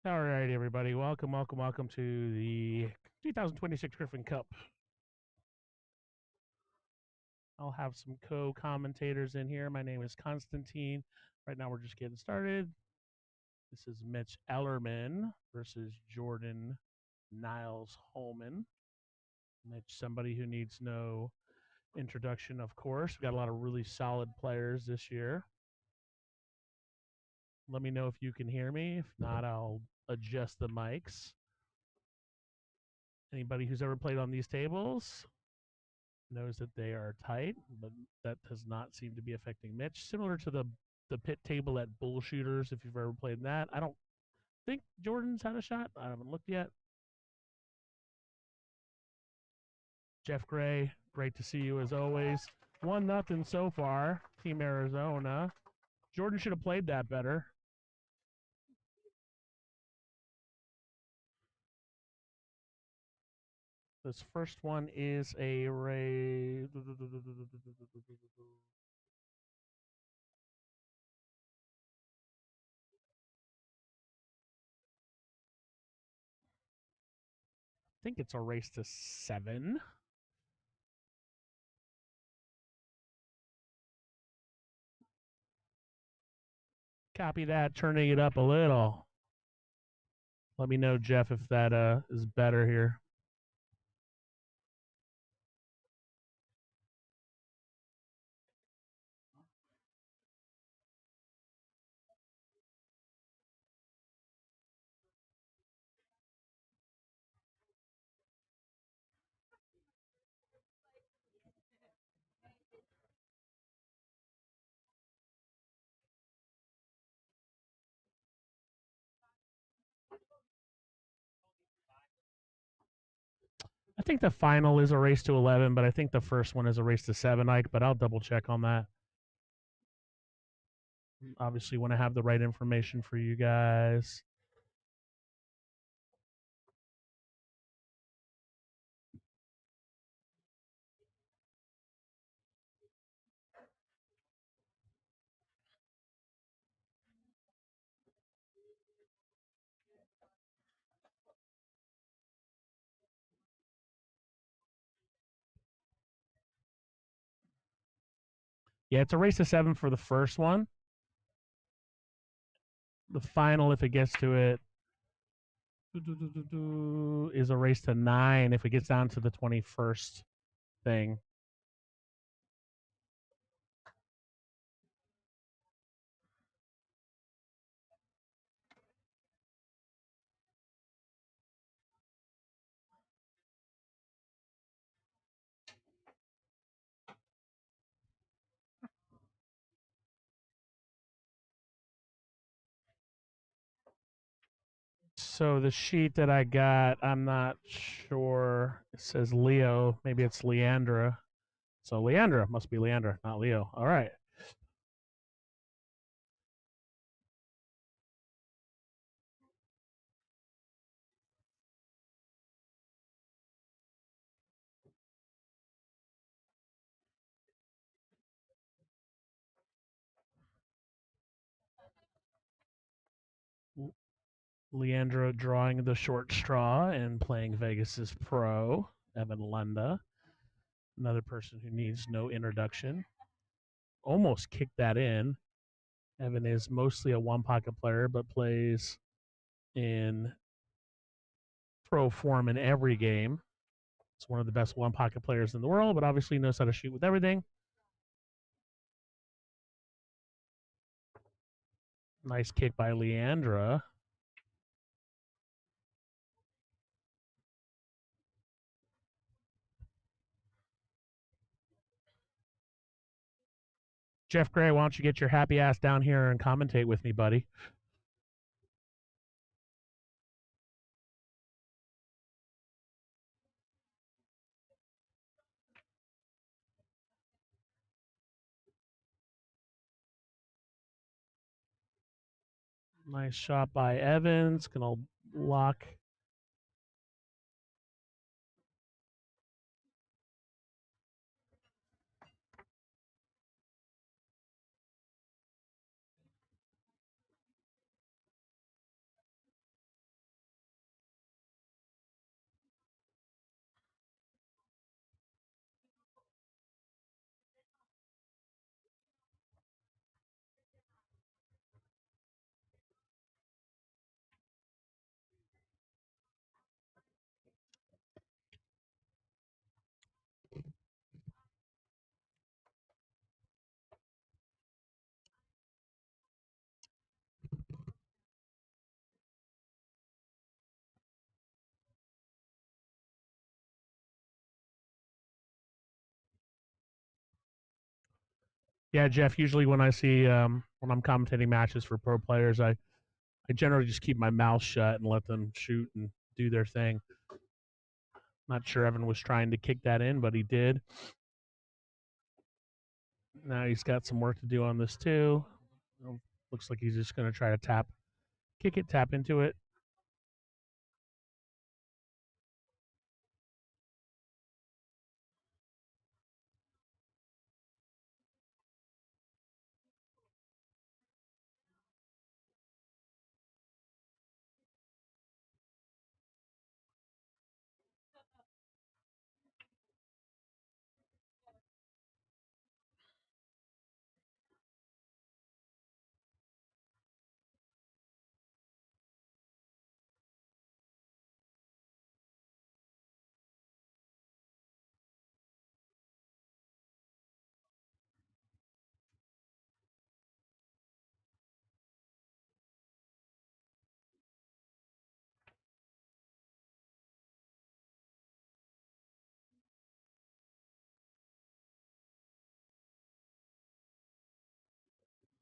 All right, everybody. Welcome to the 2026 Griffin Cup. I'll have some co-commentators in here. My name is Constantine. Right now, we're just getting started. This is Mitch Ellerman versus Jordan Niles Holman. Mitch, somebody who needs no introduction, of course. We've got a lot of really solid players this year. Let me know if you can hear me. If not, I'll adjust the mics. Anybody who's ever played on these tables knows that they are tight, but that does not seem to be affecting Mitch. Similar to the pit table at Bullshooters, if you've ever played that. I don't think Jordan's had a shot. I haven't looked yet. Jeff Gray, great to see you as always. 1-0 so far, Team Arizona. Jordan should have played that better. This first one is a Ray. I think it's a race to 7. Copy that, turning it up a little. Let me know, Jeff, if that is better here. I think the final is a race to 11, but I think the first one is a race to 7, Ike, but I'll double check on that. Obviously, want to have the right information for you guys. Yeah, it's a race to 7 for the first one. The final, if it gets to it, is a race to 9 if it gets down to the 21st thing. So the sheet that I got, I'm not sure. It says Leo. Maybe it's Leandra. So Leandra must be Leandra, not Leo. All right. Leandra drawing the short straw and playing Vegas's pro, Evan Lunda. Another person who needs no introduction. Almost kicked that in. Evan is mostly a one pocket player, but plays in pro form in every game. It's one of the best one pocket players in the world, but obviously knows how to shoot with everything. Nice kick by Leandra. Jeff Gray, why don't you get your happy ass down here and commentate with me, buddy? Nice shot by Evans. Gonna lock. Yeah, Jeff. Usually when I see when I'm commentating matches for pro players, I generally just keep my mouth shut and let them shoot and do their thing. Not sure Evan was trying to kick that in, but he did. Now he's got some work to do on this too. Looks like he's just going to try to kick it, tap into it.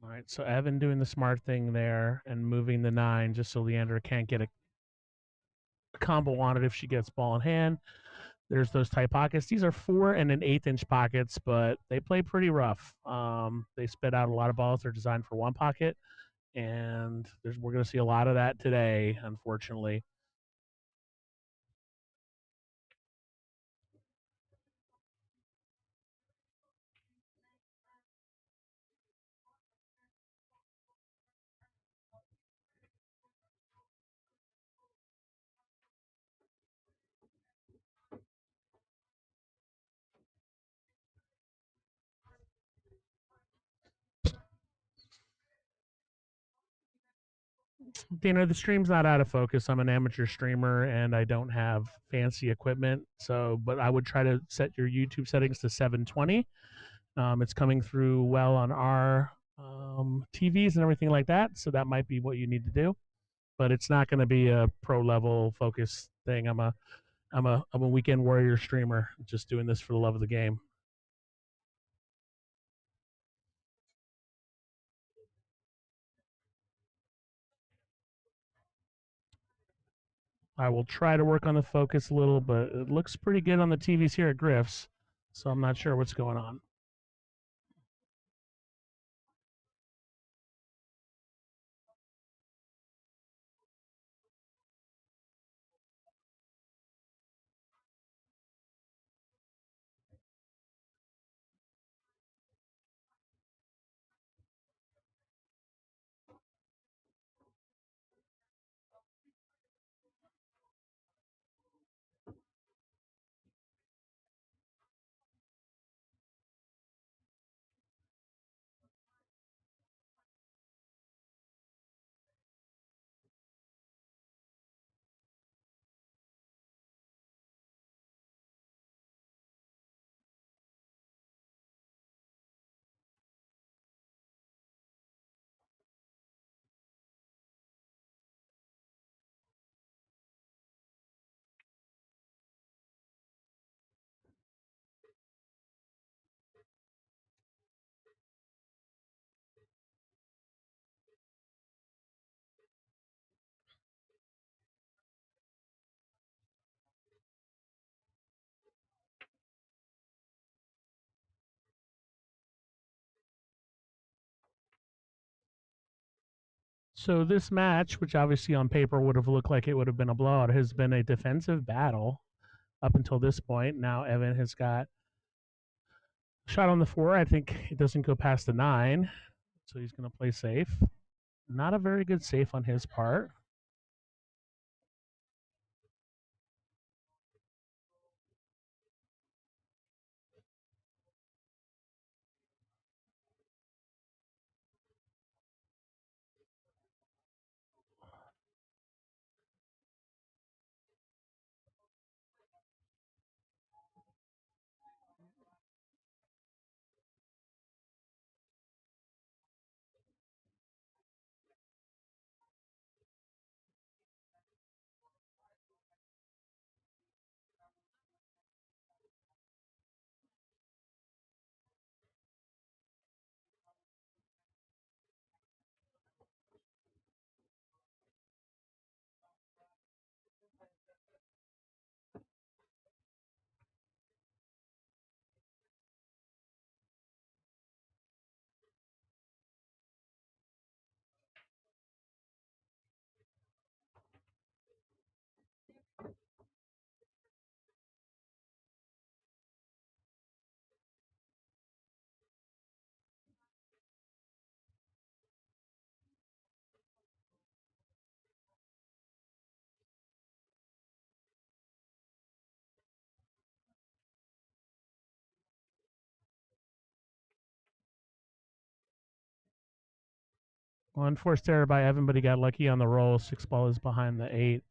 All right, so Evan doing the smart thing there and moving the 9 just so Leandra can't get a combo on it if she gets ball in hand. There's those tight pockets. These are 4 and an 1/8 inch pockets, but they play pretty rough. They spit out a lot of balls. They're designed for one pocket, and we're going to see a lot of that today, unfortunately. Dana, the stream's not out of focus. I'm an amateur streamer and I don't have fancy equipment. So, but I would try to set your YouTube settings to 720. It's coming through well on our TVs and everything like that. So that might be what you need to do. But it's not going to be a pro level focus thing. I'm a weekend warrior streamer, just doing this for the love of the game. I will try to work on the focus a little, but it looks pretty good on the TVs here at Griff's. So I'm not sure what's going on. So this match, which obviously on paper would have looked like it would have been a blowout, has been a defensive battle up until this point. Now Evan has got a shot on the 4. I think it doesn't go past the 9, so he's going to play safe. Not a very good safe on his part. Well, unforced error by Evan, but he got lucky on the roll. 6 ball is behind the 8.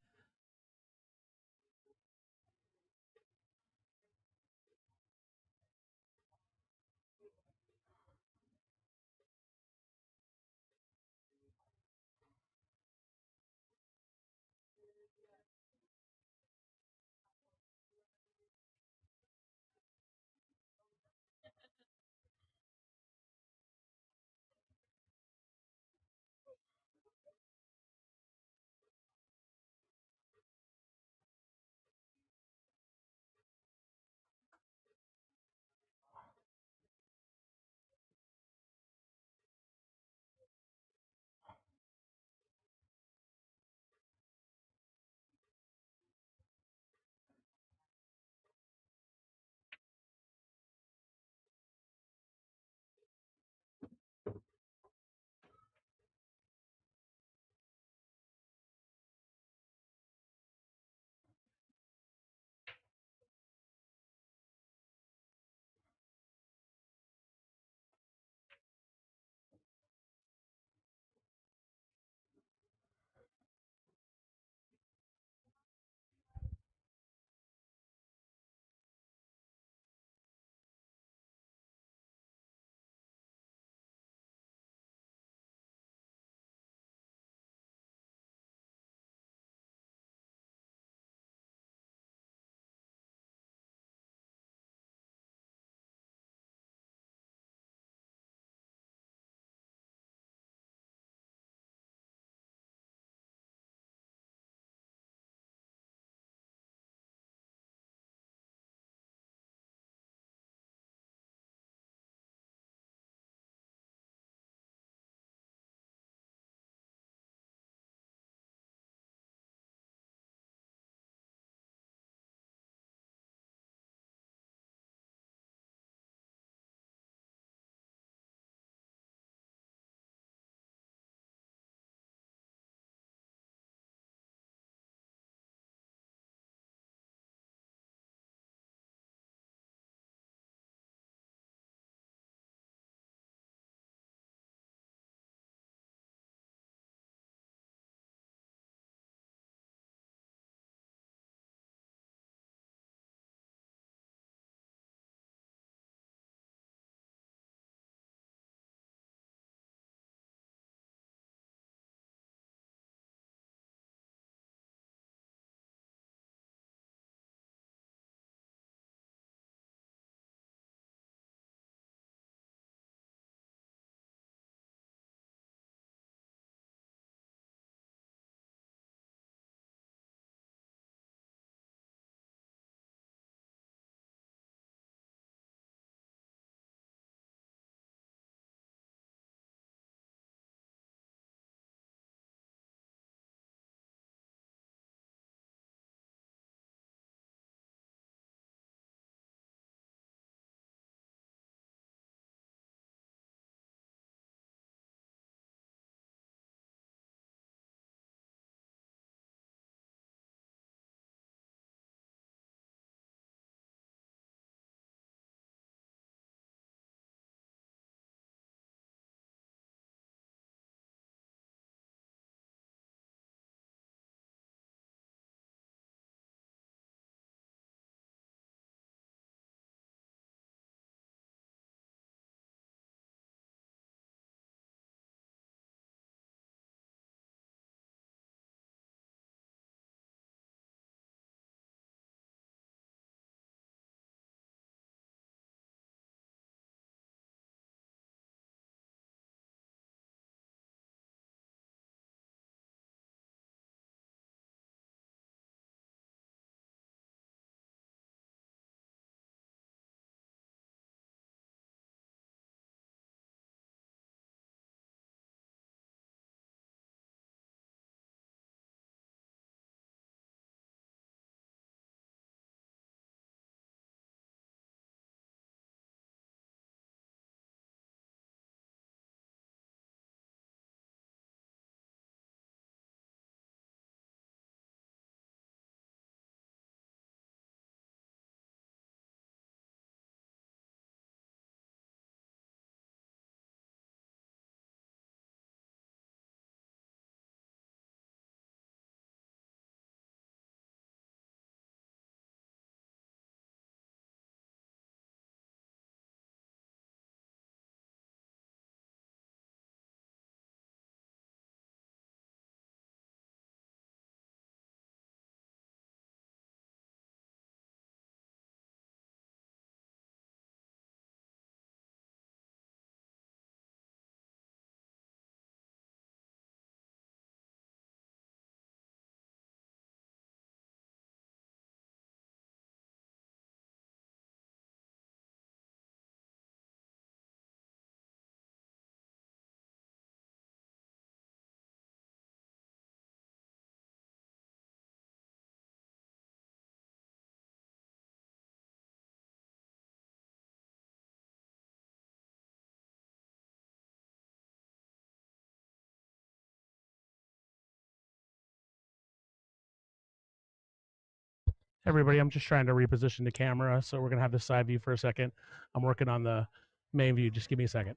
Everybody, I'm just trying to reposition the camera, so we're gonna have the side view for a second. I'm working on the main view. Just give me a second.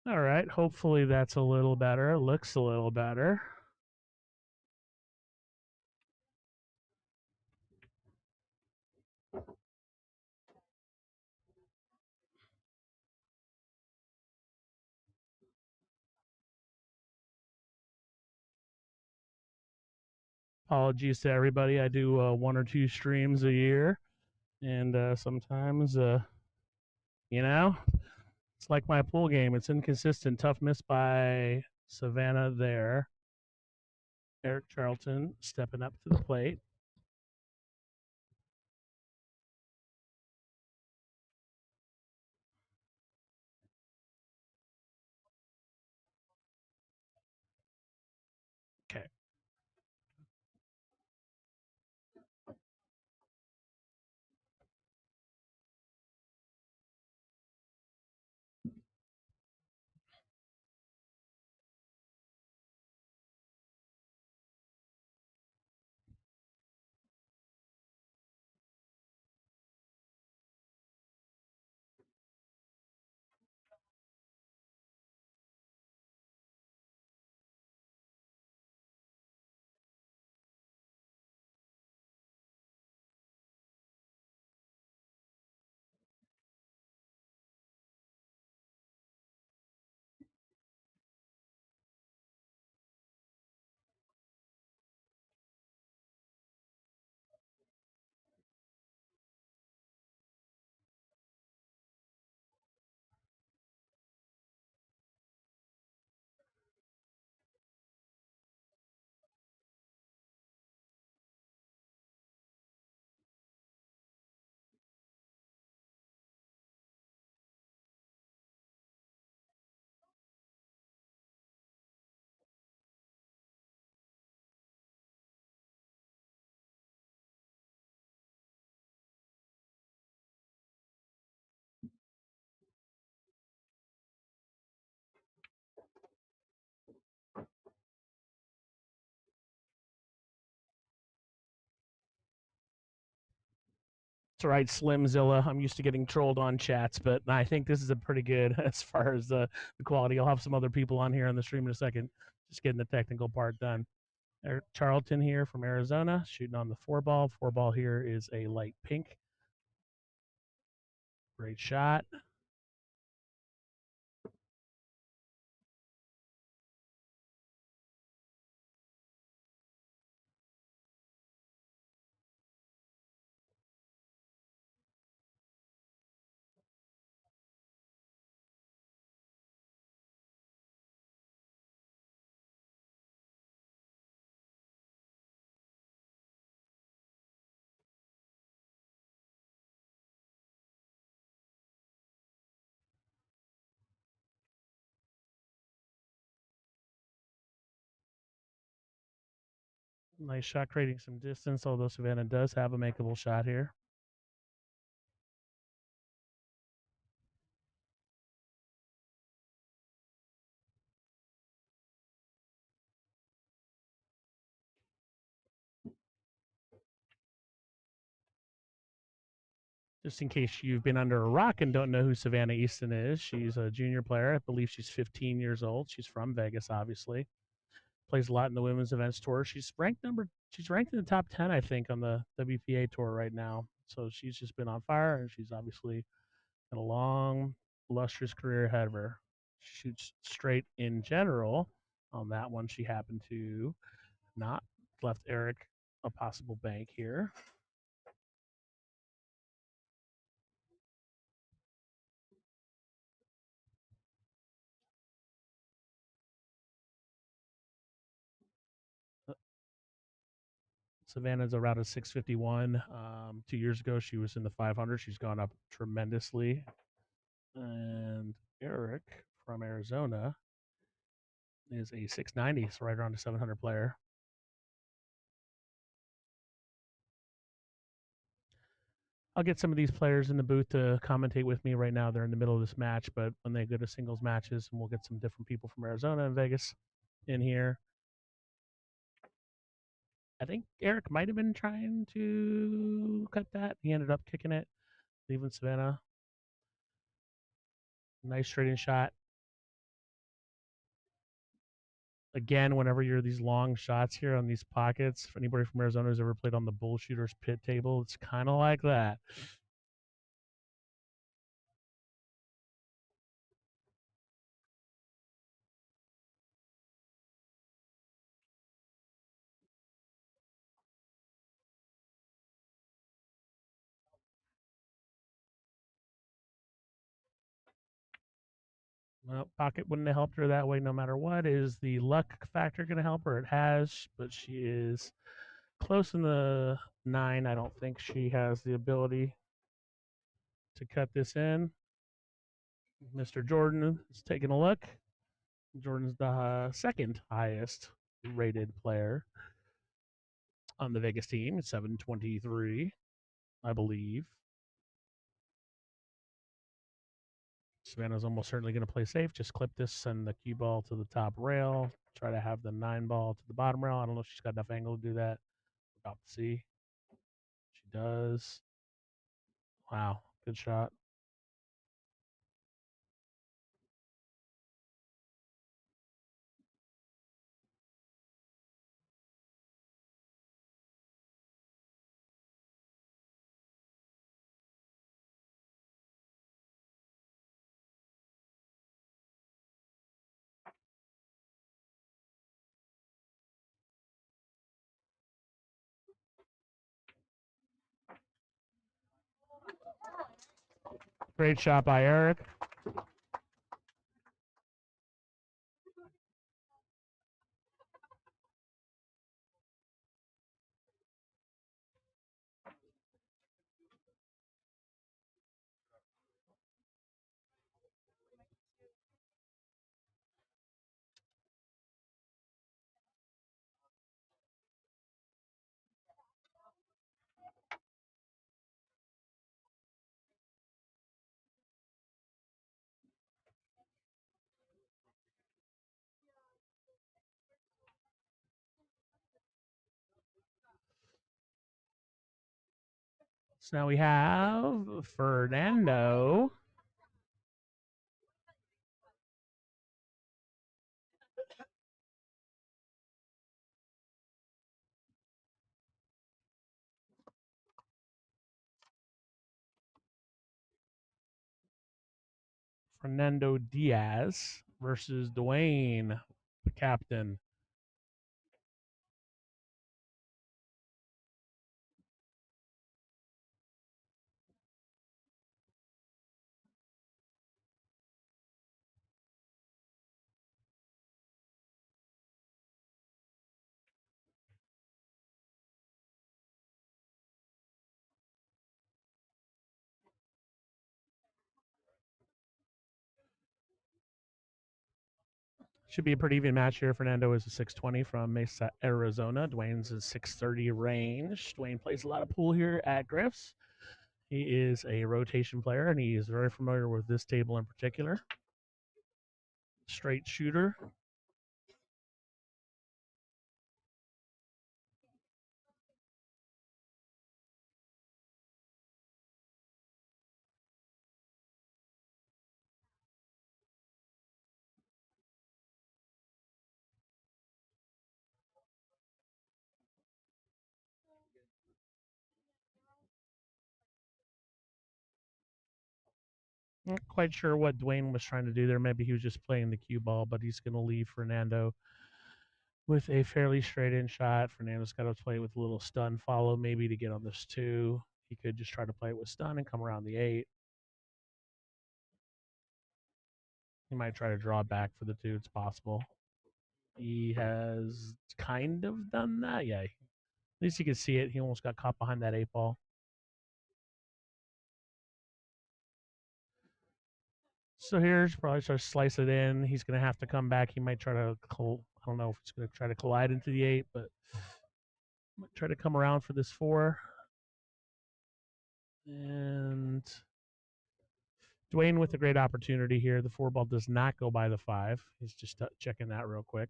All right. Hopefully that's a little better. Looks a little better. Apologies to everybody. I do one or two streams a year, and sometimes, you know, it's like my pool game. It's inconsistent. Tough miss by Savannah there. Eric Charlton stepping up to the plate. Okay. It's all right, Slimzilla. I'm used to getting trolled on chats, but I think this is a pretty good as far as the quality. I'll have some other people on here on the stream in a second, just getting the technical part done. Charlton here from Arizona, shooting on the four ball. Four ball here is a light pink. Great shot. Nice shot, creating some distance, although Savannah does have a makeable shot here. Just in case you've been under a rock and don't know who Savannah Easton is, she's a junior player. I believe she's 15 years old. She's from Vegas, obviously. plays a lot in the women's events tour. She's ranked in the top 10, I think, on the WPA tour right now. So she's just been on fire, and she's obviously got a long, lustrous career ahead of her. She shoots straight in general. On that one, she happened to not left Eric a possible bank here. Savannah's around a 651. 2 years ago, she was in the 500. She's gone up tremendously. And Eric from Arizona is a 690, so right around a 700 player. I'll get some of these players in the booth to commentate with me right now. They're in the middle of this match, but when they go to singles matches, and we'll get some different people from Arizona and Vegas in here. I think Eric might have been trying to cut that. He ended up kicking it, leaving Savannah. Nice straight in shot. Again, whenever you're these long shots here on these pockets, if anybody from Arizona has ever played on the bullshooters pit table, it's kind of like that. Well, pocket wouldn't have helped her that way no matter what. Is the luck factor going to help her? It has, but she is close in the 9. I don't think she has the ability to cut this in. Mr. Jordan is taking a look. Jordan's the second highest rated player on the Vegas team, 723, I believe. Savannah's almost certainly going to play safe. Just clip this, send the cue ball to the top rail. Try to have the 9 ball to the bottom rail. I don't know if she's got enough angle to do that. We're about to see. She does. Wow, good shot. Great shot by Eric. So now we have Fernando. Fernando Diaz versus Dwayne, the captain. Should be a pretty even match here. Fernando is a 620 from Mesa, Arizona. Dwayne's a 630 range. Dwayne plays a lot of pool here at Griff's. He is a rotation player, and he is very familiar with this table in particular. Straight shooter. Not quite sure what Dwayne was trying to do there. Maybe he was just playing the cue ball, but he's going to leave Fernando with a fairly straight in shot. Fernando's got to play it with a little stun follow, maybe to get on this 2. He could just try to play it with stun and come around the 8. He might try to draw back for the 2. It's possible. He has kind of done that. Yeah. At least you can see it. He almost got caught behind that 8 ball. So here's probably try to slice it in. He's going to have to come back. He might try to, I don't know if he's going to try to collide into the 8, but might try to come around for this 4. And Dwayne with a great opportunity here. The 4 ball does not go by the 5. He's just checking that real quick.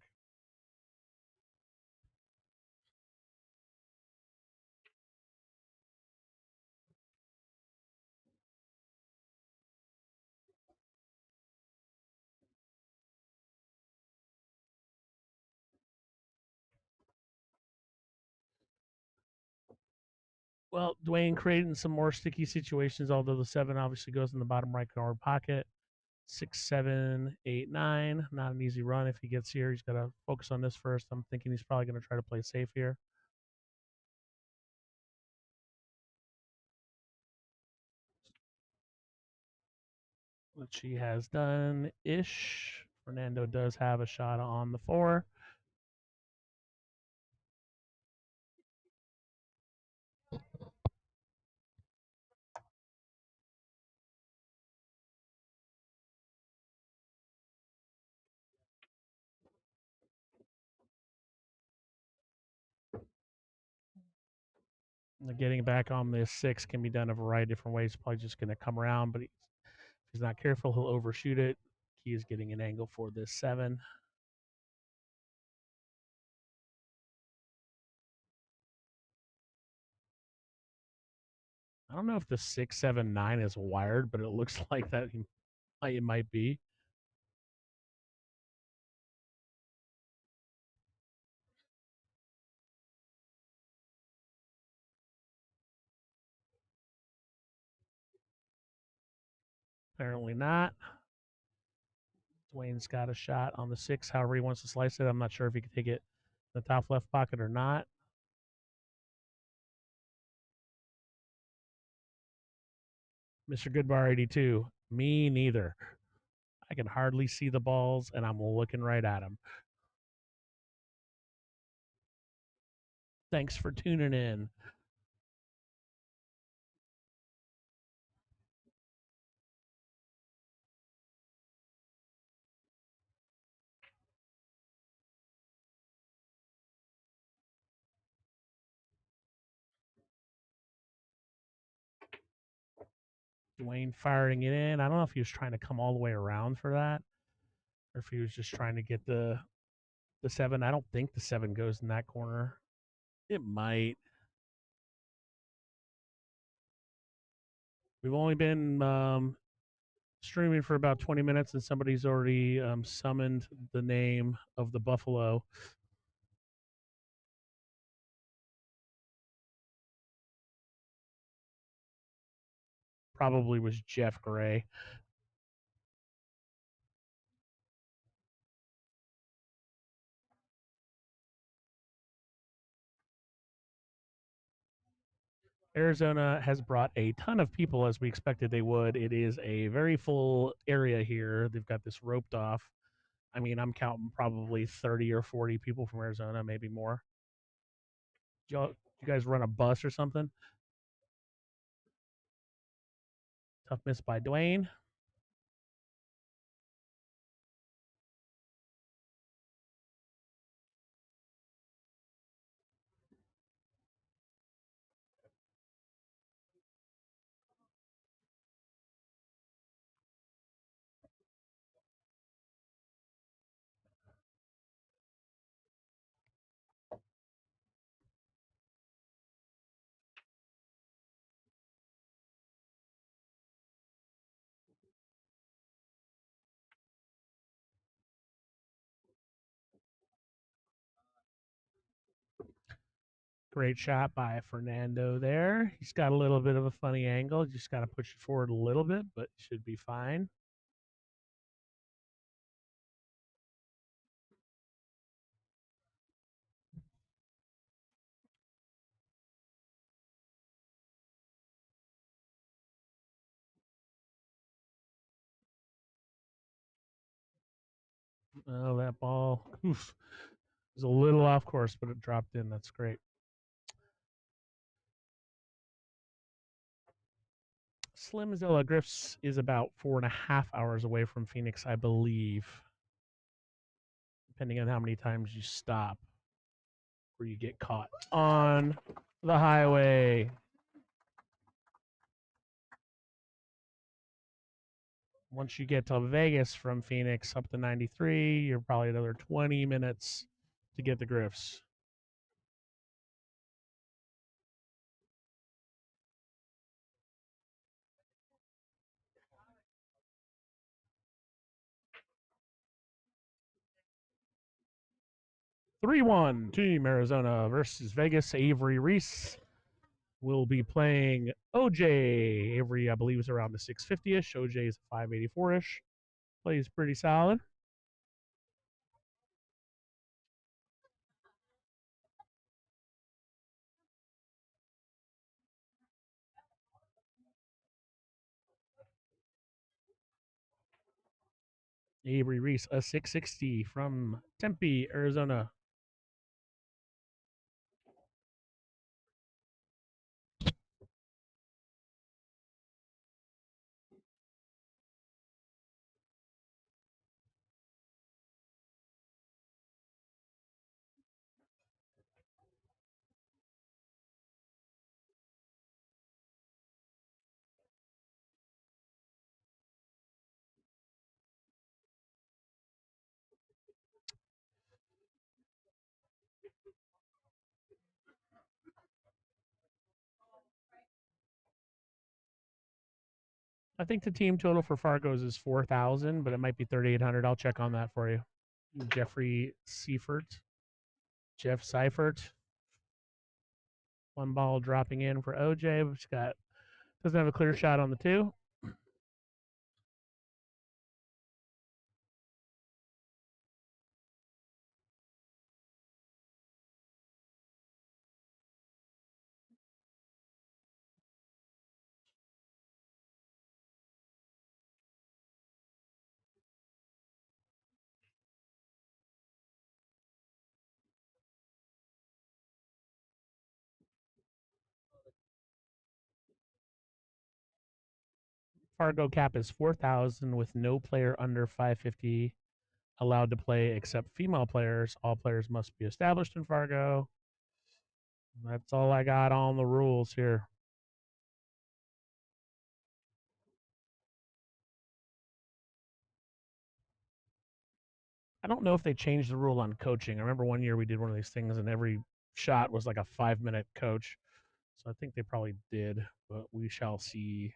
Well, Dwayne creating some more sticky situations, although the 7 obviously goes in the bottom right corner pocket. 6, 7, 8, 9. Not an easy run if he gets here. He's got to focus on this first. I'm thinking he's probably going to try to play safe here. Which he has done ish. Fernando does have a shot on the 4. Getting back on this 6 can be done a variety of different ways. Probably just going to come around, but if he's not careful, he'll overshoot it. He is getting an angle for this 7. I don't know if the 6, 7, 9 is wired, but it looks like that it might be. Apparently not. Dwayne's got a shot on the 6, however he wants to slice it. I'm not sure if he can take it in the top left pocket or not. Mr. Goodbar 82. Me neither. I can hardly see the balls, and I'm looking right at them. Thanks for tuning in. Dwayne firing it in. I don't know if he was trying to come all the way around for that, or if he was just trying to get the 7. I don't think the 7 goes in that corner. It might. We've only been streaming for about 20 minutes, and somebody's already summoned the name of the Buffalo. Probably was Jeff Gray. Arizona has brought a ton of people as we expected they would. It is a very full area here. They've got this roped off. I mean, I'm counting probably 30 or 40 people from Arizona, maybe more. You guys run a bus or something? Tough miss by Dwayne. Great shot by Fernando there. He's got a little bit of a funny angle. Just got to push it forward a little bit, but should be fine. Oh, that ball was a little off course, but it dropped in. That's great. Slimzilla Griffs is about 4.5 hours away from Phoenix, I believe, depending on how many times you stop or you get caught on the highway. Once you get to Vegas from Phoenix up to 93, you're probably another 20 minutes to get the Griffs. Three-one Team Arizona versus Vegas. Avery Reese will be playing OJ. Avery, I believe, is around the 650-ish. OJ is 584-ish. Plays pretty solid. Avery Reese, a 660 from Tempe, Arizona. I think the team total for Fargo's is 4,000, but it might be 3,800. I'll check on that for you. Jeffrey Seifert. Jeff Seifert. One ball dropping in for OJ. Which doesn't have a clear shot on the two. Fargo cap is 4,000 with no player under 550 allowed to play except female players. All players must be established in Fargo. That's all I got on the rules here. I don't know if they changed the rule on coaching. I remember one year we did one of these things and every shot was like a 5-minute coach. So I think they probably did, but we shall see.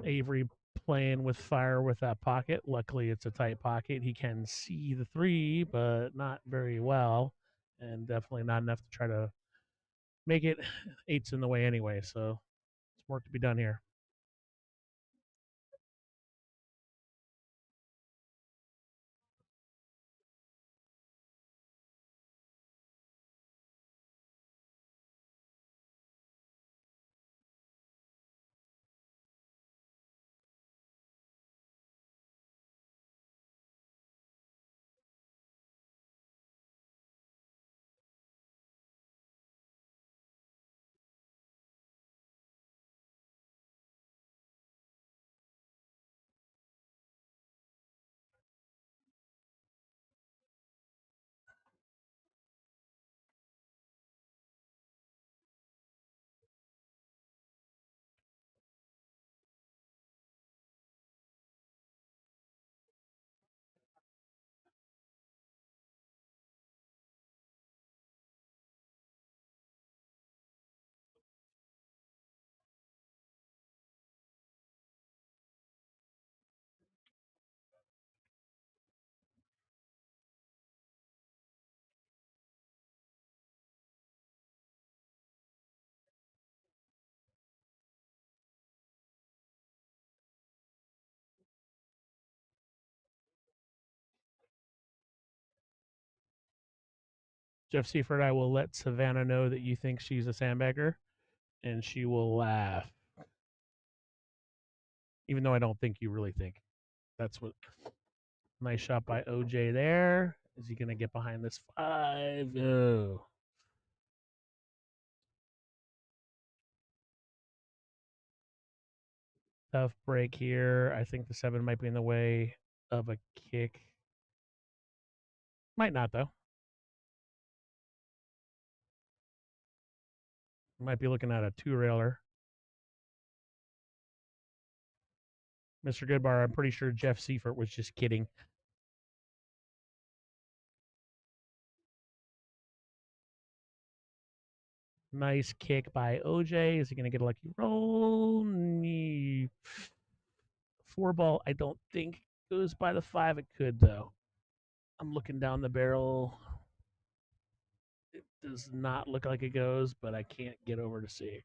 Avery playing with fire with that pocket. Luckily, it's a tight pocket. He can see the three, but not very well, and definitely not enough to try to make it. Eight's in the way anyway, so it's work to be done here. Jeff Seifert, I will let Savannah know that you think she's a sandbagger, and she will laugh. Even though I don't think you really think. That's what. Nice shot by OJ there. Is he going to get behind this 5? Oh. Tough break here. I think the 7 might be in the way of a kick. Might not, though. Might be looking at a 2-railer. Mr. Goodbar, I'm pretty sure Jeff Seifert was just kidding. Nice kick by OJ. Is he going to get a lucky roll? 4 ball, I don't think goes by the 5. It could, though. I'm looking down the barrel. It does not look like it goes, but I can't get over to see.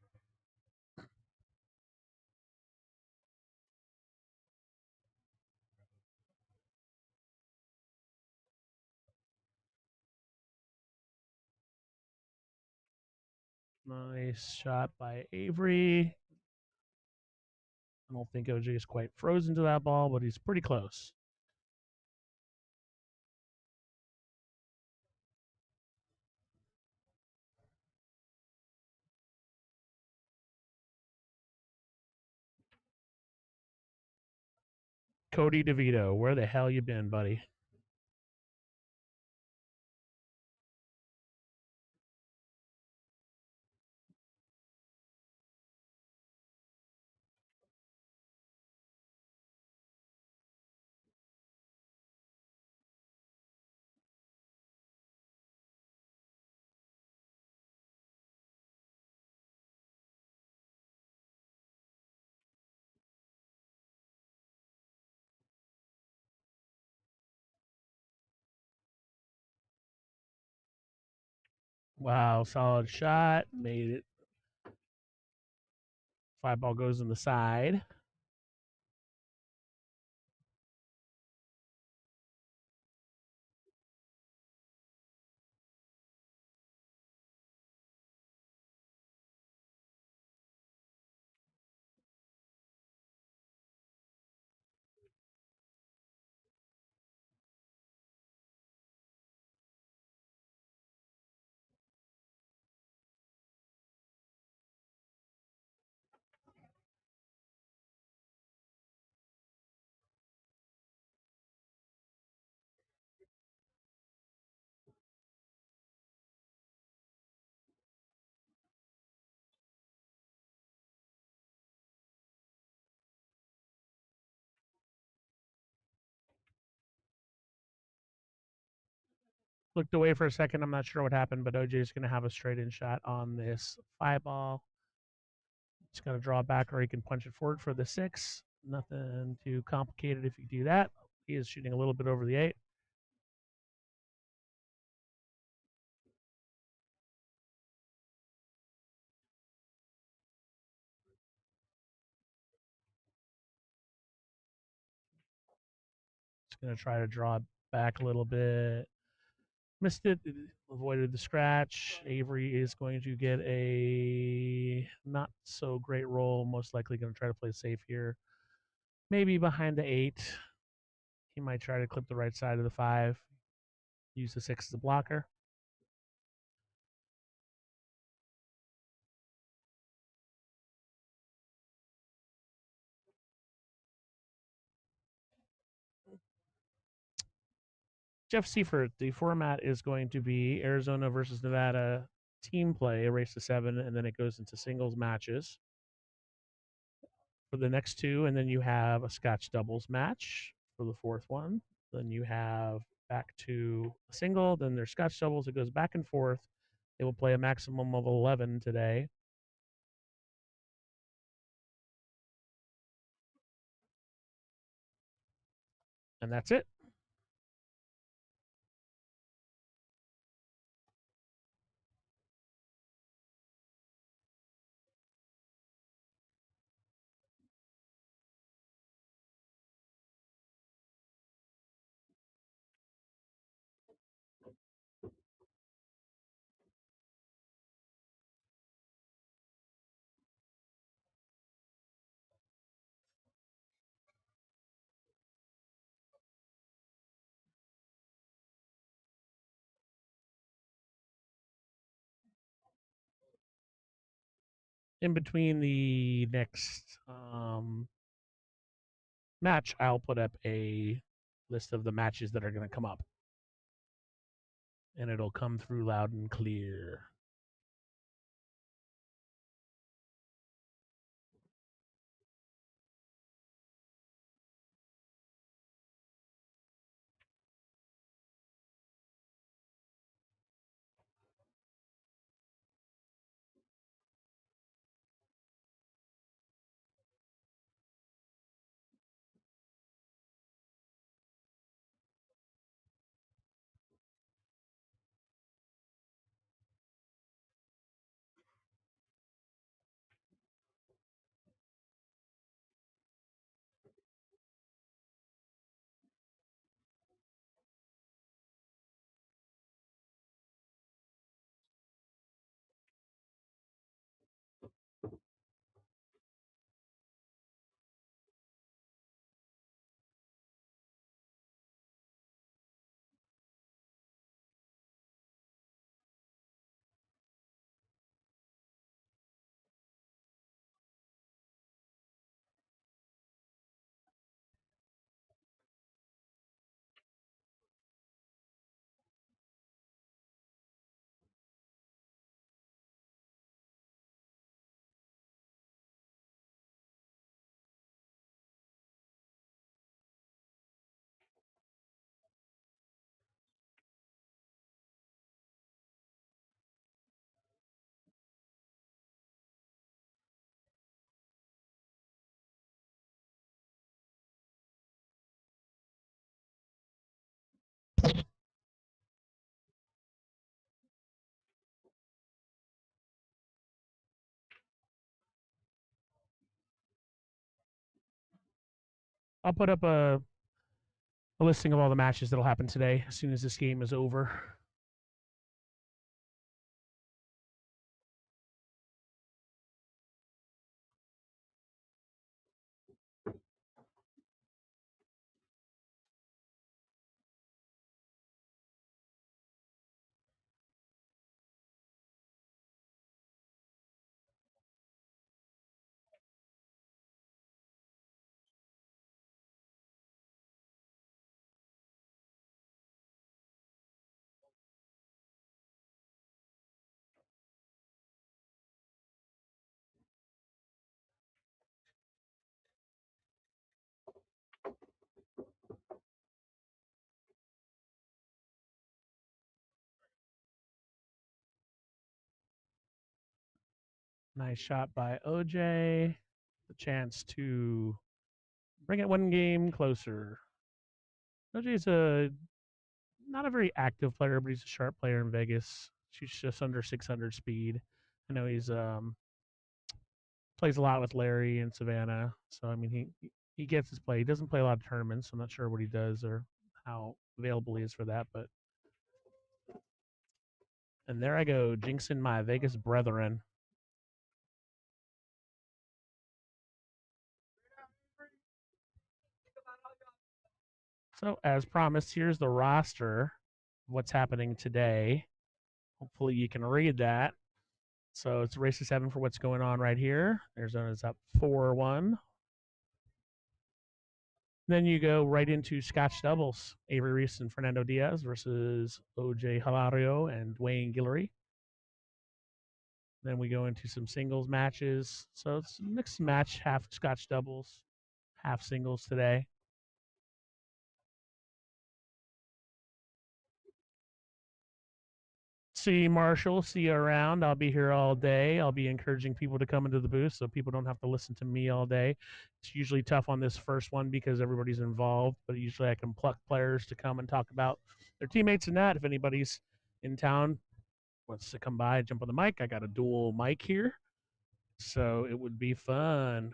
Nice shot by Avery. I don't think OJ is quite frozen to that ball, but he's pretty close. Cody DeVito, where the hell you been, buddy? Wow, solid shot. Made it. 5 ball goes in the side. Looked away for a second. I'm not sure what happened, but OJ is going to have a straight in shot on this 5 ball. It's going to draw back, or he can punch it forward for the 6. Nothing too complicated if you do that. He is shooting a little bit over the 8. It's going to try to draw back a little bit. Missed it. Avoided the scratch. Avery is going to get a not so great roll. Most likely going to try to play safe here. Maybe behind the 8. He might try to clip the right side of the 5. Use the 6 as a blocker. Jeff Seifert, the format is going to be Arizona versus Nevada team play, a race to 7, and then it goes into singles matches for the next 2, and then you have a Scotch doubles match for the 4th one. Then you have back to a single, then there's Scotch doubles. It goes back and forth. They will play a maximum of 11 today. And that's it. in between the next match, I'll put up a list of the matches that are going to come up, and it'll come through loud and clear. I'll put up a listing of all the matches that'll happen today as soon as this game is over. Nice shot by OJ. The chance to bring it one game closer. OJ's a not a very active player, but he's a sharp player in Vegas. Shoots just under 600 speed. I know he's plays a lot with Larry and Savannah, so I mean he gets his play. He doesn't play a lot of tournaments. So I'm not sure what he does or how available he is for that, but and there I go, jinxing my Vegas brethren. So as promised, here's the roster. What's happening today? Hopefully you can read that. So it's race to 7 for what's going on right here. Arizona's up 4-1. Then you go right into Scotch doubles. Avery Reese and Fernando Diaz versus OJ Hilario and Wayne Guillory. Then we go into some singles matches. So it's a mixed match, half Scotch doubles, half singles today. See Marshall, see you around. I'll be here all day. I'll be encouraging people to come into the booth so people don't have to listen to me all day. It's usually tough on this first one because everybody's involved, but usually I can pluck players to come and talk about their teammates and that. If anybody's in town wants to come by, jump on the mic. I got a dual mic here, so it would be fun.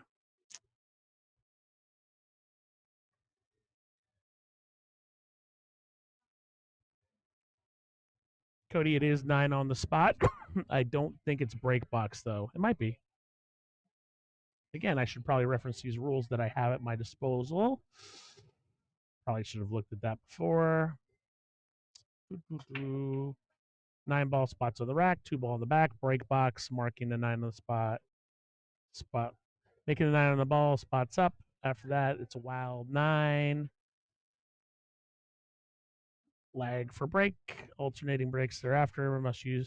Cody, it is 9 on the spot. I don't think it's break box though. It might be. Again, I should probably reference these rules that I have at my disposal. Probably should have looked at that before. 9 ball spots on the rack, 2 ball in the back, break box, marking the 9 on the spot. Spot making a 9 on the ball, spots up. After that, it's a wild 9. Lag for break. Alternating breaks thereafter.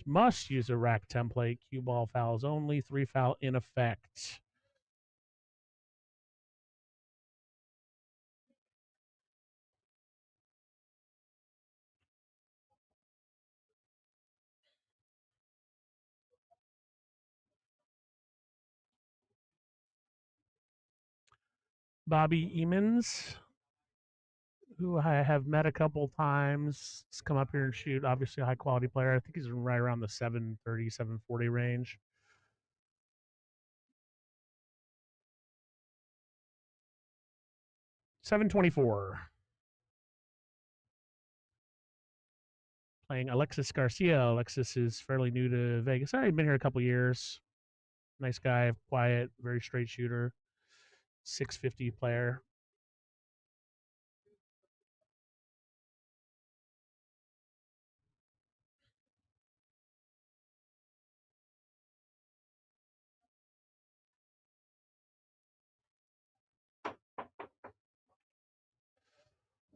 Must use a rack template. Cue ball fouls only. 3 foul in effect. Bobby Emmons, who I have met a couple times, has come up here and shoot. Obviously, a high quality player. I think he's right around the 730, 740 range. 724. Playing Alexis Garcia. Alexis is fairly new to Vegas. I've been here a couple years. Nice guy, quiet, very straight shooter. 650 player.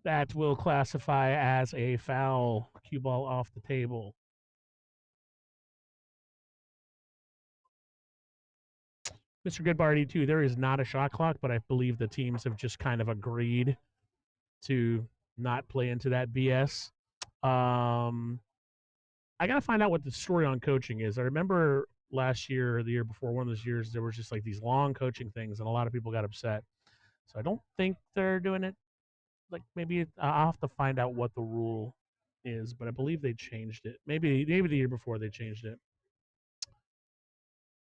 That will classify as a foul. Cue ball off the table. Mr. Goodbarty, too, there is not a shot clock, but I believe the teams have just kind of agreed to not play into that BS. I got to find out what the story on coaching is. I remember last year or the year before, one of those years, there was just like these long coaching things, and a lot of people got upset. So I don't think they're doing it. Like maybe I'll have to find out what the rule is, but I believe they changed it. Maybe the year before they changed it.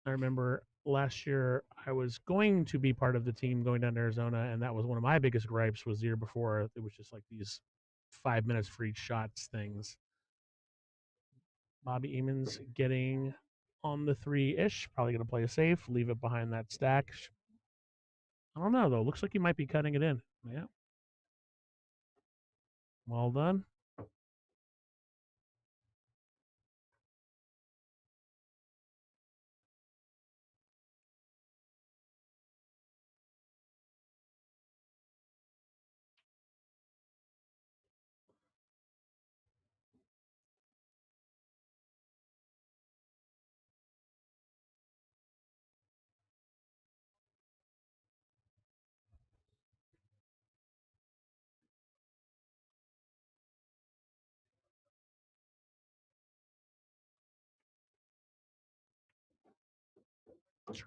I remember last year I was going to be part of the team going down to Arizona, and that was one of my biggest gripes. Was the year before it was just like these 5 minutes for each shots things. Bobby Eamons getting on the 3-ish, probably going to play it safe, leave it behind that stack. I don't know though. Looks like he might be cutting it in. Yeah. Well done.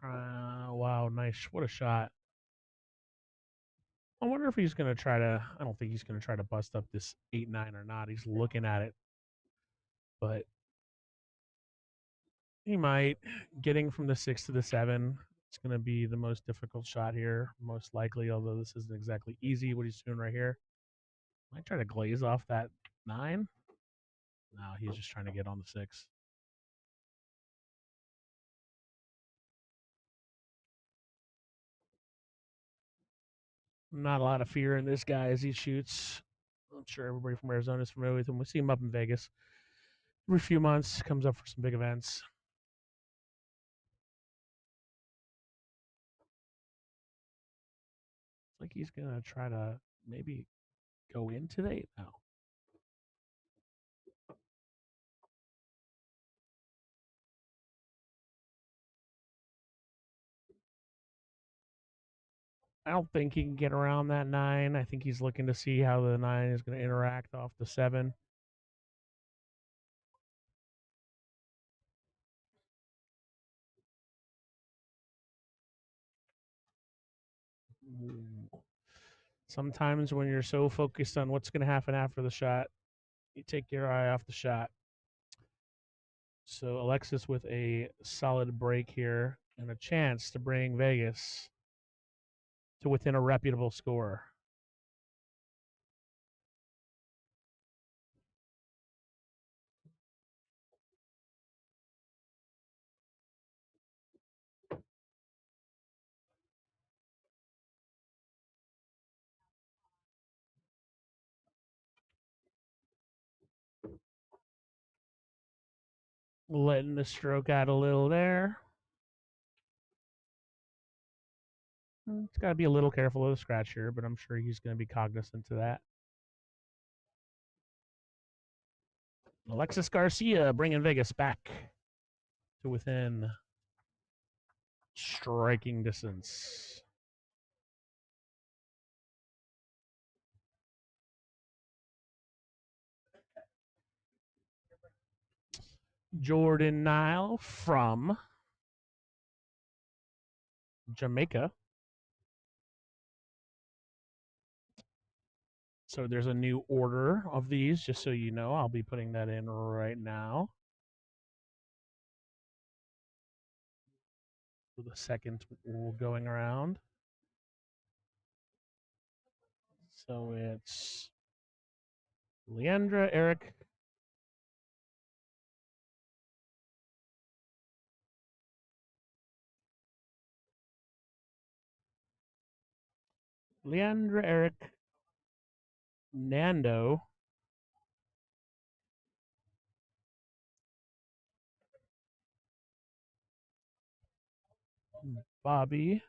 Wow, nice. What a shot. I wonder if he's going to try to. I don't think he's going to try to bust up this 8-9 or not. He's looking at it, but he might. Getting from the 6 to the 7. It's going to be the most difficult shot here, most likely, although this isn't exactly easy what he's doing right here. Might try to glaze off that 9. No, he's just trying to get on the 6. Not a lot of fear in this guy as he shoots. I'm sure everybody from Arizona is familiar with him. We see him up in Vegas every few months. Comes up for some big events. It's like he's gonna try to maybe go into the 8 now. I don't think he can get around that 9. I think he's looking to see how the 9 is going to interact off the 7. Sometimes when you're so focused on what's going to happen after the shot, you take your eye off the shot. So Alexis with a solid break here and a chance to bring Vegas to within a reputable score. Letting the stroke out a little there. He's got to be a little careful of the scratch here, but I'm sure he's going to be cognizant of that. Alexis Garcia bringing Vegas back to within striking distance. Jordan Nile from Jamaica. So there's a new order of these, just so you know. I'll be putting that in right now. For the second going around. So it's Leandra, Eric, Leandra, Eric, Nando, Bobby,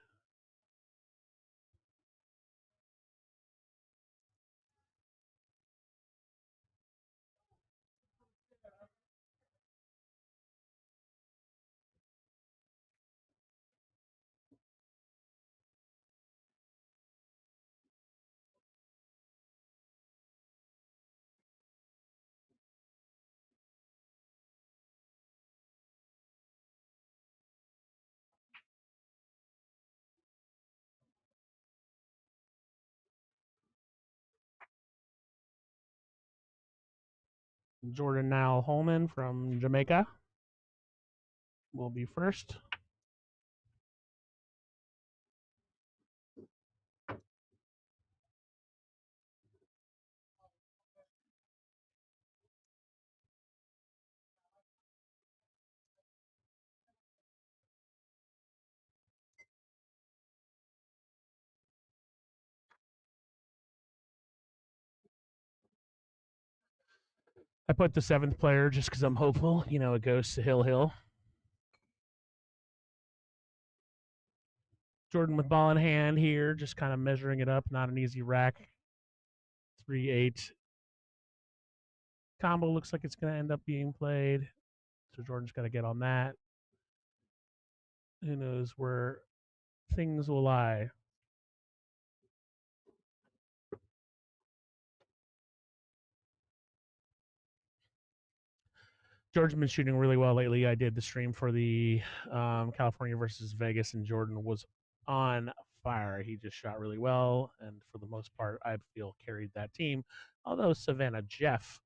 Jordan Nile Holman from Jamaica will be first. I put the seventh player just because I'm hopeful. You know, it goes to Hill. Jordan with ball in hand here, just kind of measuring it up. Not an easy rack. 3-8. Combo looks like it's going to end up being played. So Jordan's got to get on that. Who knows where things will lie. Jordan's been shooting really well lately. I did the stream for the California versus Vegas, and Jordan was on fire. He just shot really well, and for the most part, I feel carried that team. Although Savannah Jeff,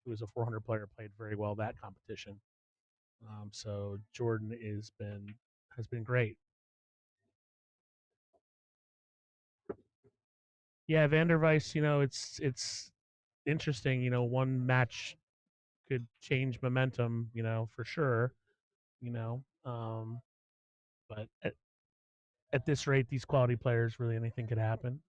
who is a 400 player, played very well that competition. So Jordan has been great. Yeah, Vandervijs, you know, it's interesting. You know, one match could change momentum. You know, for sure. You know, but at this rate, these quality players, really anything could happen.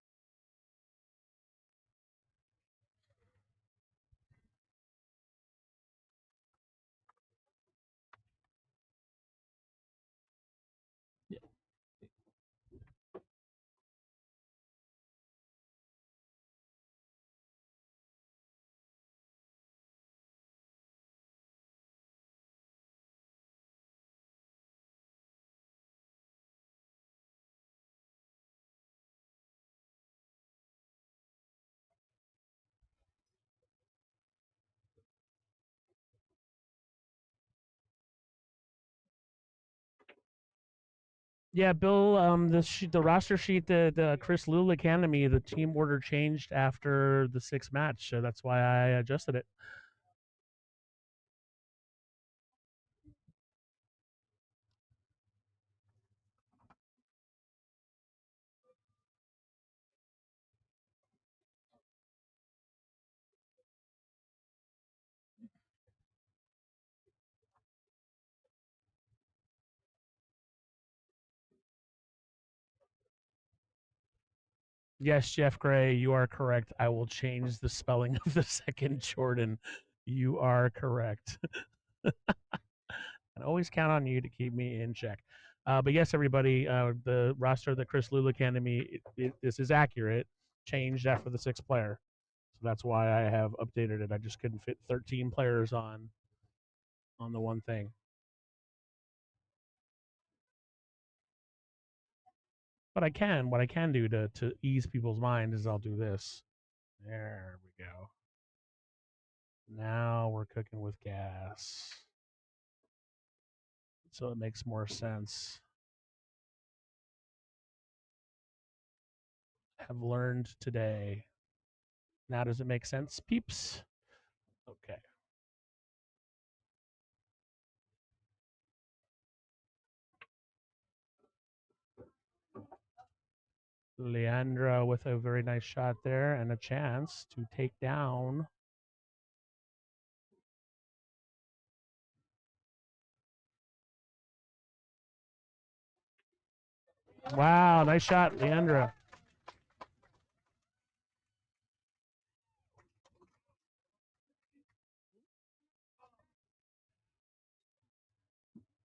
Yeah, Bill. The roster sheet, the Chris Lula Academy, the team order changed after the sixth match, so that's why I adjusted it. Yes, Jeff Gray, you are correct. I will change the spelling of the second Jordan. You are correct. And always count on you to keep me in check. But yes, everybody, the roster that Chris Lula Academy, this is accurate. Changed after the sixth player, so that's why I have updated it. I just couldn't fit 13 players on the one thing. But I can. What I can do to ease people's mind is I'll do this. There we go. Now we're cooking with gas, so it makes more sense. Have learned today. Now does it make sense, peeps? Okay. Leandra with a very nice shot there and a chance to take down. Wow, nice shot, Leandra.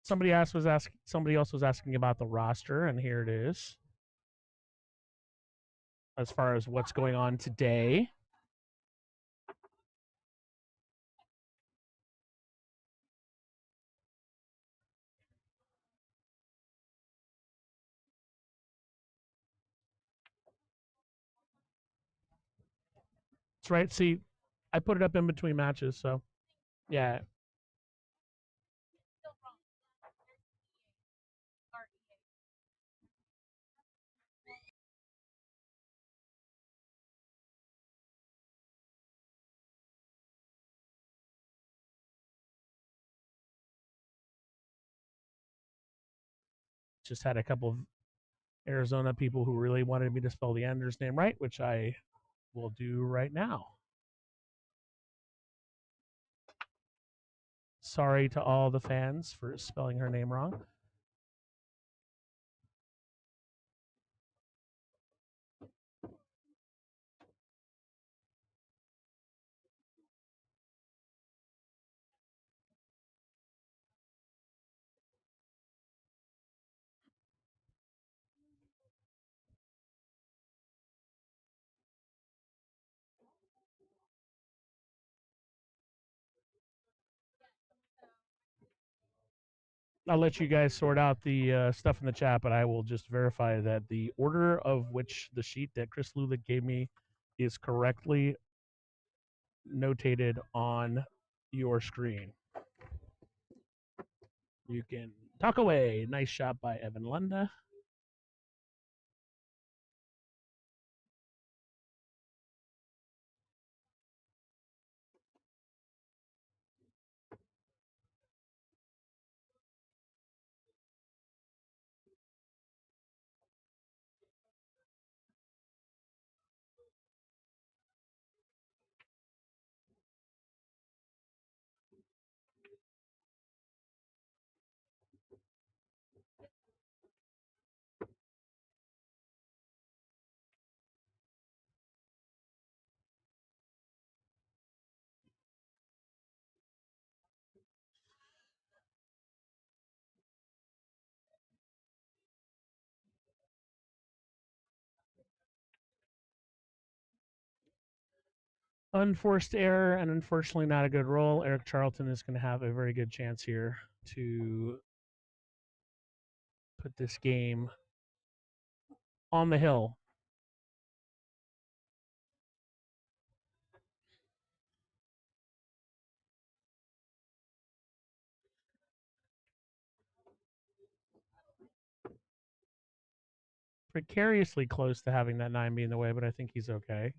Somebody else was asking about the roster, and here it is. As far as what's going on today. That's right. See, I put it up in between matches, so yeah. Just had a couple of Arizona people who really wanted me to spell the Anders name right, which I will do right now. Sorry to all the fans for spelling her name wrong. I'll let you guys sort out the stuff in the chat, but I will just verify that the order of which the sheet that Chris Lulick gave me is correctly notated on your screen. You can talk away. Nice shot by Evan Lunda. Unforced error and unfortunately not a good roll. Eric Charlton is going to have a very good chance here to put this game on the hill. Precariously close to having that 9 be in the way, but I think he's okay.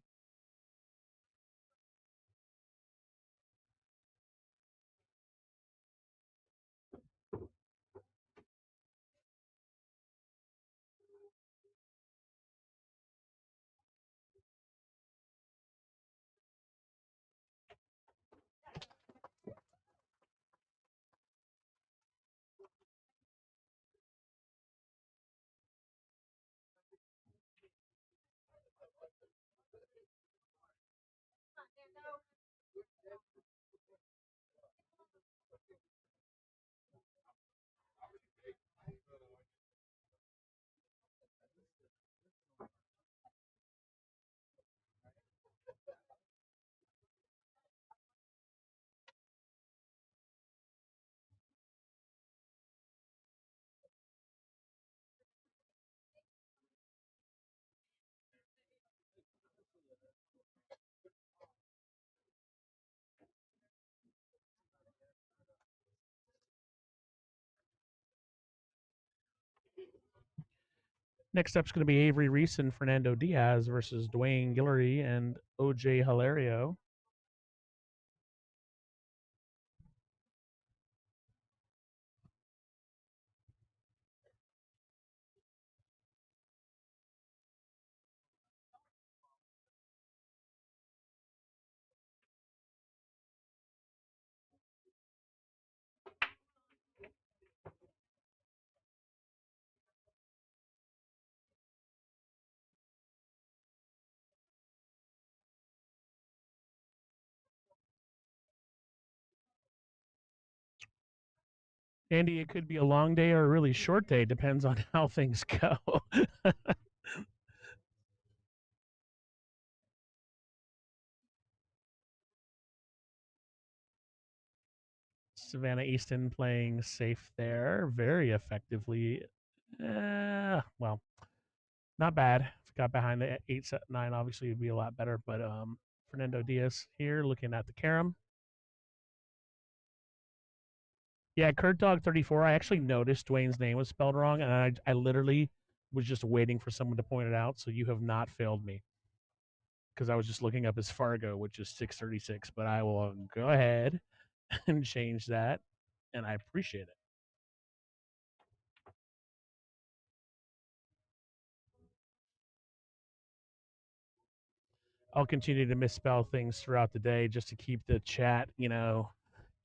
Next up's going to be Avery Reese and Fernando Diaz versus Dwayne Guillory and OJ Hilario. Andy, it could be a long day or a really short day. Depends on how things go. Savannah Easton playing safe there very effectively. Well, not bad. If it got behind the 8-9, obviously it'd be a lot better. But Fernando Diaz here looking at the carom. Yeah, Kurt Dog 34. I actually noticed Dwayne's name was spelled wrong, and I literally was just waiting for someone to point it out. So you have not failed me because I was just looking up his Fargo, which is 636. But I will go ahead and change that, and I appreciate it. I'll continue to misspell things throughout the day just to keep the chat,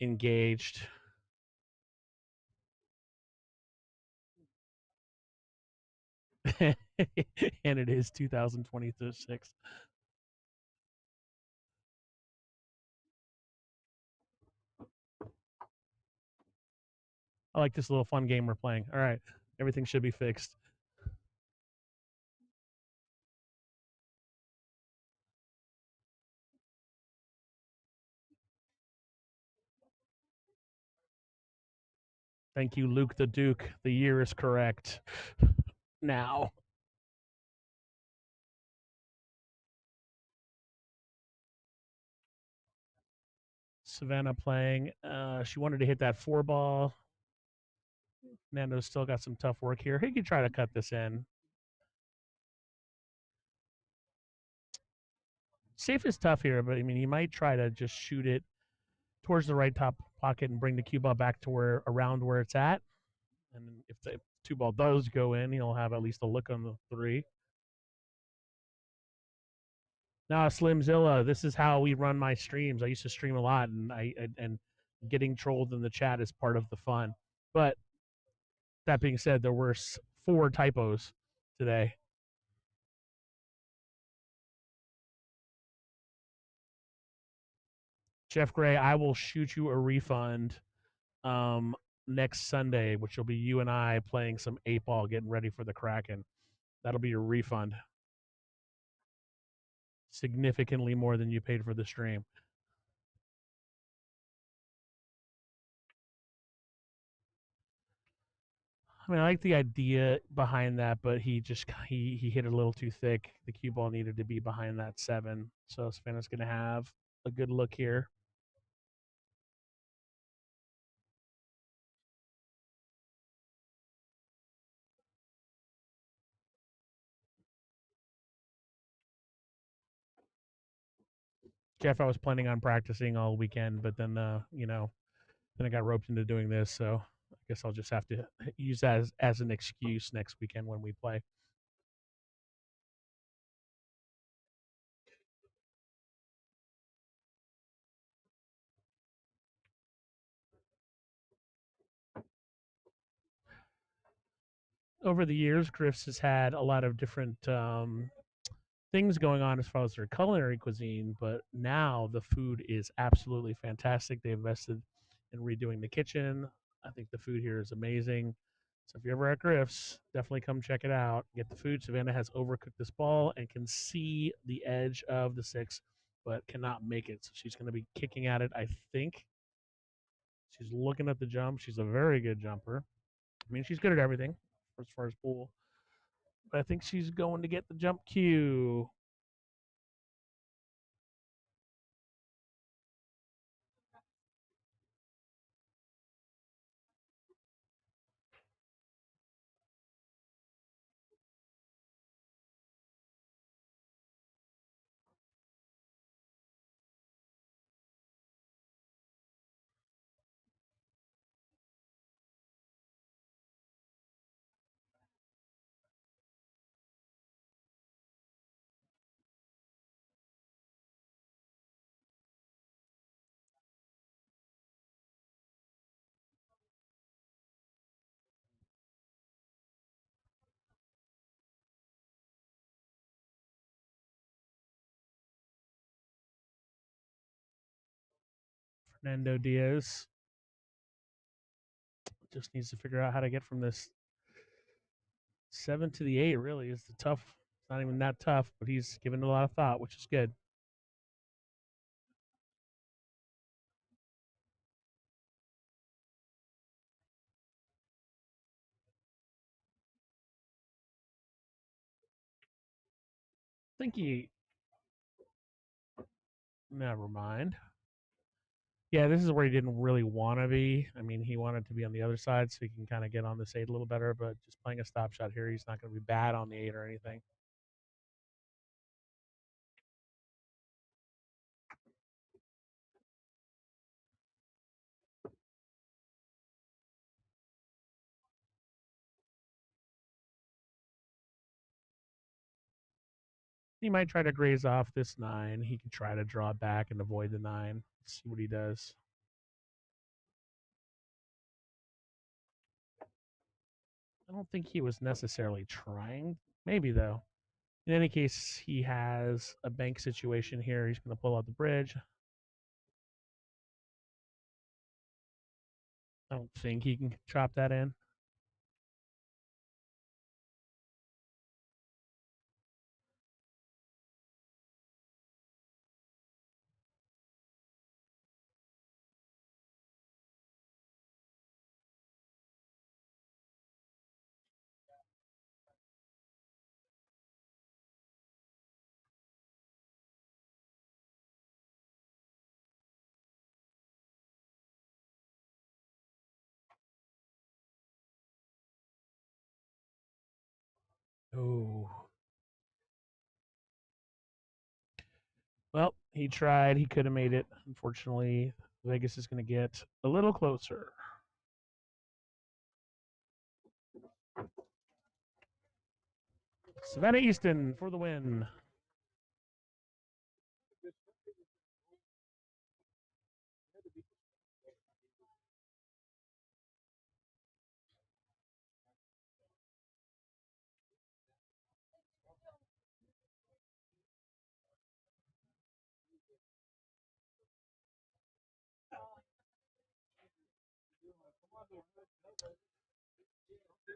engaged. And it is 2026. I like this little fun game we're playing. All right, everything should be fixed. Thank you, Luke the Duke. The year is correct. Now, Savannah playing. She wanted to hit that 4 ball. Nando's still got some tough work here. He could try to cut this in. Safe is tough here, but I mean, he might try to just shoot it towards the right top pocket and bring the cue ball back to where it's at. And if the 2 ball does go in, he'll have at least a look on the 3. Now, Slimzilla, this is how we run my streams. I used to stream a lot, and getting trolled in the chat is part of the fun. But that being said, there were 4 typos today. Jeff Gray, I will shoot you a refund next Sunday, which will be you and I playing some 8 ball, getting ready for the Kraken. That'll be your refund. Significantly more than you paid for the stream. I mean, I like the idea behind that, but he hit it a little too thick. The cue ball needed to be behind that 7, so Savannah's going to have a good look here. Jeff, I was planning on practicing all weekend, but then then I got roped into doing this, so I guess I'll just have to use that as an excuse next weekend when we play. Over the years, Griff's has had a lot of different things going on as far as their culinary cuisine, but now the food is absolutely fantastic. They invested in redoing the kitchen. I think the food here is amazing. So if you're ever at Griff's, definitely come check it out. Get the food. Savannah has overcooked this ball and can see the edge of the 6, but cannot make it. So she's going to be kicking at it, I think. She's looking at the jump. She's a very good jumper. I mean, she's good at everything as far as pool. But I think she's going to get the jump cue. Fernando Diaz just needs to figure out how to get from this 7 to the 8. Really is the tough. It's not even that tough, but he's given it a lot of thought, which is good. I think he. Never mind. Yeah, this is where he didn't really want to be. I mean, he wanted to be on the other side so he can kind of get on this 8 a little better, but just playing a stop shot here, he's not going to be bad on the 8 or anything. He might try to graze off this 9. He could try to draw back and avoid the 9. Let's see what he does. I don't think he was necessarily trying. Maybe, though. In any case, he has a bank situation here. He's going to pull out the bridge. I don't think he can chop that in. Oh. Well, he tried. He could have made it. Unfortunately, Vegas is going to get a little closer. Savannah Easton for the win.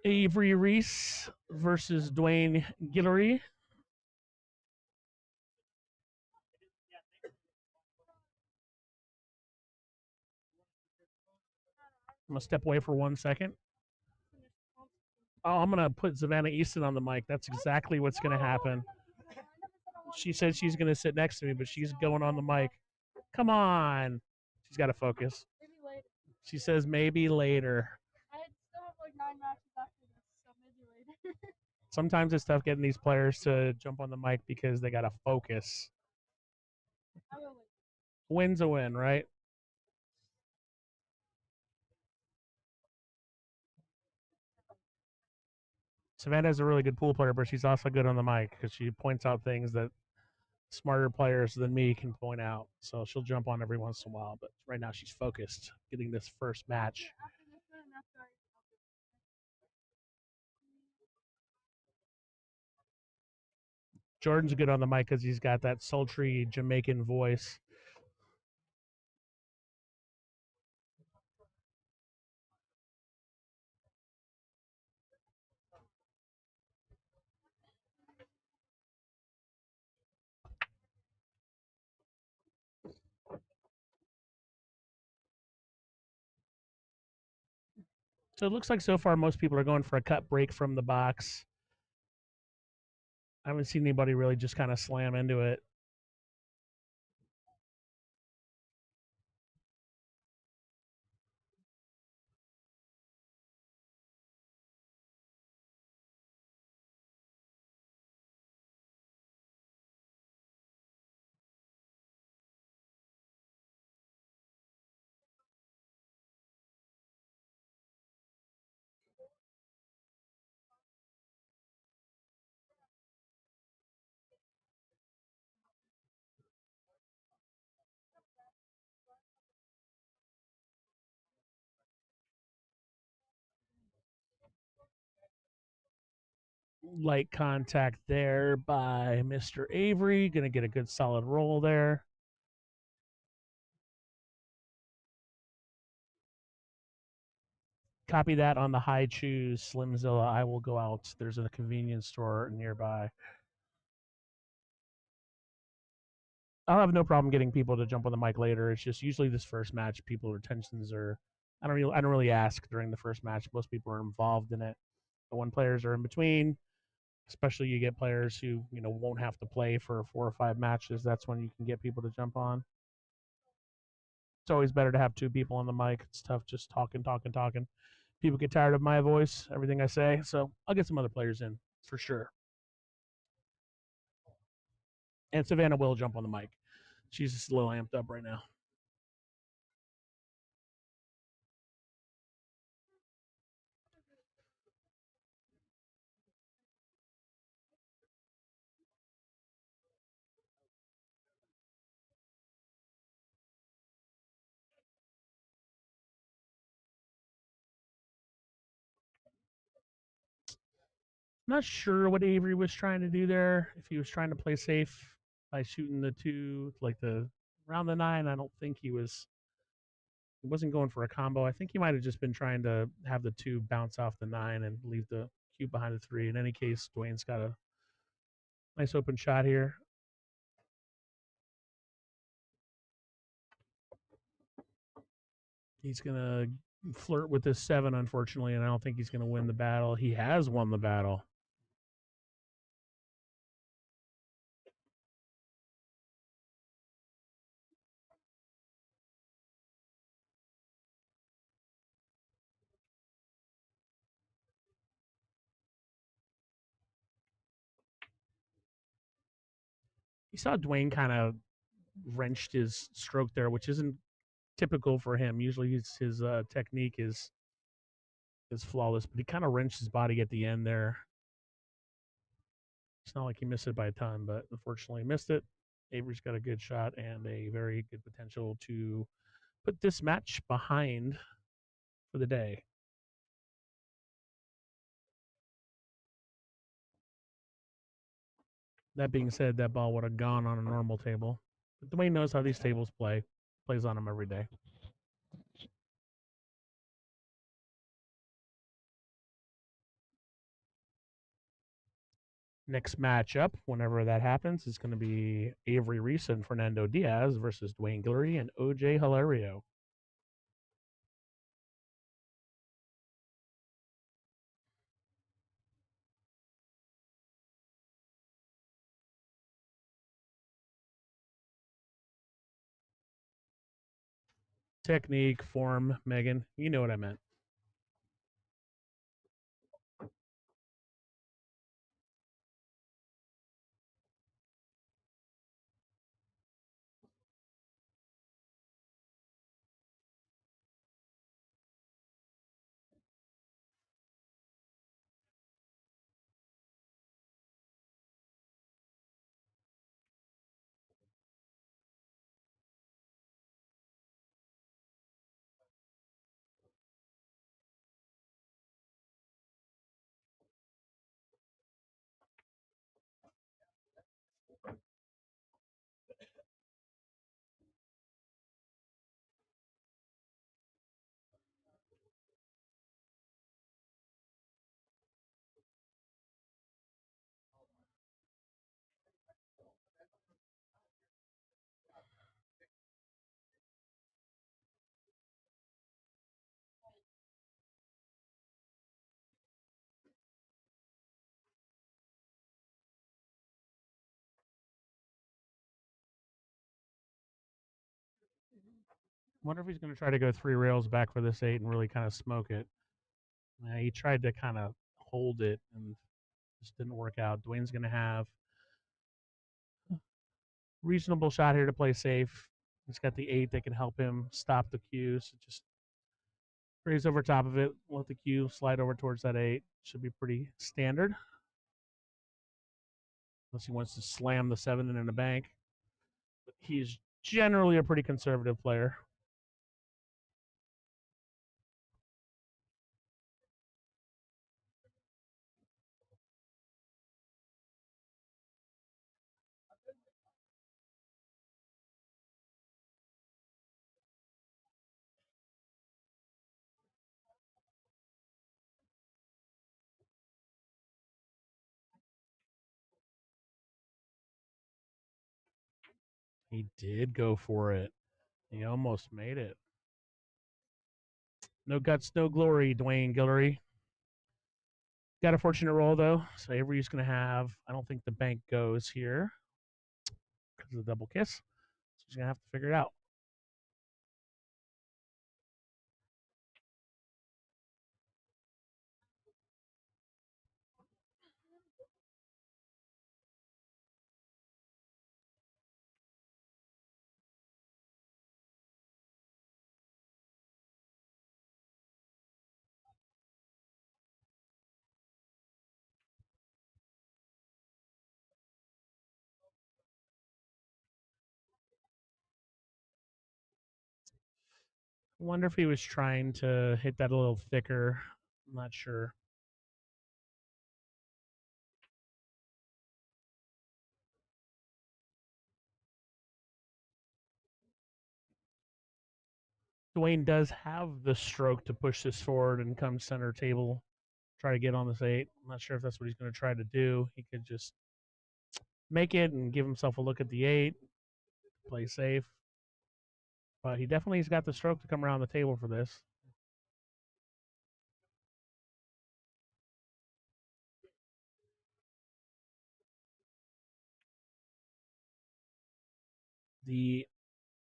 Avery Reese versus Dwayne Guillory. I'm going to step away for 1 second. Oh, I'm going to put Savannah Easton on the mic. That's exactly what's going to happen. She said she's going to sit next to me, but she's going on the mic. Come on. She's got to focus. She says maybe later. I still have like 9 matches after this, so maybe later. Sometimes it's tough getting these players to jump on the mic because they got to focus. Win's a win, right? Savannah's a really good pool player, but she's also good on the mic because she points out things that smarter players than me can point out. So she'll jump on every once in a while, but right now she's focused getting this first match. Jordan's good on the mic because he's got that sultry Jamaican voice. So it looks like so far most people are going for a cut break from the box. I haven't seen anybody really just kind of slam into it. Light contact there by Mr. Avery. Going to get a good solid roll there. Copy that on the high choose, Slimzilla. I will go out. There's a convenience store nearby. I'll have no problem getting people to jump on the mic later. It's just usually this first match, people retentions are. I don't really ask during the first match. Most people are involved in it. But when players are in between, especially you get players who won't have to play for 4 or 5 matches. That's when you can get people to jump on. It's always better to have two people on the mic. It's tough just talking, talking, talking. People get tired of my voice, everything I say. So I'll get some other players in for sure. And Savannah will jump on the mic. She's just a little amped up right now. Not sure what Avery was trying to do there. If he was trying to play safe by shooting the two, like the around the 9, I don't think he was. He wasn't going for a combo. I think he might have just been trying to have the 2 bounce off the 9 and leave the cube behind the 3. In any case, Dwayne's got a nice open shot here. He's gonna flirt with this 7, unfortunately, and I don't think he's gonna win the battle. He has won the battle. You saw Dwayne kind of wrenched his stroke there, which isn't typical for him. Usually his technique is flawless, but he kind of wrenched his body at the end there. It's not like he missed it by a ton, but unfortunately missed it. Avery's got a good shot and a very good potential to put this match behind for the day. That being said, that ball would have gone on a normal table. But Dwayne knows how these tables play, plays on them every day. Next matchup, whenever that happens, is going to be Avery Reese and Fernando Diaz versus Dwayne Guillory and OJ Hilario. Technique, form, Megan, you know what I meant. Wonder if he's going to try to go 3 rails back for this 8 and really kind of smoke it. He tried to kind of hold it and just didn't work out. Dwayne's going to have reasonable shot here to play safe. He's got the 8 that can help him stop the Q. So just raise over top of it, let the Q slide over towards that 8. Should be pretty standard. Unless he wants to slam the 7 in the bank. But he's generally a pretty conservative player. He did go for it. He almost made it. No guts, no glory, Dwayne Guillory. Got a fortunate roll though, so Avery's going to have. I don't think the bank goes here because of the double kiss. So she's going to have to figure it out. I wonder if he was trying to hit that a little thicker. I'm not sure. Dwayne does have the stroke to push this forward and come center table, try to get on this 8. I'm not sure if that's what he's going to try to do. He could just make it and give himself a look at the 8, play safe. But he definitely has got the stroke to come around the table for this. The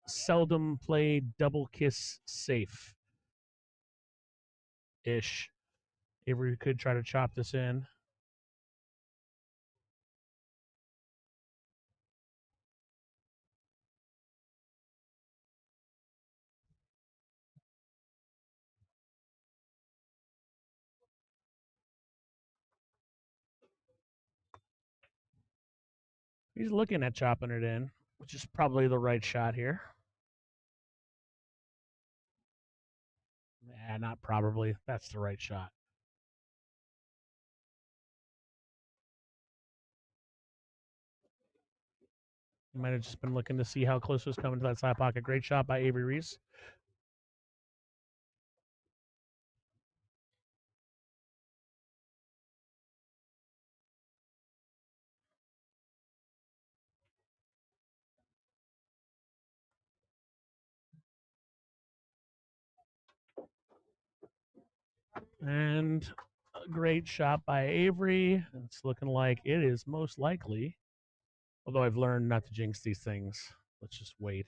seldom played double kiss safe ish. Avery could try to chop this in. He's looking at chopping it in, which is probably the right shot here. Nah, not probably. That's the right shot. He might have just been looking to see how close it was coming to that side pocket. Great shot by Avery Reese. And a great shot by Avery. It's looking like it is most likely, although I've learned not to jinx these things. Let's just wait.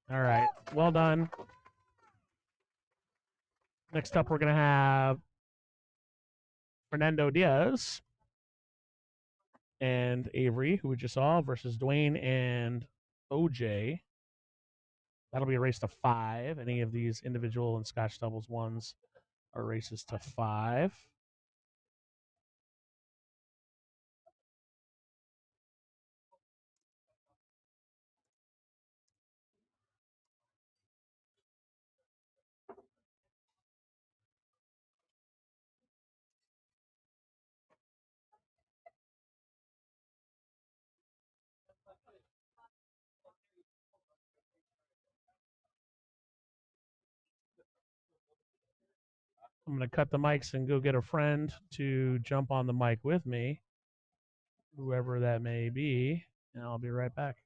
All right. Well done. Next up, we're going to have Fernando Diaz and Avery, who we just saw, versus Dwayne and OJ. That'll be a race to 5. Any of these individual and Scotch doubles ones are races to 5. I'm going to cut the mics and go get a friend to jump on the mic with me, whoever that may be, and I'll be right back.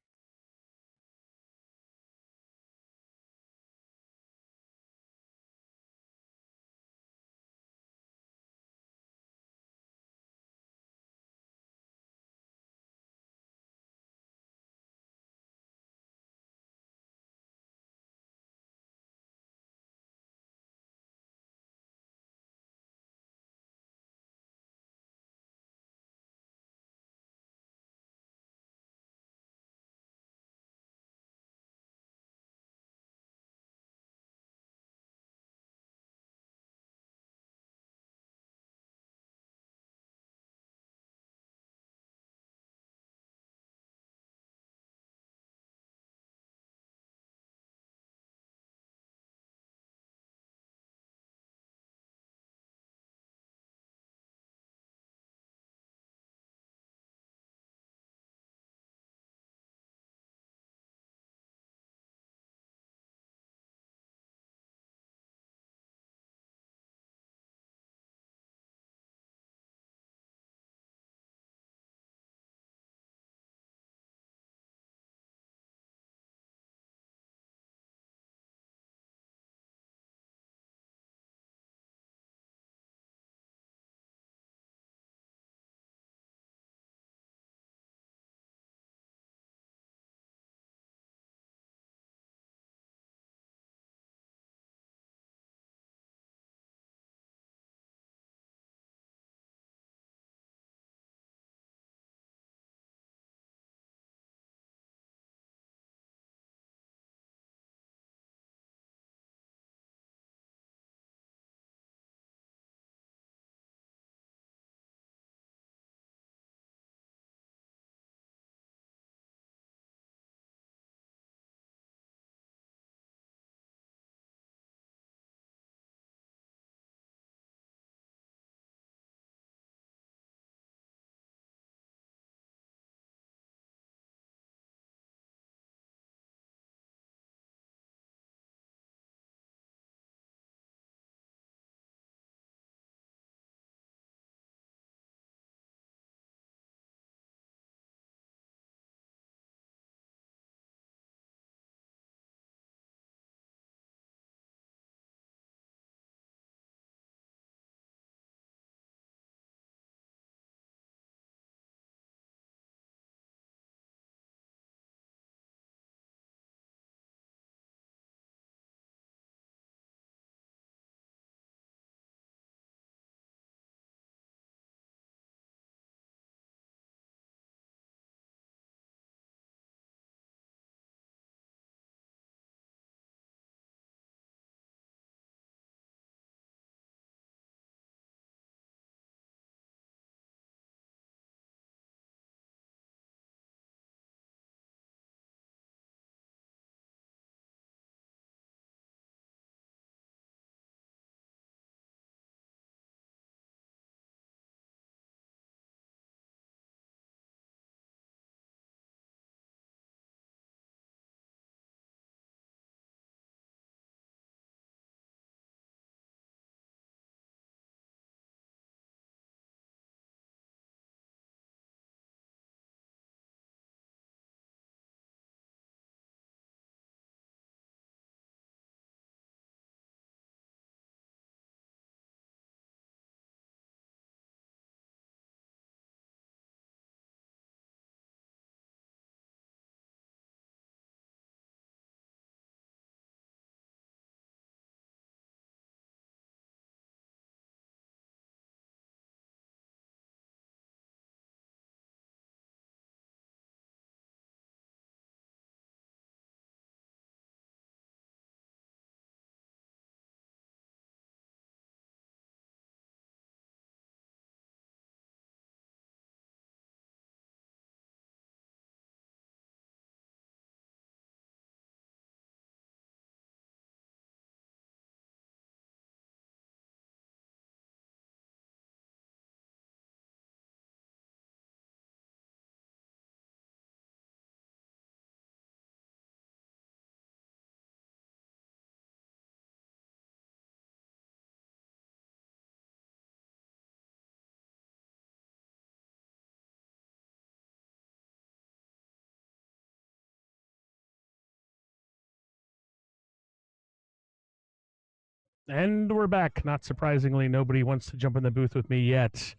And we're back. Not surprisingly, nobody wants to jump in the booth with me yet.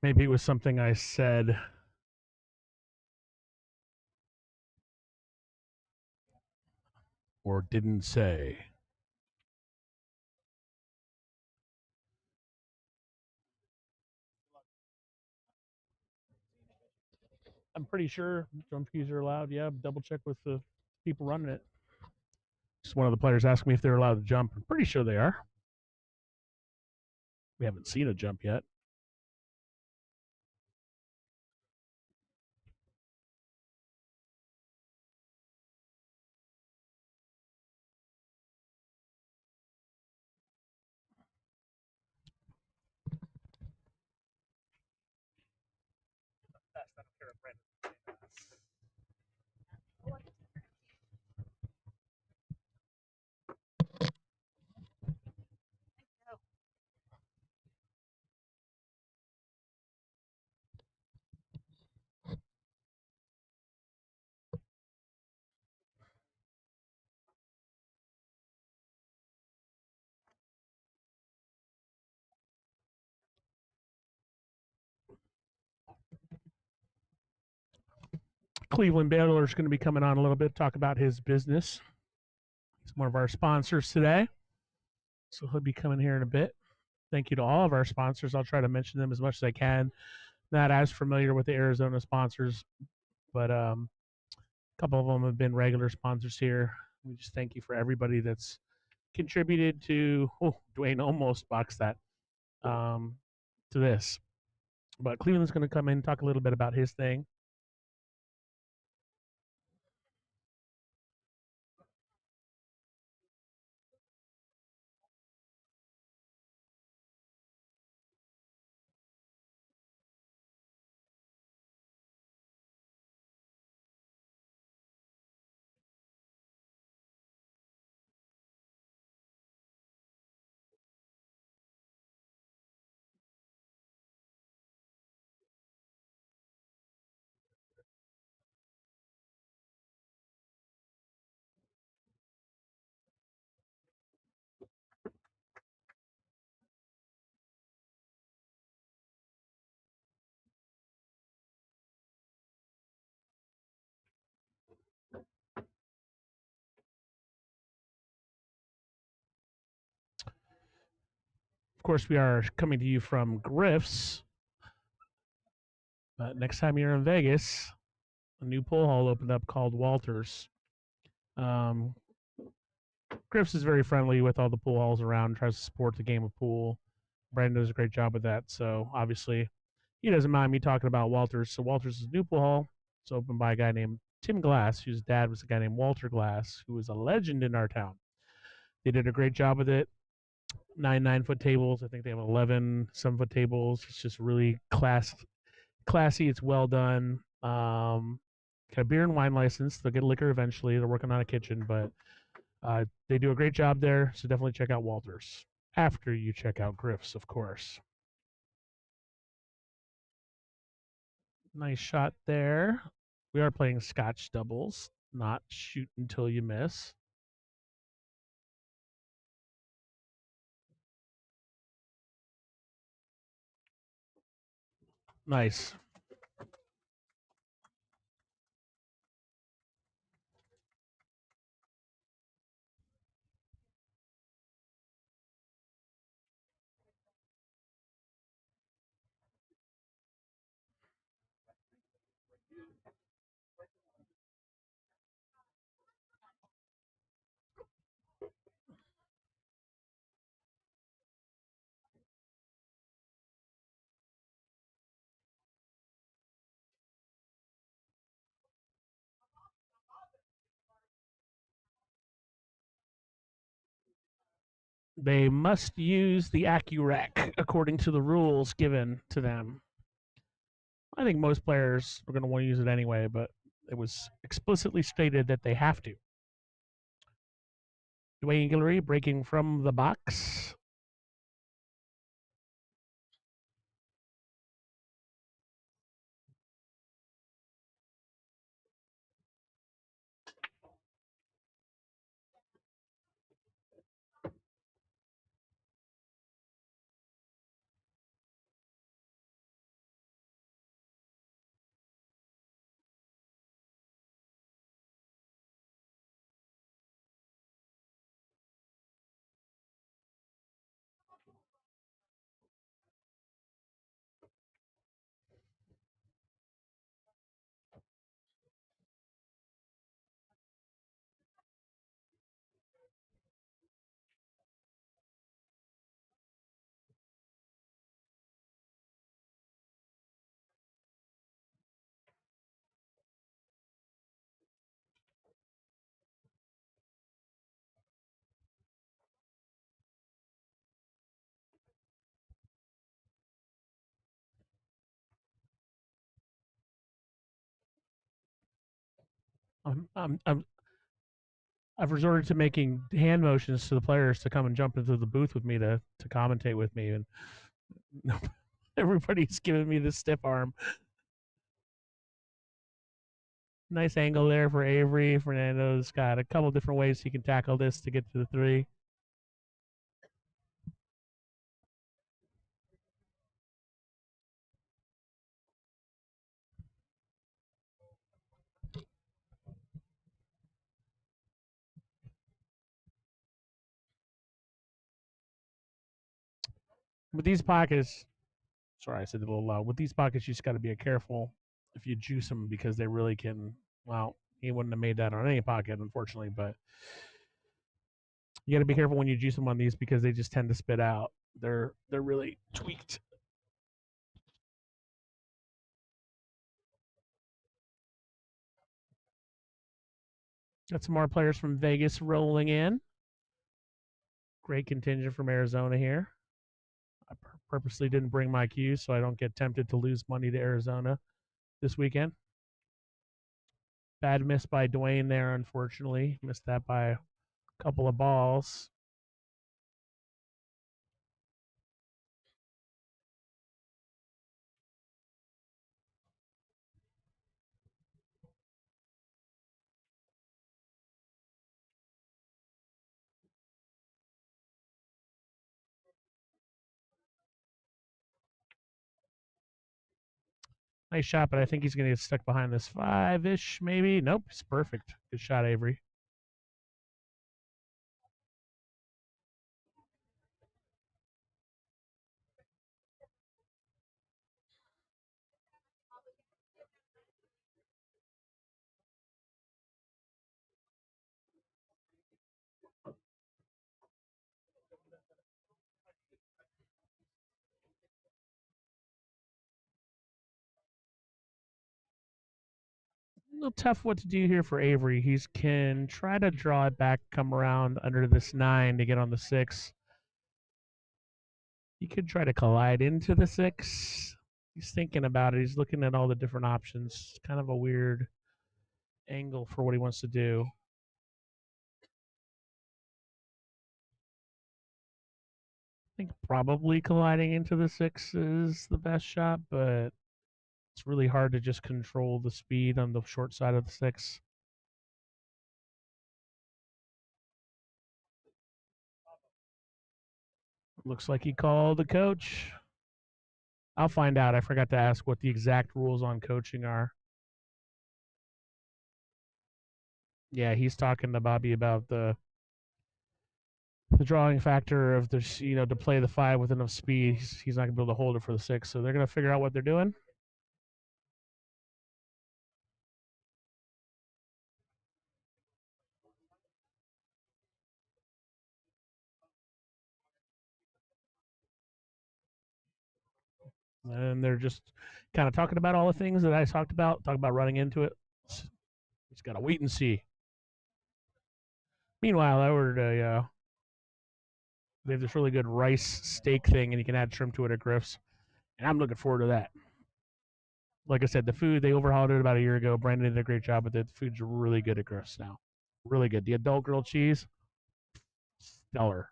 Maybe it was something I said. Or didn't say. I'm pretty sure jump keys are allowed. Yeah, double check with the people running it. Just one of the players asked me if they're allowed to jump. I'm pretty sure they are. We haven't seen a jump yet. Cleveland Baylor is going to be coming on a little bit, talk about his business. He's one of our sponsors today. So he'll be coming here in a bit. Thank you to all of our sponsors. I'll try to mention them as much as I can. Not as familiar with the Arizona sponsors, but a couple of them have been regular sponsors here. We just thank you for everybody that's contributed to. Oh, Dwayne almost boxed that um, to this. But Cleveland's going to come in and talk a little bit about his thing. Of course, we are coming to you from Griff's. Next time you're in Vegas, a new pool hall opened up called Walters. Um, Griff's is very friendly with all the pool halls around, tries to support the game of pool. Brandon does a great job with that. So obviously, he doesn't mind me talking about Walters. So Walters is a new pool hall. It's opened by a guy named Tim Glass, whose dad was a guy named Walter Glass, who was a legend in our town. They did a great job with it. 9 9 foot tables. I think they have 11 7 foot tables. It's just really classy. It's well done. Got a beer and wine license. They'll get liquor eventually. They're working on a kitchen, but they do a great job there. So definitely check out Walters after you check out Griff's, of course. Nice shot there. We are playing Scotch doubles, not shoot until you miss. Nice. They must use the AccuRec according to the rules given to them. I think most players are going to want to use it anyway, but it was explicitly stated that they have to. Dwayne Guillory breaking from the box. I'm I've resorted to making hand motions to the players to come and jump into the booth with me to commentate with me, and everybody's giving me this stiff arm. Nice angle there for Avery. Fernando's got a couple different ways he can tackle this to get to the three. With these pockets, sorry, I said it a little loud. With these pockets, you just got to be careful if you juice them because they really can. Well, he wouldn't have made that on any pocket, unfortunately, but you got to be careful when you juice them on these because they just tend to spit out. They're really tweaked. Got some more players from Vegas rolling in. Great contingent from Arizona here. I purposely didn't bring my cues so I don't get tempted to lose money to Arizona this weekend. Bad miss by Dwayne there, unfortunately. Missed that by a couple of balls. Nice shot, but I think he's going to get stuck behind this five-ish, maybe. Nope, it's perfect. Good shot, Avery. A little tough what to do here for Avery. He can try to draw it back, come around under this nine to get on the six. He could try to collide into the six. He's thinking about it. He's looking at all the different options. It's kind of a weird angle for what he wants to do. I think probably colliding into the six is the best shot, but it's really hard to just control the speed on the short side of the six. Looks like he called the coach. I'll find out. I forgot to ask what the exact rules on coaching are. Yeah, he's talking to Bobby about the drawing factor of this, to play the five with enough speed. He's not gonna be able to hold it for the six, so they're gonna figure out what they're doing. And they're just kind of talking about all the things that I talked about. Talk about running into it. He's got to wait and see. Meanwhile, I ordered they have this really good rice steak thing, and you can add shrimp to it at Griff's, and I'm looking forward to that. Like I said, the food they overhauled it about a year ago. Brandon did a great job with it. The food's really good at Griff's now. Really good. The adult grilled cheese, stellar.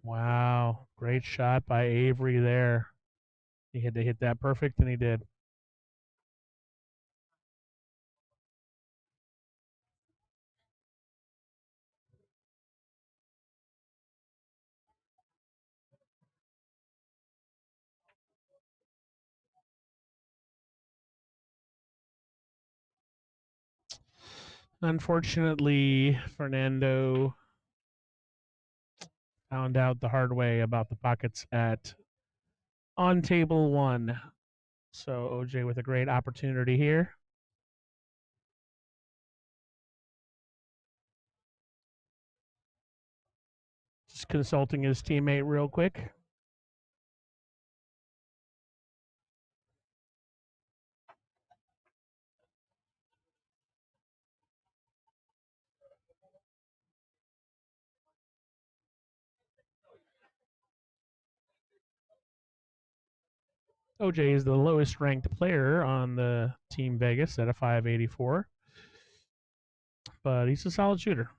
Wow, great shot by Avery there. He had to hit that perfect, and he did. Unfortunately, Fernando found out the hard way about the pockets at on table one. So OJ with a great opportunity here. Just consulting his teammate real quick. OJ is the lowest ranked player on the Team Vegas at a 584, but he's a solid shooter.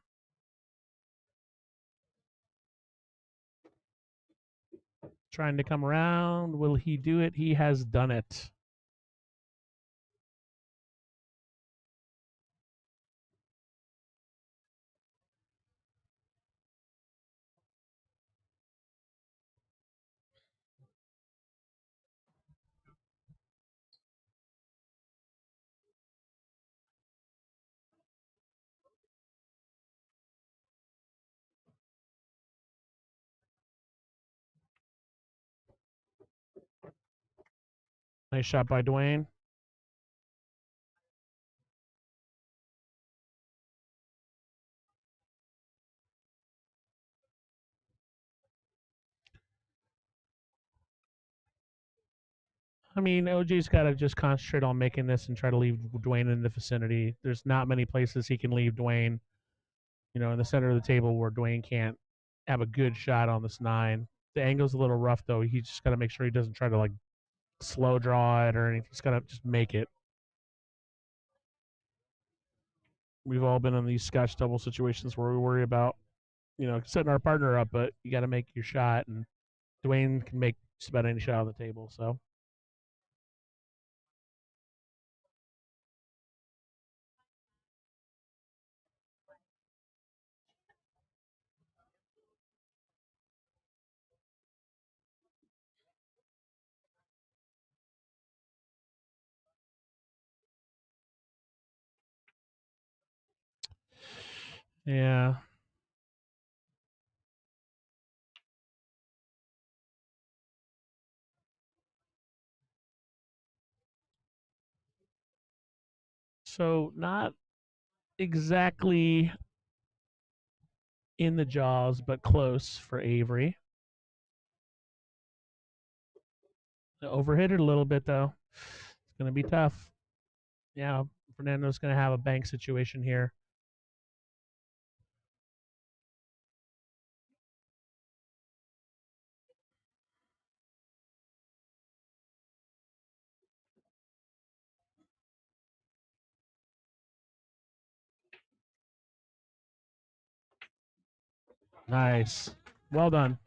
Trying to come around. Will he do it? He has done it. Nice shot by Dwayne. I mean, OJ's got to just concentrate on making this and try to leave Dwayne in the vicinity. There's not many places he can leave Dwayne, in the center of the table where Dwayne can't have a good shot on this nine. The angle's a little rough, though. He's just got to make sure he doesn't try to, slow draw it or anything. He's got to just make it. We've all been in these scotch double situations where we worry about, setting our partner up, but you got to make your shot. And Dwayne can make just about any shot on the table. So, yeah. So, not exactly in the jaws, but close for Avery. Overhit it a little bit, though. It's going to be tough. Yeah, Fernando's going to have a bank situation here. Nice. Well done.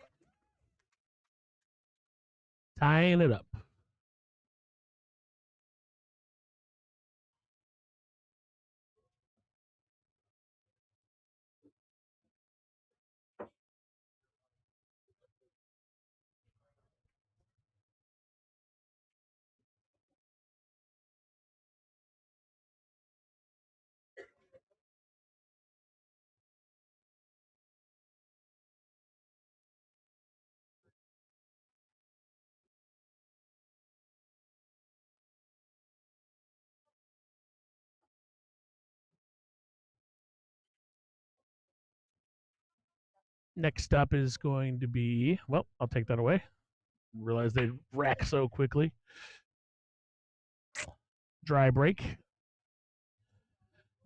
Tying it up. Next up is going to be, well, I'll take that away. Realize they rack so quickly. Dry break.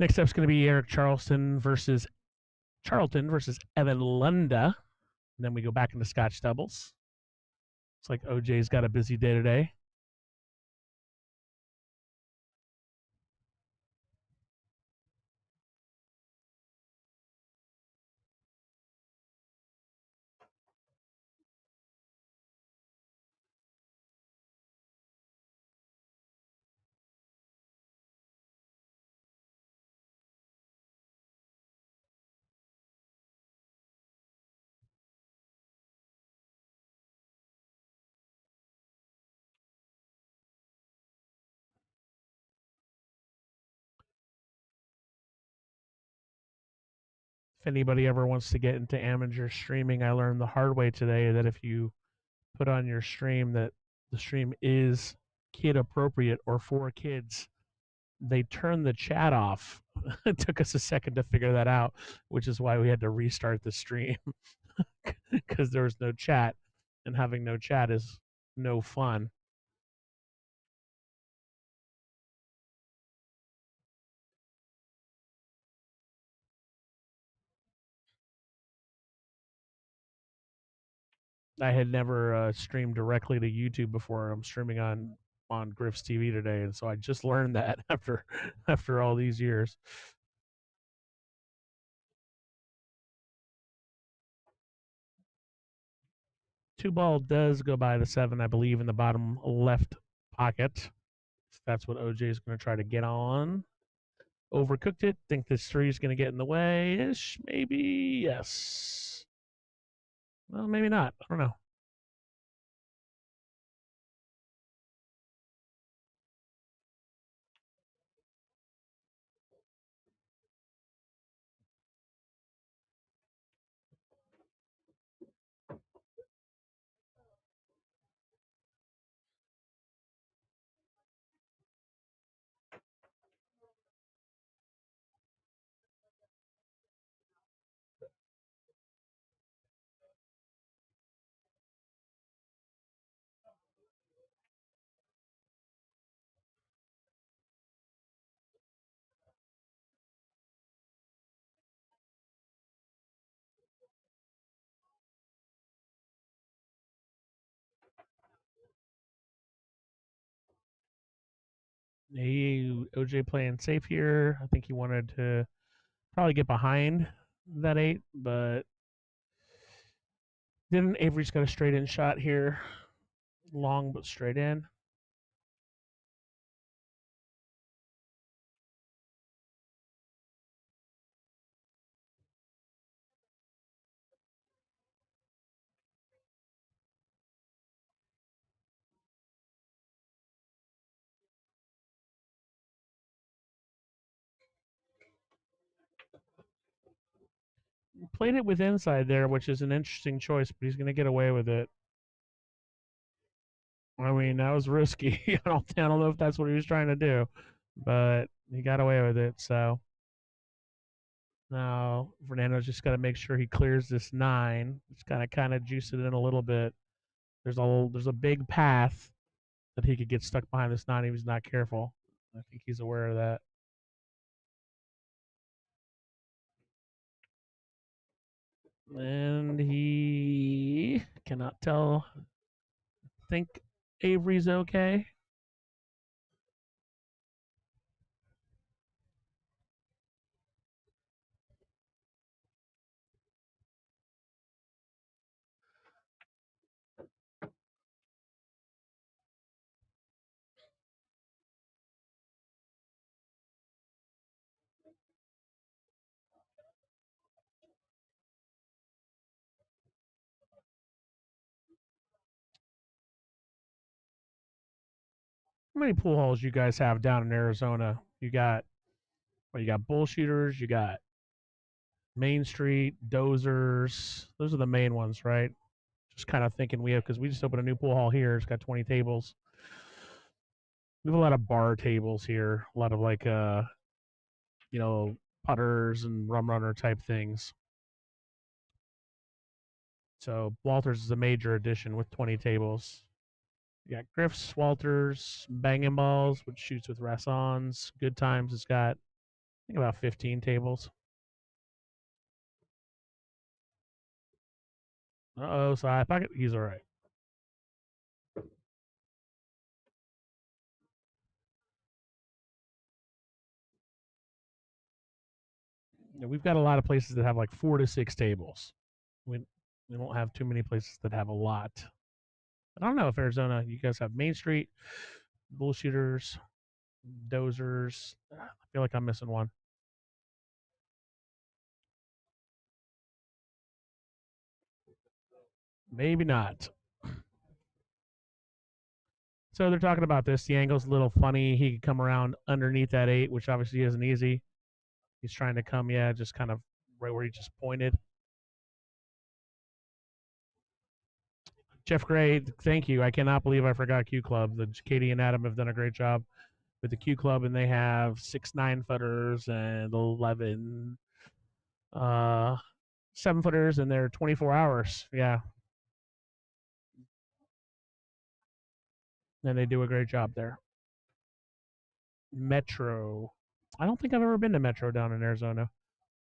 Next up is going to be Eric Charlton versus Evan Lunda. And then we go back into Scotch doubles. It's like OJ's got a busy day today. If anybody ever wants to get into amateur streaming, I learned the hard way today that if you put on your stream that the stream is kid appropriate or for kids, they turn the chat off. It took us a second to figure that out, which is why we had to restart the stream because there was no chat, and having no chat is no fun. I had never streamed directly to YouTube before. I'm streaming on Griff's TV today, and so I just learned that after all these years. Two ball does go by the seven, I believe, in the bottom left pocket. That's what OJ is going to try to get on. Overcooked it. Think this three is going to get in the way ish. Maybe yes. Well, maybe not. I don't know. OJ playing safe here. I think he wanted to probably get behind that eight, but didn't. Avery's got a straight in shot here. Long but straight in. Played it with inside there, which is an interesting choice, but he's going to get away with it. I mean, that was risky. I don't know if that's what he was trying to do, but he got away with it. So now Fernando's just got to make sure he clears this nine. Just kind of juice it in a little bit. There's a big path that he could get stuck behind this nine if he's not careful. I think he's aware of that. And he cannot tell. Think Avery's okay. How many pool halls you guys have down in Arizona? You got bullshooters, you got Main Street, dozers. Those are the main ones, right? Just kind of thinking we have because we just opened a new pool hall here. It's got 20 tables. We have a lot of bar tables here. A lot of like you know, putters and rum runner type things. So Walters is a major addition with 20 tables. You got Griff's, Walters, Banging Balls, which shoots with Rassons. Good Times has got, I think, about 15 tables. Uh oh, side pocket. He's all right. We've got a lot of places that have like 4 to 6 tables. We we don't have too many places that have a lot. I don't know if Arizona, you guys have Main Street, bullshooters, dozers. I feel like I'm missing one. Maybe not. So they're talking about this. The angle's a little funny. He could come around underneath that eight, which obviously isn't easy. He's trying to come, yeah, just kind of right where he just pointed. Jeff Gray, thank you. I cannot believe I forgot Q Club. The Katie and Adam have done a great job with the Q Club, and they have 6 9-footers and 11 uh 7-footers, and they're 24 hours. Yeah, and they do a great job there. Metro. I don't think I've ever been to Metro down in Arizona.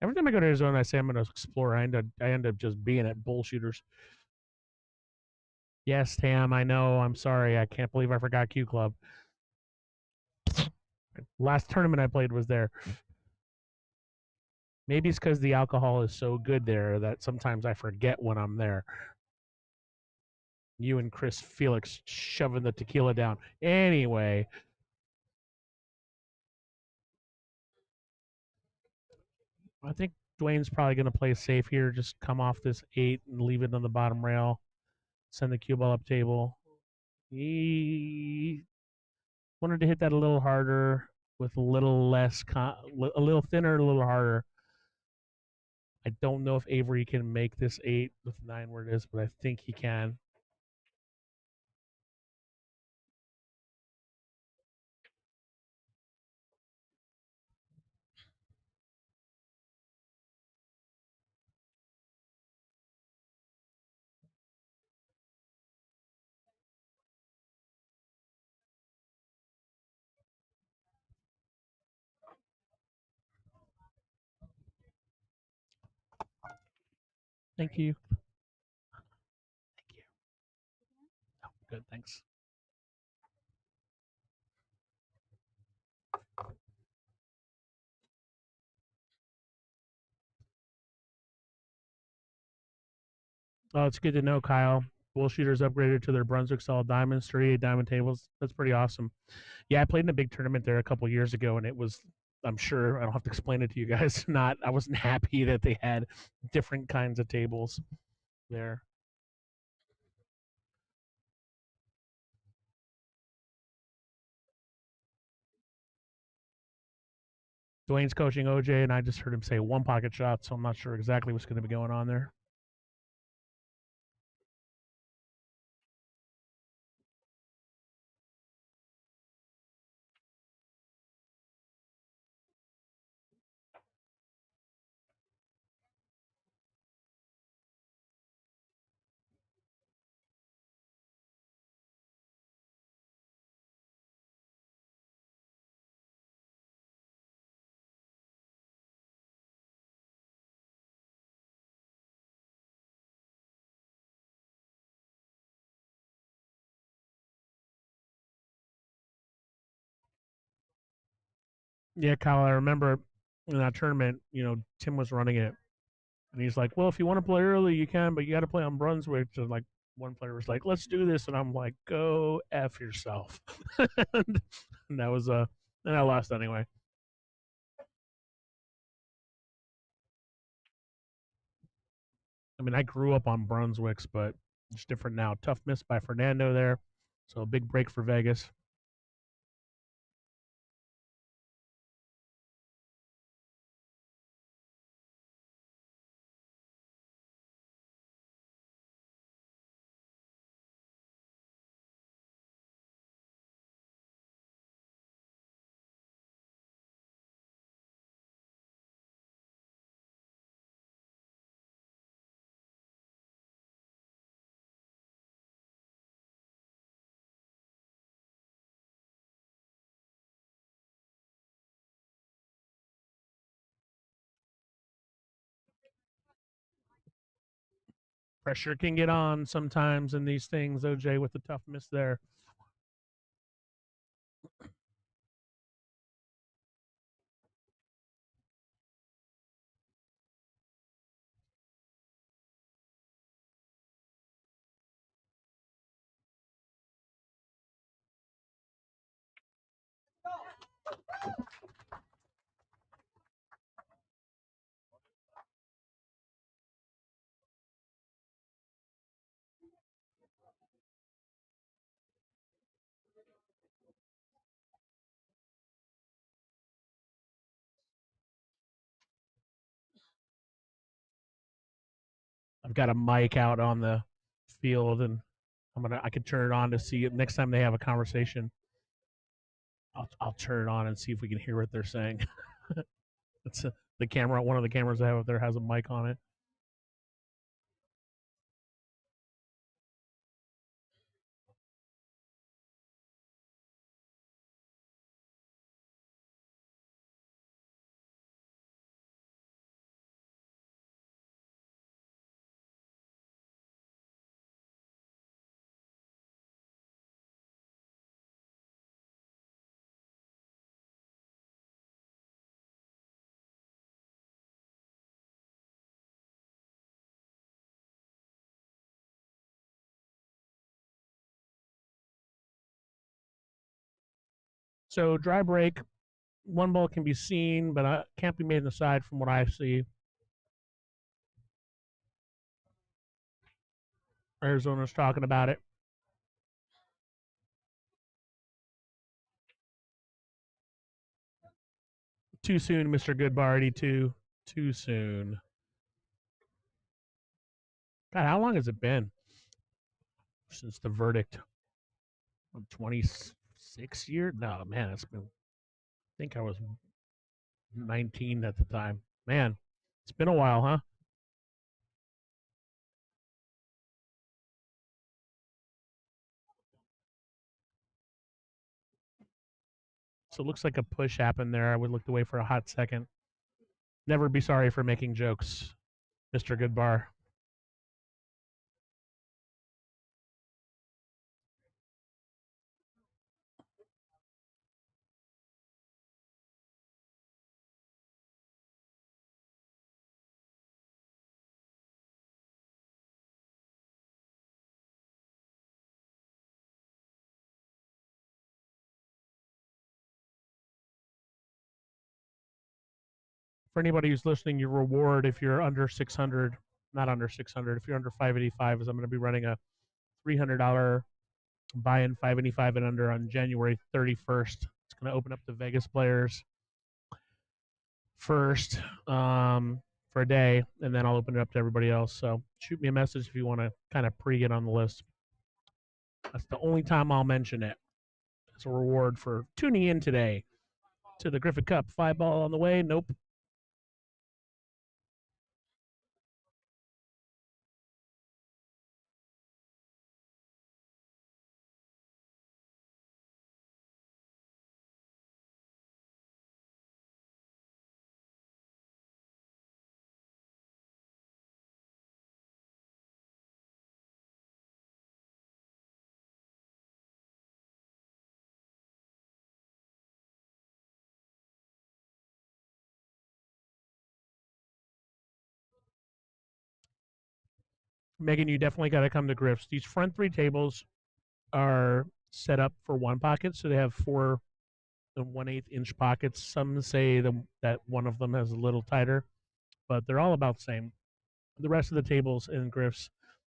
Every time I go to Arizona, I say I'm going to explore. I end up just being at bullshooters. Yes, Tam, I know. I'm sorry. I can't believe I forgot Q Club. Last tournament I played was there. Maybe it's because the alcohol is so good there that sometimes I forget when I'm there. You and Chris Felix shoving the tequila down. Anyway, I think Dwayne's probably going to play safe here. Just come off this 8 and leave it on the bottom rail. Send the cue ball up table. He wanted to hit that a little harder with a little less, a little thinner, a little harder. I don't know if Avery can make this 8 with 9 where it is, but I think he can. Thank you. Thank you. Oh, good, thanks. Oh, it's good to know, Kyle. Bullshooters upgraded to their Brunswick style diamonds, 38 diamond tables. That's pretty awesome. Yeah, I played in a big tournament there a couple years ago, and it was. I'm sure I don't have to explain it to you guys. Not, I wasn't happy that they had different kinds of tables there. Dwayne's coaching OJ, and I just heard him say one pocket shot, so I'm not sure exactly what's going to be going on there. Yeah, Kyle, I remember in that tournament, Tim was running it, and he's like, "Well, if you want to play early, you can, but you got to play on Brunswick." And like one player was like, "Let's do this," and I'm like, "Go f yourself," and that was and I lost anyway. I mean, I grew up on Brunswicks, but it's different now. Tough miss by Fernando there, so a big break for Vegas. Pressure can get on sometimes in these things. OJ with the tough miss there. I've got a mic out on the field, and I could turn it on to see it next time they have a conversation. I'll turn it on and see if we can hear what they're saying. It's the camera. One of the cameras I have up there has a mic on it. So dry break, one ball can be seen, but can't be made in the side from what I see. Arizona's talking about it. Too soon, Mr. Goodbardy. Too soon. God, how long has it been since the verdict? 26 years? No, man, it's been. I think I was 19 at the time. Man, it's been a while, huh? So it looks like a push happened there. I would looked away for a hot second. Never be sorry for making jokes, Mr. Goodbar. For anybody who's listening, your reward if you're under 600, not under 600, if you're under 585, is I'm going to be running a $300 buy-in 585 and under on January 31st. It's going to open up the Vegas players first for a day, and then I'll open it up to everybody else. So shoot me a message if you want to kind of pre-get on the list. That's the only time I'll mention it as a reward for tuning in today to the Griffin Cup. 5 ball on the way. Nope. Megan, you definitely got to come to Griff's. These front three tables are set up for one pocket, so they have 4 1/8 inch pockets. Some say that one of them has a little tighter, but they're all about the same. The rest of the tables in Griff's,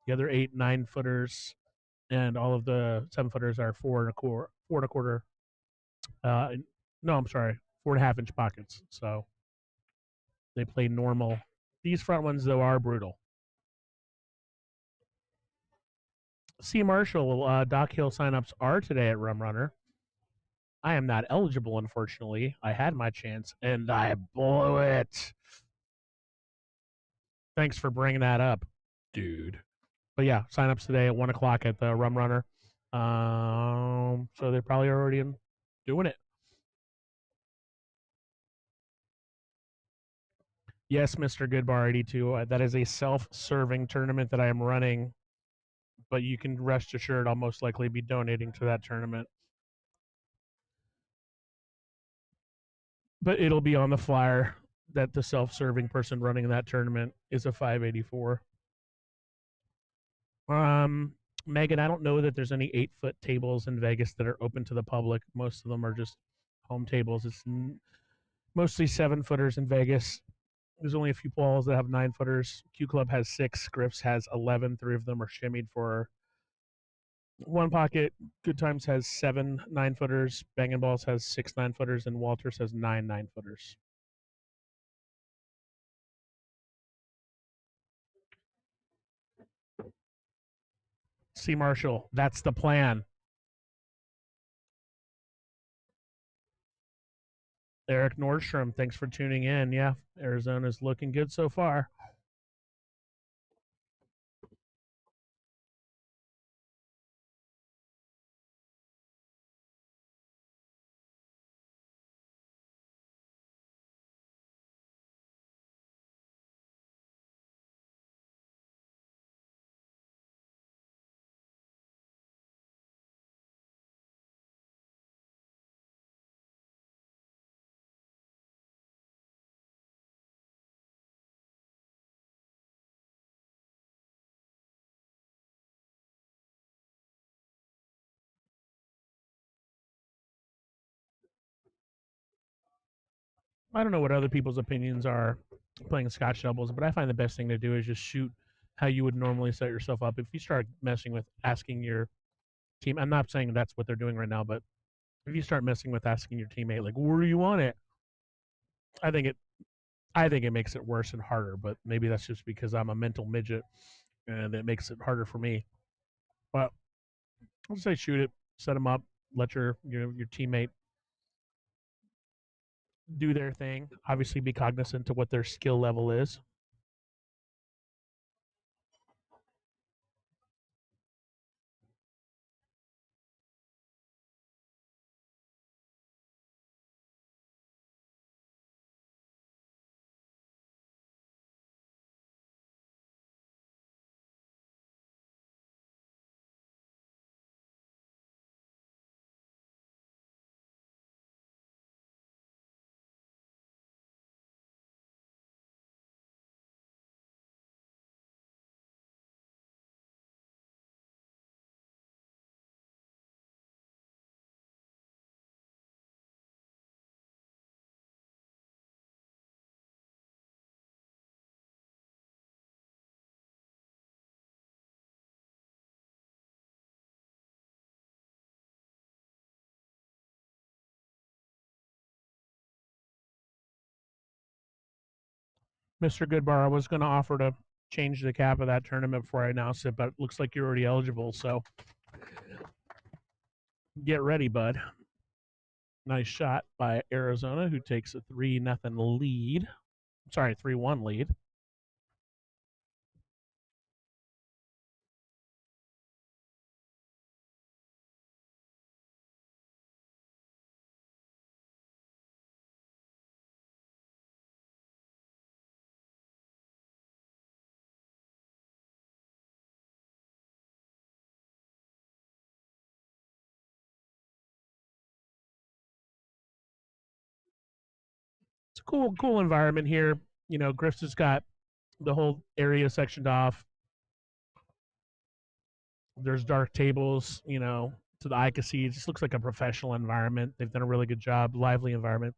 the other 8 9 footers, and all of the 7 footers are 4 and a quarter. Uh, no, I'm sorry, 4.5 inch pockets. So they play normal. These front ones though are brutal. C. Marshall, Doc Hill signups are today at Rum Runner. I am not eligible, unfortunately. I had my chance and I blew it. Thanks for bringing that up, dude. But yeah, signups today at 1 o'clock at the Rum Runner. So they're probably already doing it. Yes, Mr. Goodbar 82. That is a self-serving tournament that I am running, but you can rest assured I'll most likely be donating to that tournament. But it'll be on the flyer that the self-serving person running that tournament is a 584. Um, Megan, I don't know that there's any 8 foot tables in Vegas that are open to the public. Most of them are just home tables. It's mostly 7 footers in Vegas. There's only a few balls that have 9 footers. Q Club has 6. Griff's has 11. 3 of them are shimmied for one pocket. Good Times has 7 9 footers. Bangin' Balls has 6 9 footers, and Walters has 9 9 footers. C. Marshall, that's the plan. Eric Nordstrom, thanks for tuning in. Yeah, Arizona's looking good so far. I don't know what other people's opinions are playing scotch doubles, but I find the best thing to do is just shoot how you would normally set yourself up. If you start messing with asking your team, I'm not saying that's what they're doing right now, but if you start messing with asking your teammate like where do you want it, I think it I think it makes it worse and harder. But maybe that's just because I'm a mental midget and it makes it harder for me. But I'll say shoot it, set them up, let your teammate do their thing. Obviously, be cognizant to what their skill level is. Mr. Goodbar, I was going to offer to change the cap of that tournament before I announce it, but it looks like you're already eligible. So get ready, bud. Nice shot by Arizona, who takes a 3-0 lead. Sorry, 3-1 lead. It's a cool environment here. You know, Griff's has got the whole area sectioned off. There's dark tables, you know, to the eye can see. It just looks like a professional environment. They've done a really good job, lively environment.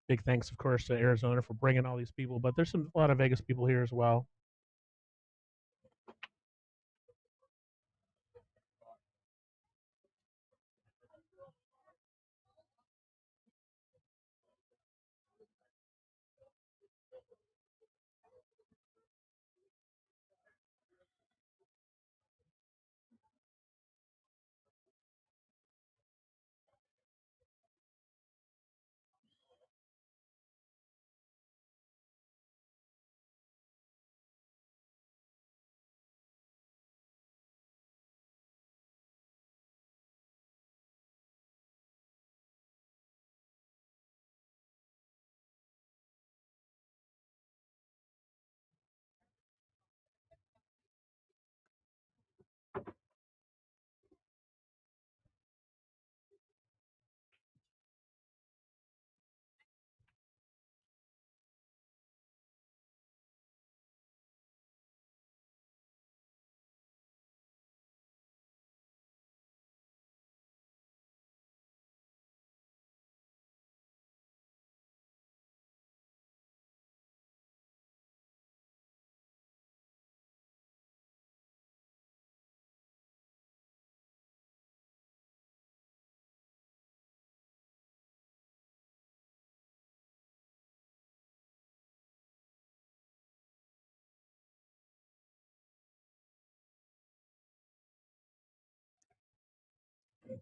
Big thanks, of course, to Arizona for bringing all these people, but there's a lot of Vegas people here as well.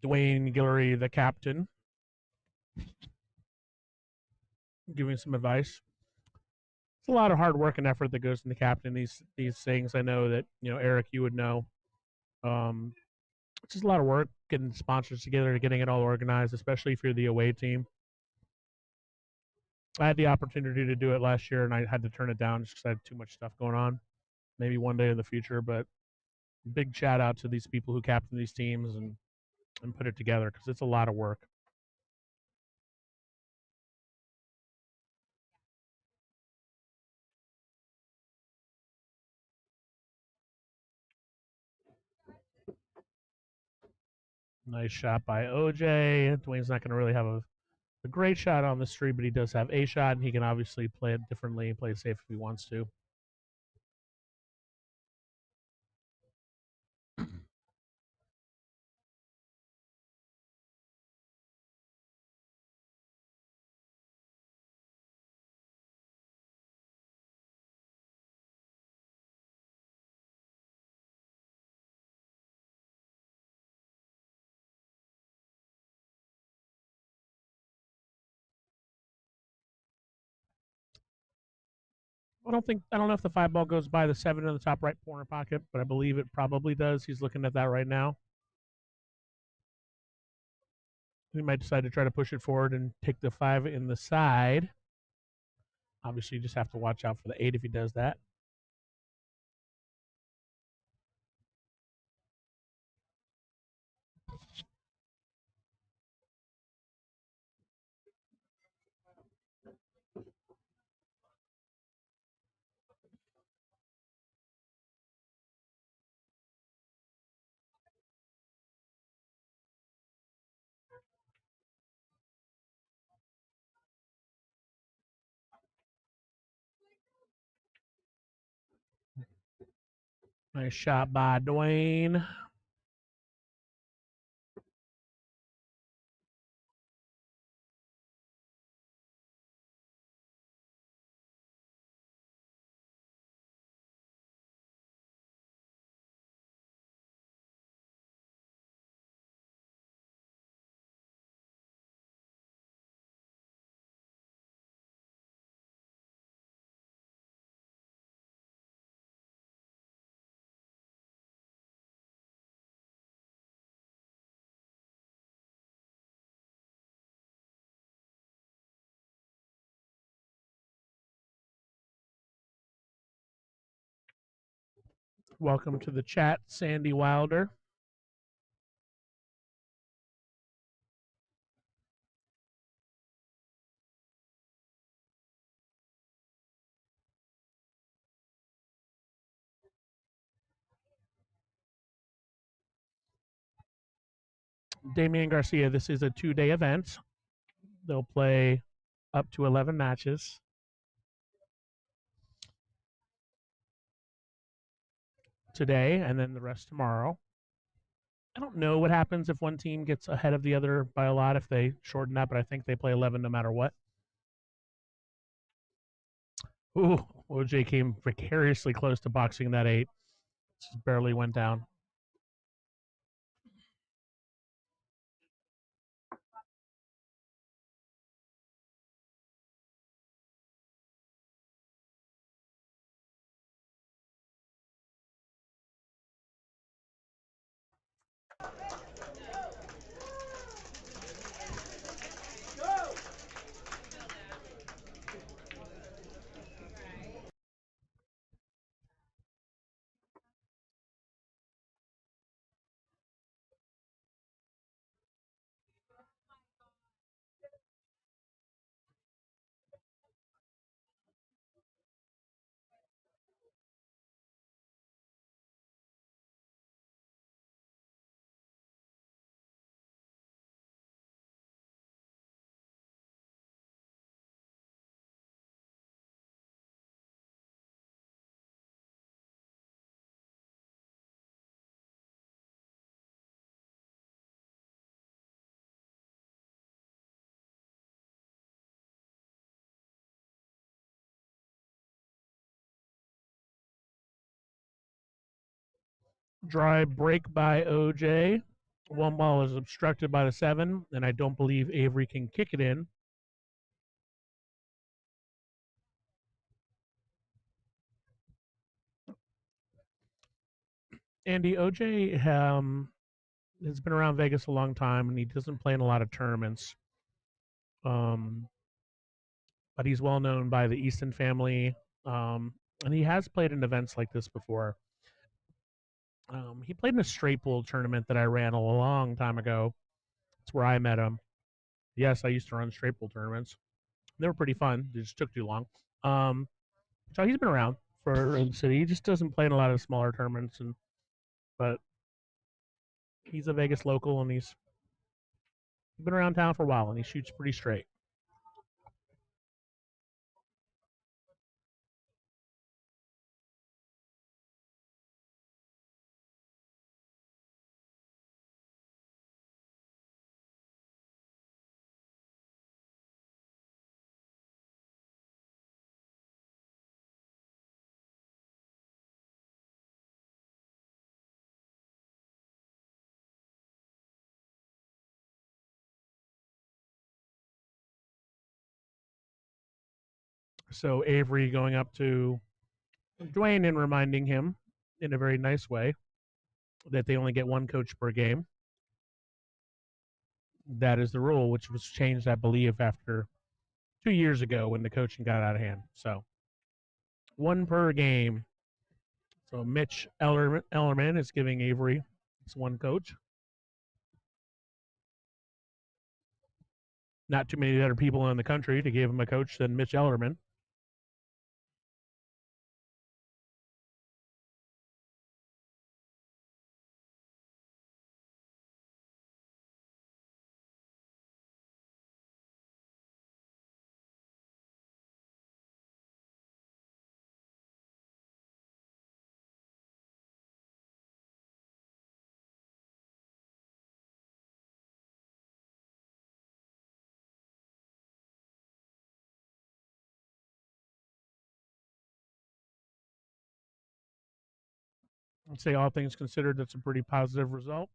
Dwayne Guillory, the captain, giving some advice. It's a lot of hard work and effort that goes into captain these things. I know that Eric, you would know. Um, it's just a lot of work getting sponsors together, getting it all organized, especially if you're the away team. I had the opportunity to do it last year, and I had to turn it down just because I had too much stuff going on. Maybe one day in the future, but big shout out to these people who captain these teams and put it together because it's a lot of work. Nice shot by OJ. Dwayne's not going to really have a great shot on the street, but he does have a shot, and he can obviously play it differently and play it safe if he wants to. I don't know if the 5 ball goes by the 7 in the top right corner pocket, but I believe it probably does. He's looking at that right now. He might decide to try to push it forward and take the 5 in the side. Obviously, you just have to watch out for the 8 if he does that. Nice shot by Dwayne. Welcome to the chat, Sandy Wilder. Damian Garcia, this is a 2-day event. They'll play up to 11 matches. Today and then the rest tomorrow. I don't know what happens if one team gets ahead of the other by a lot if they shorten that, but I think they play 11 no matter what. Ooh, OJ came precariously close to boxing that 8. Just barely went down. Dry break by OJ. One ball is obstructed by the 7, and I don't believe Avery can kick it in. Andy, OJ has been around Vegas a long time, and he doesn't play in a lot of tournaments. But he's well known by the Easton family, and he has played in events like this before. He played in a straight pool tournament that I ran a long time ago. That's where I met him. Yes, I used to run straight pool tournaments. They were pretty fun. They just took too long. So he's been around for the city. He just doesn't play in a lot of smaller tournaments, but he's a Vegas local, and he's He's been around town for a while, and he shoots pretty straight. So Avery going up to Dwayne and reminding him in a very nice way that they only get one coach per game. That is the rule, which was changed, I believe, after 2 years ago when the coaching got out of hand. So one per game. So Mitch Ellerman is giving Avery one coach. Not too many other people in the country to give him a coach than Mitch Ellerman. I'd say all things considered, that's a pretty positive result.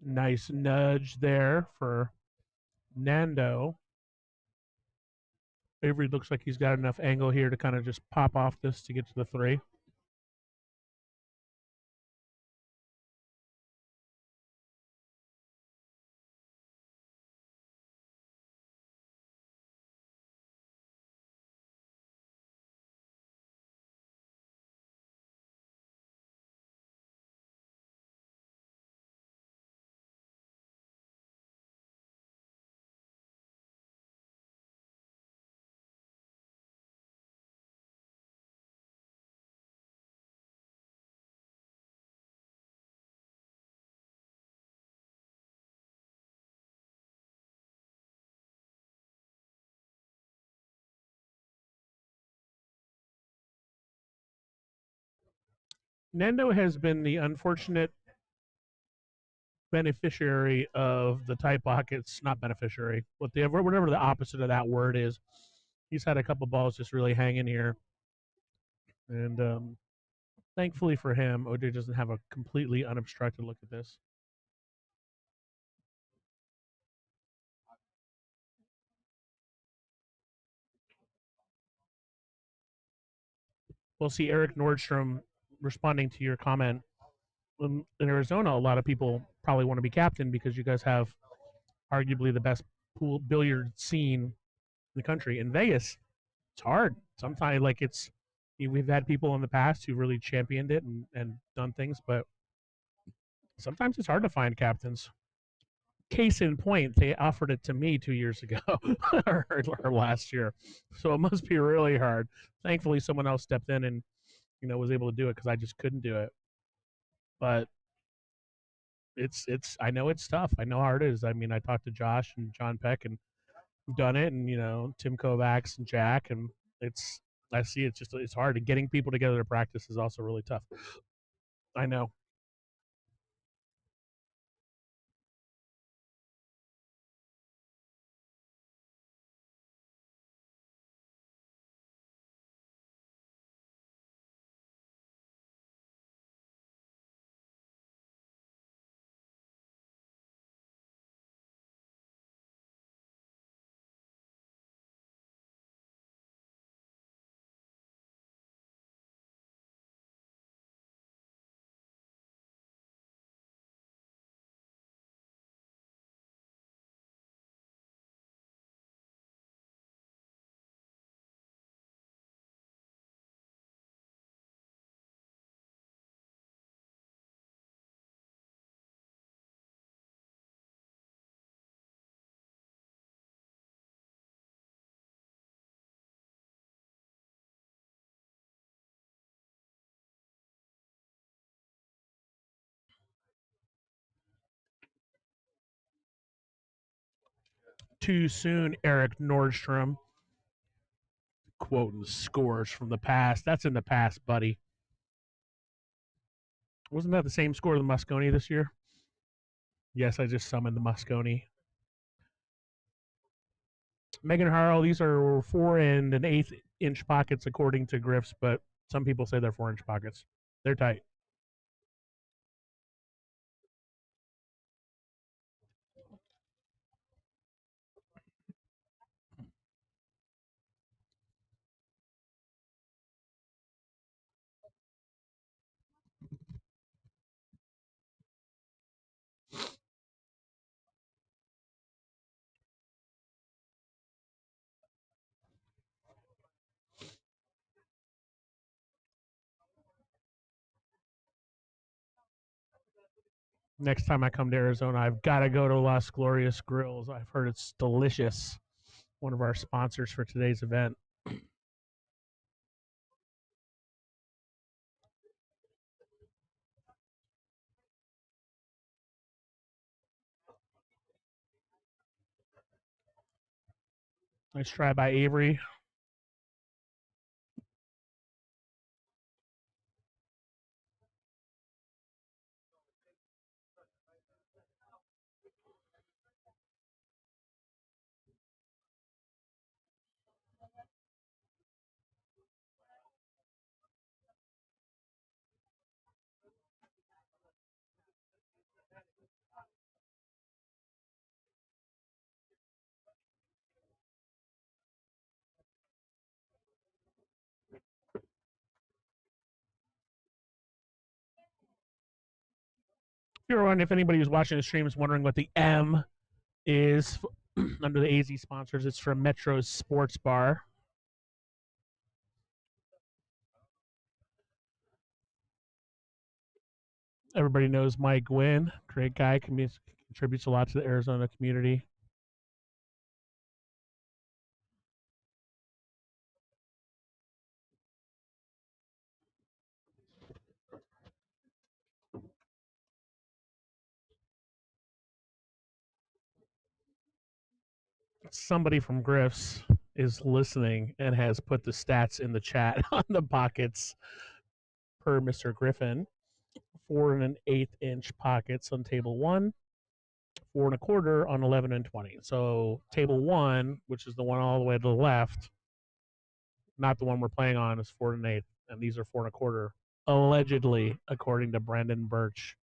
Nice nudge there for Nando. Avery looks like he's got enough angle here to kind of just pop off this to get to the three. Nando has been the unfortunate beneficiary of the tight pockets, not beneficiary, whatever the opposite of that word is. He's had a couple balls just really hanging here, and thankfully for him, OJ doesn't have a completely unobstructed look at this. We'll see Eric Nordstrom responding to your comment. In Arizona, a lot of people probably want to be captain because you guys have arguably the best pool billiard scene in the country. In Vegas, it's hard. Sometimes, like we've had people in the past who really championed it and done things, but sometimes it's hard to find captains. Case in point, they offered it to me 2 years ago or last year, so it must be really hard. Thankfully, someone else stepped in and was able to do it because I just couldn't do it. But it's I know it's tough. I know how it is. I mean, I talked to Josh and John Peck and done it, and Tim Kovacs and Jack, and it's I see it's hard. And getting people together to practice is also really tough. I know. too soon, Eric Nordstrom. Quoting scores from the past. That's in the past, buddy. Wasn't that the same score of the Mosconi this year? Yes, I just summoned the Mosconi. Megan Harrell, these are 4 and an eighth inch pockets according to Griffs, but some people say they're 4-inch pockets. They're tight. Next time I come to Arizona, I've got to go to Las Glorias Grills. I've heard it's delicious. One of our sponsors for today's event. Nice try by Avery. If anybody who's watching the stream is wondering what the M is under the AZ sponsors, it's from Metro's Sports Bar. Everybody knows Mike Gwynn, great guy, contributes a lot to the Arizona community. Somebody from Griffs is listening and has put the stats in the chat on the pockets per Mr. Griffin. 4 and an eighth inch pockets on table 1, 4 and a quarter on 11 and 20. So table 1, which is the one all the way to the left, not the one we're playing on, is 4 and an eighth, and these are 4 and a quarter, allegedly, according to Brandon Birch.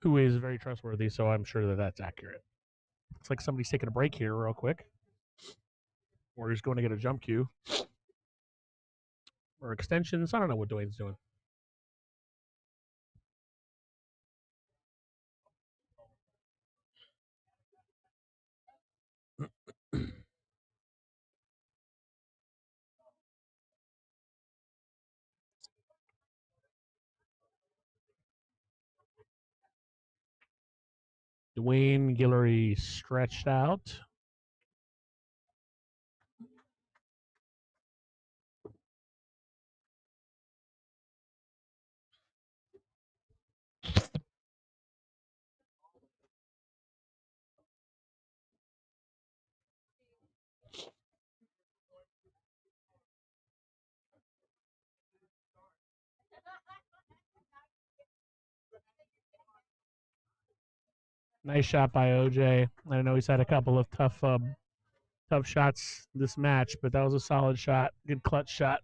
Who is very trustworthy, so I'm sure that that's accurate. Looks like somebody's taking a break here real quick. Or he's going to get a jump cue. Or extensions. I don't know what Dwayne's doing. Dwayne Guillory stretched out. Nice shot by OJ. I know he's had a couple of tough shots this match, but that was a solid shot. Good clutch shot.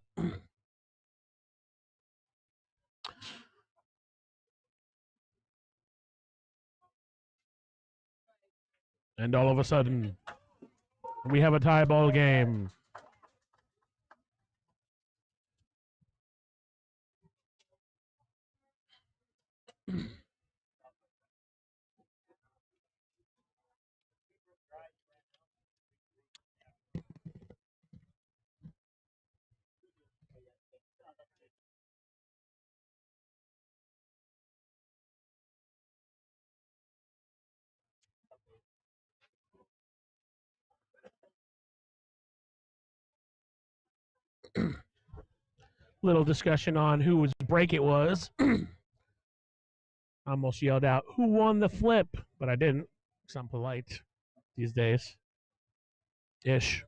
And all of a sudden, we have a tie ball game. Little discussion on whose break it was. I almost yelled out, "Who won the flip?" But I didn't, because I'm polite these days. Ish.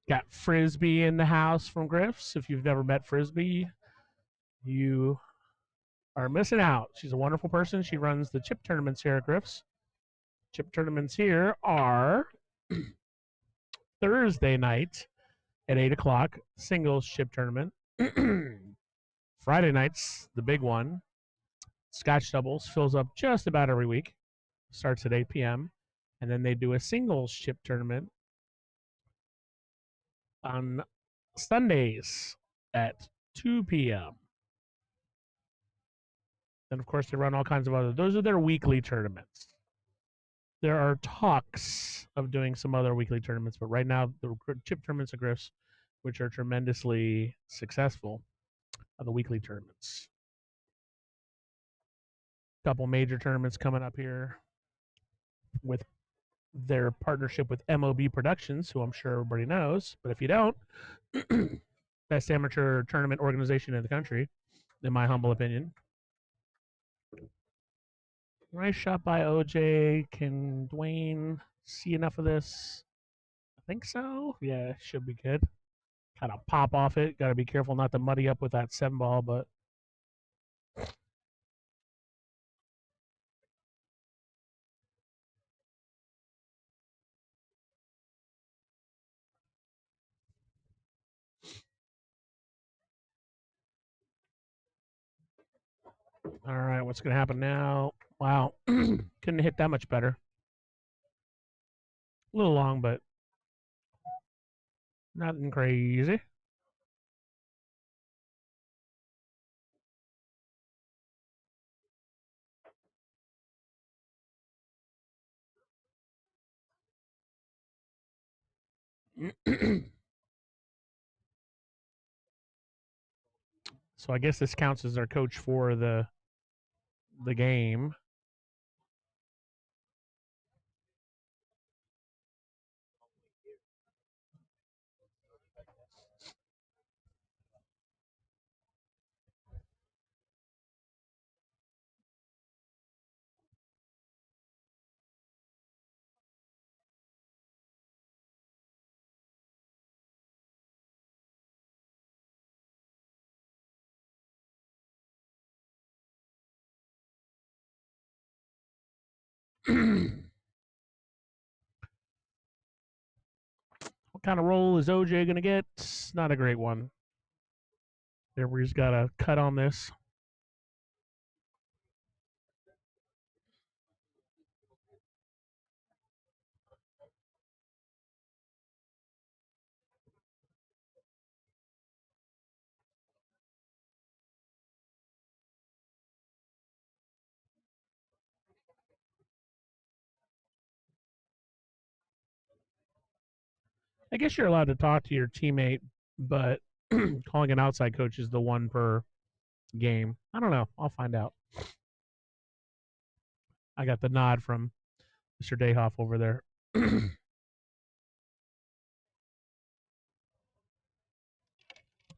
Got Frisbee in the house from Griff's. If you've never met Frisbee, you are missing out. She's a wonderful person. She runs the chip tournaments here at Griff's. Chip tournaments here are Thursday night at 8 o'clock, singles chip tournament. Friday nights, the big one, Scotch doubles, fills up just about every week. Starts at 8 p.m. And then they do a singles chip tournament on Sundays at 2 p.m. Then, of course, they run all kinds of other. Those are their weekly tournaments. There are talks of doing some other weekly tournaments, but right now the chip tournaments of Griff's, which are tremendously successful, are the weekly tournaments. A couple major tournaments coming up here with their partnership with MOB Productions, who I'm sure everybody knows. But if you don't, best amateur tournament organization in the country, in my humble opinion. Nice shot by OJ. Can Dwayne see enough of this? I think so. Yeah, should be good. Kind of pop off it. Got to be careful not to muddy up with that 7 ball, but all right, what's going to happen now? Wow, couldn't hit that much better. A little long, but nothing crazy. So I guess this counts as our coach for the game. What kind of roll is OJ going to get? Not a great one. Everybody's got a cut on this. I guess you're allowed to talk to your teammate, but calling an outside coach is the one per game. I don't know. I'll find out. I got the nod from Mr. Dayhoff over there.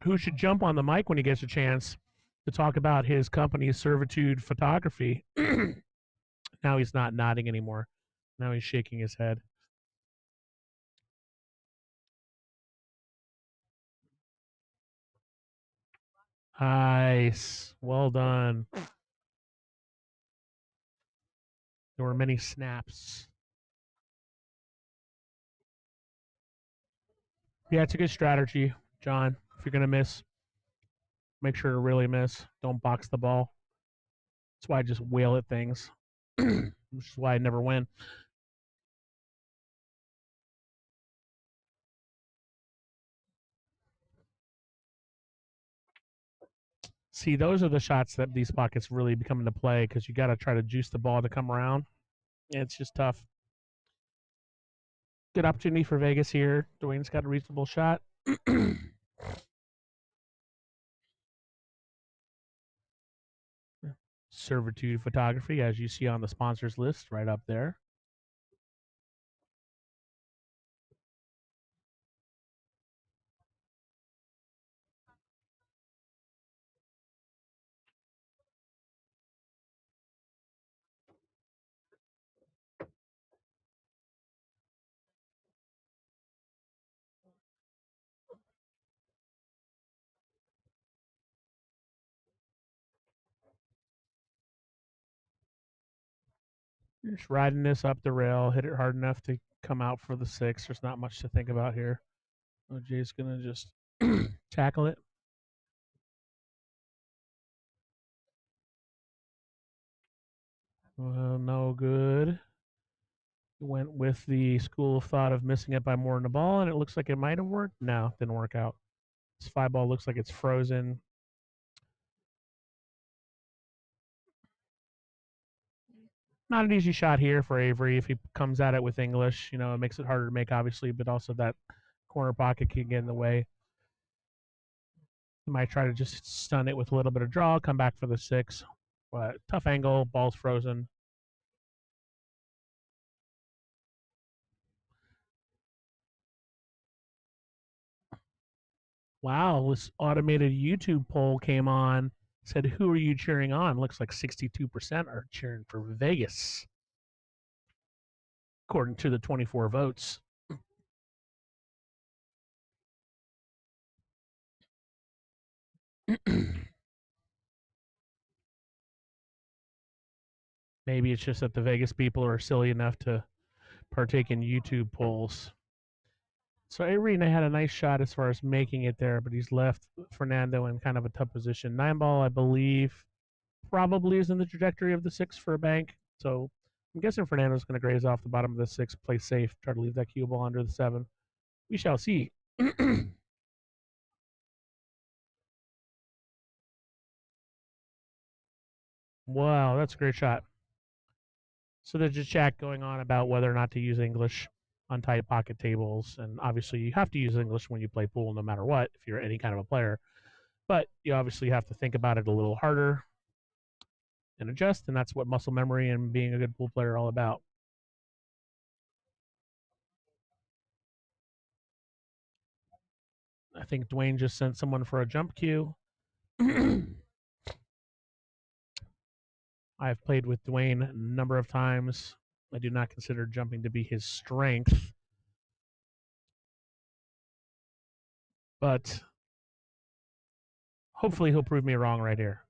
Who should jump on the mic when he gets a chance to talk about his company's Servitude Photography? Now he's not nodding anymore. Now he's shaking his head. Nice. Well done. There were many snaps. Yeah, it's a good strategy, John. If you're going to miss, make sure to really miss. Don't box the ball. That's why I just wail at things, which is why I never win. See, those are the shots that these pockets really become into play because you got to try to juice the ball to come around. It's just tough. Good opportunity for Vegas here. Dwayne's got a reasonable shot. Servitude Photography, as you see on the sponsors list, right up there. Just riding this up the rail, hit it hard enough to come out for the 6. There's not much to think about here. OJ's gonna just tackle it. Well, no good. Went with the school of thought of missing it by more than a ball, and it looks like it might have worked. No, didn't work out. This 5 ball looks like it's frozen. Not an easy shot here for Avery. If he comes at it with English, it makes it harder to make, obviously, but also that corner pocket can get in the way. He might try to just stun it with a little bit of draw, come back for the 6. But tough angle, ball's frozen. Wow, this automated YouTube poll came on. Said, who are you cheering on? Looks like 62% are cheering for Vegas, according to the 24 votes. Maybe it's just that the Vegas people are silly enough to partake in YouTube polls. So Arena had a nice shot as far as making it there, but he's left Fernando in kind of a tough position. 9 ball, I believe, probably is in the trajectory of the 6 for a bank. So I'm guessing Fernando's going to graze off the bottom of the 6, play safe, try to leave that cue ball under the 7. We shall see. Wow, that's a great shot. So there's a chat going on about whether or not to use English on tight pocket tables, and obviously you have to use English when you play pool, no matter what, if you're any kind of a player. But you obviously have to think about it a little harder and adjust, and that's what muscle memory and being a good pool player are all about. I think Dwayne just sent someone for a jump cue. I've played with Dwayne a number of times. I do not consider jumping to be his strength, but hopefully he'll prove me wrong right here.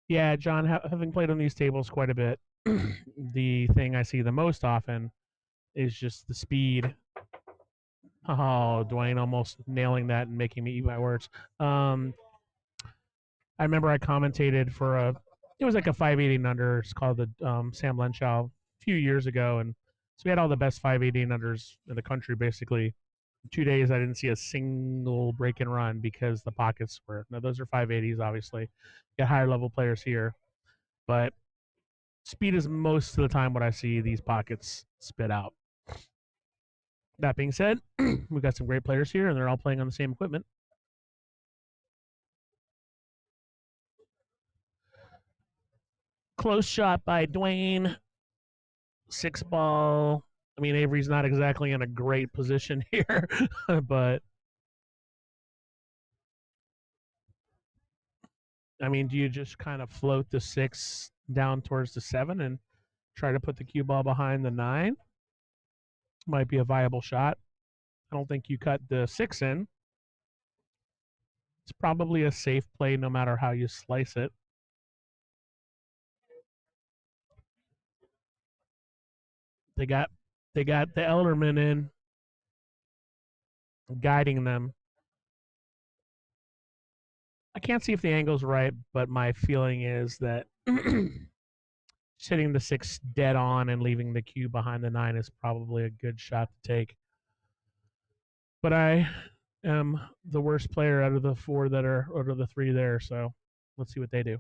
Yeah, John, having played on these tables quite a bit, the thing I see the most often is just the speed. Oh, Dwayne almost nailing that and making me eat my words. I remember I commentated for it was like a 580 under. It's called the Sam Lenshaw a few years ago, and so we had all the best 580 unders in the country basically. 2 days I didn't see a single break and run because the pockets were. Now those are 580s, obviously. Get higher level players here, but speed is most of the time what I see these pockets spit out. That being said, we've got some great players here, and they're all playing on the same equipment. Close shot by Dwayne. 6 ball. I mean, Avery's not exactly in a great position here, but I mean, do you just kind of float the 6 down towards the 7 and try to put the cue ball behind the 9? Might be a viable shot. I don't think you cut the 6 in. It's probably a safe play no matter how you slice it. They got the Elderman in, guiding them. I can't see if the angle's right, but my feeling is that hitting the 6 dead on and leaving the cue behind the 9 is probably a good shot to take. But I am the worst player out of the 4 that are out of the 3 there, so let's see what they do.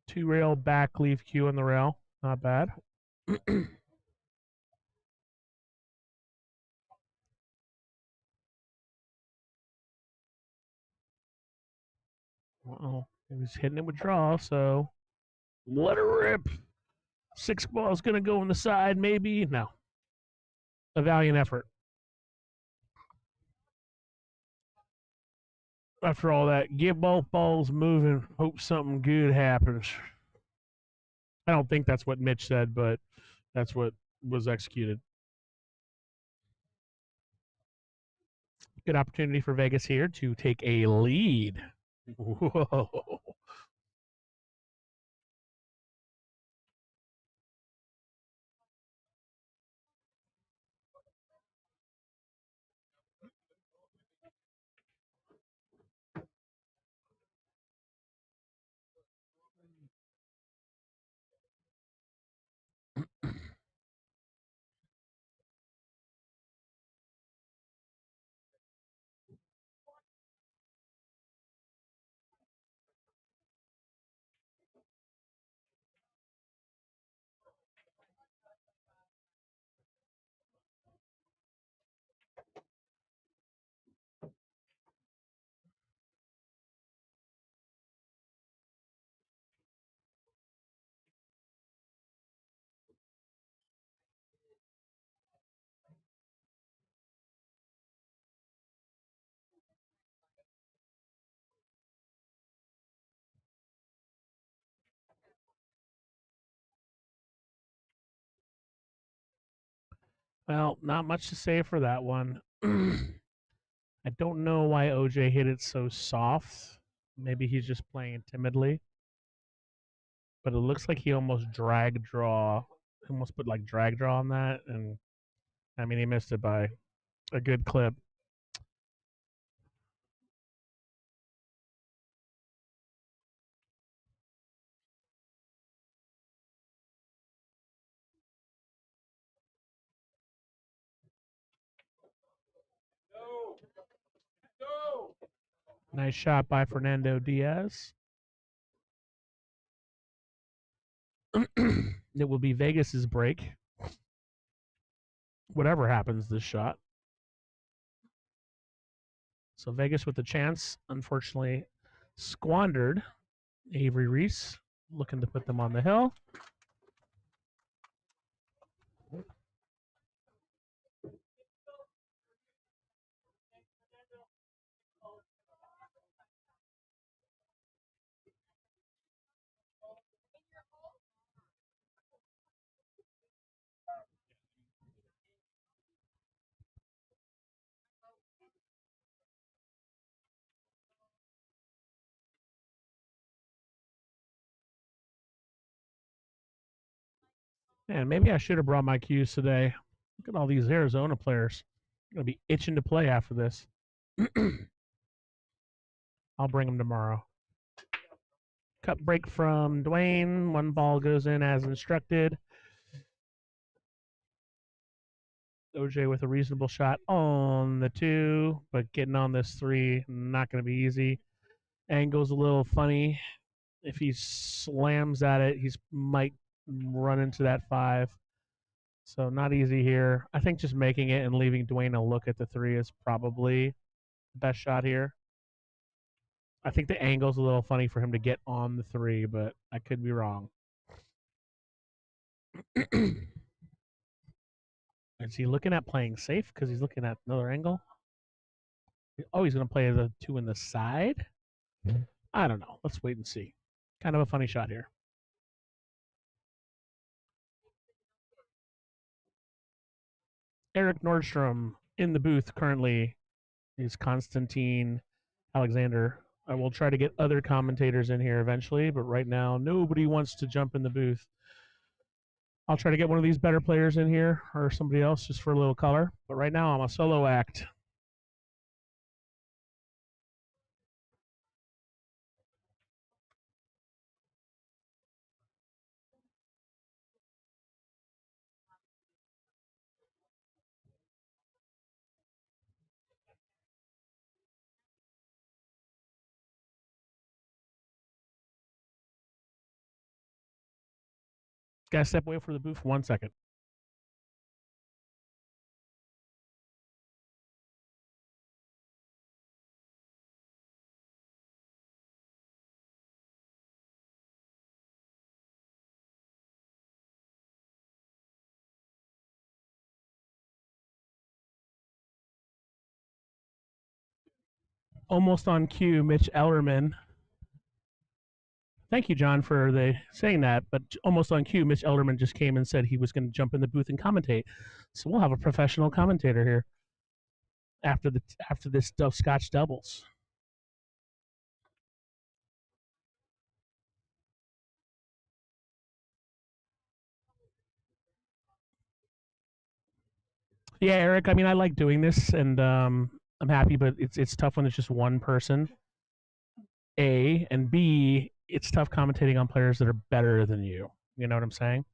Two rail back leave cue on the rail. Not bad. Well, he was hitting it with draw, so let her rip. 6 ball's going to go on the side, maybe. No. A valiant effort. After all that, get both balls moving. Hope something good happens. I don't think that's what Mitch said, but that's what was executed. Good opportunity for Vegas here to take a lead. Whoa. Well, not much to say for that one. I don't know why OJ hit it so soft. Maybe he's just playing timidly. But it looks like he almost drag draw, almost put like drag draw on that. And I mean, he missed it by a good clip. Nice shot by Fernando Diaz. It will be Vegas's break. Whatever happens this shot. So Vegas with the chance, unfortunately, squandered. Avery Reese looking to put them on the hill. Man, maybe I should have brought my cues today. Look at all these Arizona players. I'm going to be itching to play after this. I'll bring them tomorrow. Cut break from Dwayne. One ball goes in as instructed. OJ with a reasonable shot on the 2, but getting on this 3, not going to be easy. Angle's a little funny. If he slams at it, he might run into that 5. So not easy here. I think just making it and leaving Dwayne a look at the 3 is probably the best shot here. I think the angle's a little funny for him to get on the 3, but I could be wrong. Is he looking at playing safe because he's looking at another angle? Oh, he's going to play the 2 in the side? I don't know. Let's wait and see. Kind of a funny shot here. Eric Nordstrom in the booth currently is Konstantin Alexander. I will try to get other commentators in here eventually, but right now nobody wants to jump in the booth. I'll try to get one of these better players in here or somebody else just for a little color. But right now I'm a solo act. Gotta step away from the booth for 1 second. Almost on cue, Mitch Ellerman. Thank you, John, for saying that. But almost on cue, Mitch Elderman just came and said he was going to jump in the booth and commentate. So we'll have a professional commentator here after this Scotch doubles. Yeah, Eric. I mean, I like doing this, and I'm happy, but it's tough when it's just one person. A and B, it's tough commentating on players that are better than you. You know what I'm saying?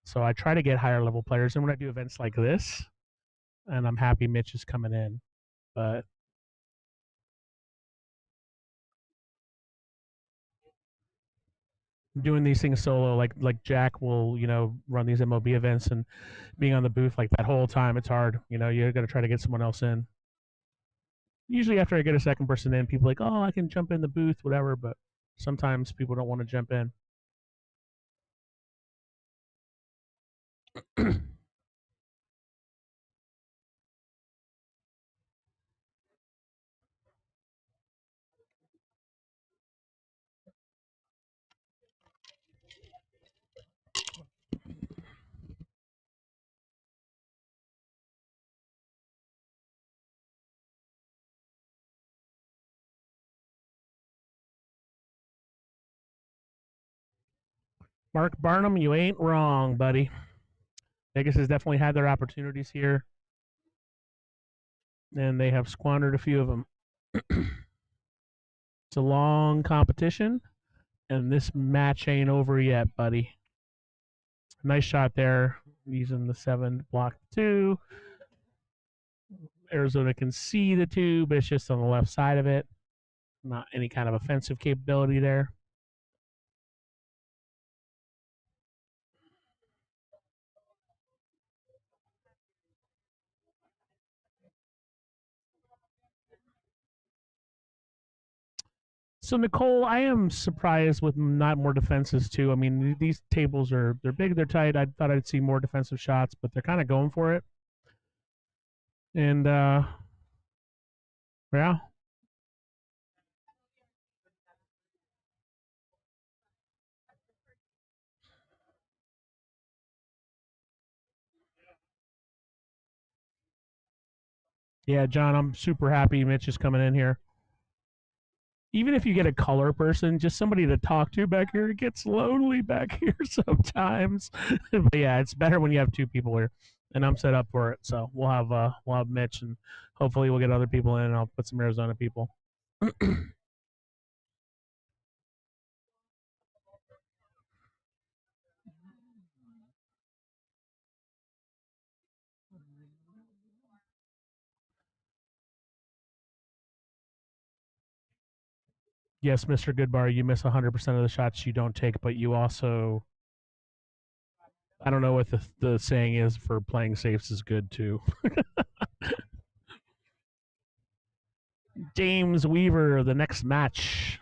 So I try to get higher level players, and when I do events like this, and I'm happy Mitch is coming in, but doing these things solo, like Jack will, run these MLB events and being on the booth like that whole time, it's hard. You got to try to get someone else in. Usually, after I get a second person in, people are like, oh, I can jump in the booth, whatever. But sometimes people don't want to jump in. Mark Barnum, you ain't wrong, buddy. Vegas has definitely had their opportunities here, and they have squandered a few of them. It's a long competition, and this match ain't over yet, buddy. Nice shot there, using the 7 block 2. Arizona can see the 2, but it's just on the left side of it. Not any kind of offensive capability there. So Nicole, I am surprised with not more defenses too. I mean, these tables they're big, they're tight. I thought I'd see more defensive shots, but they're kind of going for it. And yeah, yeah, John, I'm super happy Mitch is coming in here. Even if you get a color person, just somebody to talk to back here, it gets lonely back here sometimes. But yeah, it's better when you have 2 people here, and I'm set up for it. So we'll have Mitch, and hopefully we'll get other people in, and I'll put some Arizona people. Yes, Mr. Goodbar, you miss 100% of the shots you don't take, but you also, I don't know what the saying is for playing safes is good too. James Weaver, the next match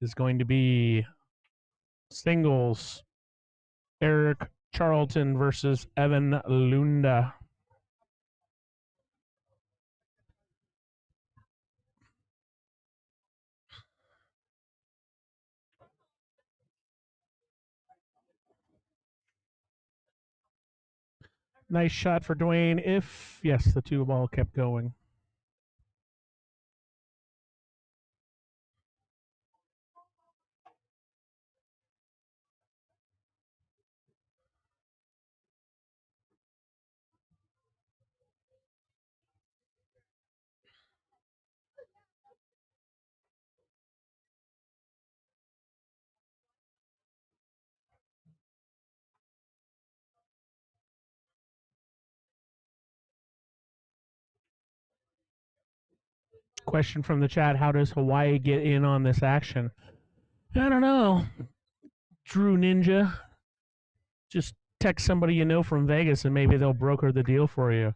is going to be singles. Eric Charlton versus Evan Lunda. Nice shot for Dwayne. If, yes, the 2 ball kept going. Question from the chat: how does Hawaii get in on this action? I don't know. Drew Ninja, just text somebody you know from Vegas and maybe they'll broker the deal for you.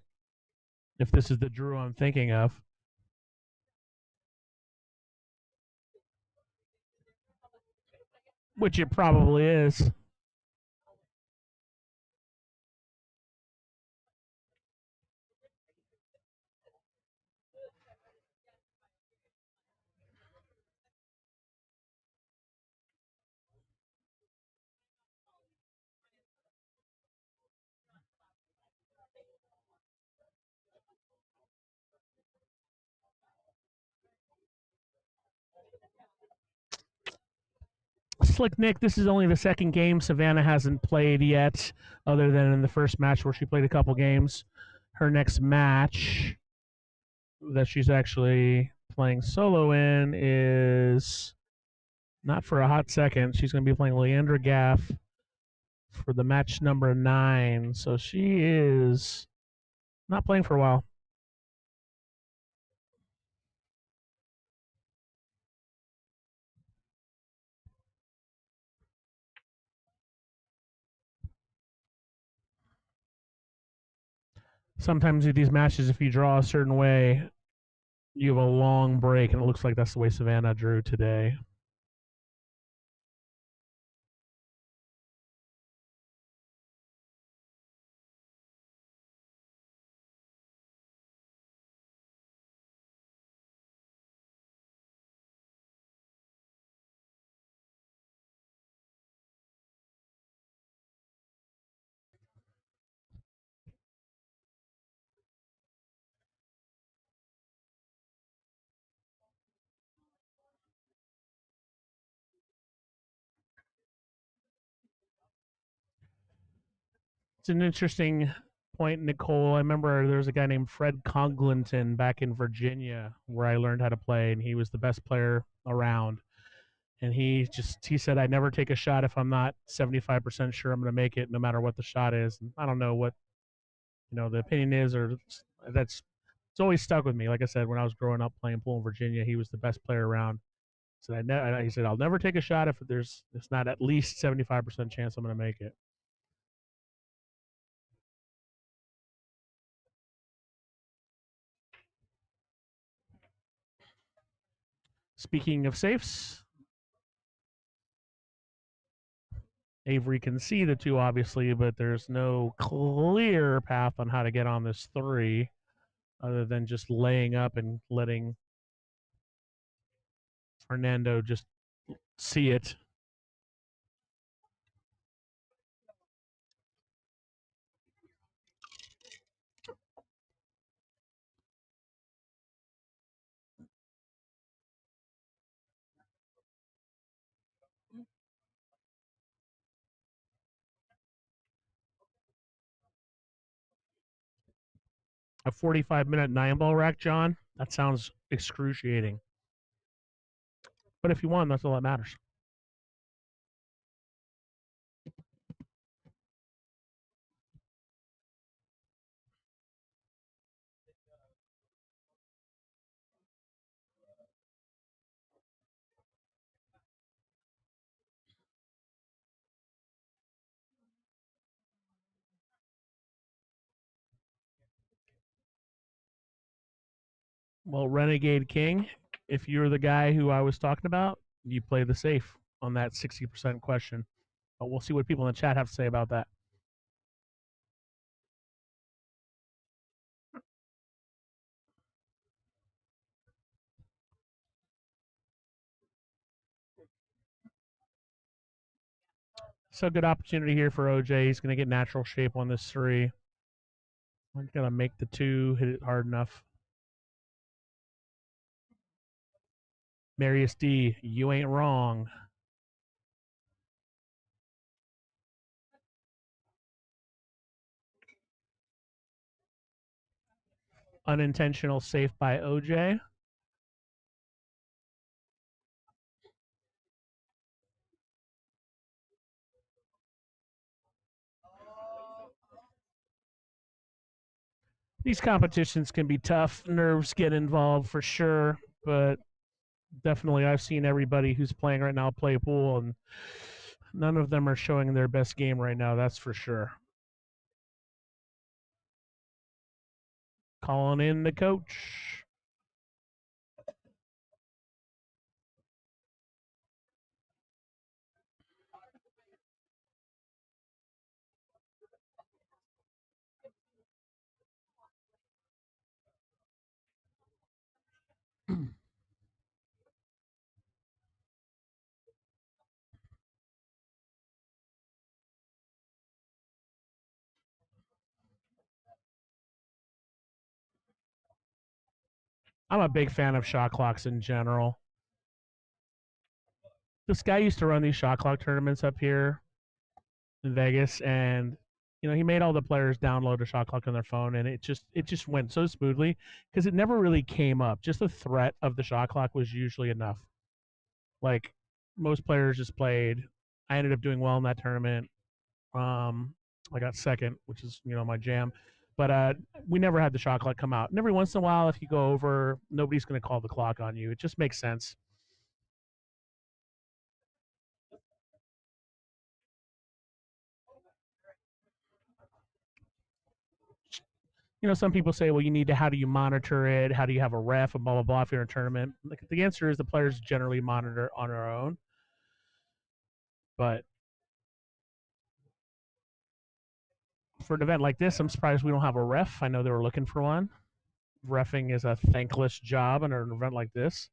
If this is the Drew I'm thinking of. Which it probably is. Slick Nick, this is only the second game Savannah hasn't played yet, other than in the first match where she played a couple games. Her next match that she's actually playing solo in is not for a hot second. She's going to be playing Leandra Gaff for the match number 9. So she is not playing for a while. Sometimes with these matches, if you draw a certain way, you have a long break, and it looks like that's the way Savannah drew today. It's an interesting point, Nicole. I remember there was a guy named Fred Conglinton back in Virginia where I learned how to play, and he was the best player around. And he said I never take a shot if I'm not 75% sure I'm going to make it, no matter what the shot is. And I don't know what the opinion is, or that's it's always stuck with me. Like I said, when I was growing up playing pool in Virginia, he was the best player around. So he said I'll never take a shot if it's not at least 75% chance I'm going to make it. Speaking of safes, Avery can see the 2 obviously, but there's no clear path on how to get on this 3 other than just laying up and letting Fernando just see it. A 45-minute 9-ball rack, John? That sounds excruciating. But if you won, that's all that matters. Well, Renegade King, if you're the guy who I was talking about, you play the safe on that 60% question. But we'll see what people in the chat have to say about that. So good opportunity here for OJ. He's going to get natural shape on this 3. I'm going to make the 2, hit it hard enough. Marius D, you ain't wrong. Unintentional safe by OJ. These competitions can be tough. Nerves get involved for sure, but definitely I've seen everybody who's playing right now play pool, and none of them are showing their best game right now, that's for sure. Calling in the coach. I'm a big fan of shot clocks in general. This guy used to run these shot clock tournaments up here in Vegas, and he made all the players download a shot clock on their phone, and it just went so smoothly because it never really came up. Just the threat of the shot clock was usually enough. Like most players just played. I ended up doing well in that tournament. Um, I got second, which is my jam. But we never had the shot clock come out. And every once in a while, if you go over, nobody's going to call the clock on you. It just makes sense. Some people say, well, you need to, how do you monitor it? How do you have a ref and blah, blah, blah if you're in a tournament? Like, the answer is the players generally monitor on their own. But for an event like this, I'm surprised we don't have a ref. I know they were looking for one. Refing is a thankless job in an event like this.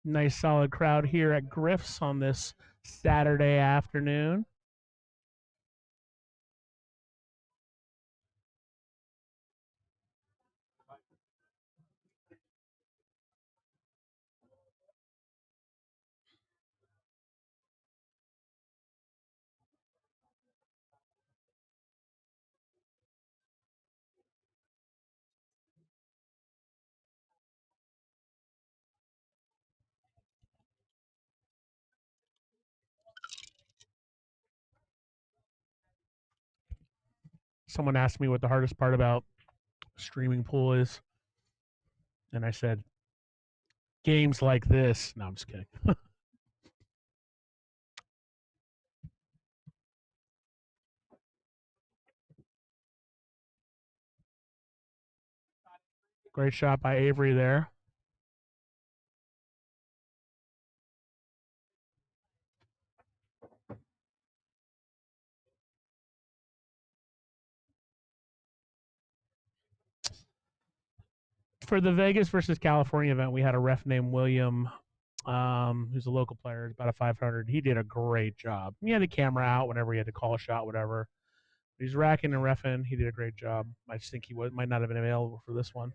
Nice solid crowd here at Griff's on this Saturday afternoon. Someone asked me what the hardest part about streaming pool is, and I said games like this. No, I'm just kidding. Great shot by Avery there. For the Vegas versus California event, we had a ref named William, who's a local player, about a 500. He did a great job. He had the camera out whenever he had to call a shot, whatever. He's racking and refing. He did a great job. I just think he might not have been available for this one.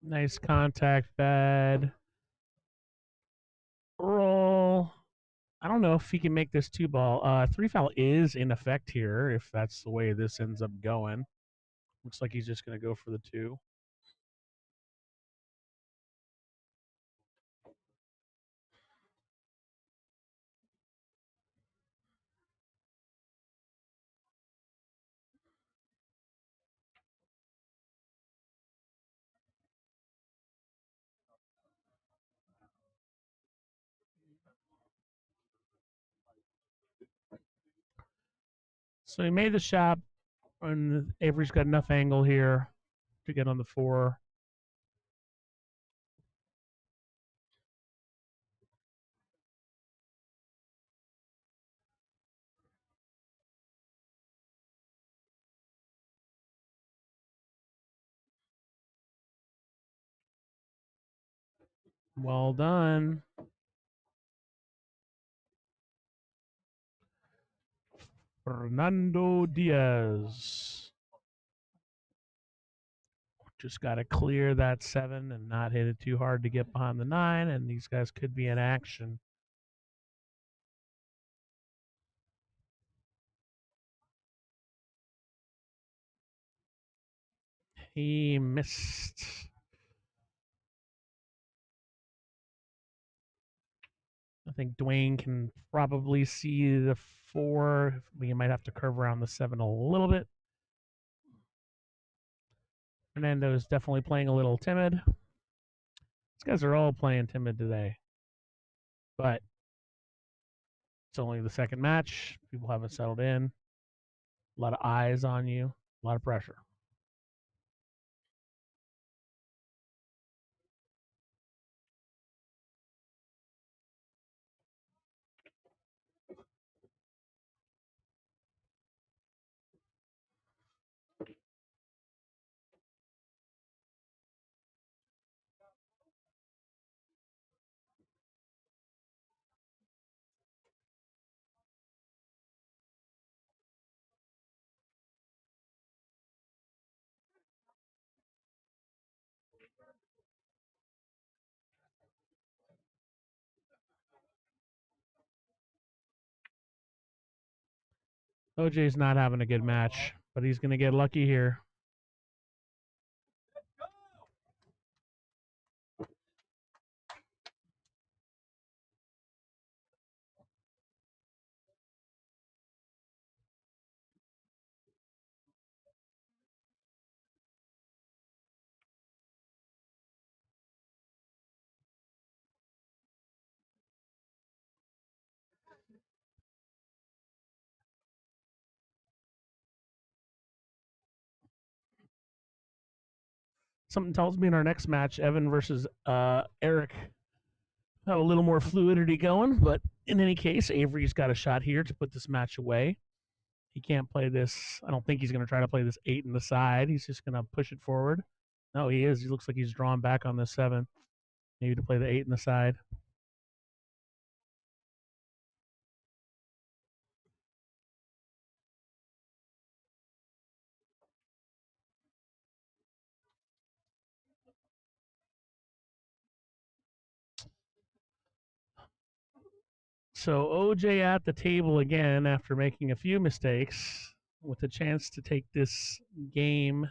Nice contact, bad roll. I don't know if he can make this two ball. Three foul is in effect here if that's the way this ends up going. Looks like he's just going to go for the two. So he made the shot, and Avery's got enough angle here to get on the four. Well done. Fernando Diaz. Just got to clear that seven and not hit it too hard to get behind the nine, and these guys could be in action. He missed. think Dwayne can probably see the 4. We might have to curve around the 7 a little bit. Fernando is definitely playing a little timid. These guys are all playing timid today. But it's only the second match. People haven't settled in. A lot of eyes on you. A lot of pressure. OJ's not having a good match, but he's going to get lucky here. Something tells me in our next match, Evan versus Eric, have a little more fluidity going. But in any case, Avery's got a shot here to put this match away. He can't play this. I don't think he's going to try to play this 8 in the side. He's just going to push it forward. No, he is. He looks like he's drawn back on this 7. Maybe to play the 8 in the side. So OJ at the table again after making a few mistakes with a chance to take this game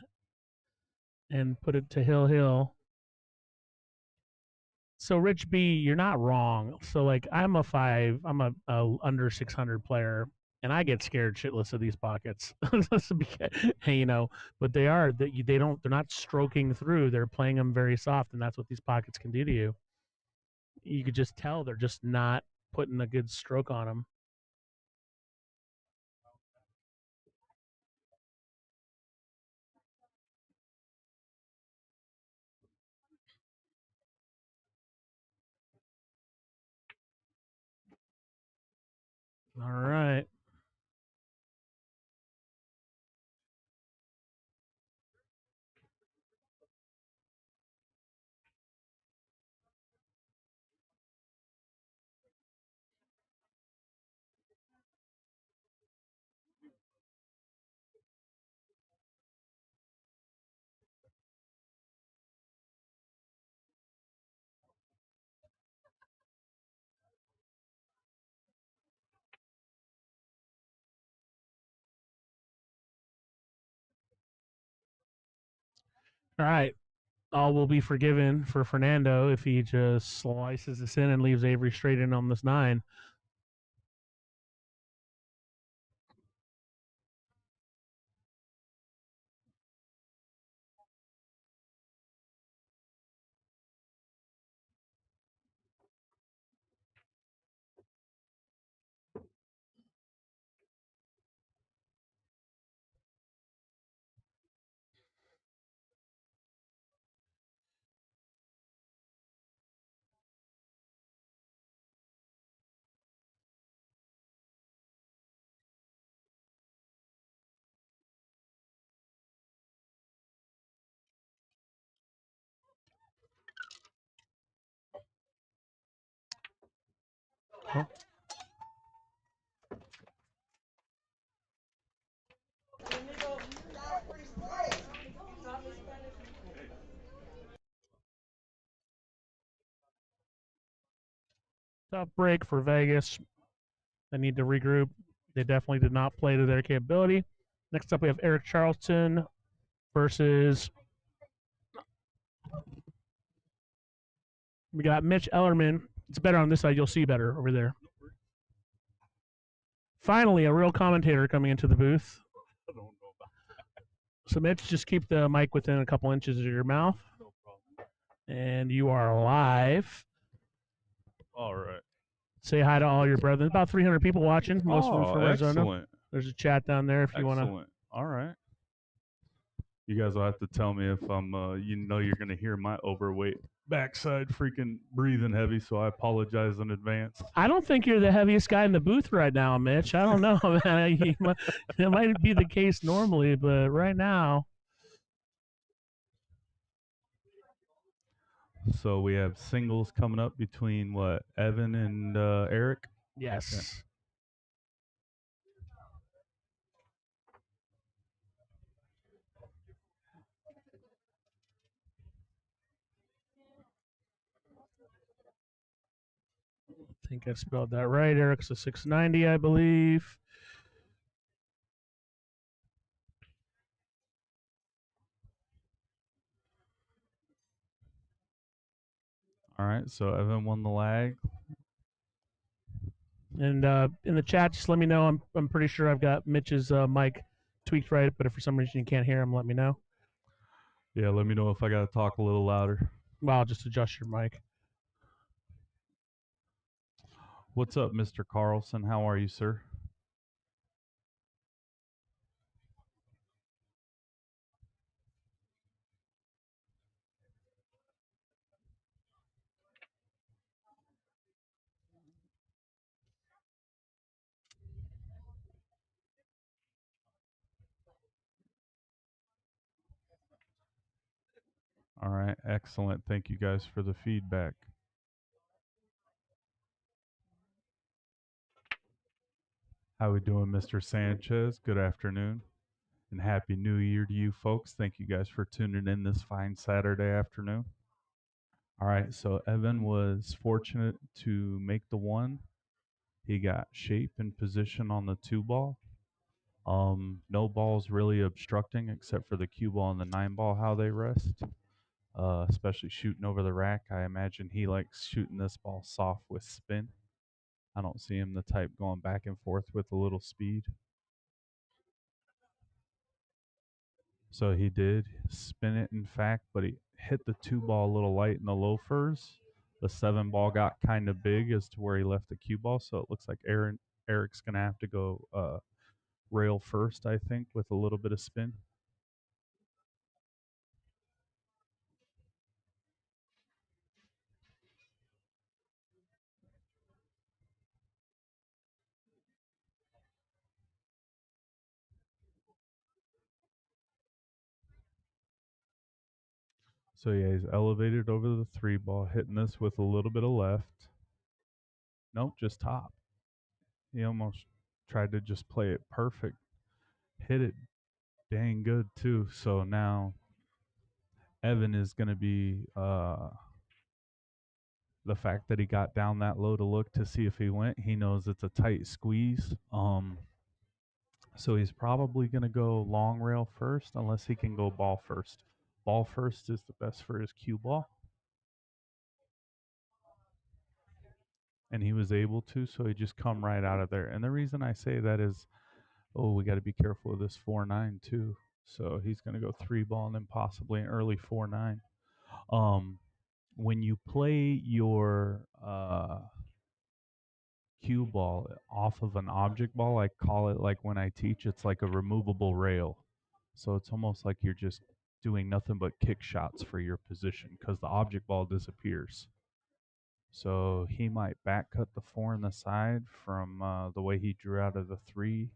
and put it to Hill. So Rich B, you're not wrong. So like I'm a under 600 player, and I get scared shitless of these pockets. But they're not stroking through. They're playing them very soft, and that's what these pockets can do to you. You could just tell they're just not putting a good stroke on them. All right. All right. All will be forgiven for Fernando if he just slices this in and leaves Avery straight in on this 9. Huh? Tough break for Vegas. They need to regroup. They definitely did not play to their capability. Next up, we have Eric Charleston versus. We got Mitch Ellerman. It's better on this side. You'll see better over there. Finally, a real commentator coming into the booth. So, Mitch, just keep the mic within a couple inches of your mouth. And you are live. All right. Say hi to all your brethren. About 300 people watching, most of them from Arizona. Excellent. There's a chat down there if you want to. Excellent. All right. You guys will have to tell me if I'm, you're going to hear my overweight backside freaking breathing heavy, so I apologize in advance. I don't think you're the heaviest guy in the booth right now, Mitch. I don't know, man. It might be the case normally, but right now. So we have singles coming up between what, Evan and Eric? Yes. Okay. I think I spelled that right. Eric's a 690, I believe. All right, so Evan won the lag. And in the chat, just let me know. I'm pretty sure I've got Mitch's mic tweaked right, but if for some reason you can't hear him, let me know. Yeah, let me know if I got to talk a little louder. Well, I'll just adjust your mic. What's up, Mr. Carlson? How are you, sir? All right, excellent. Thank you guys for the feedback. How we doing, Mr. Sanchez? Good afternoon. And Happy New Year to you folks. Thank you guys for tuning in this fine Saturday afternoon. All right, so Evan was fortunate to make the one. He got shape and position on the 2 ball. No balls really obstructing except for the cue ball and the 9 ball, how they rest. Especially shooting over the rack. I imagine he likes shooting this ball soft with spin. I don't see him the type going back and forth with a little speed. So he did spin it, in fact, but he hit the 2 ball a little light in the loafers. The 7 ball got kind of big as to where he left the cue ball, so it looks like Eric's going to have to go rail first, I think, with a little bit of spin. So yeah, he's elevated over the 3 ball, hitting this with a little bit of left. Nope, just top. He almost tried to just play it perfect. Hit it dang good too. So now Evan is going to be the fact that he got down that low to look to see if he went. He knows it's a tight squeeze. So he's probably going to go long rail first unless he can go ball first. Ball first is the best for his cue ball. And he was able to, so he just come right out of there. And the reason I say that is, we got to be careful of this 4-9 too. So he's going to go 3 ball and then possibly an early 4-9. When you play your cue ball off of an object ball, I call it, like when I teach, it's like a removable rail. So it's almost like you're just doing nothing but kick shots for your position because the object ball disappears. So he might back cut the 4 on the side from the way he drew out of the 3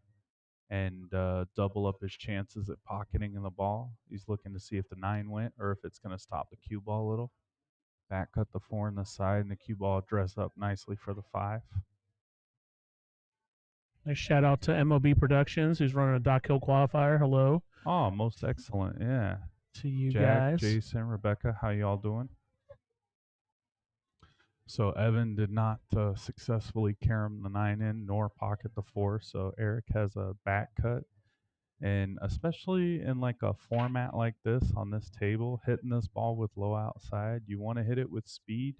and double up his chances at pocketing in the ball. He's looking to see if the 9 went or if it's going to stop the cue ball a little. Back cut the 4 on the side and the cue ball dress up nicely for the 5. Nice shout out to MOB Productions, who's running a Dock Hill qualifier. Hello. Oh, most excellent. Yeah. To you Jack, guys. Jason, Rebecca, how y'all doing? So Evan did not successfully carom the 9 in nor pocket the 4. So Eric has a back cut. And especially in like a format like this on this table, hitting this ball with low outside, you want to hit it with speed.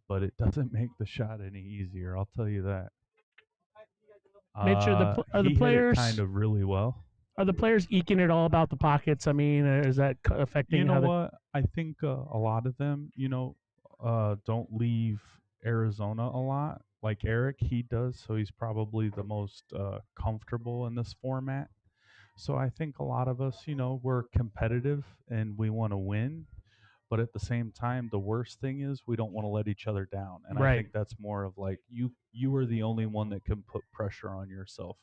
but it doesn't make the shot any easier. I'll tell you that. Mitch, are the He hit it kind players of really well. eking it all about the pockets? I mean, is that You affecting know how the what? I think a lot of them, don't leave Arizona a lot. Like Eric, he does, so he's probably the most comfortable in this format. So I think a lot of us, we're competitive and we want to win, but at the same time, the worst thing is we don't want to let each other down. And I right? think that's more of like you are the only one that can put pressure on yourself.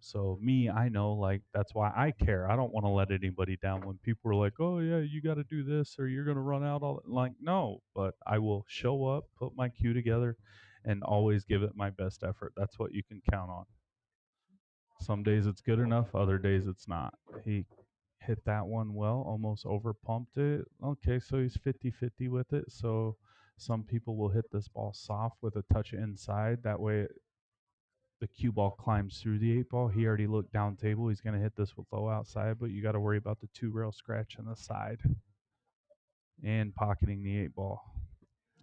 So me, I know like that's why I care. I don't want to let anybody down when people are like, "Oh yeah, you got to do this or you're going to run out all." Like, no, but I will show up, put my cue together and always give it my best effort. That's what you can count on. Some days it's good enough, other days it's not. He hit that one well, almost over pumped it. Okay, so he's 50-50 with it. So some people will hit this ball soft with a touch inside. That way the cue ball climbs through the eight ball. He already looked down table. He's going to hit this with low outside, but you got to worry about the two rail scratch on the side and pocketing the eight ball.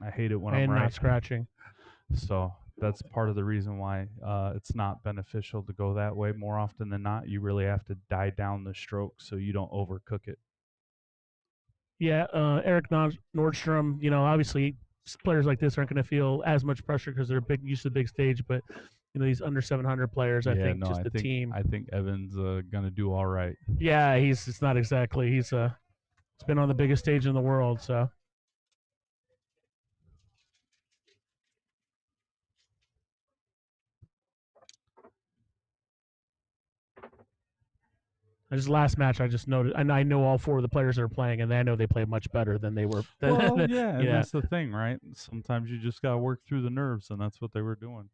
I hate it when I'm And not right. scratching. So that's part of the reason why it's not beneficial to go that way. More often than not, you really have to die down the stroke so you don't overcook it. Yeah, Eric Nordstrom. Obviously players like this aren't going to feel as much pressure because they're big used to the big stage, but these under 700 players, I Yeah, think no, just I the think team. I think Evan's gonna do all right. Yeah, he's it's not exactly he's been on the biggest stage in the world, so this last match, I just noted, and I know all four of the players that are playing, and I know they play much better than they were. Well, yeah, and Yeah, that's the thing, right? Sometimes you just gotta work through the nerves, and that's what they were doing.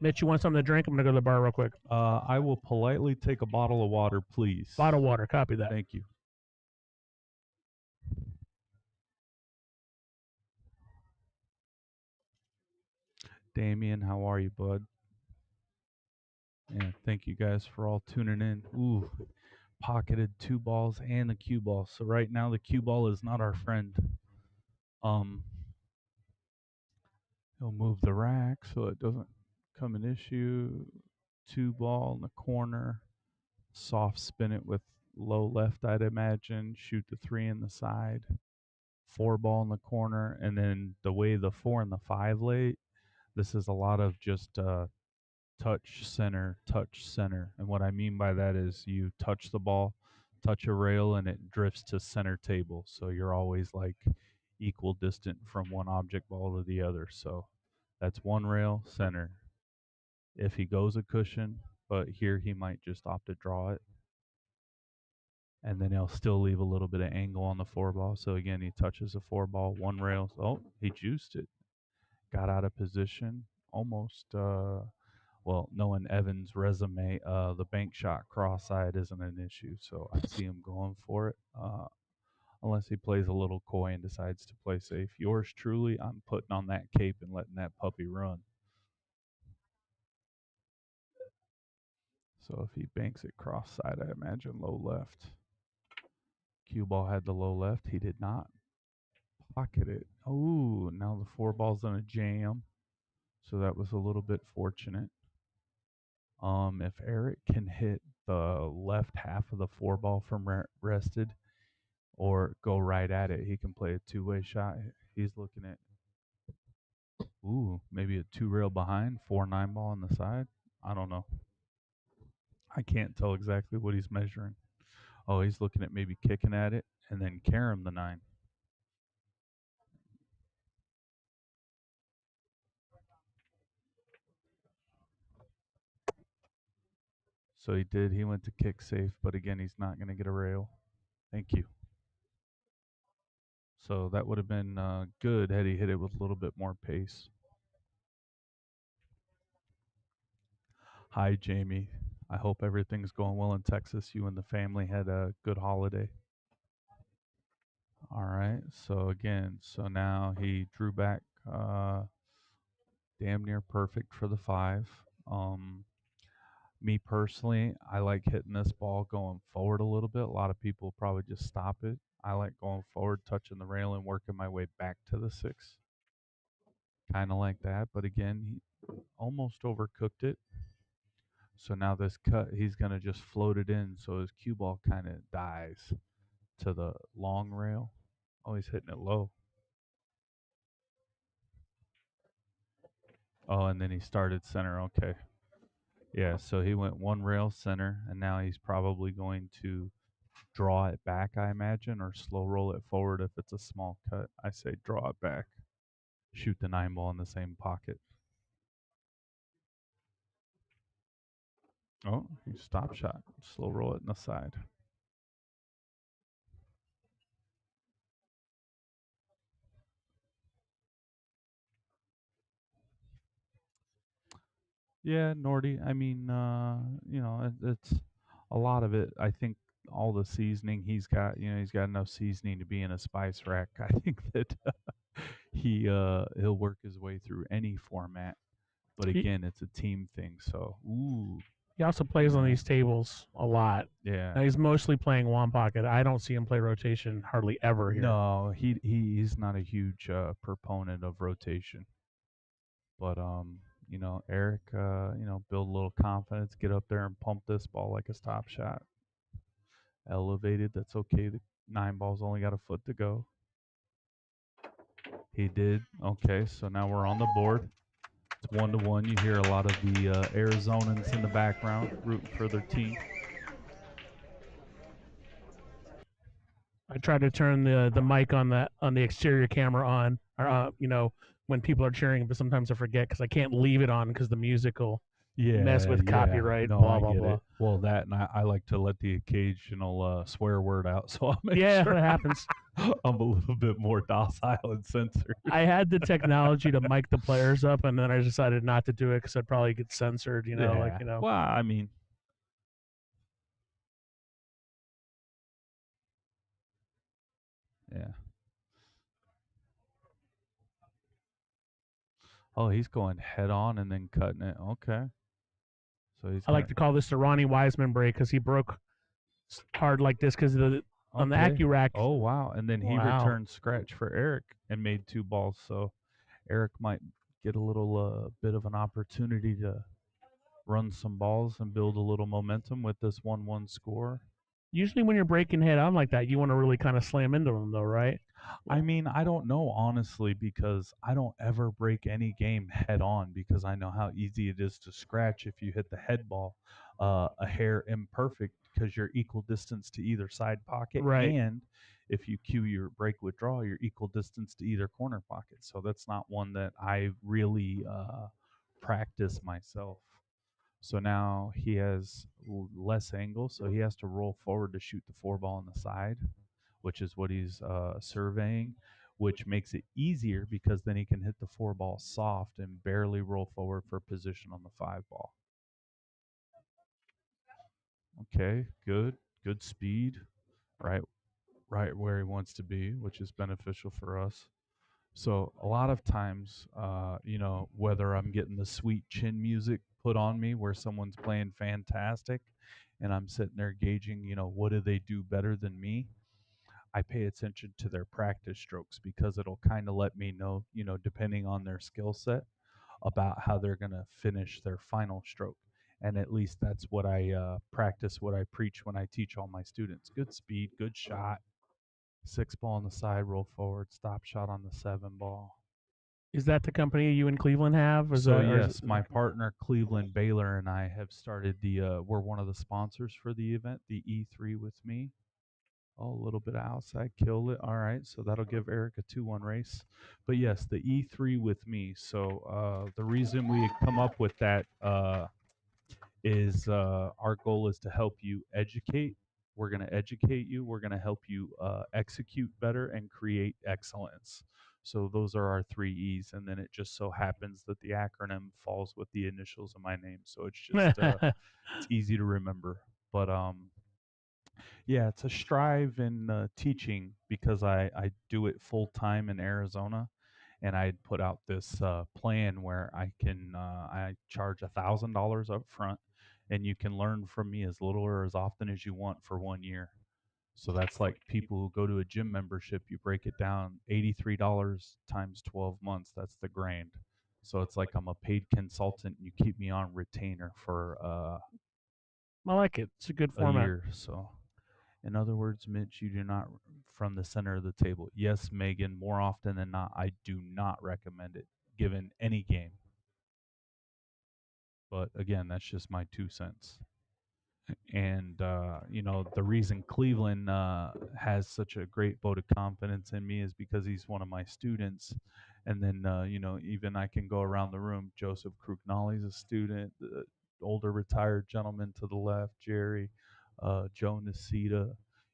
Mitch, you want something to drink? I'm gonna go to the bar real quick. I will politely take a bottle of water, please. Bottle water, copy that. Thank you. Damien, how are you, bud? Yeah, thank you guys for all tuning in. Ooh, pocketed two balls and the cue ball. So right now the cue ball is not our friend. Um, he'll move the rack so it doesn't come an issue. Two ball in the corner. Soft spin it with low left, I'd imagine. Shoot the three in the side. Four ball in the corner. And then the way the four and the five lay, this is a lot of just touch center, touch center. And what I mean by that is you touch the ball, touch a rail, and it drifts to center table. So you're always like equal distant from one object ball to the other. So that's one rail, center. If he goes a cushion, but here he might just opt to draw it. And then he'll still leave a little bit of angle on the four ball. So again, he touches the four ball, one rail. Oh, he juiced it. Got out of position. Almost well, knowing Evan's resume, the bank shot cross-eyed isn't an issue, so I see him going for it. Unless he plays a little coy and decides to play safe. Yours truly, I'm putting on that cape and letting that puppy run. So if he banks it cross-side, I imagine low left. Cue ball had the low left. He did not pocket it. Oh, now the four ball's on a jam. So that was a little bit fortunate. If Eric can hit the left half of the four ball from rested or go right at it, he can play a two-way shot. He's looking at maybe a two rail behind, 4-9 ball on the side. I don't know. I can't tell exactly what he's measuring. Oh, he's looking at maybe kicking at it and then carom the 9. So he did. He went to kick safe, but again, he's not going to get a rail. Thank you. So that would have been good had he hit it with a little bit more pace. Hi, Jamie. I hope everything's going well in Texas. You and the family had a good holiday. All right. So again, so now he drew back damn near perfect for the 5. Me personally, I like hitting this ball going forward a little bit. A lot of people probably just stop it. I like going forward, touching the rail, and working my way back to the six, kind of like that. But again, he almost overcooked it. So now this cut, he's going to just float it in. So his cue ball kind of dies to the long rail. Oh, he's hitting it low. Oh, and then he started center. Okay. Yeah, so he went one rail center, and now he's probably going to draw it back, I imagine, or slow roll it forward if it's a small cut. I say draw it back. Shoot the nine ball in the same pocket. Oh, he stop shot. Slow roll it in the side. Yeah, Nordy. I mean, it's a lot of it. I think all the seasoning he's got, he's got enough seasoning to be in a spice rack. I think that he'll work his way through any format. But He, again, it's a team thing. So, ooh, he also plays on yeah, these tables a lot. yeah. Now he's mostly playing one pocket. I don't see him play rotation hardly ever here. No, he's not a huge proponent of rotation. But Eric, build a little confidence, get up there and pump this ball like a stop shot. Elevated, that's okay. The nine ball's only got a foot to go. He did. Okay, so now we're on the board. It's 1-1. You hear a lot of the Arizonans in the background rooting for their team. I try to turn the mic on the exterior camera on, or when people are cheering, but sometimes I forget because I can't leave it on because the music will mess Yeah, with yeah. copyright. No, Blah I blah get blah. it. Well, that and I like to let the occasional swear word out, so I'll make Yeah, sure that happens. I'm a little bit more docile and censored. I had the technology to mic the players up, and then I decided not to do it because I'd probably get censored. Yeah. Well, I mean, yeah. Oh, he's going head on and then cutting it. Okay. So he's I like gonna. to call this the Ronnie Wiseman break because he broke hard like this because on the Okay. AccuRack. Oh wow! And then he Wow. returned scratch for Eric and made two balls. So Eric might get a little bit of an opportunity to run some balls and build a little momentum with this 1-1 score. Usually, when you're breaking head on like that, you want to really kind of slam into them, though, right? I mean, I don't know honestly because I don't ever break any game head on because I know how easy it is to scratch if you hit the head ball a hair imperfect because you're equal distance to either side pocket, Right. and if you cue your break withdraw, you're equal distance to either corner pocket. So that's not one that I really practice myself. So now he has less angle, so he has to roll forward to shoot the four ball on the side, which is what he's surveying, which makes it easier because then he can hit the four ball soft and barely roll forward for position on the five ball. Okay, good speed, right, right where he wants to be, which is beneficial for us. So a lot of times, whether I'm getting the sweet chin music put on me where someone's playing fantastic and I'm sitting there gauging, what do they do better than me? I pay attention to their practice strokes because it'll kind of let me know, depending on their skill set, about how they're going to finish their final stroke. And at least that's what I practice, what I preach when I teach all my students. Good speed, good shot, six ball on the side, roll forward, stop shot on the seven ball. Is that the company you in Cleveland have? Is So that or yes, my partner Cleveland Baylor and I have started we're one of the sponsors for the event, the E3 with me. Oh, a little bit of outside, killed it. All right, so that'll give Eric a 2-1 race. But yes, the E3 with me. So the reason we come up with that is our goal is to help you educate. We're going to educate you. We're going to help you execute better and create excellence. So those are our three E's, and then it just so happens that the acronym falls with the initials of my name. So it's just it's easy to remember. But yeah, it's a strive in teaching because I do it full time in Arizona, and I put out this plan where I charge $1,000 up front, and you can learn from me as little or as often as you want for 1 year. So that's like people who go to a gym membership, you break it down $83 times 12 months. That's the grand. So it's like I'm a paid consultant. You keep me on retainer for I like it. It's a good a format. year. So, in other words, Mitch, you do not from the center of the table. Yes, Megan, more often than not, I do not recommend it given any game. But again, that's just my 2 cents. And the reason Cleveland has such a great vote of confidence in me is because he's one of my students. And then even I can go around the room. Joseph Krugnali's a student. The older retired gentleman to the left, Jerry, Joe Nacita,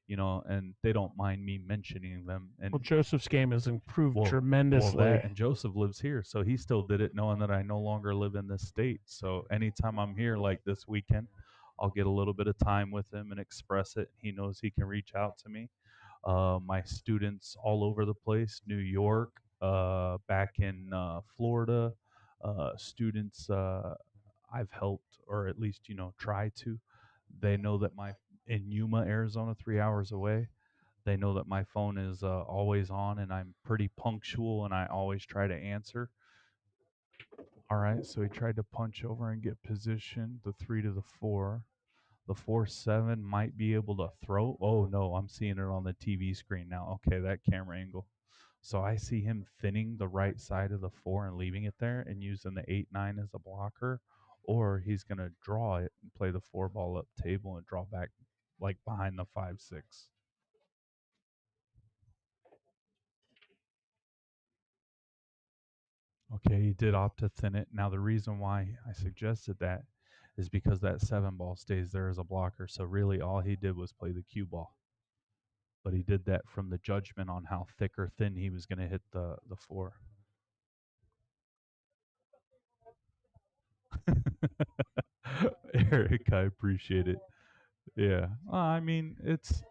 and they don't mind me mentioning them. Well, And Joseph's game has improved well, tremendously. that and Joseph lives here, so he still did it, knowing that I no longer live in this state. So anytime I'm here, like this weekend, I'll get a little bit of time with him and express it. He knows he can reach out to me. My students all over the place, New York, back in Florida, students I've helped, or at least try to. They know that my in Yuma, Arizona, 3 hours away. They know that my phone is always on and I'm pretty punctual and I always try to answer. All right, so he tried to punch over and get position, the 3 to the 4. The 4-7 might be able to throw. Oh, no, I'm seeing it on the TV screen now. Okay, that camera angle. So I see him thinning the right side of the 4 and leaving it there and using the 8-9 as a blocker. Or he's going to draw it and play the 4 ball up table and draw back like behind the 5-6. Okay, he did opt to thin it. Now, the reason why I suggested that is because that 7 ball stays there as a blocker. So, really, all he did was play the cue ball. But he did that from the judgment on how thick or thin he was going to hit the 4. Eric, I appreciate it. Yeah. I mean, it's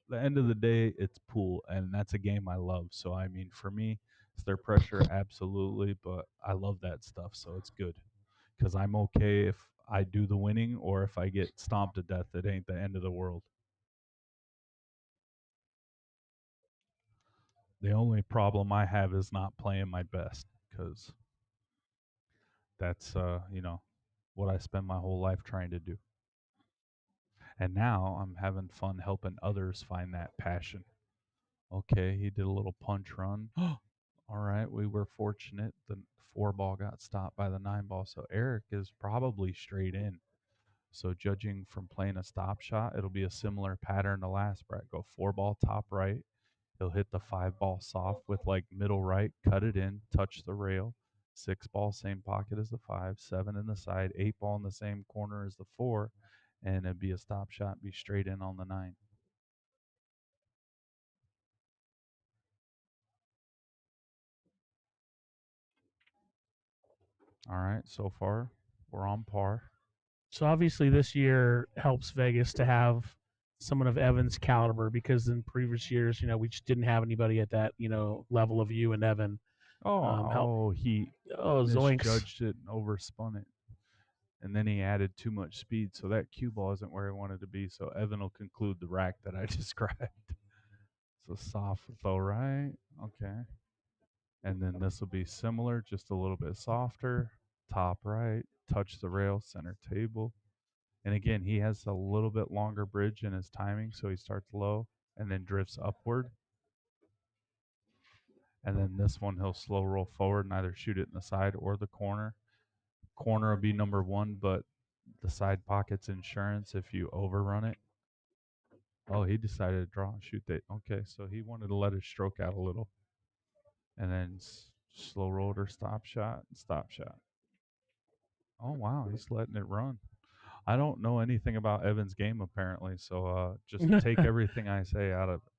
the end of the day, it's pool, and that's a game I love. So, I mean, for me, is there pressure? Absolutely. But I love that stuff. So, it's good. Because I'm okay if I do the winning or if I get stomped to death. It ain't the end of the world. The only problem I have is not playing my best because that's what I spend my whole life trying to do. And now I'm having fun helping others find that passion. Okay, he did a little punch run. All right, we were fortunate. The 4 ball got stopped by the 9 ball, so Eric is probably straight in. So judging from playing a stop shot, it'll be a similar pattern to last Brett. Go 4 ball top right. He'll hit the 5 ball soft with like middle right, cut it in, touch the rail. 6 ball, same pocket as the 5, 7 in the side, 8 ball in the same corner as the 4, and it'd be a stop shot, be straight in on the 9. All right, so far we're on par. So obviously, this year helps Vegas to have someone of Evan's caliber because in previous years, we just didn't have anybody at that level of you and Evan. Help. He Oh, Zoinks! misjudged it and overspun it. And then he added too much speed, so that cue ball isn't where he wanted to be. So Evan will conclude the rack that I described. So soft though, right? Okay. And then this will be similar, just a little bit softer. Top right, touch the rail, center table. And again, he has a little bit longer bridge in his timing, so he starts low and then drifts upward. And then this one, he'll slow roll forward and either shoot it in the side or the corner. Corner will be number 1, but the side pocket's insurance if you overrun it. Oh, he decided to draw and shoot that. Okay, so he wanted to let his stroke out a little. And then slow rolled or stop shot, stop shot. Oh, wow, he's letting it run. I don't know anything about Evan's game apparently, so just take everything I say out of it.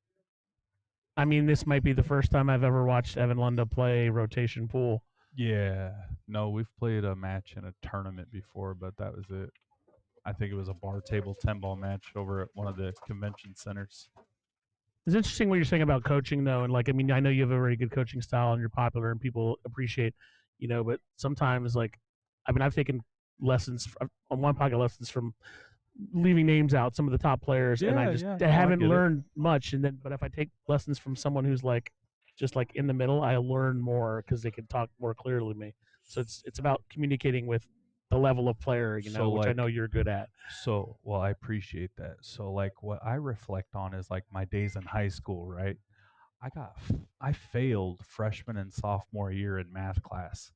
I mean, this might be the first time I've ever watched Evan Lunda play rotation pool. Yeah, no, we've played a match in a tournament before, but that was it. I think it was a bar table 10 ball match over at one of the convention centers. It's interesting what you're saying about coaching, though, and like, I mean, I know you have a very good coaching style and you're popular and people appreciate, but sometimes, like, I mean, I've taken lessons on one pocket lessons from leaving names out, some of the top players, and Yeah, yeah, I no, I haven't get it. learned much. And then, but if I take lessons from someone who's like just like in the middle, I learn more because they can talk more clearly to me. So it's about communicating with the level of player, So which I know like you're good at. so well, I appreciate that. So like what I reflect on is like my days in high school, right? I failed freshman and sophomore year in math class.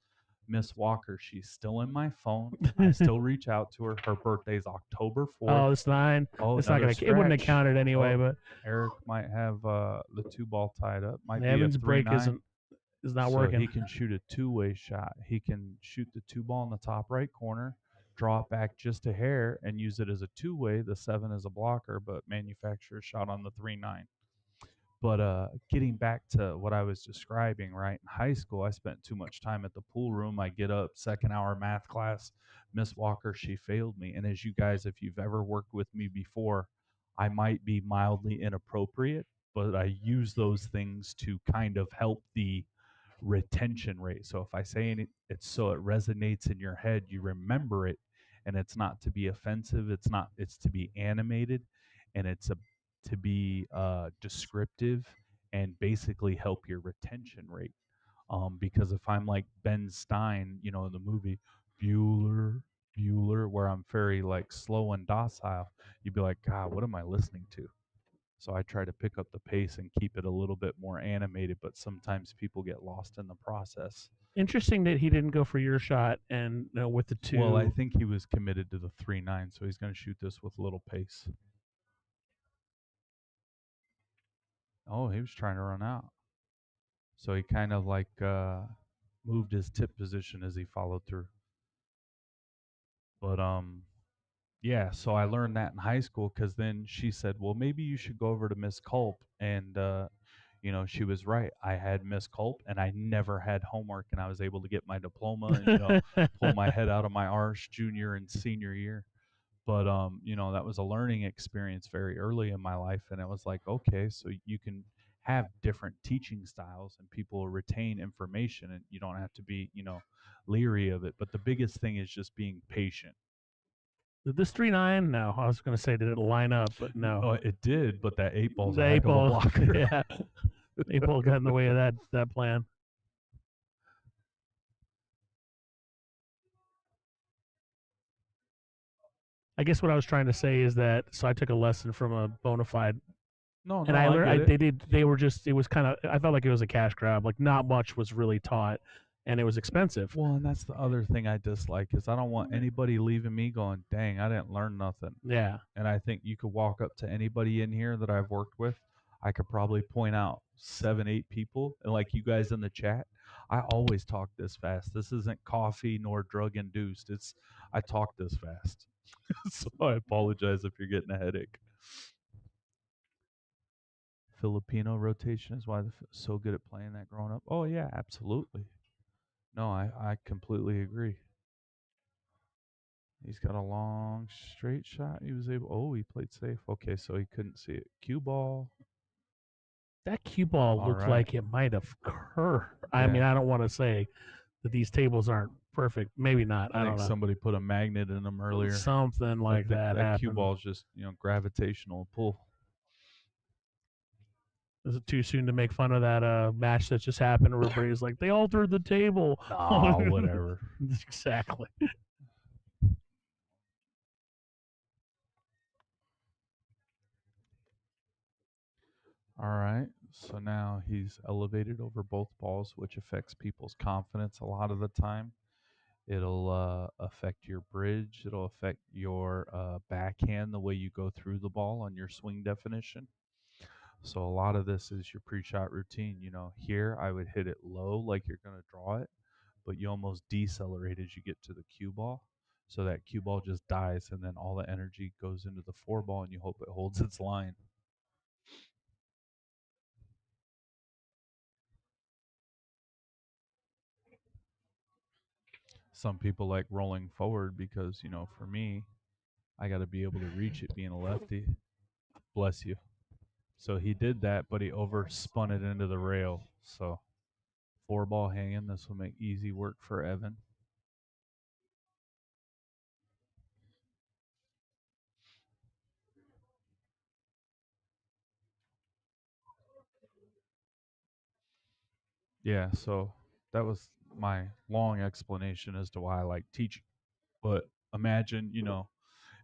Miss Walker, she's still in my phone. I still reach out to her. Her birthday's October 4th. Oh, it's nine. Oh, It's not another gonna. It wouldn't have stretch. counted anyway. Oh, But Eric might have the two ball tied up. Might be a Evan's break 3-9. is not So he working. can shoot a two-way shot. He can shoot the two ball in the top right corner, draw it back just a hair, and use it as a two-way. The 7 is a blocker, but manufacture a shot on the 3-9. But getting back to what I was describing, right? In high school, I spent too much time at the pool room. I get up, second hour math class. Miss Walker, she failed me. And as you guys, if you've ever worked with me before, I might be mildly inappropriate, but I use those things to kind of help the retention rate. So if I say it's so it resonates in your head, you remember it, and it's not to be offensive. It's to be animated, and to be descriptive and basically help your retention rate. Because if I'm like Ben Stein, in the movie Bueller, Bueller, where I'm very like slow and docile, you'd be like, God, what am I listening to? So I try to pick up the pace and keep it a little bit more animated, but sometimes people get lost in the process. Interesting that he didn't go for your shot and with the Well, I two. think he was committed to the 3-9, so he's going to shoot this with little pace. Oh, he was trying to run out. So he kind of like moved his tip position as he followed through. But yeah, so I learned that in high school because then she said, well, maybe you should go over to Miss Culp. And, she was right. I had Miss Culp and I never had homework, and I was able to get my diploma and, pull my head out of my arse junior and senior year. But, that was a learning experience very early in my life. And it was like, okay, so you can have different teaching styles and people will retain information, and you don't have to be, leery of it. But the biggest thing is just being patient. Did this 3-9? No, I was going to say did it line up, but no. Oh, it did, but that eight ball's The a eight heck of a ball, blocker. yeah, eight ball got in the way of that plan. I guess what I was trying to say is that so I took a lesson from a bona fide, No, and no, I I learned. get it. They were just. It was kind of. I felt like it was a cash grab. Like not much was really taught, and it was expensive. Well, and that's the other thing I dislike is I don't want anybody leaving me going, "Dang, I didn't learn nothing." Yeah, And I think you could walk up to anybody in here that I've worked with. I could probably point out 7, 8 people, and like you guys in the chat, I always talk this fast. This isn't coffee nor drug induced. I talk this fast. So I apologize if you're getting a headache. Filipino rotation is why they're so good at playing that growing up. Oh yeah, absolutely. No, I completely agree. He's got a long straight shot. He was able. Oh, he played safe. Okay, so he couldn't see it. Cue ball. that cue ball All looked right. like it might have curved. I Yeah. mean, I don't want to say that these tables aren't perfect. Maybe not. I I don't think know. somebody put a magnet in them earlier. Something like that That cue happened. ball is just gravitational pull. Is it too soon to make fun of that match that just happened? Where everybody's like, they altered the table. Ah, whatever. Exactly. All right. So now he's elevated over both balls, which affects people's confidence a lot of the time. It'll affect your bridge. It'll affect your backhand, the way you go through the ball on your swing definition. So a lot of this is your pre-shot routine. Here I would hit it low like you're going to draw it, but you almost decelerate as you get to the cue ball. So that cue ball just dies, and then all the energy goes into the four ball, and you hope it holds its line. Some people like rolling forward because, for me, I got to be able to reach it being a lefty. Bless you. So he did that, but he overspun it into the rail. So four ball hanging. This will make easy work for Evan. Yeah, so that was my long explanation as to why I like teaching. But imagine,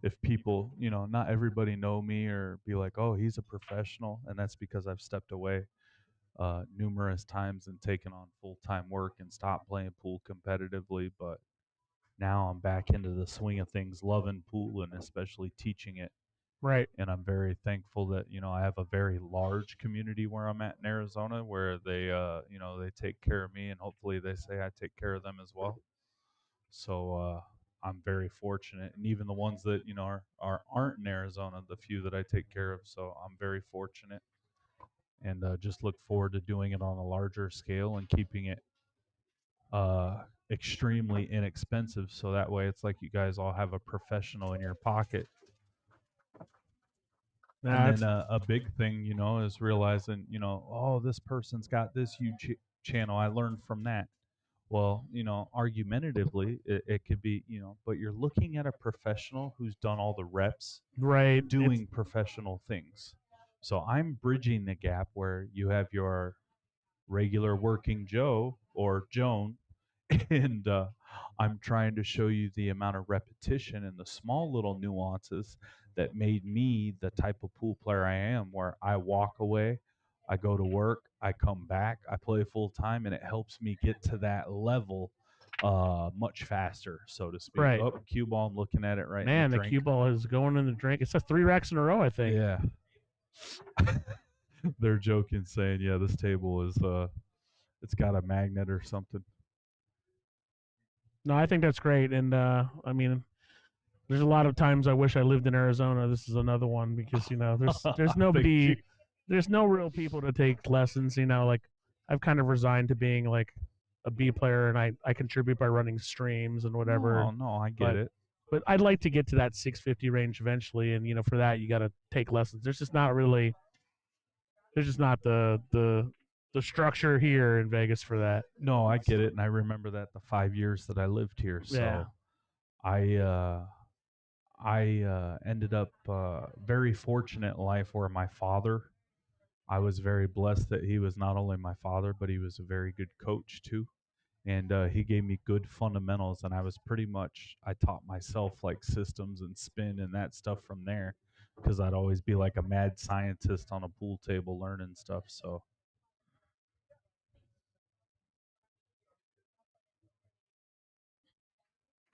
if people, not everybody know me or be like, oh, he's a professional, and that's because I've stepped away numerous times and taken on full time work and stopped playing pool competitively. But now I'm back into the swing of things, loving pool and especially teaching it. Right. And I'm very thankful that I have a very large community where I'm at in Arizona, where they take care of me, and hopefully they say I take care of them as well. So I'm very fortunate, and even the ones that aren't in Arizona, the few that I take care of. So I'm very fortunate, and just look forward to doing it on a larger scale and keeping it uh, extremely inexpensive. So that way, it's like you guys all have a professional in your pocket. And Nah, then it's a big thing, is realizing, oh, this person's got this channel. I learned from that. Well, argumentatively, it could be, but you're looking at a professional who's done all the reps right. It's doing professional things. So I'm bridging the gap where you have your regular working Joe or Joan, and I'm trying to show you the amount of repetition and the small little nuances that made me the type of pool player I am, where I walk away, I go to work, I come back, I play full time, and it helps me get to that level much faster, so to speak. right. Oh, cue ball, I'm looking at it right in the Man, the drink. cue ball is going in the drink. It's a 3 racks in a row, I think. Yeah. They're joking, saying, yeah, this table is it's got a magnet or something. No, I think that's great, and I mean, there's a lot of times I wish I lived in Arizona. This is another one because there's Thank you. nobody, there's no real people to take lessons. Like I've kind of resigned to being like a B player, and I contribute by running streams and whatever. No, no, I get But it. but I'd like to get to that 650 range eventually, and for that you got to take lessons. There's just not the structure here in Vegas for that. No, I get it, and I remember that the 5 years that I lived here. Yeah. So I ended up very fortunate in life where my father. I was very blessed that he was not only my father, but he was a very good coach too. And he gave me good fundamentals, and I taught myself like systems and spin and that stuff from there, because I'd always be like a mad scientist on a pool table learning stuff. So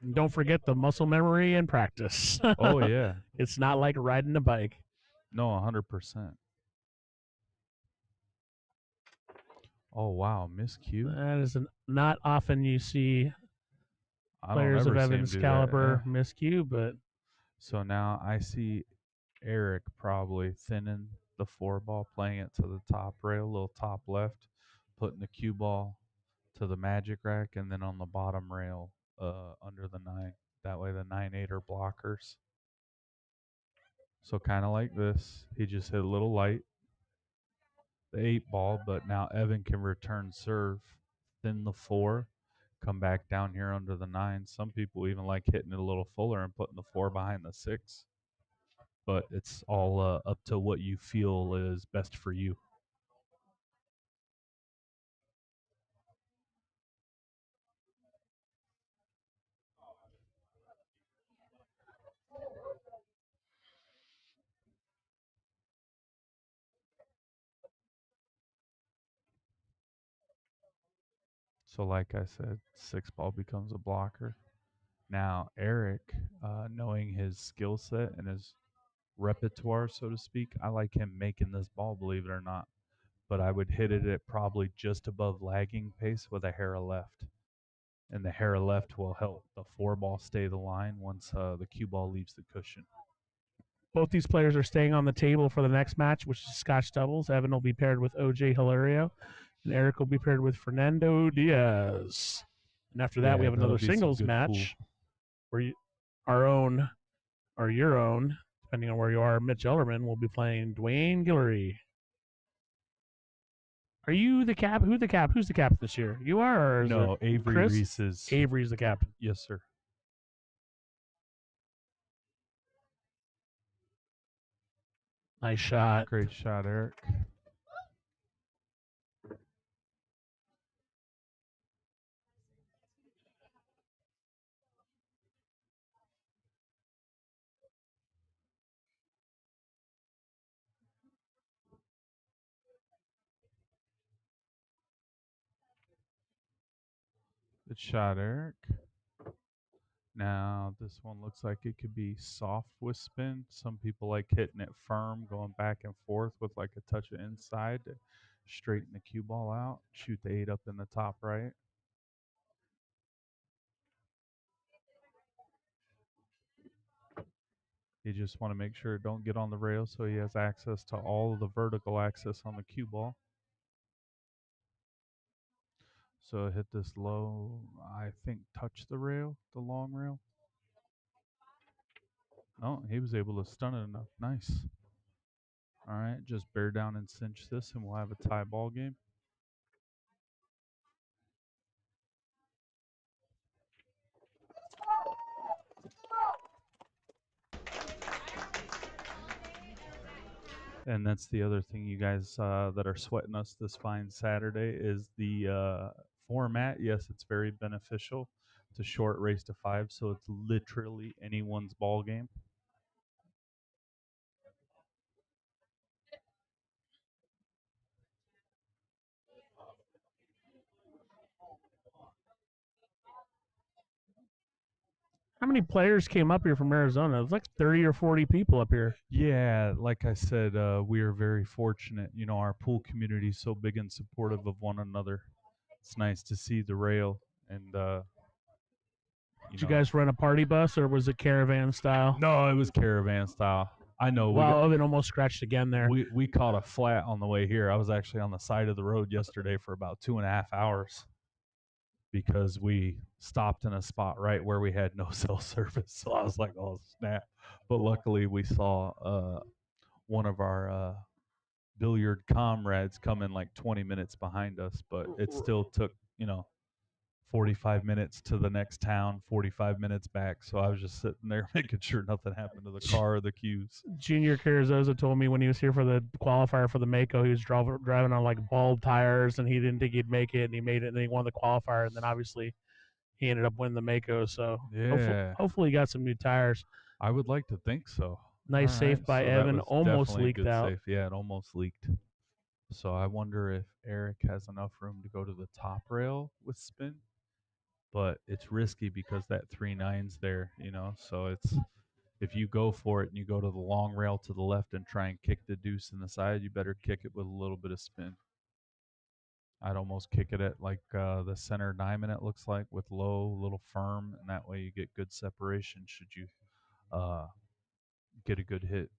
And don't forget the muscle memory and practice. oh yeah, It's not like riding a bike. no, 100%. Oh wow, Miss Q. That is not often you see I don't players of ever see him Evans do that. Yeah. caliber miscue, but So now I see Eric probably thinning the four ball, playing it to the top rail, little top left, putting the cue ball to the magic rack, and then on the bottom rail under the nine. That way the 9-8 are blockers. So kind of like this. He just hit a little light, the 8 ball, but now Evan can return serve, thin the four, come back down here under the nine. Some people even like hitting it a little fuller and putting the four behind the six, but it's all up to what you feel is best for you. So, like I said, 6 ball becomes a blocker. Now, Eric, knowing his skill set and his repertoire, so to speak, I like him making this ball, believe it or not. But I would hit it at probably just above lagging pace with a hair of left. And the hair of left will help the 4 ball stay the line once the cue ball leaves the cushion. both these players are staying on the table for the next match, which is Scotch doubles. Evan will be paired with OJ Hilario, and Eric will be paired with Fernando Diaz. And after that, we Yeah, have that'll another be some singles good pool. match where our own or your own, depending on where you are, Mitch Ellerman will be playing Dwayne Guillory. Are you the cap? Who's the captain this year? You are, or is it No, Avery Chris? Reese's. Avery's the captain. Yes, sir. Nice shot. Great shot, Eric. Good shot, Eric. Now, this one looks like it could be soft with spin. Some people like hitting it firm, going back and forth with like a touch of inside to straighten the cue ball out. Shoot the 8 up in the top right. You just want to make sure it don't get on the rail so he has access to all of the vertical access on the cue ball. So hit this low, I think touch the rail, the long rail. No, he was able to stun it enough. Nice. All right, just bear down and cinch this, and we'll have a tie ball game. And that's the other thing, you guys that are sweating us this fine Saturday, is the format. Yes, it's very beneficial to short race to 5, so it's literally anyone's ball game. How many players came up here from Arizona? It was like 30 or 40 people up here. Yeah, like I said, we are very fortunate. You know, our pool community is so big and supportive of one another. It's nice to see the rail and Did you guys rent a party bus or was it caravan style? No, it was caravan style. I know. Wow, it almost scratched again there. We caught a flat on the way here. I was actually on the side of the road yesterday for about 2.5 hours because we stopped in a spot right where we had no cell service. So I was like, oh snap! But luckily we saw one of our billiard comrades come in like 20 minutes behind us, but it still took 45 minutes to the next town, 45 minutes back. So I was just sitting there making sure nothing happened to the car or the cues. Junior Carrizosa told me when he was here for the qualifier for the Mako, he was driving on like bald tires and he didn't think he'd make it, and he made it, and then he won the qualifier, and then obviously he ended up winning the Mako. So Yeah, hopefully he got some new tires. I would like to think so. Nice All save right, by so that Evan, was almost definitely a leaked good out. save. Yeah, it almost leaked. So I wonder if Eric has enough room to go to the top rail with spin, but it's risky because that 3-9's there, So it's if you go for it and you go to the long rail to the left and try and kick the deuce in the side, you better kick it with a little bit of spin. I'd almost kick it at like the center diamond, it looks like, with low, little firm, and that way you get good separation should you get a good hit.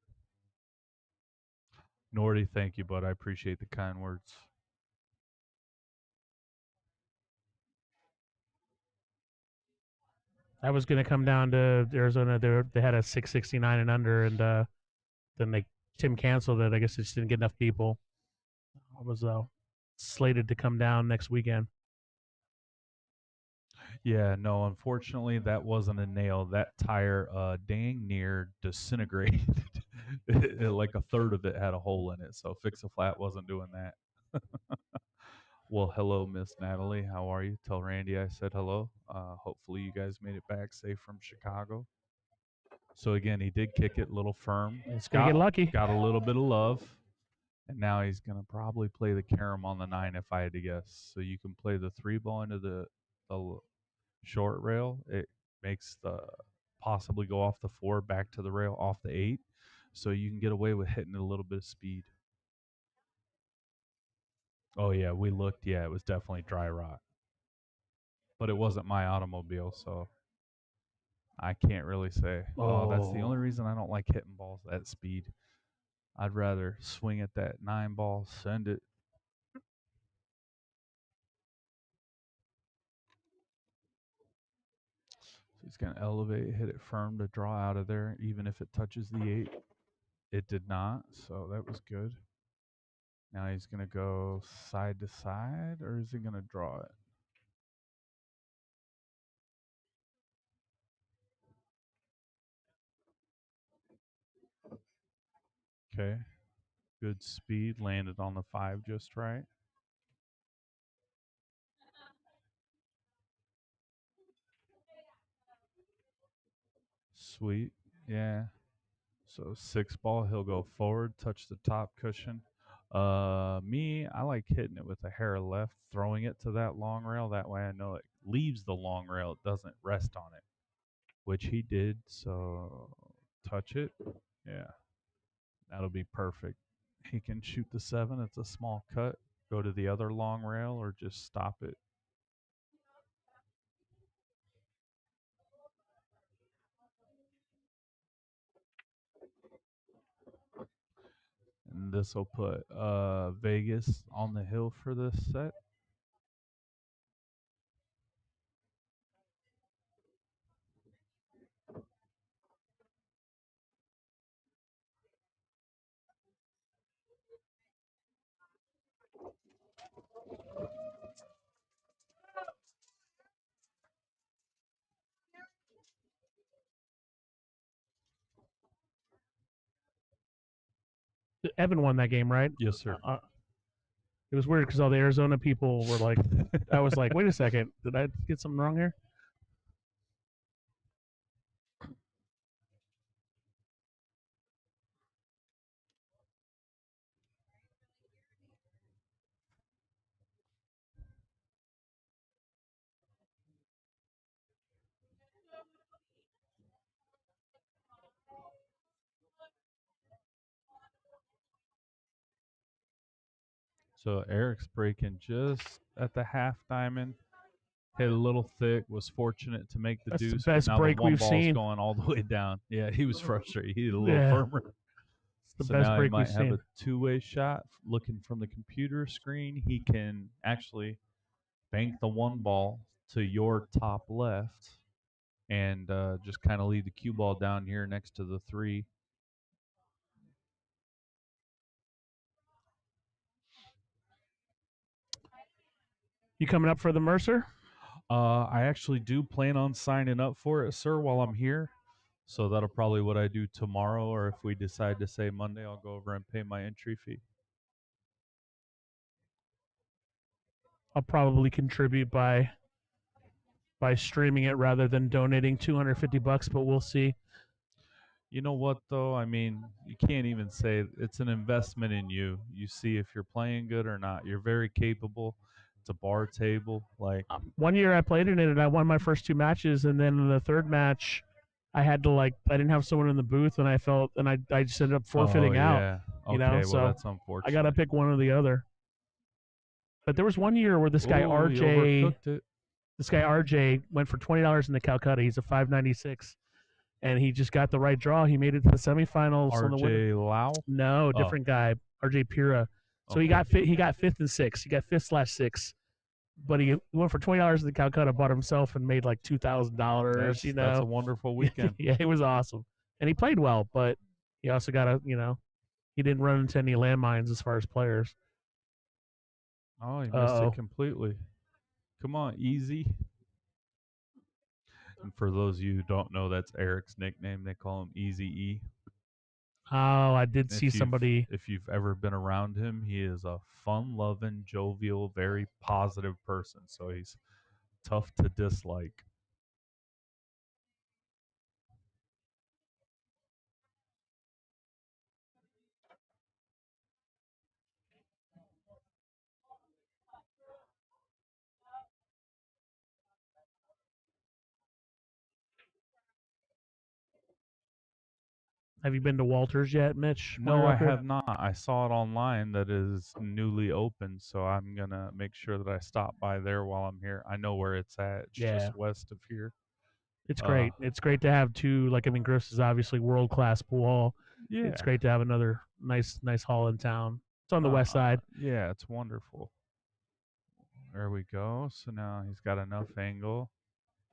Nordy, thank you, bud. I appreciate the kind words. I was going to come down to Arizona. They had a 669 and under, and then Tim canceled it. I guess they just didn't get enough people. I was slated to come down next weekend. Yeah, no, unfortunately, that wasn't a nail. That tire dang near disintegrated. Like a third of it had a hole in it, so Fix a Flat wasn't doing that. Well, hello, Miss Natalie. How are you? Tell Randy I said hello. Hopefully, you guys made it back safe from Chicago. So again, he did kick it a little firm. It's gonna get lucky. Got a little bit of love, and now he's gonna probably play the carom on the 9 if I had to guess. So you can play the 3 ball into the short rail. It makes the possibly go off the 4 back to the rail off the 8, so you can get away with hitting a little bit of speed. Oh yeah, we looked. Yeah, it was definitely dry rot, but it wasn't my automobile, so I can't really say. Oh, that's the only reason I don't like hitting balls at speed. I'd rather swing at that 9 ball, send it. So he's going to elevate, hit it firm to draw out of there, even if it touches the 8. It did not, so that was good. Now he's going to go side to side, or is he going to draw it? Okay. Good speed, landed on the 5 just right. Sweet. Yeah. So 6 ball, he'll go forward, touch the top cushion. Me, I like hitting it with a hair left, throwing it to that long rail. That way I know leaves the long rail, it doesn't rest on it, which he did. So touch it. Yeah, that'll be perfect. He can shoot the 7. It's a small cut. Go to the other long rail or just stop it. And this will put Vegas on the hill for this set. Evan won that game, right? Yes, sir. It was weird because all the Arizona people were like, I was like, wait a second, did I get something wrong here? So Eric's breaking just at the half diamond. Hit a little thick. Was fortunate to make the That's the deuce, but best now the break one we've ball's seen. going all the way down. Yeah, he was frustrated. He hit a little Yeah, firmer. it's the So best now he break we've might have seen. a two-way shot. Looking from the computer screen, he can actually bank the one ball to your top left and just kind of leave the cue ball down here next to the 3. You coming up for the Mercer? I actually do plan on signing up for it, sir, while I'm here. So that'll probably what I do tomorrow, or if we decide to say Monday, I'll go over and pay my entry fee. I'll probably contribute by streaming it rather than donating $250, but we'll see. You know what, though? I mean, you can't even say it's an investment in you. You see if you're playing good or not. You're very capable. It's a bar table. Like, One year I played in it and I won my first 2 matches, and then in the third match, I had to I didn't have someone in the booth, and I just ended up oh, forfeiting out. yeah. You know, Okay, well, so that's I got to unfortunate. pick one or the other. But there was one year where Oh, you overcooked it. this guy RJ went for $20 in the Calcutta. He's a 596, and he just got the right draw. He made it to the semifinals on the winner. RJ Lau? No, Oh, different guy, RJ Pira. So okay. he got fifth and six. He got fifth/six, but he went for $20 in the Calcutta, bought himself, and made like $2,000. You That's a know, wonderful weekend. yeah, it was awesome, and he played well, but he also got he didn't run into any landmines as far as players. Oh, he missed it Oh, completely. Come on, easy. And for those of you who don't know, that's Eric's nickname. They call him Easy E. oh, I did see If you've somebody. if you've ever been around him, he is a fun-loving, jovial, very positive person. So he's tough to dislike. Have you been to Walters yet, Mitch? Point No, I record. have not. I saw it online that is newly opened, so I'm gonna make sure that I stop by there while I'm here. I know where it's at. It's Yeah, just west of here. it's Uh, great. It's great to have two. Like I mean, Griff's is obviously world class pool hall. It's yeah. great to have another nice hall in town. It's on the west side. Yeah, it's wonderful. There we go. So now he's got enough angle.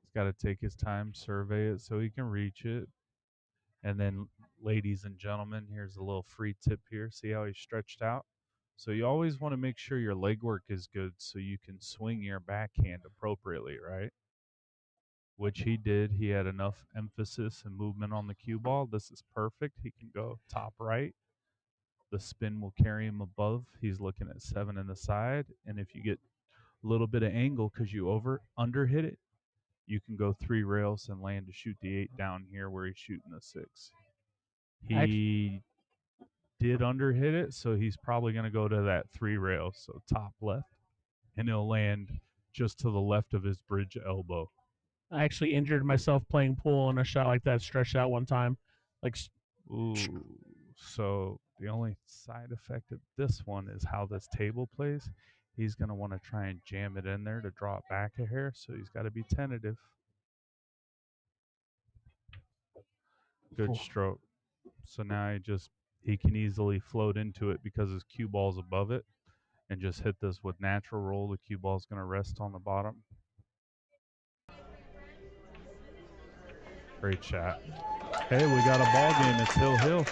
He's got to take his time, survey it so he can reach it. And then, ladies and gentlemen, here's a little free tip here. See how he's stretched out? So you always want to make sure your leg work is good so you can swing your backhand appropriately, right? Which he did. He had enough emphasis and movement on the cue ball. This is perfect. He can go top right. The spin will carry him above. He's looking at 7 in the side. And if you get a little bit of angle because you under hit it, you can go 3 rails and land to shoot the 8 down here where he's shooting the 6. Actually, He did under hit it, so he's probably going to go to that 3 rails, so top left, and he'll land just to the left of his bridge elbow. I actually injured myself playing pool on a shot like that, stretched out one time. Like, Ooh. So the only side effect of this one is how this table plays. He's going to want to try and jam it in there to draw it back a hair, so he's got to be tentative. Good stroke. So now he can easily float into it because his cue ball's above it and just hit this with natural roll. The cue ball's going to rest on the bottom. Great shot. Hey, we got a ball game. It's Hill.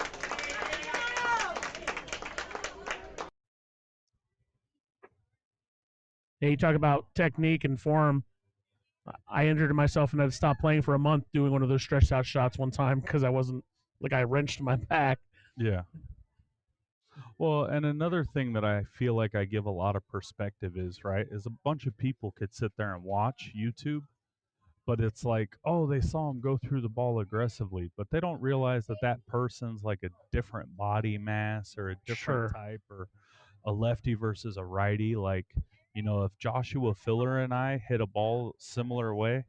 yeah, you talk about technique and form. I injured myself and had to stop playing for a month doing one of those stretched out shots one time because I wasn't like I wrenched my back. Yeah. Well, and another thing that I feel like I give a lot of perspective is, right, is a bunch of people could sit there and watch YouTube, but it's like, oh, they saw him go through the ball aggressively, but they don't realize that that person's like a different body mass or a different Sure. type, or a lefty versus a righty. Like, if Joshua Filler and I hit a ball similar way,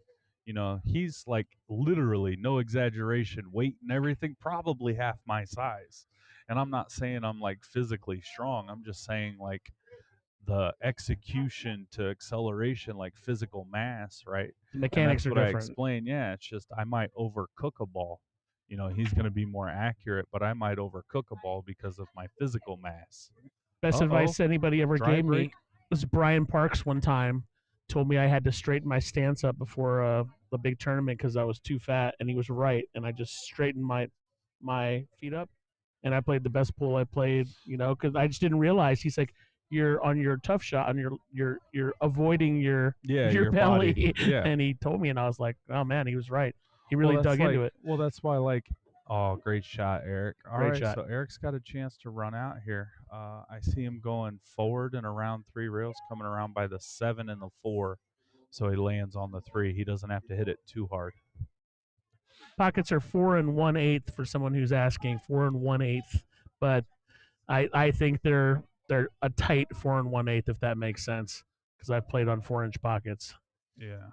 he's like literally, no exaggeration, weight and everything, probably half my size. And I'm not saying I'm like physically strong. I'm just saying like the execution to acceleration, like physical mass, right? The And mechanics that's are what I different. explain. Yeah, it's just I might overcook a ball. He's going to be more accurate, but I might overcook a ball because of my physical mass. Best Uh oh, advice anybody ever dry gave break. me was Brian Parks one time told me I had to straighten my stance up before the big tournament because I was too fat, and he was right. And I just straightened my feet up, and I played the best pool I played. Because I just didn't realize he's like you're on your tough shot, on you're avoiding your Yeah, your your body. belly, Yeah. and he told me, and I was like, oh man, he was right. He Well, really dug into it. that's why, like, oh, great shot, Eric. All Great right, shot. so Eric's got a chance to run out here. I see him going forward and around 3 rails, coming around by the 7 and the 4. So he lands on the 3. He doesn't have to hit it too hard. Pockets are 4 1/8 for someone who's asking 4 1/8, but I think they're a tight 4 1/8 if that makes sense because I've played on 4-inch pockets. Yeah.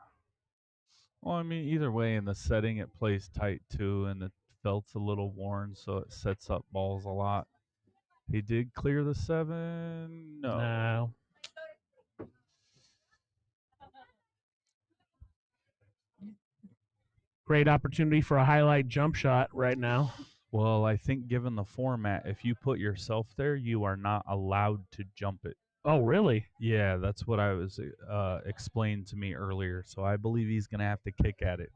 Well, I mean, either way, in the setting, it plays tight too, and the felt's a little worn, so it sets up balls a lot. He did clear the 7. No. No. Great opportunity for a highlight jump shot right now. Well, I think given the format, if you put yourself there, you are not allowed to jump it. Oh, really? Yeah, that's what I was explained to me earlier. So I believe he's going to have to kick at it.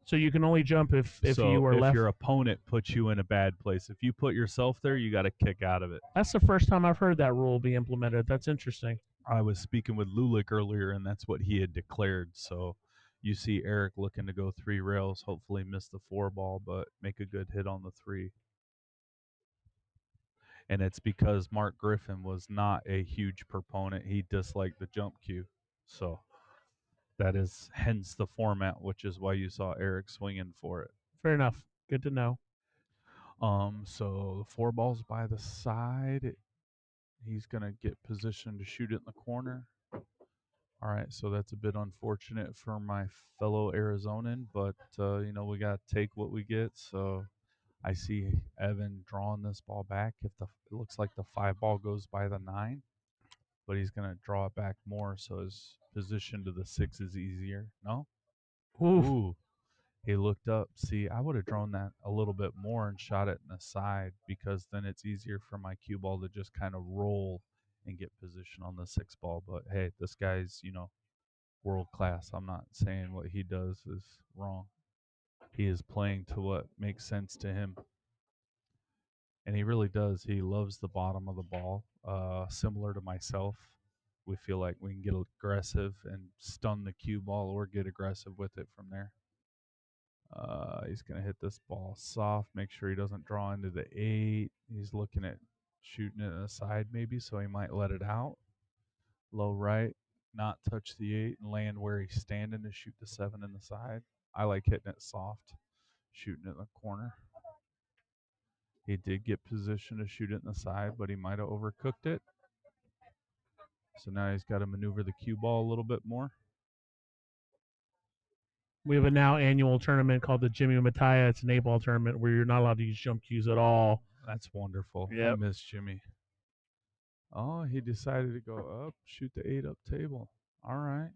So you can only jump if So you are if left. your opponent puts you in a bad place, if you put yourself there, you got to kick out of it. That's the first time I've heard that rule be implemented. That's interesting. I was speaking with Lulik earlier, and that's what he had declared. So you see Eric looking to go 3 rails, hopefully miss the 4 ball, but make a good hit on the 3. And it's because Mark Griffin was not a huge proponent. He disliked the jump cue. So that is hence the format, which is why you saw Eric swinging for it. Fair enough. Good to know. So the 4 ball's by the side. He's gonna get positioned to shoot it in the corner. All right, so that's a bit unfortunate for my fellow Arizonan, but we gotta take what we get. So I see Evan drawing this ball back. It looks like the 5 ball goes by the 9, but he's gonna draw it back more, so his position to the 6 is easier. No? Oof. Ooh. He looked up. See, I would have drawn that a little bit more and shot it in the side, because then it's easier for my cue ball to just kind of roll and get position on the 6 ball. But hey, this guy's, world class. I'm not saying what he does is wrong. He is playing to what makes sense to him. And he really does. He loves the bottom of the ball, similar to myself. We feel like we can get aggressive and stun the cue ball or get aggressive with it from there. He's going to hit this ball soft, make sure he doesn't draw into the 8. He's looking at shooting it aside maybe, so he might let it out. Low right, not touch the 8 and land where he's standing to shoot the 7 in the side. I like hitting it soft, shooting it in the corner. He did get position to shoot it in the side, but he might have overcooked it. So now he's got to maneuver the cue ball a little bit more. We have a now annual tournament called the Jimmy Mattia. It's an 8-ball tournament where you're not allowed to use jump cues at all. That's wonderful. I Yep. miss Jimmy. Oh, he decided to go up, shoot the 8 up table. All right.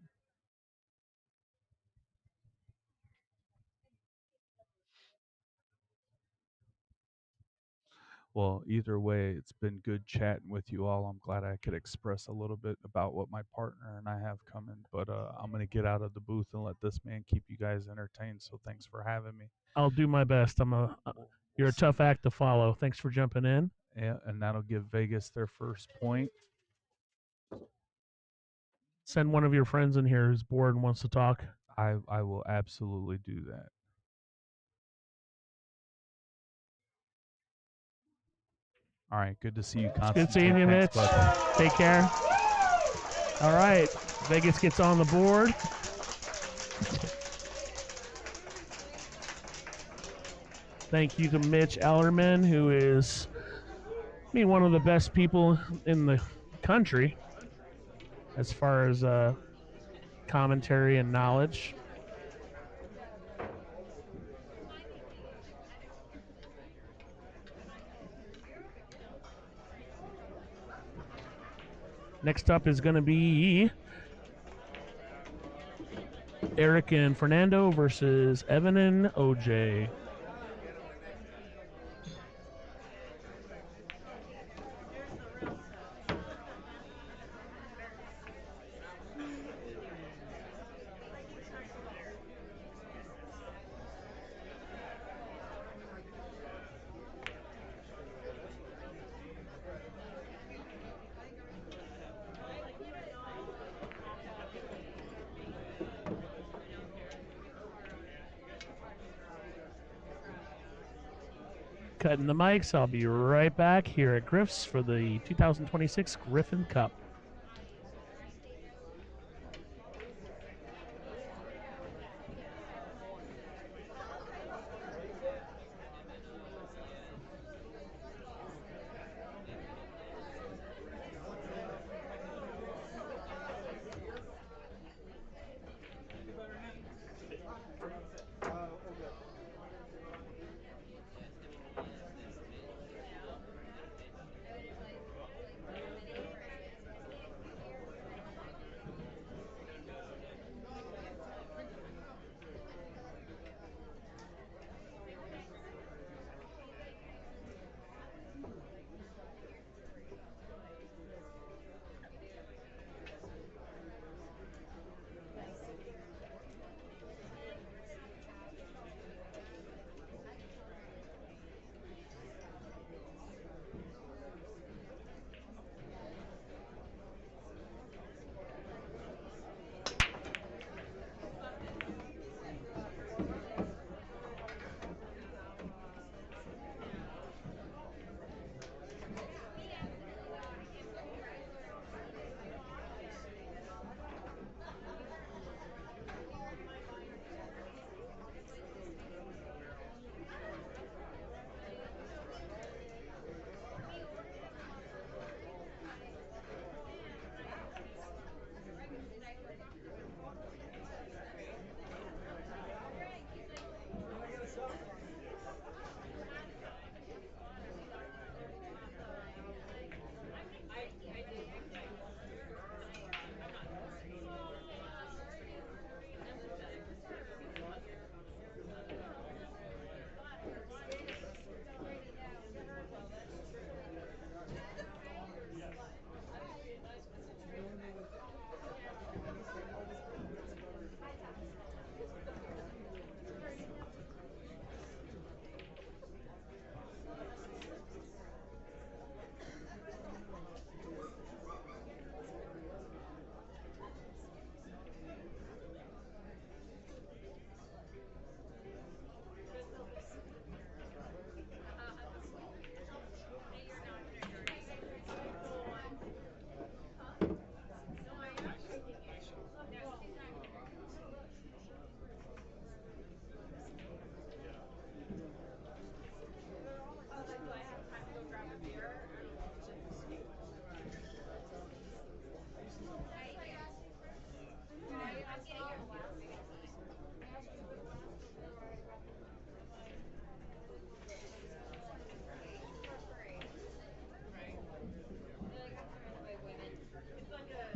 Well, either way, it's been good chatting with you all. I'm glad I could express a little bit about what my partner and I have coming. But I'm going to get out of the booth and let this man keep you guys entertained. So thanks for having me. I'll do my best. You're a tough act to follow. Thanks for jumping in. Yeah, and that'll give Vegas their first point. Send one of your friends in here who's bored and wants to talk. I will absolutely do that. All right, good to see you, Constantine. Good seeing you, Mitch. Take care. All right, Vegas gets on the board. Thank you to Mitch Ellerman, who is, one of the best people in the country as far as commentary and knowledge. Next up is going to be Eric and Fernando versus Evan and OJ. Cutting the mics. I'll be right back here at Griff's for the 2026 Griffin Cup.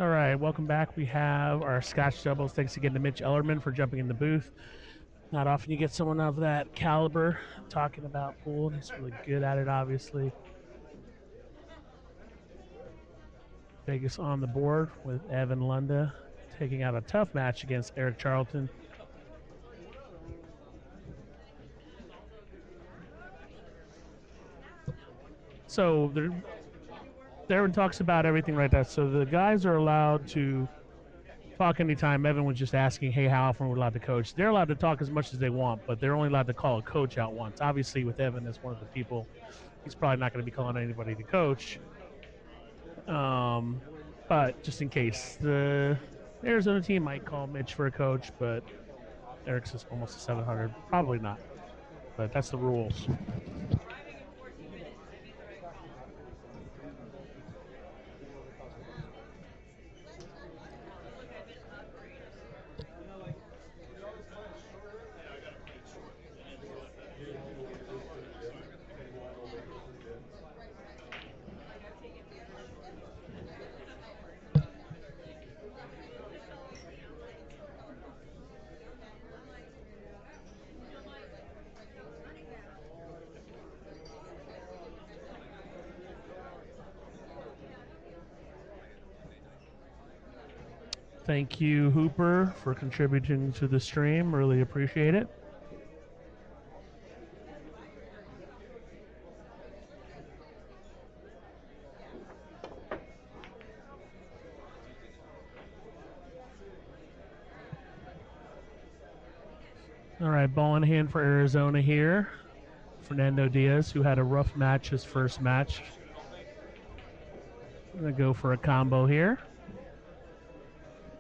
All right, welcome back. We have our Scotch doubles. Thanks again to Mitch Ellerman for jumping in the booth. Not often you get someone of that caliber talking about pool, and he's really good at it, obviously. Vegas on the board with Evan Lunda taking out a tough match against Eric Charlton. So Darren talks about everything right there. So the guys are allowed to talk anytime. Evan was just asking, hey, how often we're allowed to coach? They're allowed to talk as much as they want, but they're only allowed to call a coach out once. Obviously, with Evan as one of the people, he's probably not going to be calling anybody to coach. But just in case, the Arizona team might call Mitch for a coach, but Eric's is almost a 700. Probably not, but that's the rules. Thank you, Hooper, for contributing to the stream. Really appreciate it. All right, ball in hand for Arizona here. Fernando Diaz, who had a rough match his first match. I'm going to go for a combo here.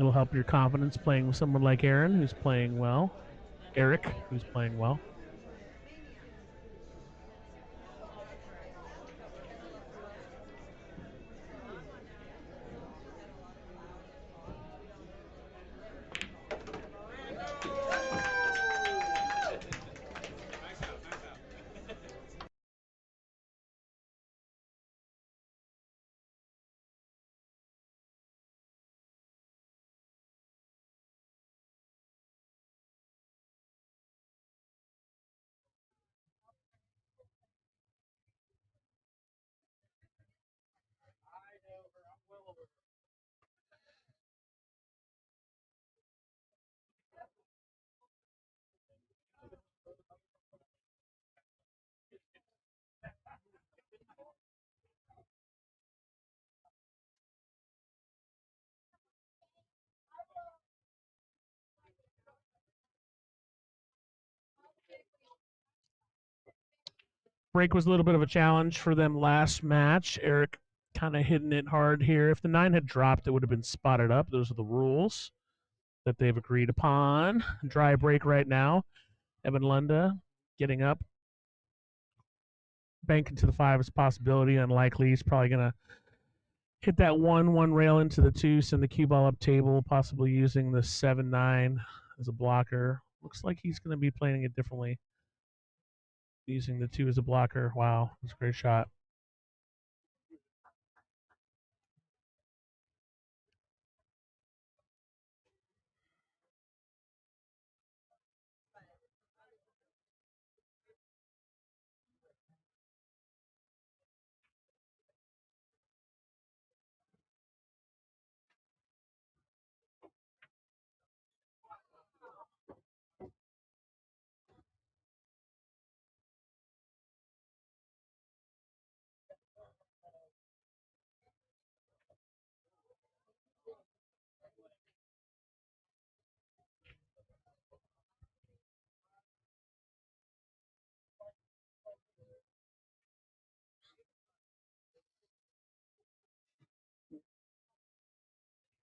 It'll help your confidence playing with someone like Aaron, who's playing well. Eric, who's playing well. Break was a little bit of a challenge for them last match. Eric kind of hitting it hard here. If the 9 had dropped, it would have been spotted up. Those are the rules that they've agreed upon. Dry break right now. Evan Lunda getting up. Banking to the 5 is a possibility. Unlikely. He's probably going to hit that 1 rail into the 2, send the cue ball up table, possibly using the 7-9 as a blocker. Looks like he's going to be playing it differently. Using the 2 as a blocker. Wow, that's a great shot.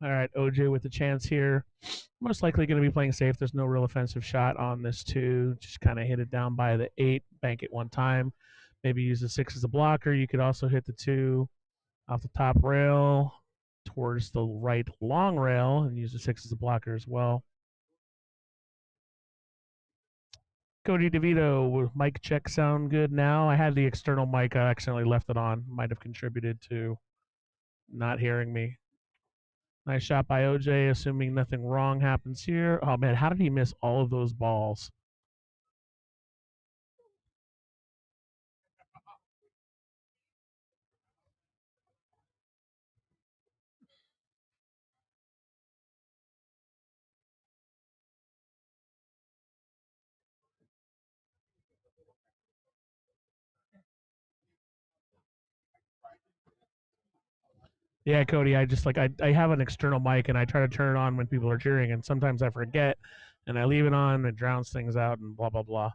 All right, OJ with the chance here. Most likely going to be playing safe. There's no real offensive shot on this 2. Just kind of hit it down by the 8, bank it one time. Maybe use the 6 as a blocker. You could also hit the 2 off the top rail towards the right long rail and use the 6 as a blocker as well. Cody DeVito, mic check sound good now? I had the external mic. I accidentally left it on. Might have contributed to not hearing me. Nice shot by OJ, assuming nothing wrong happens here. Oh man, how did he miss all of those balls? Yeah, Cody, I just I have an external mic and I try to turn it on when people are cheering, and sometimes I forget and I leave it on and it drowns things out and blah blah blah.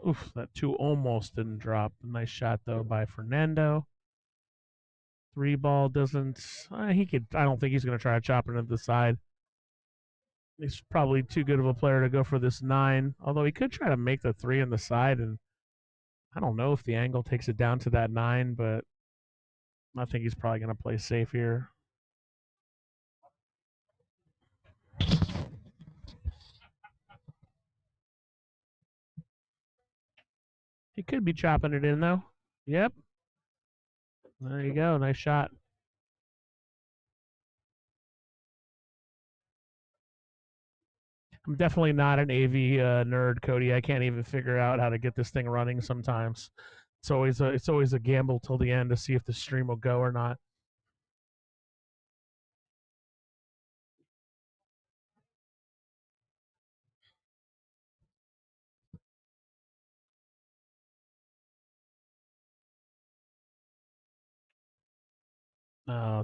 Oof, that two almost didn't drop. Nice shot though by Fernando. Three ball doesn't. He could. I don't think he's going to try to chop it into the side. He's probably too good of a player to go for this nine. Although he could try to make the three on the side, and I don't know if the angle takes it down to that nine, but I think he's probably going to play safe here. He could be chopping it in though. Yep. There you go. Nice shot. I'm definitely not an AV nerd, Cody. I can't even figure out how to get this thing running sometimes. It's always a gamble till the end to see if the stream will go or not.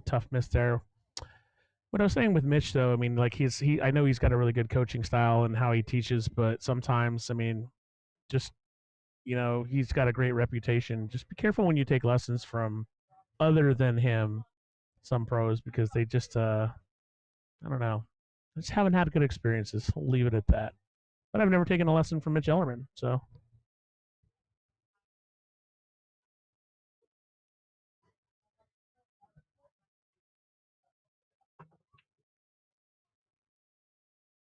Tough miss there. What I was saying with Mitch, though, I mean, like I know he's got a really good coaching style and how he teaches, but sometimes, I mean, just he's got a great reputation. Just be careful when you take lessons from other than him, some pros, because they just, I don't know, just haven't had good experiences. I'll leave it at that. But I've never taken a lesson from Mitch Ellerman, so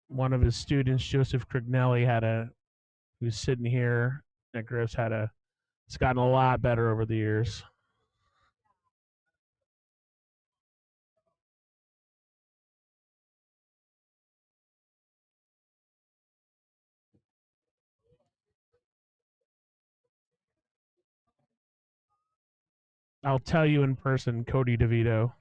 one of his students, Joseph Crignelli, who's sitting here at Griff's, it's gotten a lot better over the years. I'll tell you in person, Cody DeVito.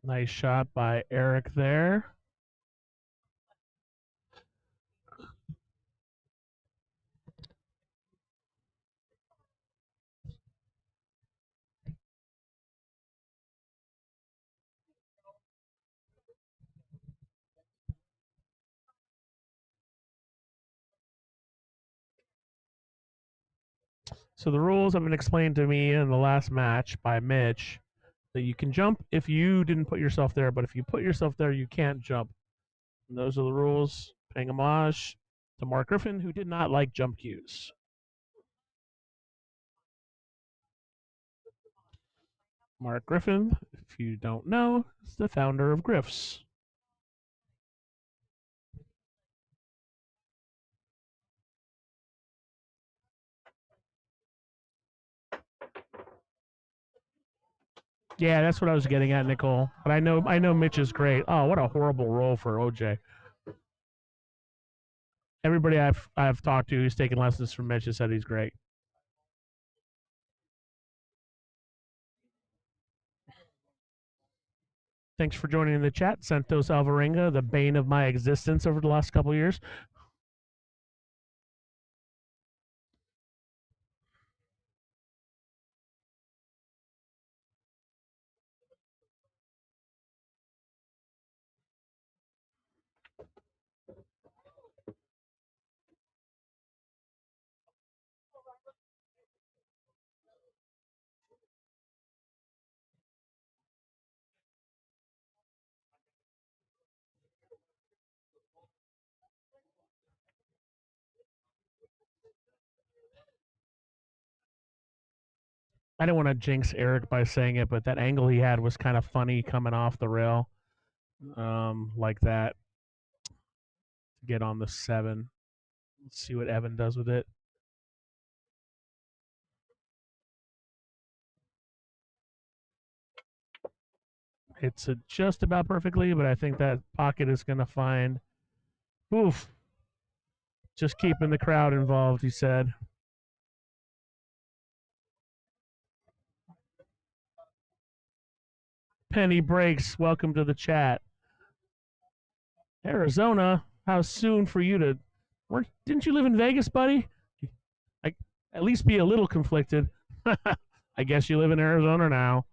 Nice shot by Eric there. So the rules have been explained to me in the last match by Mitch that you can jump if you didn't put yourself there, but if you put yourself there, you can't jump. And those are the rules. Paying homage to Mark Griffin, who did not like jump cues. Mark Griffin, if you don't know, is the founder of Griffs. Yeah, that's what I was getting at, Nicole. But I know Mitch is great. Oh, what a horrible role for OJ. Everybody I've talked to who's taken lessons from Mitch has said he's great. Thanks for joining in the chat, Santos Alvarenga, the bane of my existence over the last couple of years. I didn't want to jinx Eric by saying it, but that angle he had was kind of funny coming off the rail, like that. Get on the 7. Let's see what Evan does with it. Hits it just about perfectly, but I think that pocket is going to find. Oof. Just keeping the crowd involved, he said. Penny Breaks, welcome to the chat. Arizona, how soon for you to. Didn't you live in Vegas, buddy? I, at least be a little conflicted. I guess you live in Arizona now.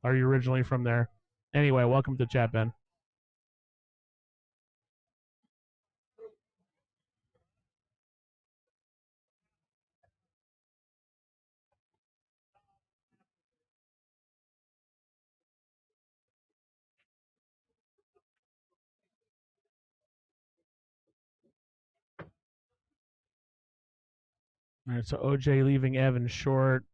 Are you originally from there? Anyway, welcome to the chat, Ben. All right, so OJ leaving Evan short.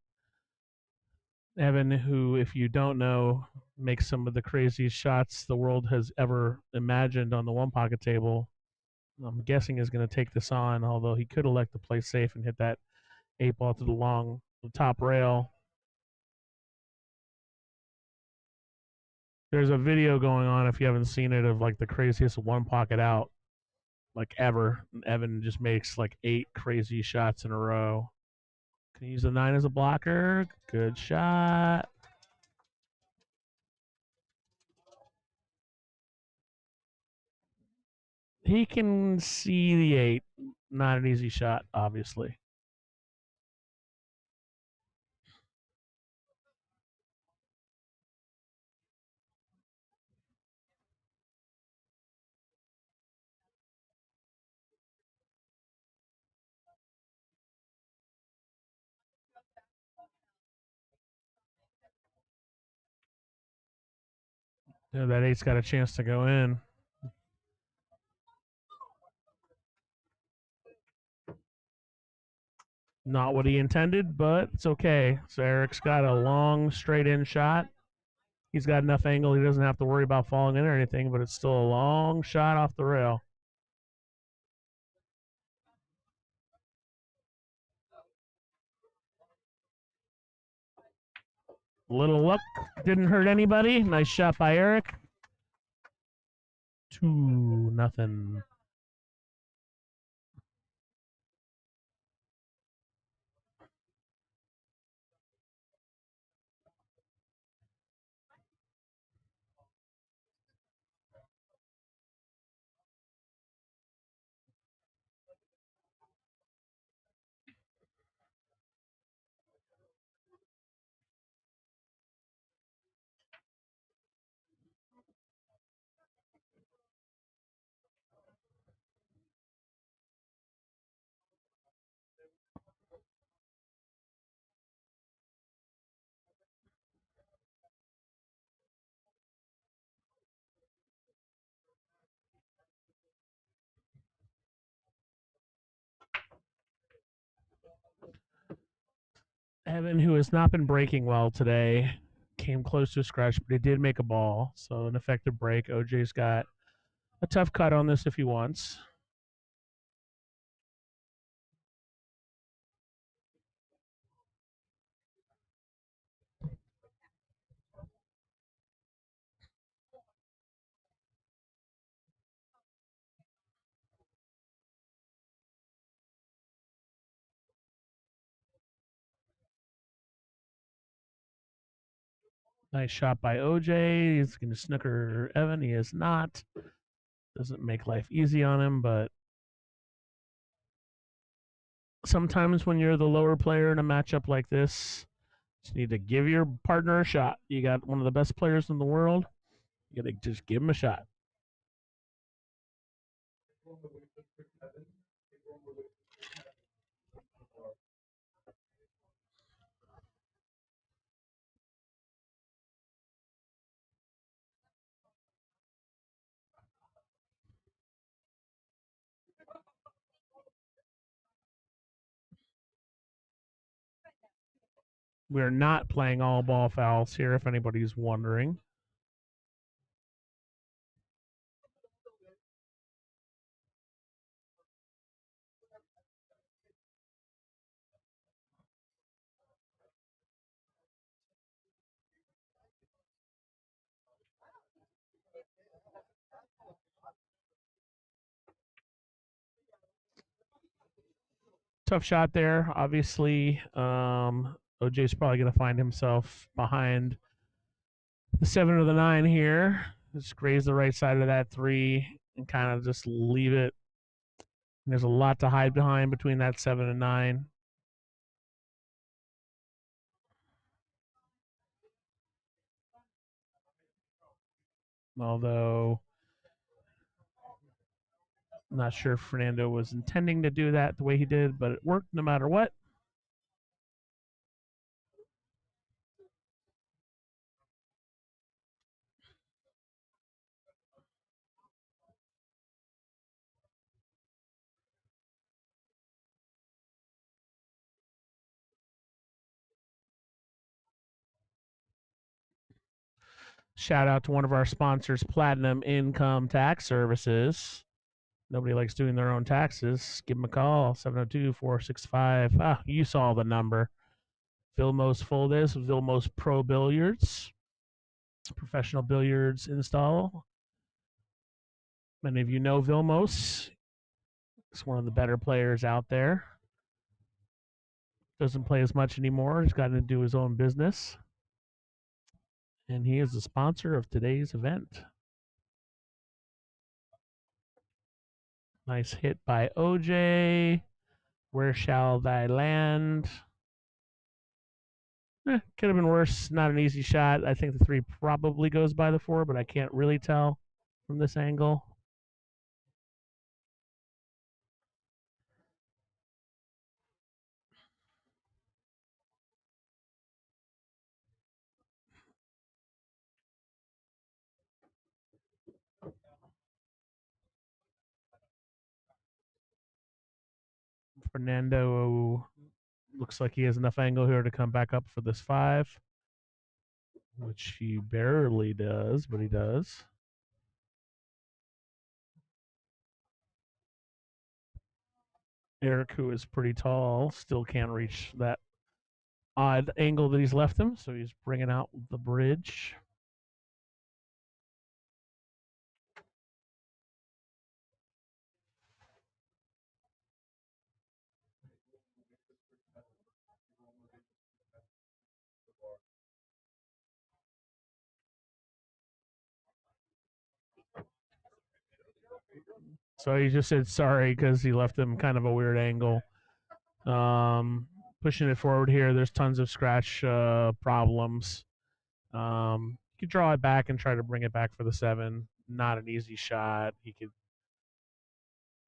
Evan, who, if you don't know, makes some of the craziest shots the world has ever imagined on the one pocket table. I'm guessing is going to take this on, although he could elect to play safe and hit that 8 ball to the top rail. There's a video going on, if you haven't seen it, of like the craziest one pocket out like ever. And Evan just makes like 8 crazy shots in a row. Can you use the 9 as a blocker? Good shot. He can see the 8. Not an easy shot, obviously. Yeah, that 8's got a chance to go in. Not what he intended, but it's okay. So Eric's got a long straight in shot. He's got enough angle. He doesn't have to worry about falling in or anything, but it's still a long shot off the rail. Little luck didn't hurt anybody. Nice shot by Eric. 2-0. Evan, who has not been breaking well today, came close to a scratch, but he did make a ball. So an effective break. OJ's got a tough cut on this if he wants. Nice shot by OJ. He's going to snooker Evan. He is not. Doesn't make life easy on him, but sometimes when you're the lower player in a matchup like this, you just need to give your partner a shot. You got one of the best players in the world. You got to just give him a shot. We're not playing all ball fouls here, if anybody's wondering. Tough shot there. Obviously, OJ's probably going to find himself behind the 7 or the 9 here. Just graze the right side of that 3 and kind of just leave it. And there's a lot to hide behind between that 7 and 9. Although, I'm not sure if Fernando was intending to do that the way he did, but it worked no matter what. Shout out to one of our sponsors, Platinum Income Tax Services. Nobody likes doing their own taxes. Give them a call, 702-465. You saw the number. Vilmos Foldes, Vilmos Pro Billiards, professional billiards install. Many of you know Vilmos. He's one of the better players out there. Doesn't play as much anymore. He's gotten to do his own business. And he is the sponsor of today's event. Nice hit by OJ. Where shall thy land? Could have been worse. Not an easy shot. I think the 3 probably goes by the 4, but I can't really tell from this angle. Fernando looks like he has enough angle here to come back up for this 5, which he barely does, but he does. Eric, who is pretty tall, still can't reach that odd angle that he's left him, so he's bringing out the bridge. So he just said sorry because he left him kind of a weird angle. Pushing it forward here, there's tons of scratch problems. You could draw it back and try to bring it back for the 7. Not an easy shot. He could.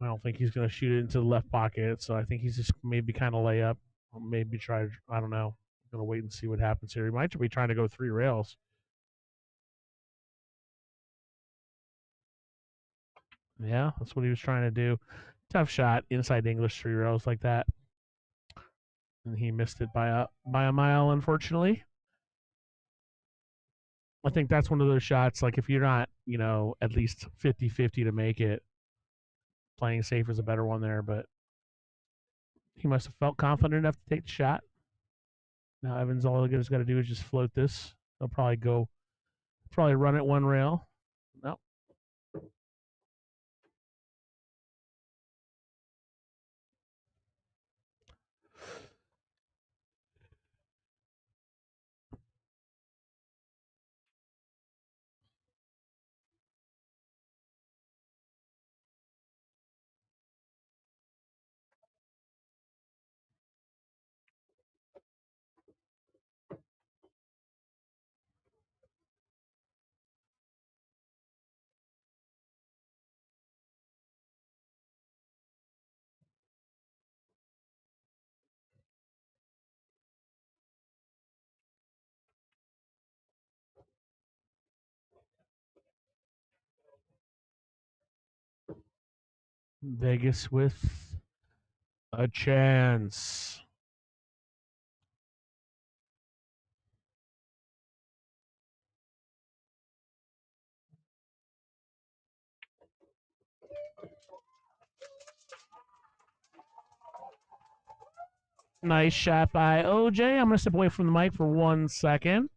I don't think he's going to shoot it into the left pocket, so I think he's just maybe kind of lay up, or maybe try. I don't know. I'm going to wait and see what happens here. He might be trying to go 3 rails. Yeah, that's what he was trying to do. Tough shot, inside English 3 rails like that, and he missed it by a mile, unfortunately. I think that's one of those shots. Like if you're not, at least 50-50 to make it, playing safe is a better one there. But he must have felt confident enough to take the shot. Now Evans, all he's got to do is just float this. He'll probably run it 1 rail. No, Vegas with a chance. Nice shot by OJ. I'm going to step away from the mic for 1 second.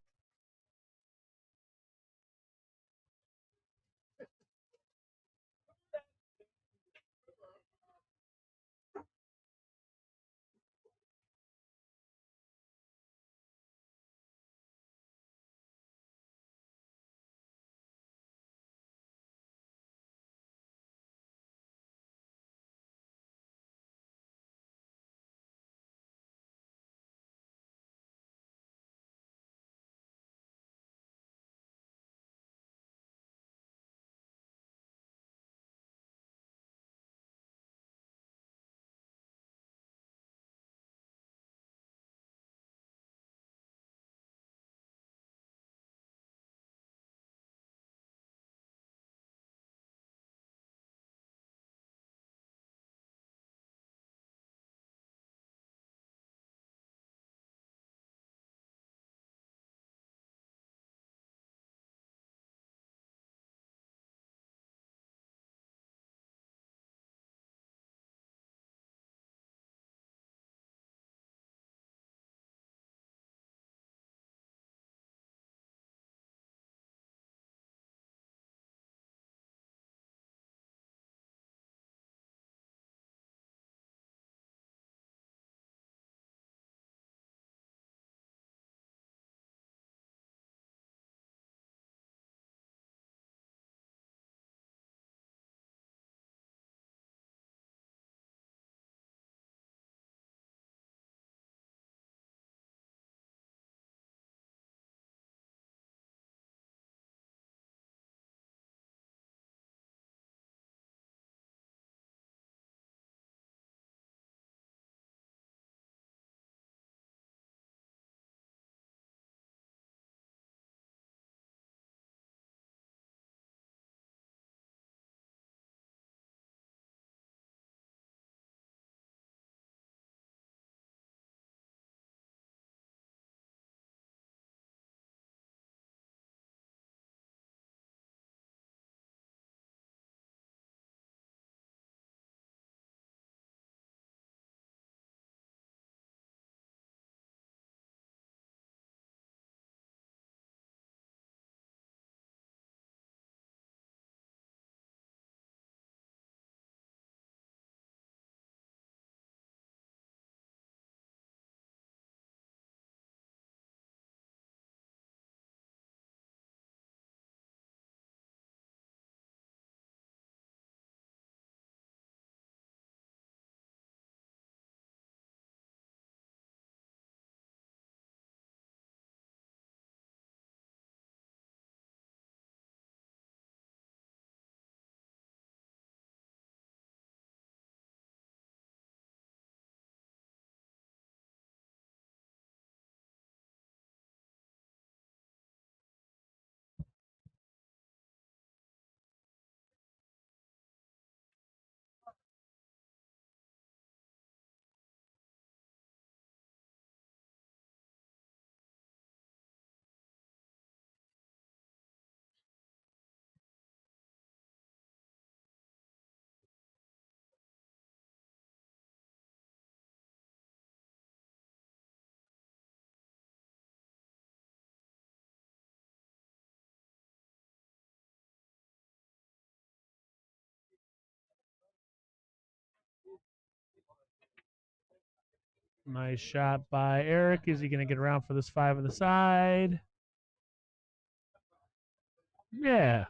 Nice shot by Eric. Is he going to get around for this 5 on the side? Yeah.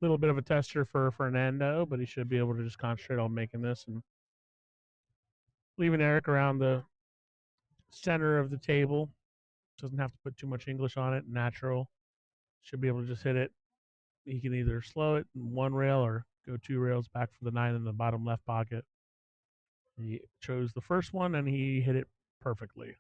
Little bit of a tester for Fernando, but he should be able to just concentrate on making this and leaving Eric around the center of the table Doesn't have to put too much English on it. Natural. Should be able to just hit it. He can either slow it in one rail or go two rails back for the 9 in the bottom left pocket. He chose the first one and he hit it perfectly.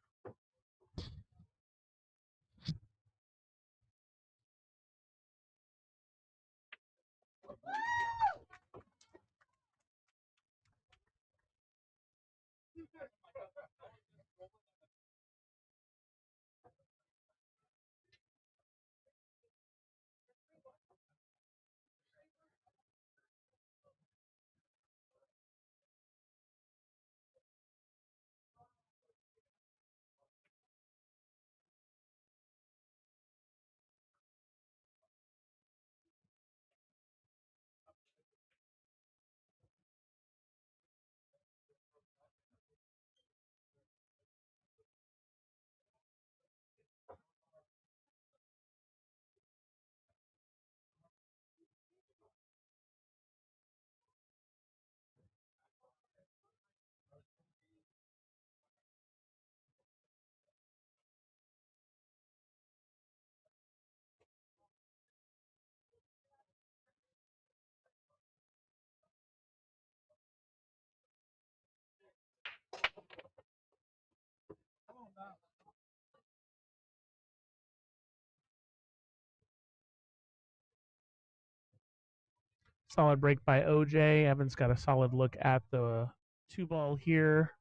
Solid break by OJ. Evan's got a solid look at the 2 ball here.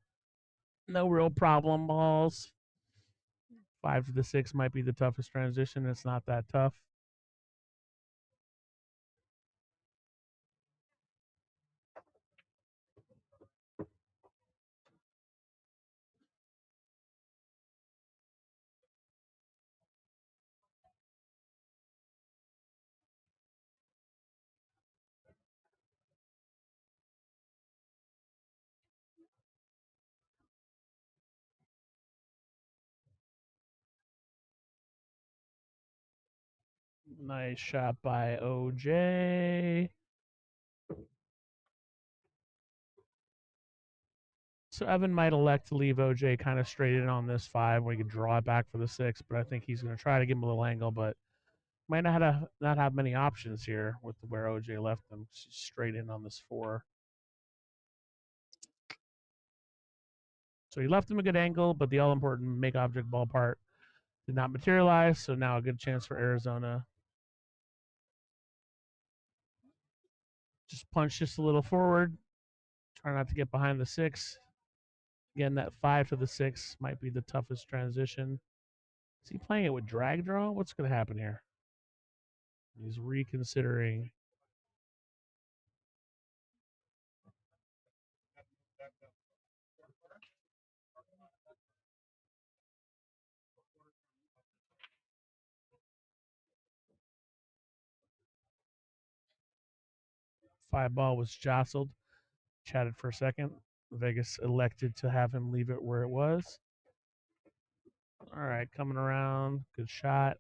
No real problem balls. 5 to the 6 might be the toughest transition. It's not that tough. Nice shot by OJ. So Evan might elect to leave OJ kind of straight in on this 5 where he can draw it back for the 6, but I think he's going to try to give him a little angle, but might not have many options here with where OJ left him straight in on this 4. So he left him a good angle, but the all important make object ball part did not materialize. So now a good chance for Arizona. Just punch just a little forward. Try not to get behind the 6. Again, that 5 to the 6 might be the toughest transition. Is he playing it with drag draw? What's going to happen here? He's reconsidering. Five ball was jostled. Chatted for a second. Vegas elected to have him leave it where it was. All right, coming around. Good shot.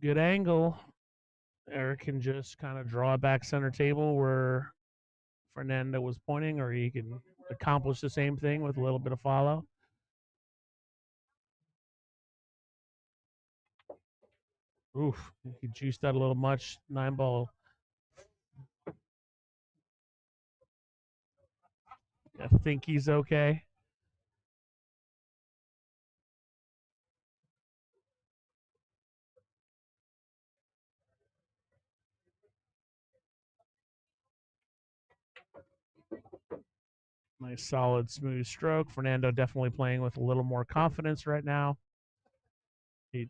Good angle. Eric can just kind of draw it back center table where Fernando was pointing, or he can accomplish the same thing with a little bit of follow. Oof, he juiced out a little much. 9 ball. I think he's okay. Nice, solid, smooth stroke. Fernando definitely playing with a little more confidence right now. He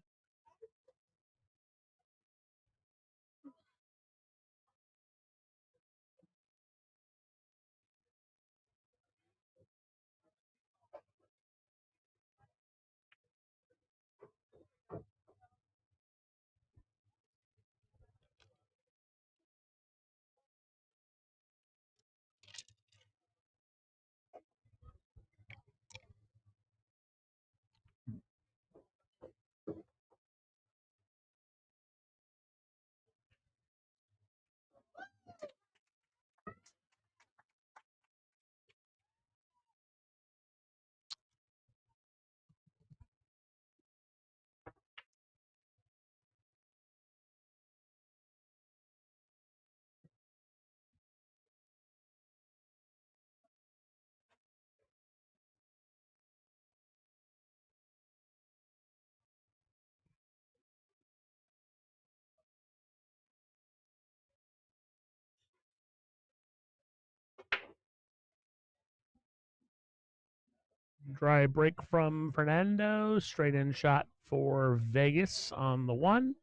Dry break from Fernando. Straight in shot for Vegas on the one.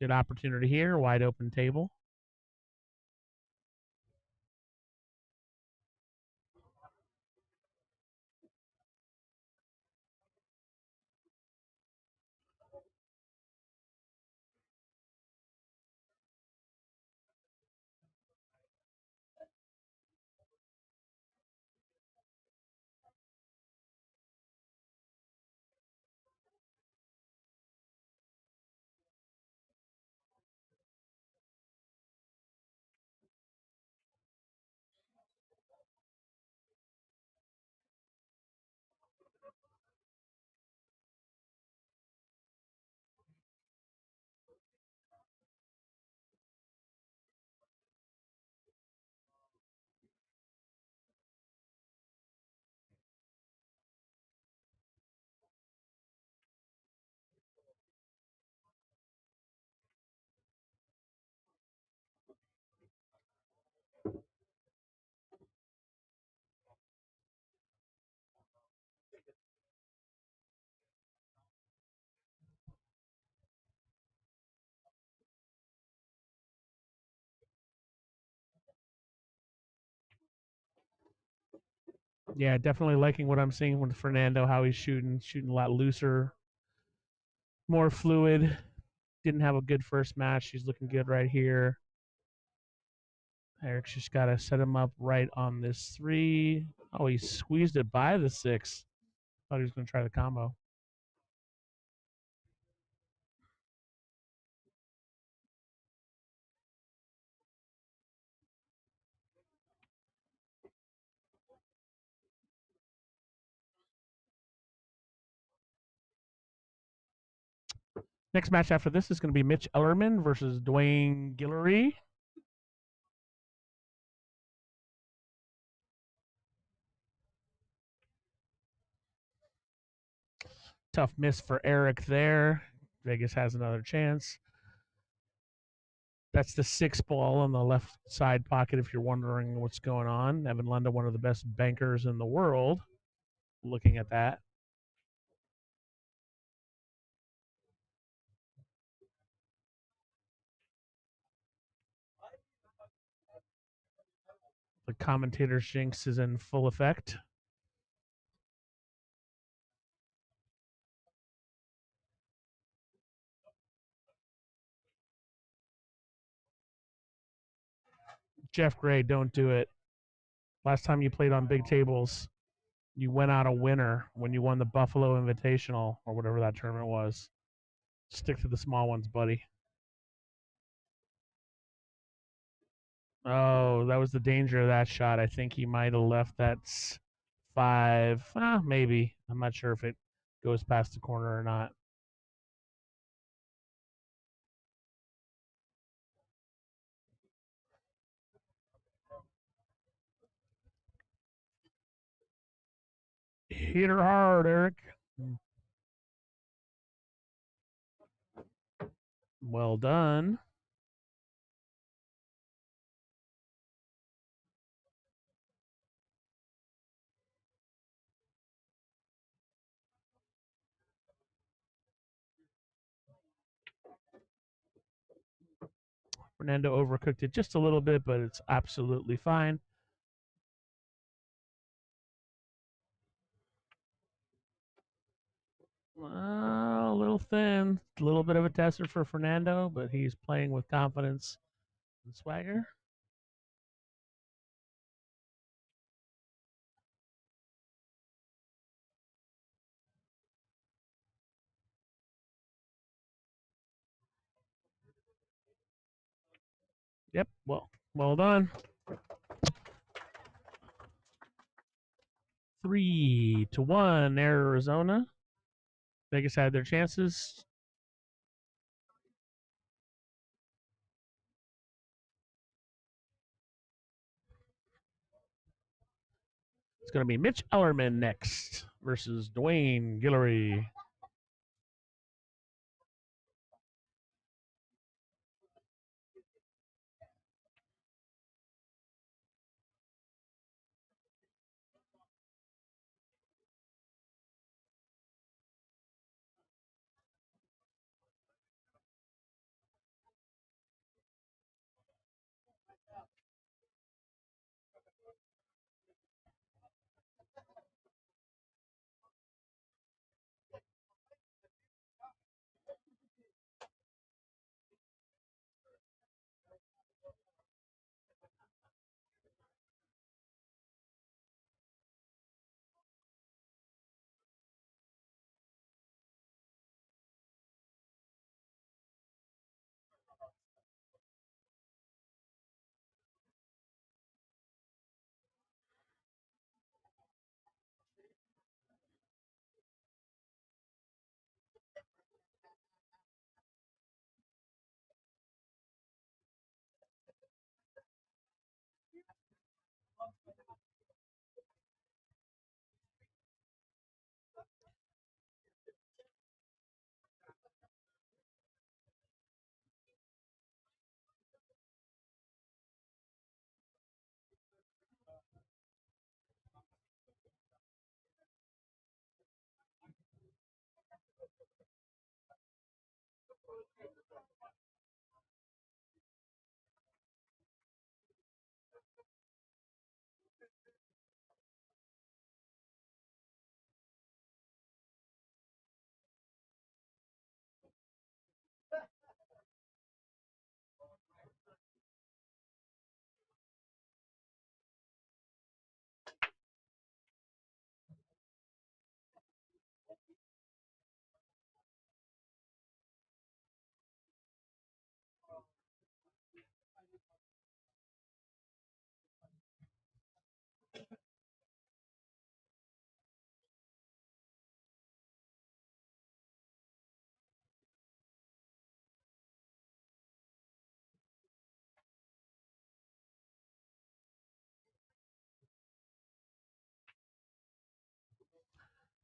Good opportunity here. Wide open table. Yeah, definitely liking what I'm seeing with Fernando, how he's shooting a lot looser, more fluid. Didn't have a good first match. He's looking good right here. Eric's just got to set him up right on this three. Oh, he squeezed it by the six. Thought he was going to try the combo. Next match after this is going to be Mitch Ellerman versus Dwayne Guillory. Tough miss for Eric there. Vegas has another chance. That's the six ball on the left side pocket if you're wondering what's going on. Evan Lunda, one of the best bankers in the world, looking at that. The commentator jinx is in full effect. Jeff Gray, don't do it. Last time you played on big tables, you went out a winner when you won the Buffalo Invitational or whatever that tournament was. Stick to the small ones, buddy. Oh, that was the danger of that shot. I think he might have left that five. Maybe. I'm not sure if it goes past the corner or not. Hit her hard, Eric. Well done. Fernando overcooked it just a little bit, but it's absolutely fine. A little thin. A little bit of a tester for Fernando, but he's playing with confidence and swagger. Yep. Well done. 3-1, Arizona. Vegas had their chances. It's going to be Mitch Ellerman next versus Dwayne Guillory.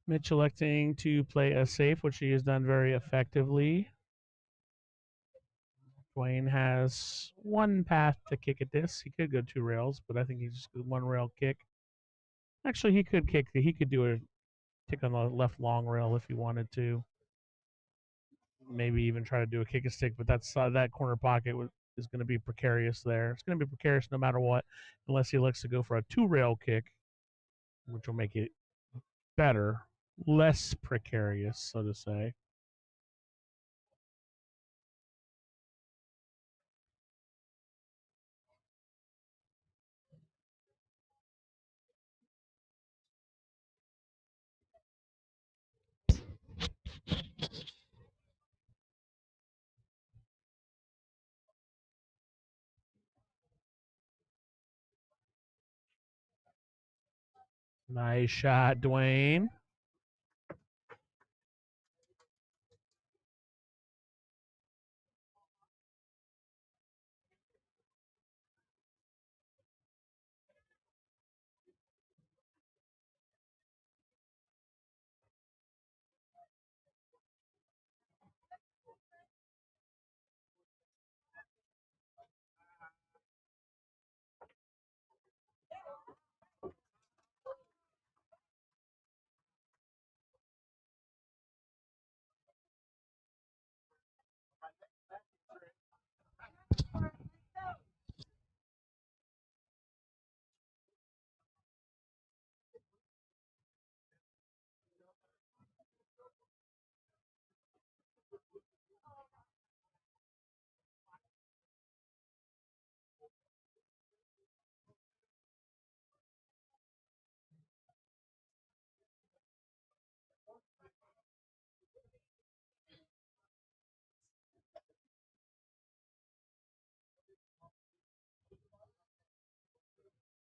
Mitch electing to play a safe, which he has done very effectively. Dwayne has one path to kick at this. He could go 2 rails, but I think he's just a 1 rail kick. Actually, he could kick. He could do a kick on the left long rail if he wanted to. Maybe even try to do a kick and stick, but that corner pocket is going to be precarious there. It's going to be precarious no matter what, unless he looks to go for a 2 rail kick, which will make it better, less precarious, so to say. Nice shot, Dwayne.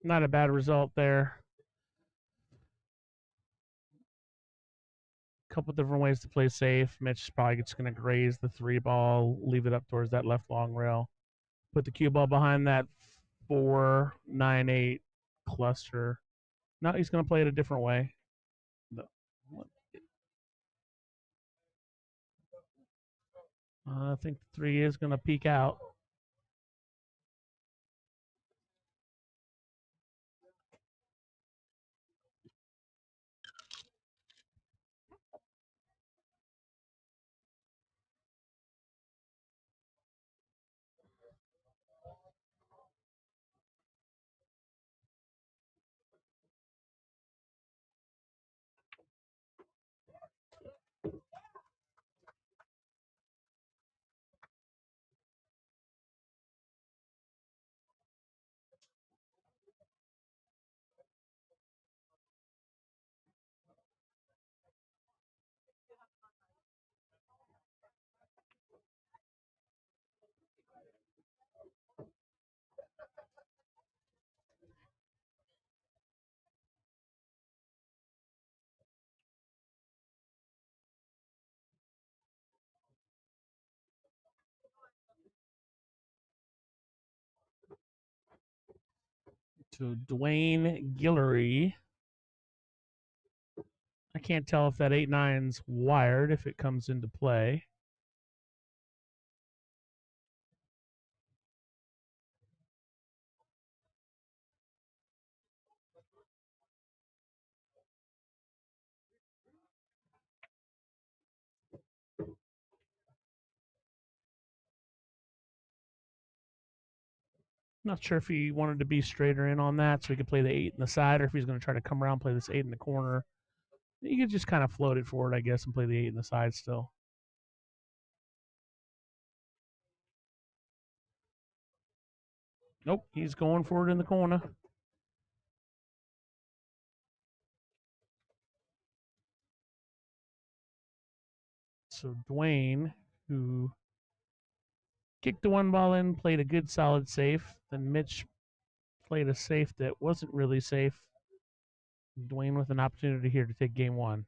Not a bad result there. A couple different ways to play safe. Mitch is probably just going to graze the 3 ball, leave it up towards that left long rail. Put the cue ball behind that 4-9-8 cluster. No, he's going to play it a different way. I think the 3 is going to peek out. To Dwayne Guillory. I can't tell if that 8-9's wired if it comes into play. Not sure if he wanted to be straighter in on that so he could play the 8 in the side, or if he's going to try to come around and play this 8 in the corner. You could just kind of float it forward, I guess, and play the 8 in the side still. Nope, he's going for it in the corner. So Dwayne, who kicked the one ball in, played a good solid safe. Then Mitch played a safe that wasn't really safe. Dwayne with an opportunity here to take game one.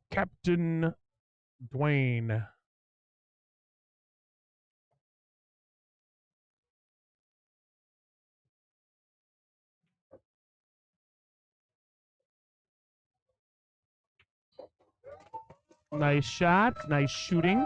Captain Dwayne. Nice shot. Nice shooting.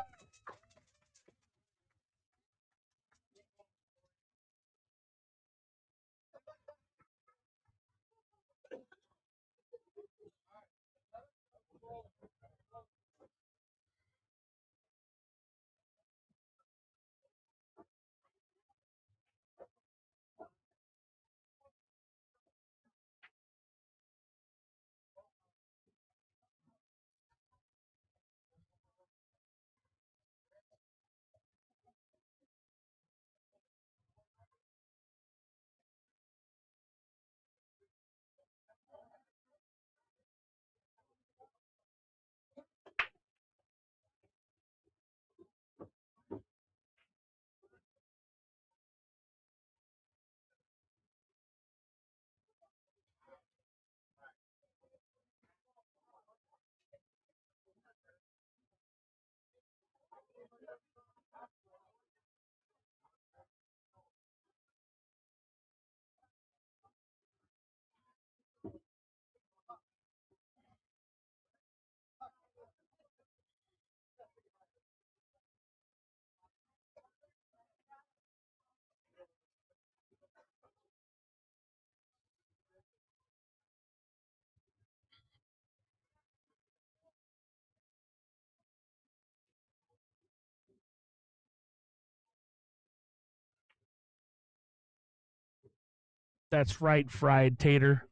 That's right, fried tater.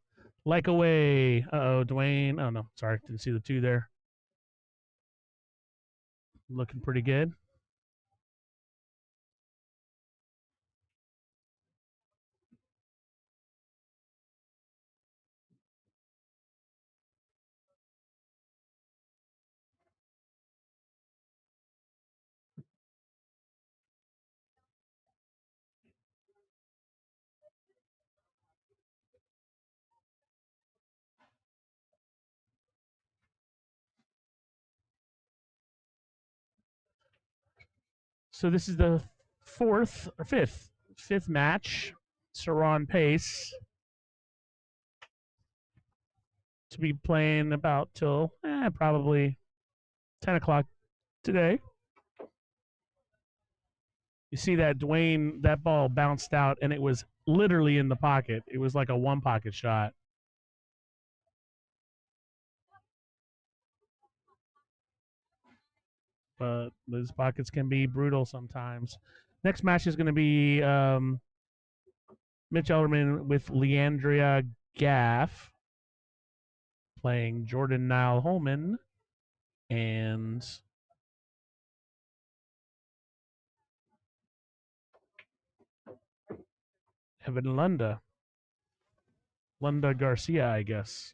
Like away. Uh oh, Dwayne. Oh no, sorry, didn't see the 2 there. Looking pretty good. So this is the fifth match. Saran Pace to be playing about till probably 10 o'clock today. You see that Dwayne, that ball bounced out and it was literally in the pocket. It was like a one pocket shot. But those pockets can be brutal sometimes. Next match is going to be Mitch Ellerman with Leandria Gaff playing Jordan Nile Holman and Evan Lunda Garcia, I guess.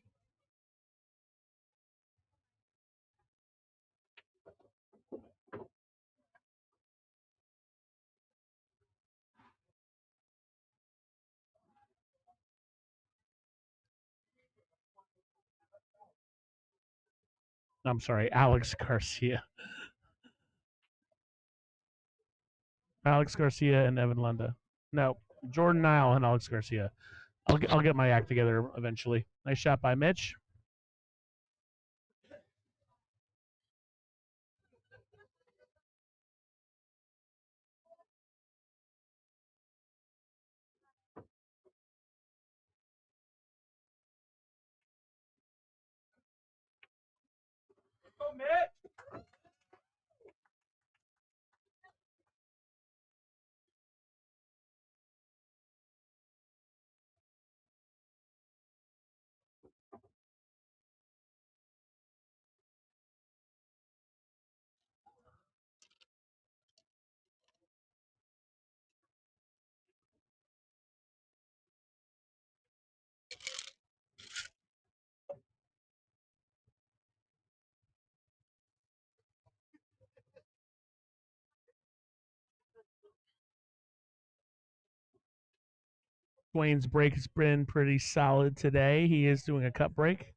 I'm sorry, Alex Garcia. Alex Garcia and Evan Lunda. No, Jordan Nile and Alex Garcia. I'll get my act together eventually. Nice shot by Mitch. Dwayne's break has been pretty solid today. He is doing a cut break.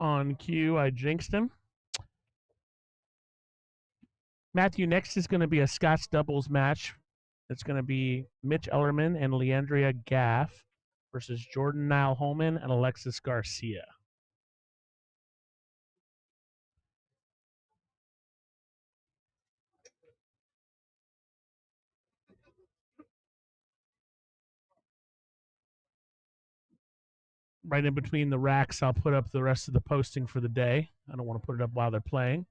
On cue, I jinxed him. Matthew, next is going to be a Scotch doubles match. It's going to be Mitch Ellerman and Leandria Gaff versus Jordan Nile Holman and Alexis Garcia. Right in between the racks, I'll put up the rest of the posting for the day. I don't want to put it up while they're playing.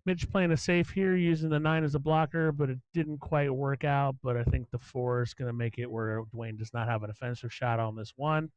Mitch playing a safe here, using the 9 as a blocker, but it didn't quite work out. But I think the 4 is going to make it where Dwayne does not have an offensive shot on this one.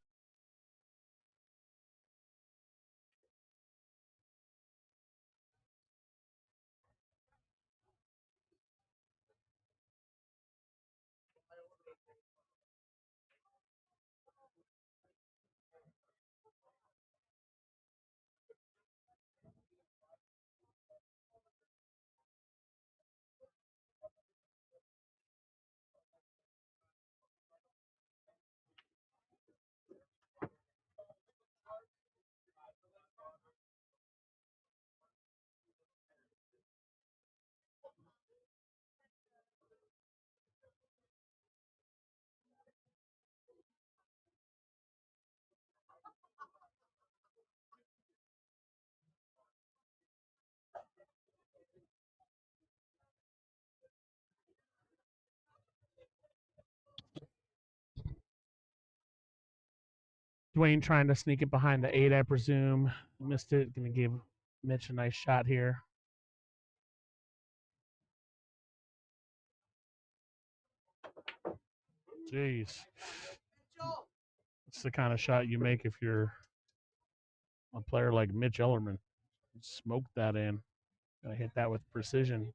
Dwayne trying to sneak it behind the 8, I presume. Missed it. Going to give Mitch a nice shot here. Jeez. It's the kind of shot you make if you're a player like Mitch Ellerman. Smoke that in. Gonna hit that with precision.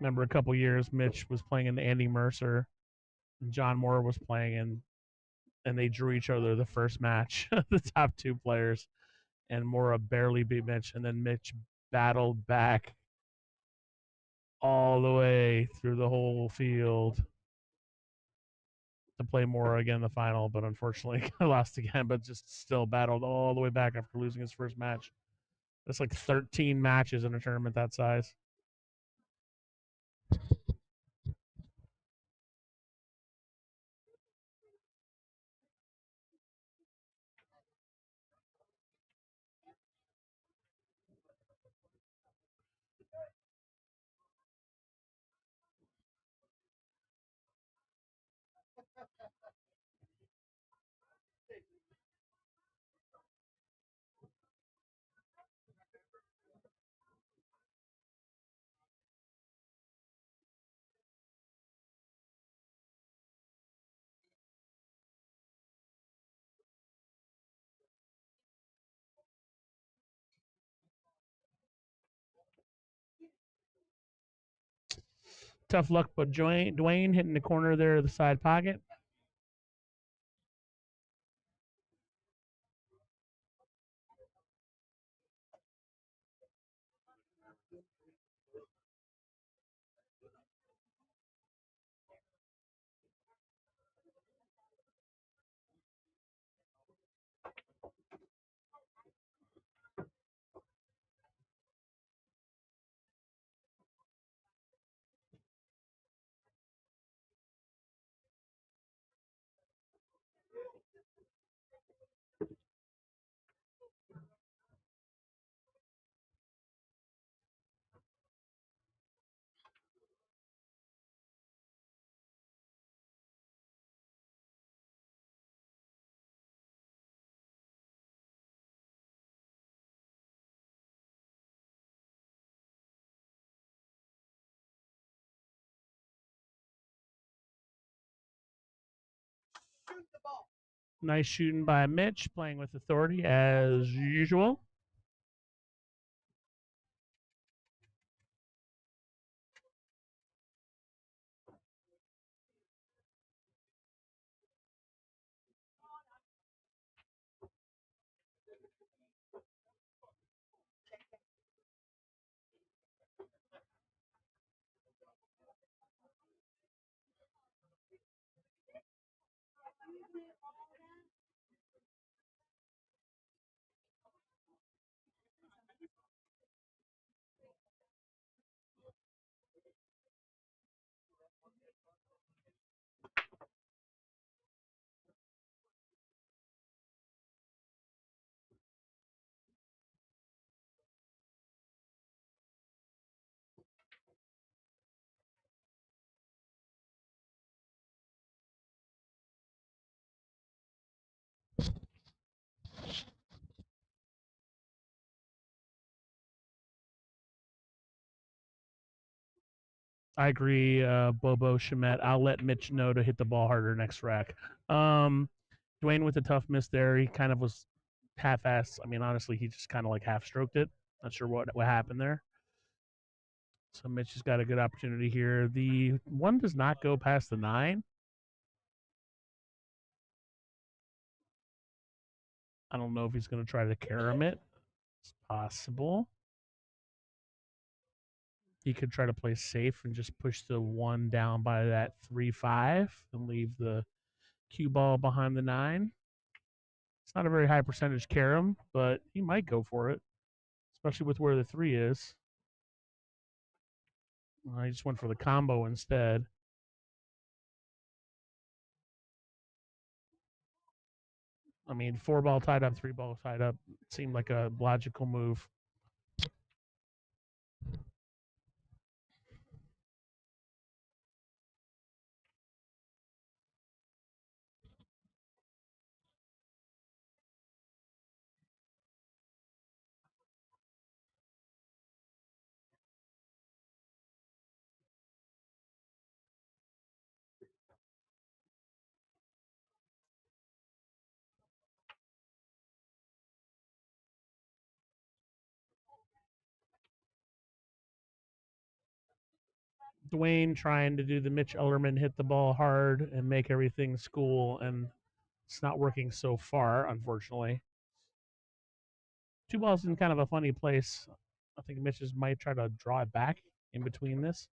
Remember a couple years, Mitch was playing in Andy Mercer, and John Moore was playing in, and they drew each other the first match, the top 2 players, and Mora barely beat Mitch, and then Mitch battled back all the way through the whole field to play Mora again in the final, but unfortunately lost again, but just still battled all the way back after losing his first match. That's like 13 matches in a tournament that size. Tough luck, but Dwayne hitting the corner there of the side pocket. Nice shooting by Mitch, playing with authority as usual. I agree, Bobo Shemet. I'll let Mitch know to hit the ball harder next rack. Um, Dwayne with a tough miss there. He kind of was half-assed. I mean, honestly, he just kind of like half-stroked it. Not sure what happened there. So Mitch has got a good opportunity here. The one does not go past the 9. I don't know if he's going to try to carom it. It's possible. He could try to play safe and just push the 1 down by that 3-5 and leave the cue ball behind the 9. It's not a very high percentage carom, but he might go for it, especially with where the 3 is. I just went for the combo instead. I mean, 4 ball tied up, 3 ball tied up seemed like a logical move. Dwayne trying to do the Mitch Ellerman hit the ball hard and make everything school, and it's not working so far, unfortunately. 2 balls in kind of a funny place. I think Mitch might try to draw it back in between this.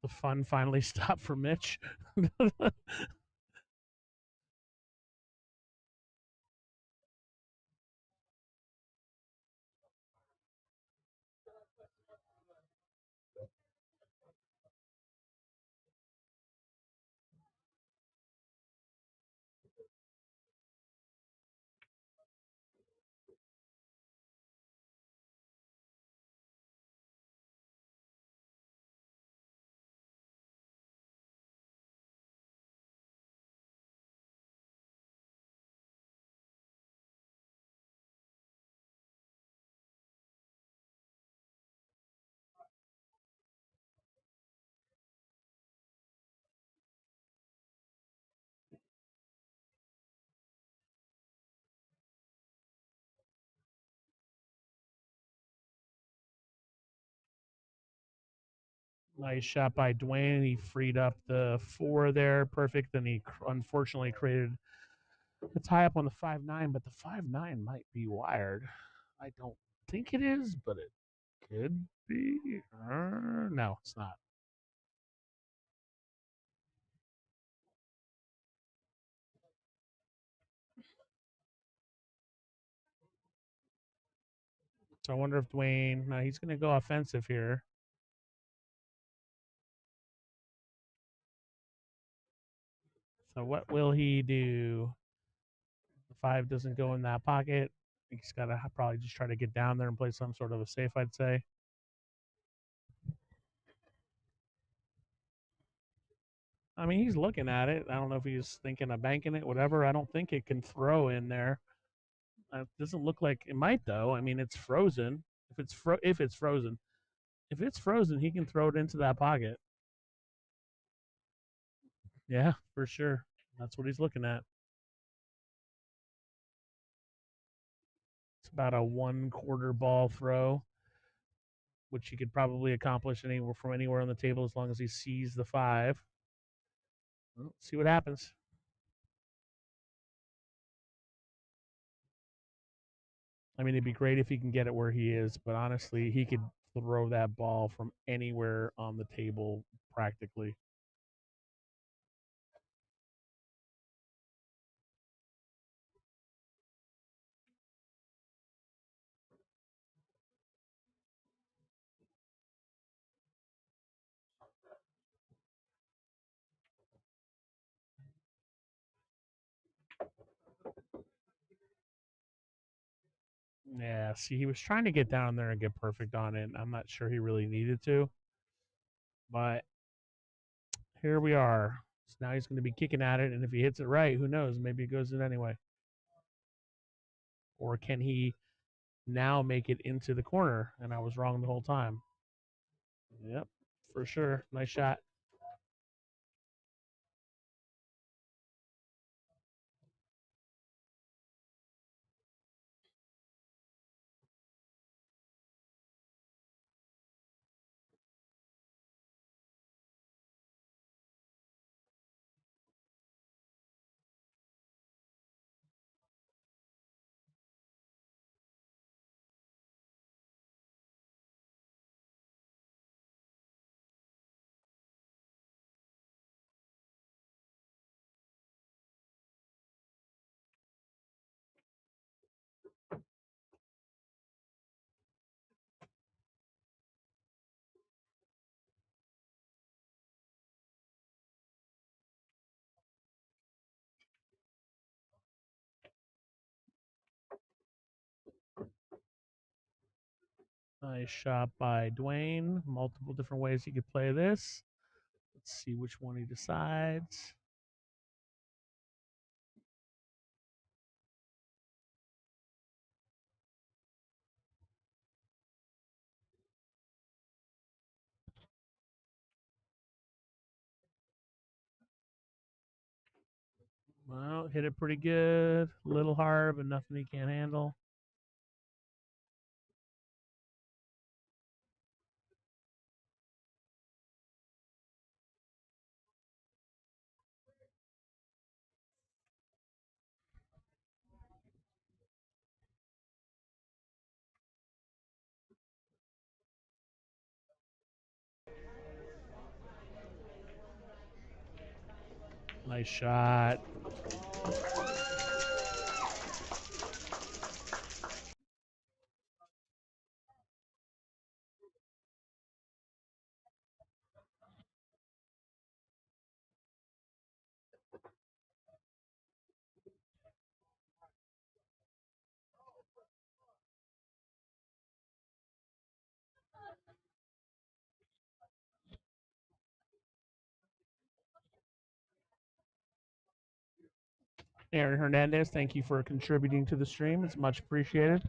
The fun finally stopped for Mitch. Nice shot by Dwayne. He freed up the 4 there. Perfect. Then he unfortunately created a tie up on the 5-9, but the 5-9 might be wired. I don't think it is, but it could be. No, it's not. So I wonder if Dwayne, no, he's going to go offensive here. So what will he do? The 5 doesn't go in that pocket. He's got to probably just try to get down there and play some sort of a safe, I'd say. I mean, he's looking at it. I don't know if he's thinking of banking it, whatever. I don't think it can throw in there. It doesn't look like it might though. I mean, it's frozen. If it's frozen, he can throw it into that pocket. Yeah, for sure. That's what he's looking at. It's about a 1/4 ball throw, which he could probably accomplish anywhere from anywhere on the table as long as he sees the 5. Well, see what happens. I mean, it'd be great if he can get it where he is, but honestly, he could throw that ball from anywhere on the table practically. Yeah, see, he was trying to get down there and get perfect on it. I'm not sure he really needed to, but here we are. So now he's going to be kicking at it, and if he hits it right, who knows? Maybe it goes in anyway. Or can he now make it into the corner? And I was wrong the whole time. Yep, for sure. Nice shot. Nice shot by Dwayne. Multiple different ways he could play this. Let's see which one he decides. Well, hit it pretty good. A little hard, but nothing he can't handle. Nice shot. Aaron Hernandez, thank you for contributing to the stream. It's much appreciated.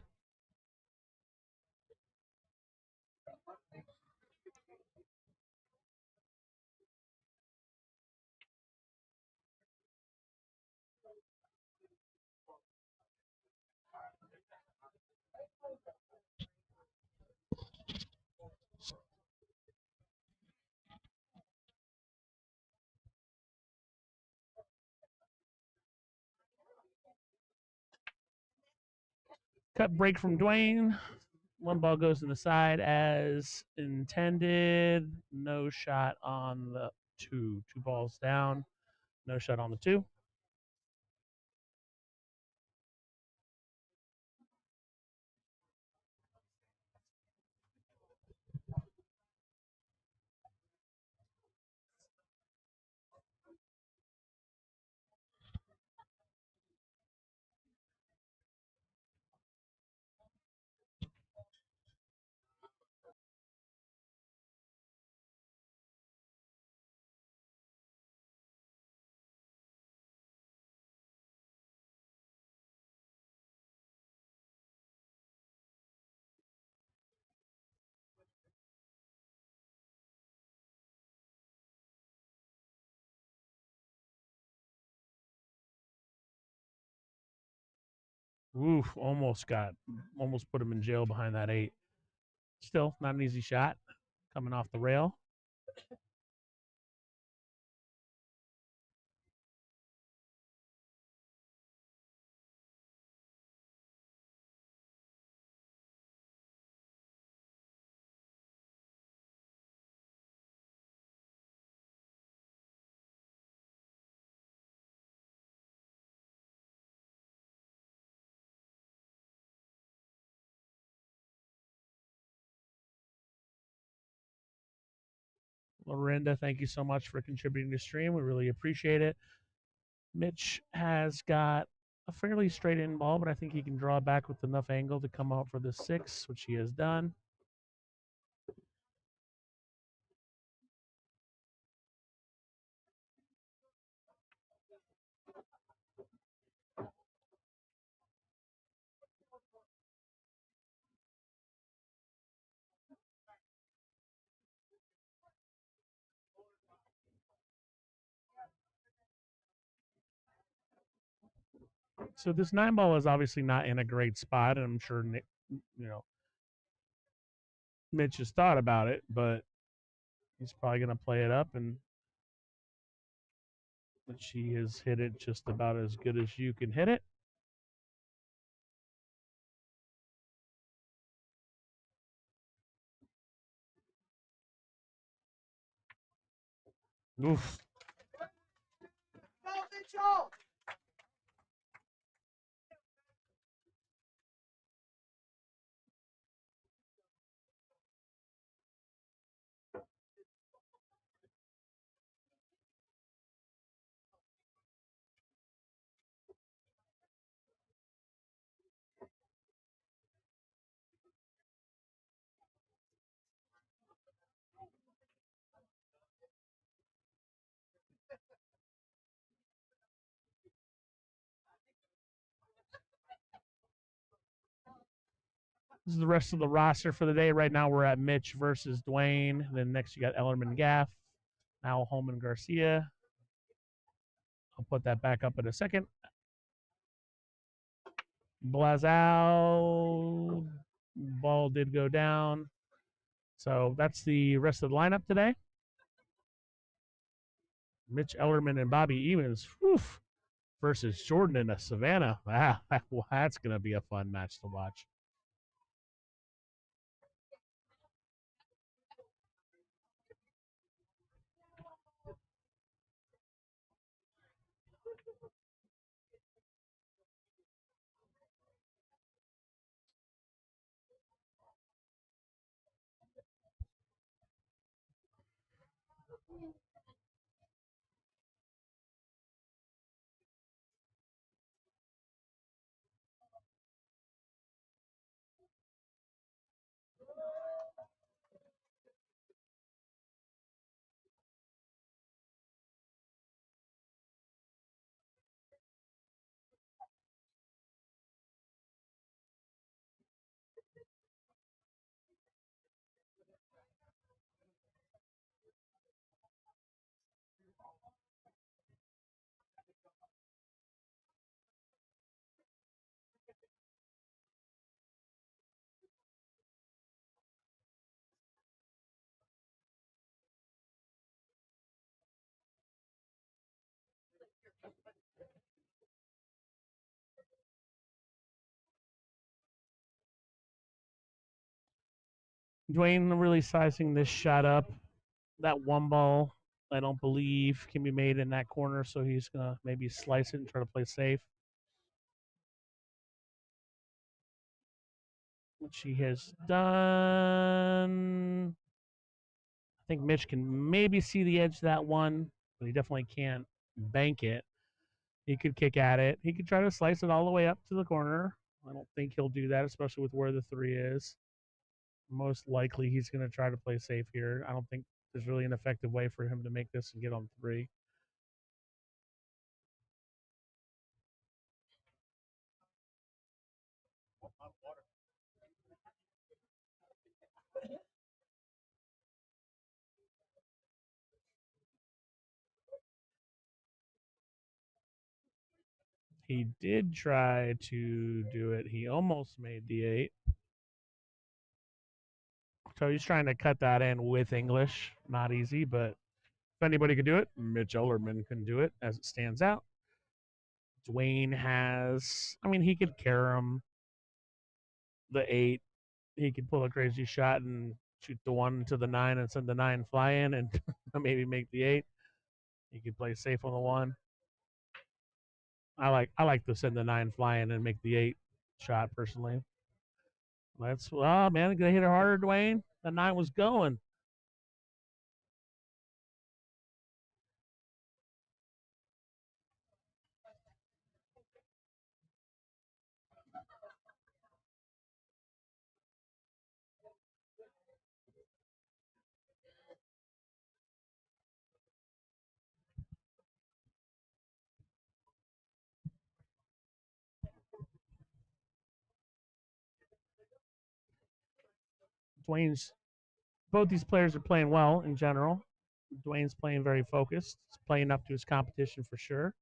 Cut break from Dwayne. One ball goes to the side as intended. No shot on the 2. 2 balls down. No shot on the 2. Oof, almost put him in jail behind that 8. Still, not an easy shot. Coming off the rail. Lorinda, thank you so much for contributing to the stream. We really appreciate it. Mitch has got a fairly straight in ball, but I think he can draw back with enough angle to come out for the 6, which he has done. So this 9 ball is obviously not in a great spot, and I'm sure Mitch has thought about it, but he's probably going to play it up, and she has hit it just about as good as you can hit it. Oof. This is the rest of the roster for the day. Right now, we're at Mitch versus Dwayne. Then next, you got Ellerman Gaff, now Holman Garcia. I'll put that back up in a second. Blazal ball did go down. So that's the rest of the lineup today. Mitch Ellerman and Bobby Evans versus Jordan and a Savannah. Wow, that's going to be a fun match to watch. Dwayne really sizing this shot up. That 1 ball, I don't believe, can be made in that corner, so he's going to maybe slice it and try to play safe. Which he has done. I think Mitch can maybe see the edge of that one, but he definitely can't bank it. He could kick at it. He could try to slice it all the way up to the corner. I don't think he'll do that, especially with where the 3 is. Most likely he's going to try to play safe here. I don't think there's really an effective way for him to make this and get on 3. He did try to do it. He almost made the 8. So he's trying to cut that in with English. Not easy, but if anybody could do it, Mitch Ellerman can do it as it stands out. Dwayne has, I mean, he could carry him the 8. He could pull a crazy shot and shoot the 1 to the 9 and send the 9 fly in and maybe make the 8. He could play safe on the 1. I like to send the 9 fly in and make the 8 shot personally. That's man, gonna hit it harder, Dwayne. The 9 was going. Dwayne's both these players are playing well in general. Dwayne's playing very focused. He's playing up to his competition for sure.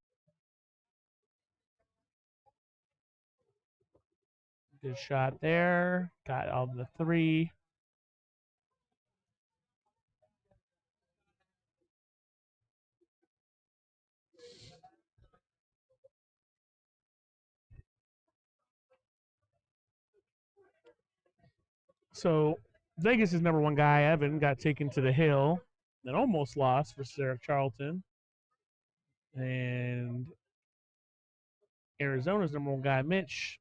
Good shot there. Got all the 3. So Vegas' number 1 guy, Evan, got taken to the hill and almost lost for Eric Charlton. And Arizona's number 1 guy, Mitch,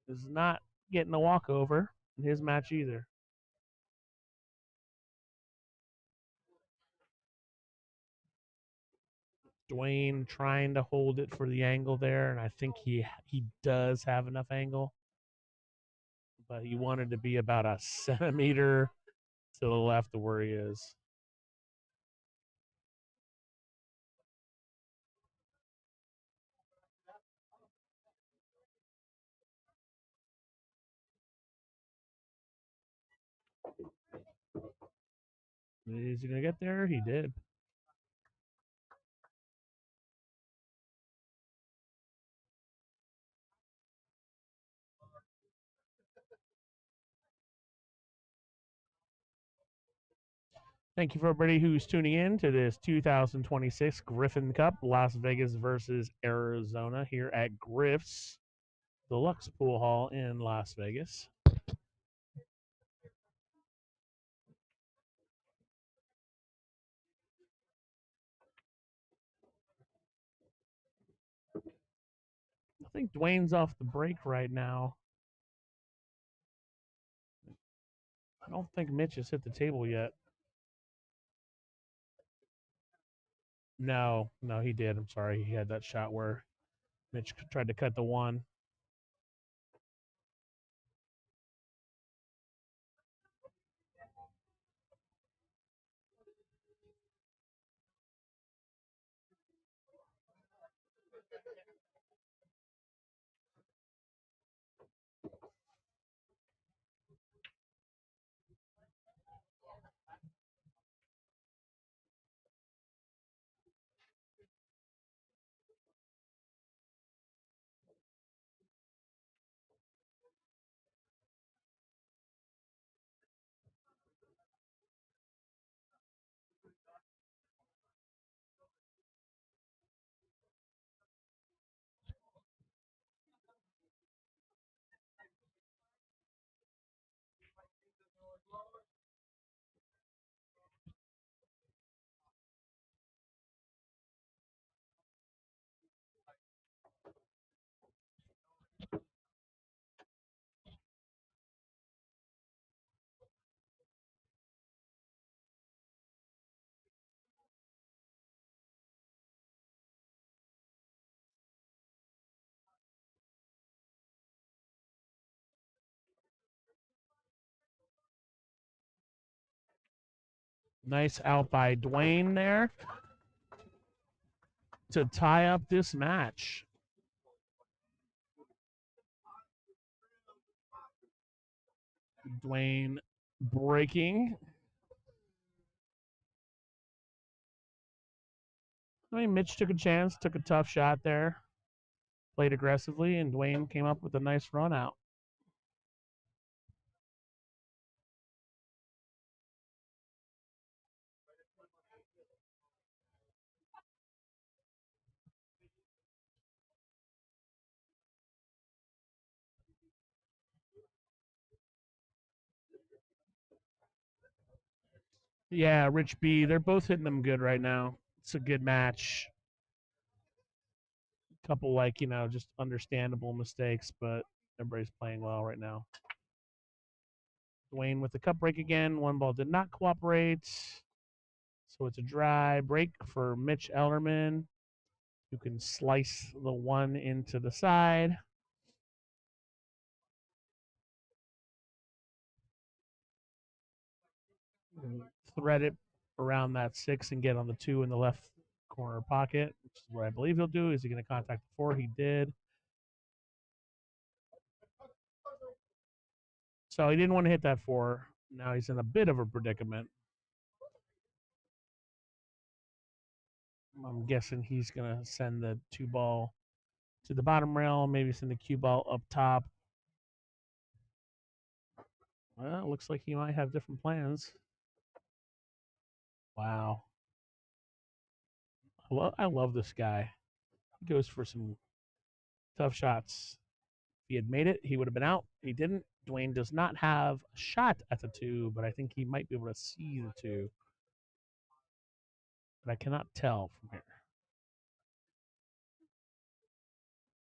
is not getting a walkover in his match either. Dwayne trying to hold it for the angle there, and I think he does have enough angle, but he wanted to be about a centimeter to the left of where he is. Is he gonna get there? He did. Thank you for everybody who's tuning in to this 2026 Griffin Cup, Las Vegas versus Arizona here at Griff's Deluxe Pool Hall in Las Vegas. I think Dwayne's off the break right now. I don't think Mitch has hit the table yet. No, he did. I'm sorry. He had that shot where Mitch tried to cut the 1. Nice out by Dwayne there to tie up this match. Dwayne breaking. I mean, Mitch took a chance, took a tough shot there. played aggressively, and Dwayne came up with a nice run out. Yeah, Rich B, they're both hitting them good right now. It's a good match. Couple just understandable mistakes, but everybody's playing well right now. Dwayne with the cup break again. One ball did not cooperate. So it's a dry break for Mitch Ellerman, who can slice the one into the side. Thread it around that six and get on the two in the left corner pocket, which is what I believe he'll do. Is he going to contact the four? He did. So he didn't want to hit that four. Now he's in a bit of a predicament. I'm guessing he's going to send the two ball to the bottom rail, maybe send the cue ball up top. Well, it looks like he might have different plans. Wow. I love this guy. He goes for some tough shots. If he had made it, he would have been out. He didn't. Dwayne does not have a shot at the two, but I think he might be able to see the two. But I cannot tell from here.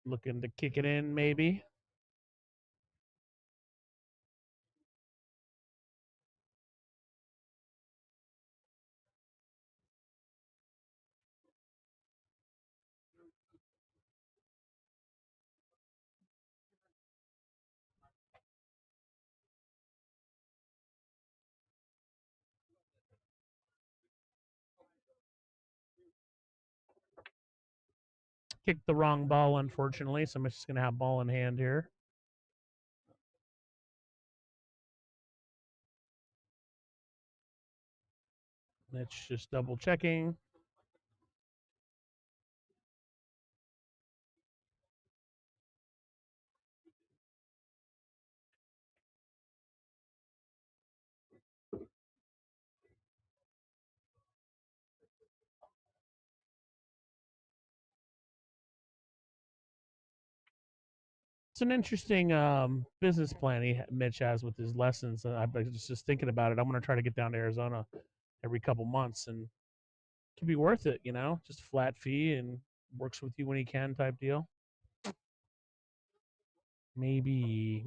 Looking to kick it in, maybe. Kicked the wrong ball, unfortunately, so I'm just going to have ball in hand here. Mitch just double checking. It's an interesting business plan Mitch has with his lessons. And I'm just thinking about it. I'm going to try to get down to Arizona every couple months, and it could be worth it. Just flat fee and works with you when he can type deal. Maybe.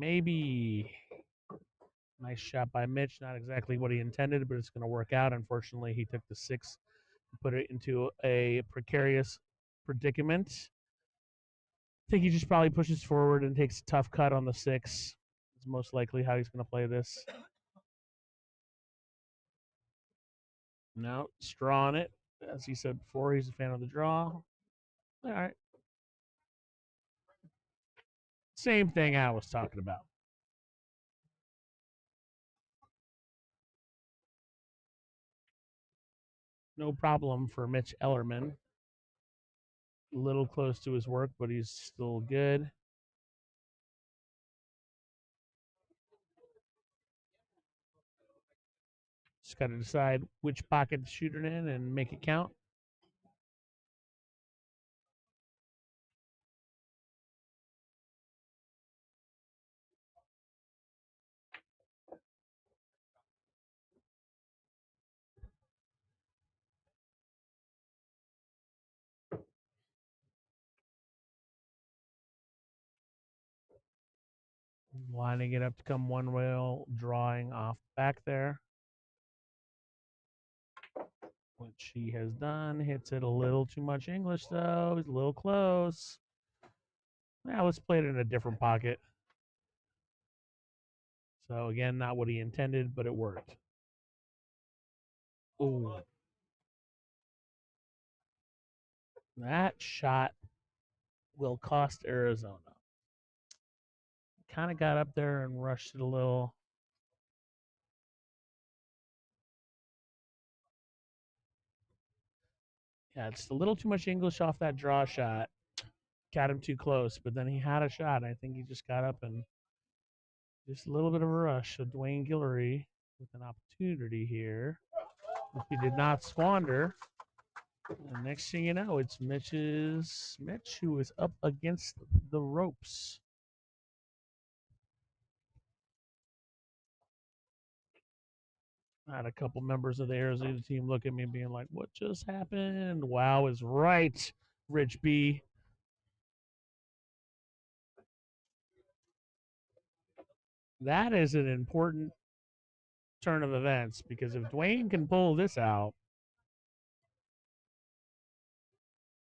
Nice shot by Mitch. Not exactly what he intended, but it's going to work out. Unfortunately, he took the six and put it into a precarious predicament. I think he just probably pushes forward and takes a tough cut on the six. It's most likely how he's going to play this. No, straw on it. As he said before, he's a fan of the draw. All right. Same thing I was talking about. No problem for Mitch Ellerman. A little close to his work, but he's still good. Just got to decide which pocket to shoot it in and make it count. Lining it up to come one rail, drawing off back there, which he has done. Hits it a little too much English, though. He's a little close. Yeah, let's play it in a different pocket. So, again, not what he intended, but it worked. Ooh. That shot will cost Arizona. Kind of got up there and rushed it a little. Yeah, it's a little too much English off that draw shot. got him too close, but then he had a shot. I think he just got up and just a little bit of a rush. So Dwayne Guillory with an opportunity here, which he did not squander. And next thing you know, it's Mitch who is up against the ropes. I had a couple members of the Arizona team look at me being like, "What just happened?" Wow is right, Rich B. That is an important turn of events because if Dwayne can pull this out,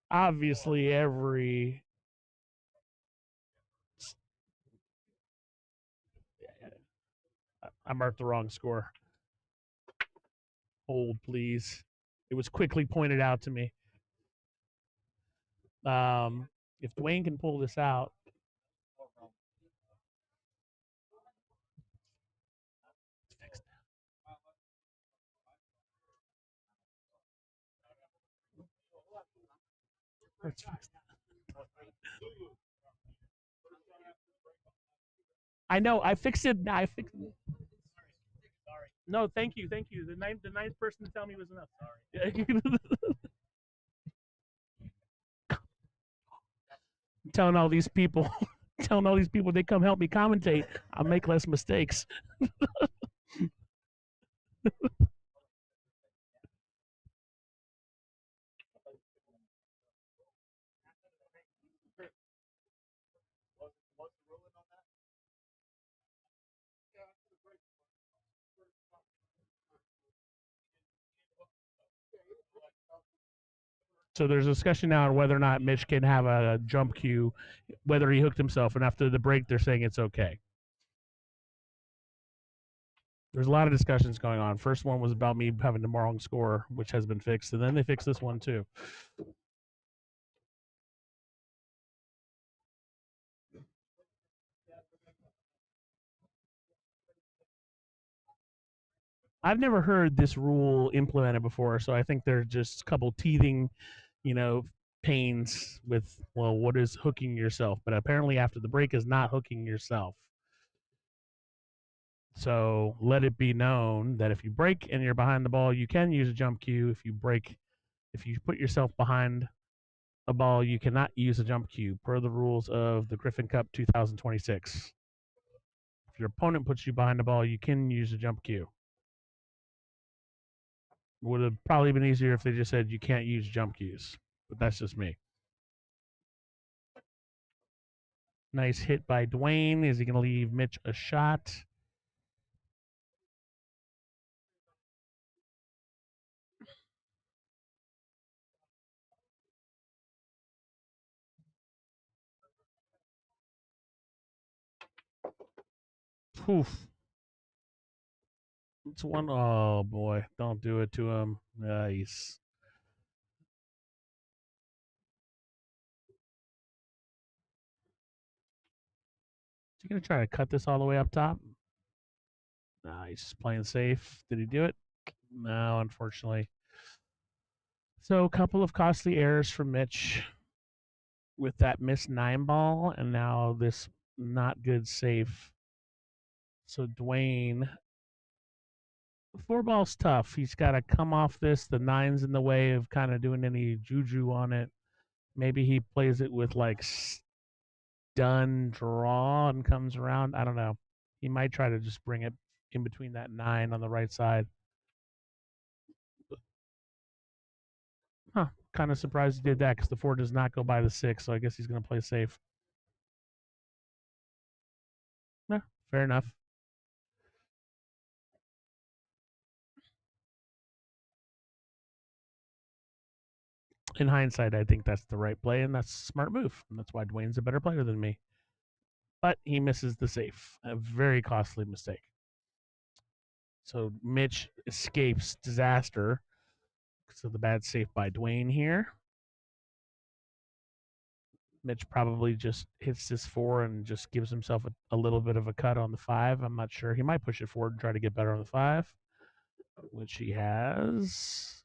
obviously I marked the wrong score. Hold, please. It was quickly pointed out to me. If Dwayne can pull this out, let's fix that. I know. I fixed it. I fixed it. No, thank you, thank you. The ninth person to tell me was enough. Sorry. telling all these people, telling all these people they come help me commentate. I'll make less mistakes. So there's a discussion now on whether or not Mitch can have a jump cue, whether he hooked himself, and after the break, they're saying it's okay. There's a lot of discussions going on. First one was about me having the wrong score, which has been fixed, and then they fixed this one too. I've never heard this rule implemented before, so I think there's just a couple teething, you know, pains with well, what is hooking yourself? But apparently, after the break is not hooking yourself. So let it be known that if you break and you're behind the ball, you can use a jump cue. If you put yourself behind a ball, you cannot use a jump cue per the rules of the Griffin Cup 2026. If your opponent puts you behind the ball, you can use a jump cue. Would have probably been easier if they just said you can't use jump cues, but that's just me. Nice hit by Dwayne. Is he going to leave Mitch a shot? Poof. It's one. Oh boy! Don't do it to him. Nice. Is he gonna try to cut this all the way up top? Nah, he's just playing safe. Did he do it? No, unfortunately. So a couple of costly errors from Mitch with that missed 9 ball, and now this not good safe. So Dwayne, 4 ball's tough. He's got to come off this. The nine's in the way of kind of doing any juju on it. Maybe he plays it with like stun draw and comes around. I don't know. He might try to just bring it in between that 9 on the right side. Huh. Kind of surprised he did that because the 4 does not go by the 6, so I guess he's going to play safe. Yeah, fair enough. In hindsight, I think that's the right play, and that's a smart move. And that's why Dwayne's a better player than me. But he misses the safe. A very costly mistake. So Mitch escapes disaster. So the bad save by Dwayne here. Mitch probably just hits this 4 and just gives himself a little bit of a cut on the 5. I'm not sure. He might push it forward and try to get better on the 5, which he has.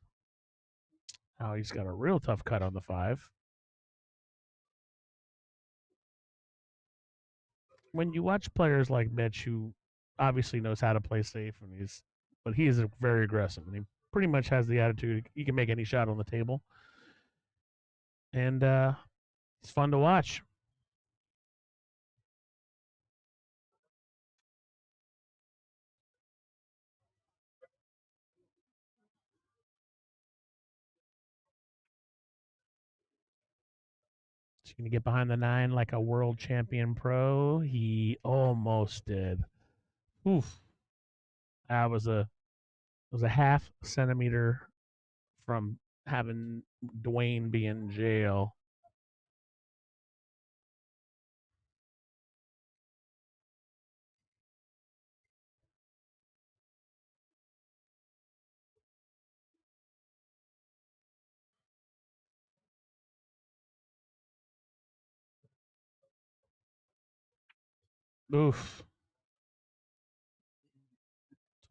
Now he's got a real tough cut on the 5. when you watch players like Mitch, who obviously knows how to play safe, but he is very aggressive, and he pretty much has the attitude he can make any shot on the table, and it's fun to watch. He's going to get behind the nine like a world champion pro. He almost did. Oof, that was a half centimeter from having Dwayne be in jail. Oof.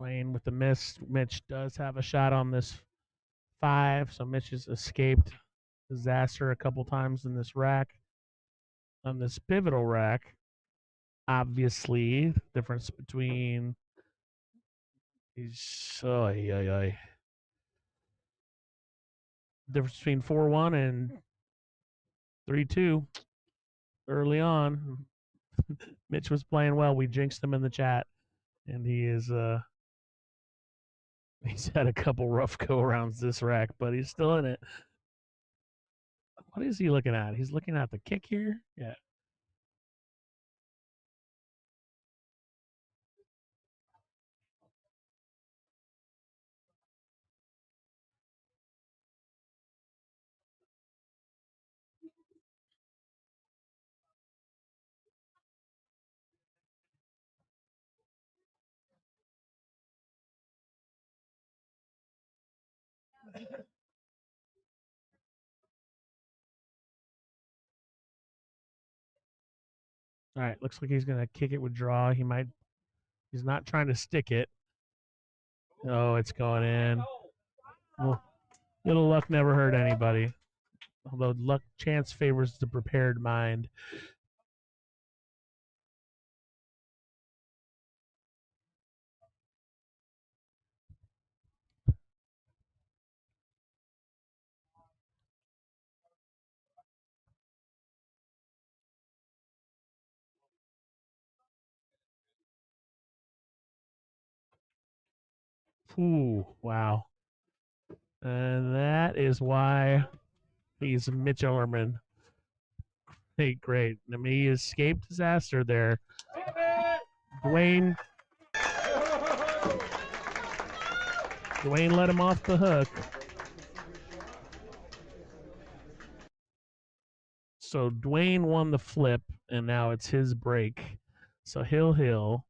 Dwayne with the miss. Mitch does have a shot on this five, so Mitch has escaped disaster a couple times in this rack. On this pivotal rack, obviously, difference between these. Oh, difference between 4-1 and 3-2 early on. Mitch was playing well. We jinxed him in the chat, and he's had a couple rough go arounds this rack, but he's still in it. What is he looking at? He's looking at the kick here. Yeah. All right. Looks like he's gonna kick it with draw. He might. He's not trying to stick it. Oh, it's going in. Well, little luck never hurt anybody. Although luck chance favors the prepared mind. Ooh, wow. And that is why he's Mitch Ellerman. Hey, great. I mean, he escaped disaster there. Dwayne Dwayne let him off the hook. So Dwayne won the flip, and now it's his break. So Hill.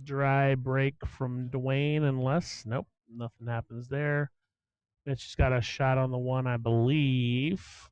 Dry break from Dwayne, unless nope, nothing happens there. Mitch has got a shot on the one, I believe.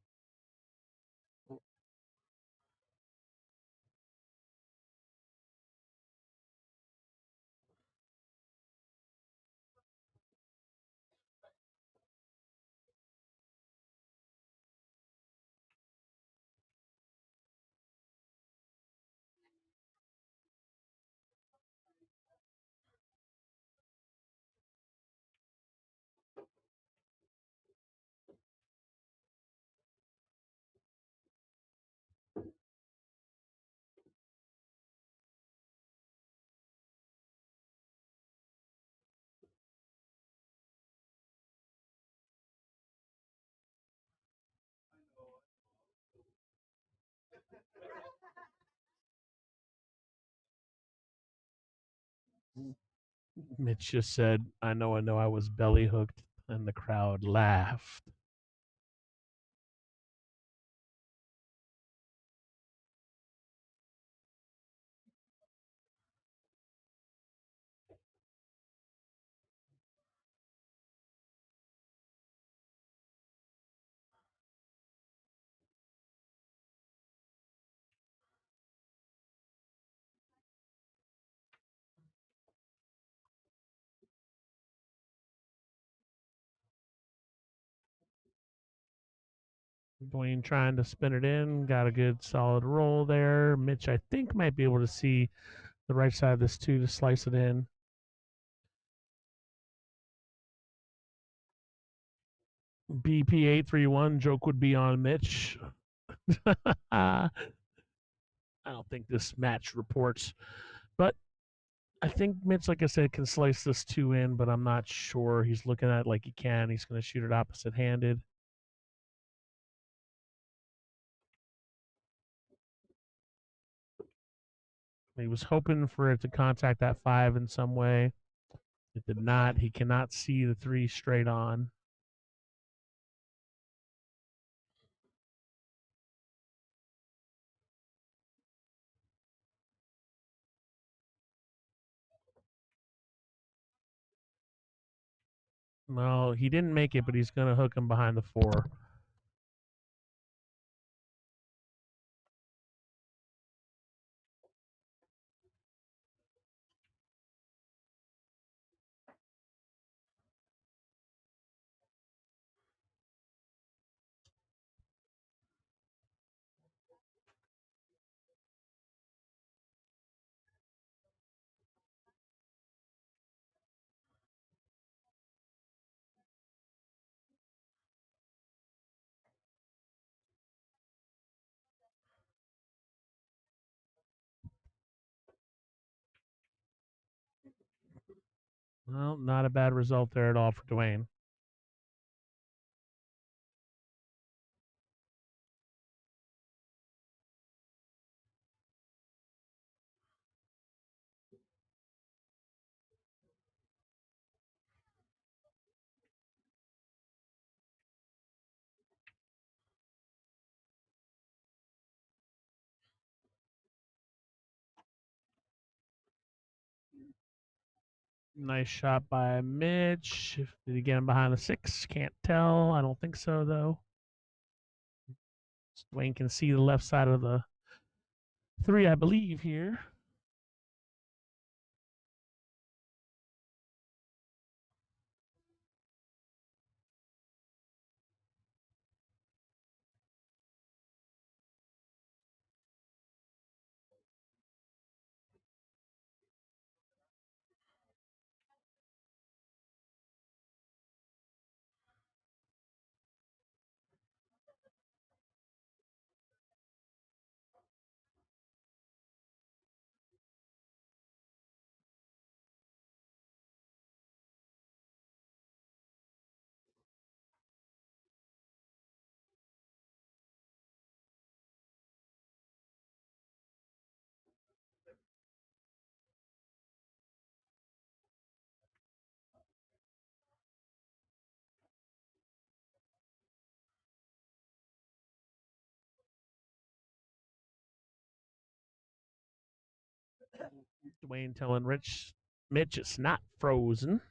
Mitch just said, I know, I was belly hooked, and the crowd laughed. Dwayne trying to spin it in, got a good solid roll there. Mitch, I think, might be able to see the right side of this too to slice it in. BP831 joke would be on Mitch. I don't think this match reports, but I think Mitch, like I said, can slice this two in, but I'm not sure. He's looking at it like he can. He's going to shoot it opposite handed. He was hoping for it to contact that five in some way. It did not. He cannot see the three straight on. Well, he didn't make it, but he's going to hook him behind the four. Well, not a bad result there at all for Dwayne. Nice shot by Mitch. Did he get him behind the six? Can't tell. I don't think so, though. Dwayne can see the left side of the three, I believe, here. Dwayne telling Mitch it's not frozen.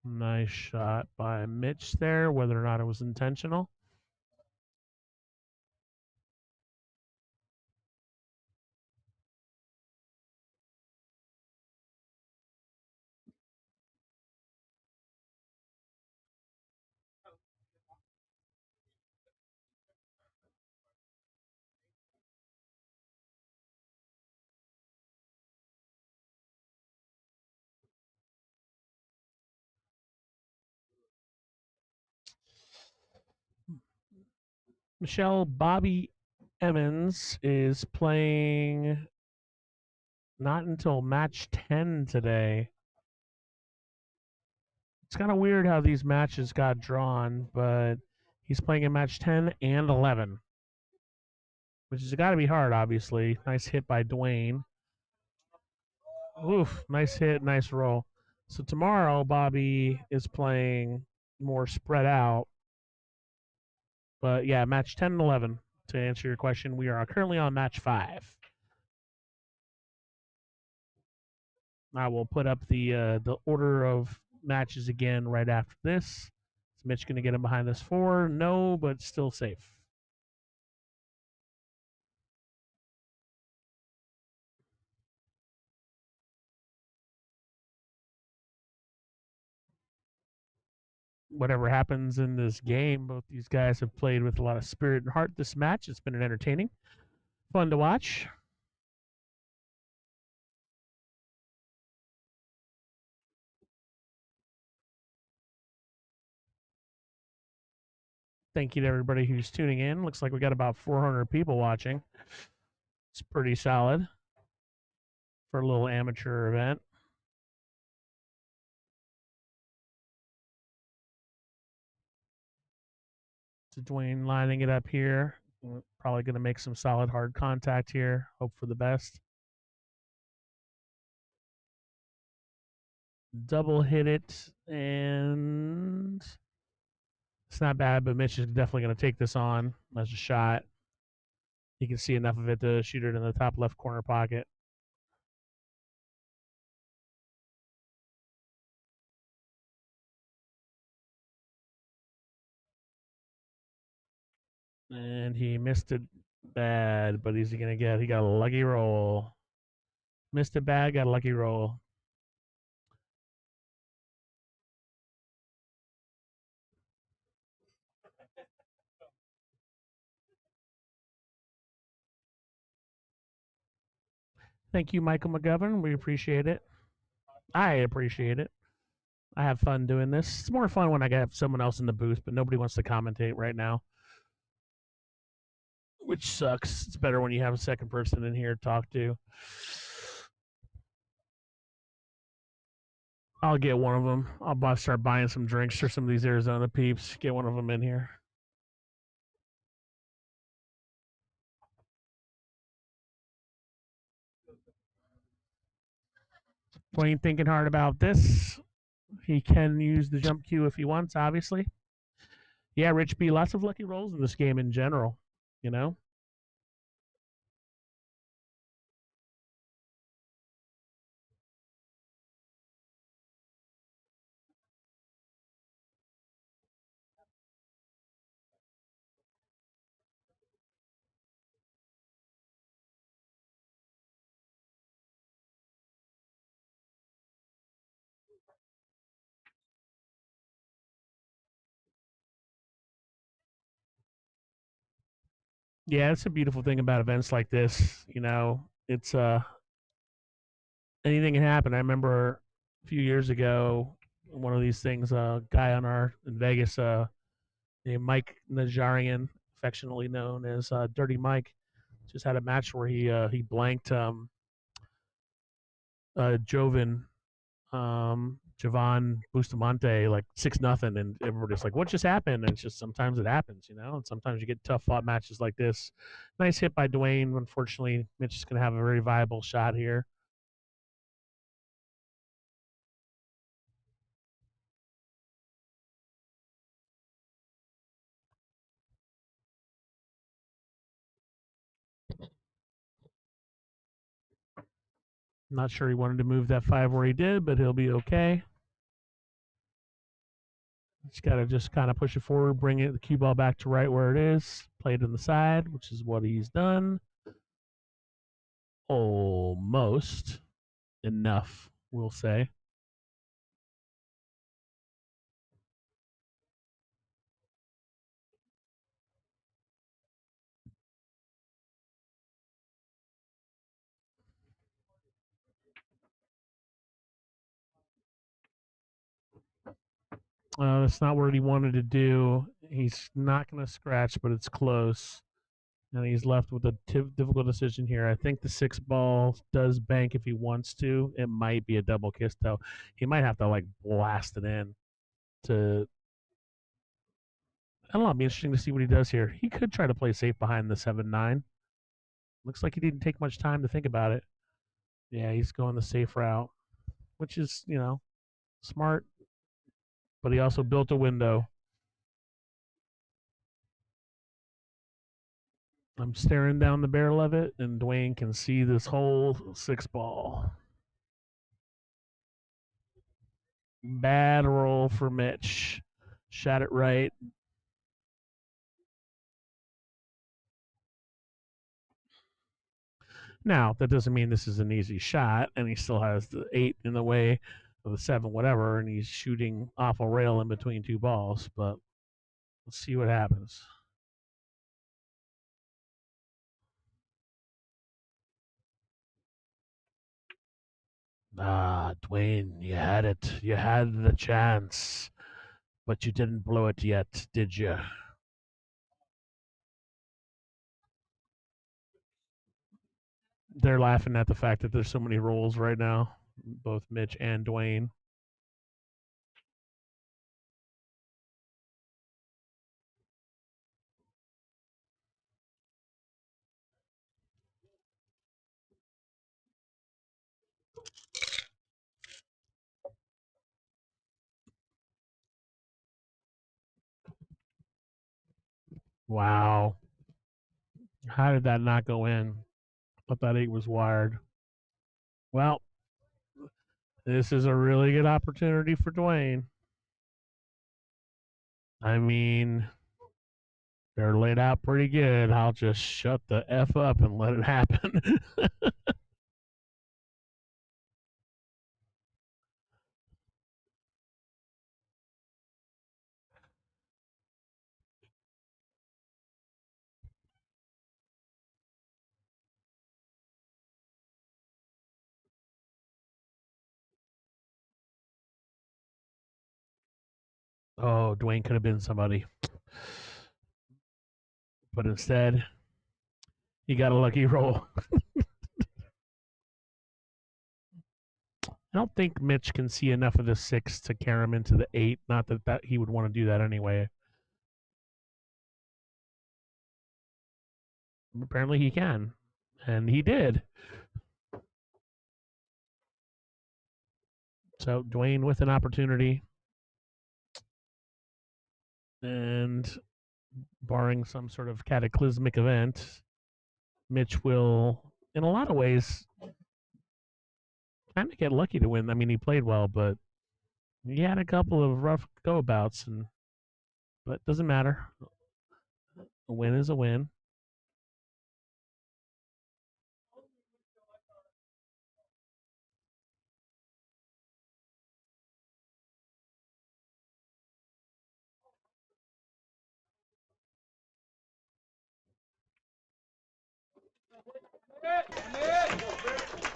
Nice shot by Mitch there, whether or not it was intentional. Michelle Bobby Evans is playing not until match 10 today. It's kind of weird how these matches got drawn, but he's playing in match 10 and 11, which has got to be hard, obviously. Nice hit by Dwayne. Oof, nice hit, nice roll. So tomorrow, Bobby is playing more spread out. But yeah, match 10 and 11. To answer your question, we are currently on match 5. I will put up the order of matches again right after this. Is Mitch going to get him behind this 4? No, but still safe. Whatever happens in this game, both these guys have played with a lot of spirit and heart this match. It's been an entertaining, fun to watch. Thank you to everybody who's tuning in. Looks like we got about 400 people watching. It's pretty solid for a little amateur event. So Dwayne lining it up here. Probably going to make some solid hard contact here. Hope for the best. Double hit it, and it's not bad, but Mitch is definitely going to take this on as a shot. You can see enough of it to shoot it in the top left corner pocket. And he missed it bad, but he's going to get, he got a lucky roll. Missed it bad, got a lucky roll. Thank you, Michael McGovern. We appreciate it. I appreciate it. I have fun doing this. It's more fun when I have someone else in the booth, but nobody wants to commentate right now, which sucks. It's better when you have a second person in here to talk to. I'll get one of them. I'll start buying some drinks for some of these Arizona peeps. Get one of them in here. Wayne thinking hard about this. He can use the jump cue if he wants, obviously. Yeah, Rich B, lots of lucky rolls in this game in general, you know? Yeah, it's a beautiful thing about events like this. You know, it's anything can happen. I remember a few years ago, one of these things, a guy on our in Vegas, named Mike Najarian, affectionately known as Dirty Mike, just had a match where he blanked Jovan Javon Bustamante like 6-0, and everybody's like, "What just happened?" And it's just sometimes it happens, you know. And sometimes you get tough fought matches like this. Nice hit by Dwayne. Unfortunately, Mitch is going to have a very viable shot here. Not sure he wanted to move that 5 where he did, but he'll be okay. He's got to just kind of push it forward, bring it the cue ball back to right where it is, play it in the side, which is what he's done. Almost enough, we'll say. That's not what he wanted to do. He's not going to scratch, but it's close. And he's left with a difficult decision here. I think the 6 ball does bank if he wants to. It might be a double kiss, though. He might have to, like, blast it in to. I don't know. It'll be interesting to see what he does here. He could try to play safe behind the 7-9. Looks like he didn't take much time to think about it. Yeah, he's going the safe route, which is, smart, but he also built a window. I'm staring down the barrel of it, and Dwayne can see this whole 6 ball. Bad roll for Mitch. Shot it right. Now, that doesn't mean this is an easy shot, and he still has the 8 in the way of the 7, whatever, and he's shooting off a rail in between 2 balls, but let's see what happens. Dwayne, you had it. You had the chance, but you didn't blow it yet, did you? They're laughing at the fact that there's so many rolls right now, both Mitch and Dwayne. Wow. How did that not go in? I thought that 8 was wired. Well, this is a really good opportunity for Dwayne. I mean, they're laid out pretty good. I'll just shut the F up and let it happen. Oh, Dwayne could have been somebody. But instead, he got a lucky roll. I don't think Mitch can see enough of the 6 to carry him into the 8. Not that he would want to do that anyway. Apparently he can. And he did. So Dwayne with an opportunity. And barring some sort of cataclysmic event, Mitch will, in a lot of ways, kind of get lucky to win. I mean, he played well, but he had a couple of rough go bouts, but it doesn't matter. A win is a win.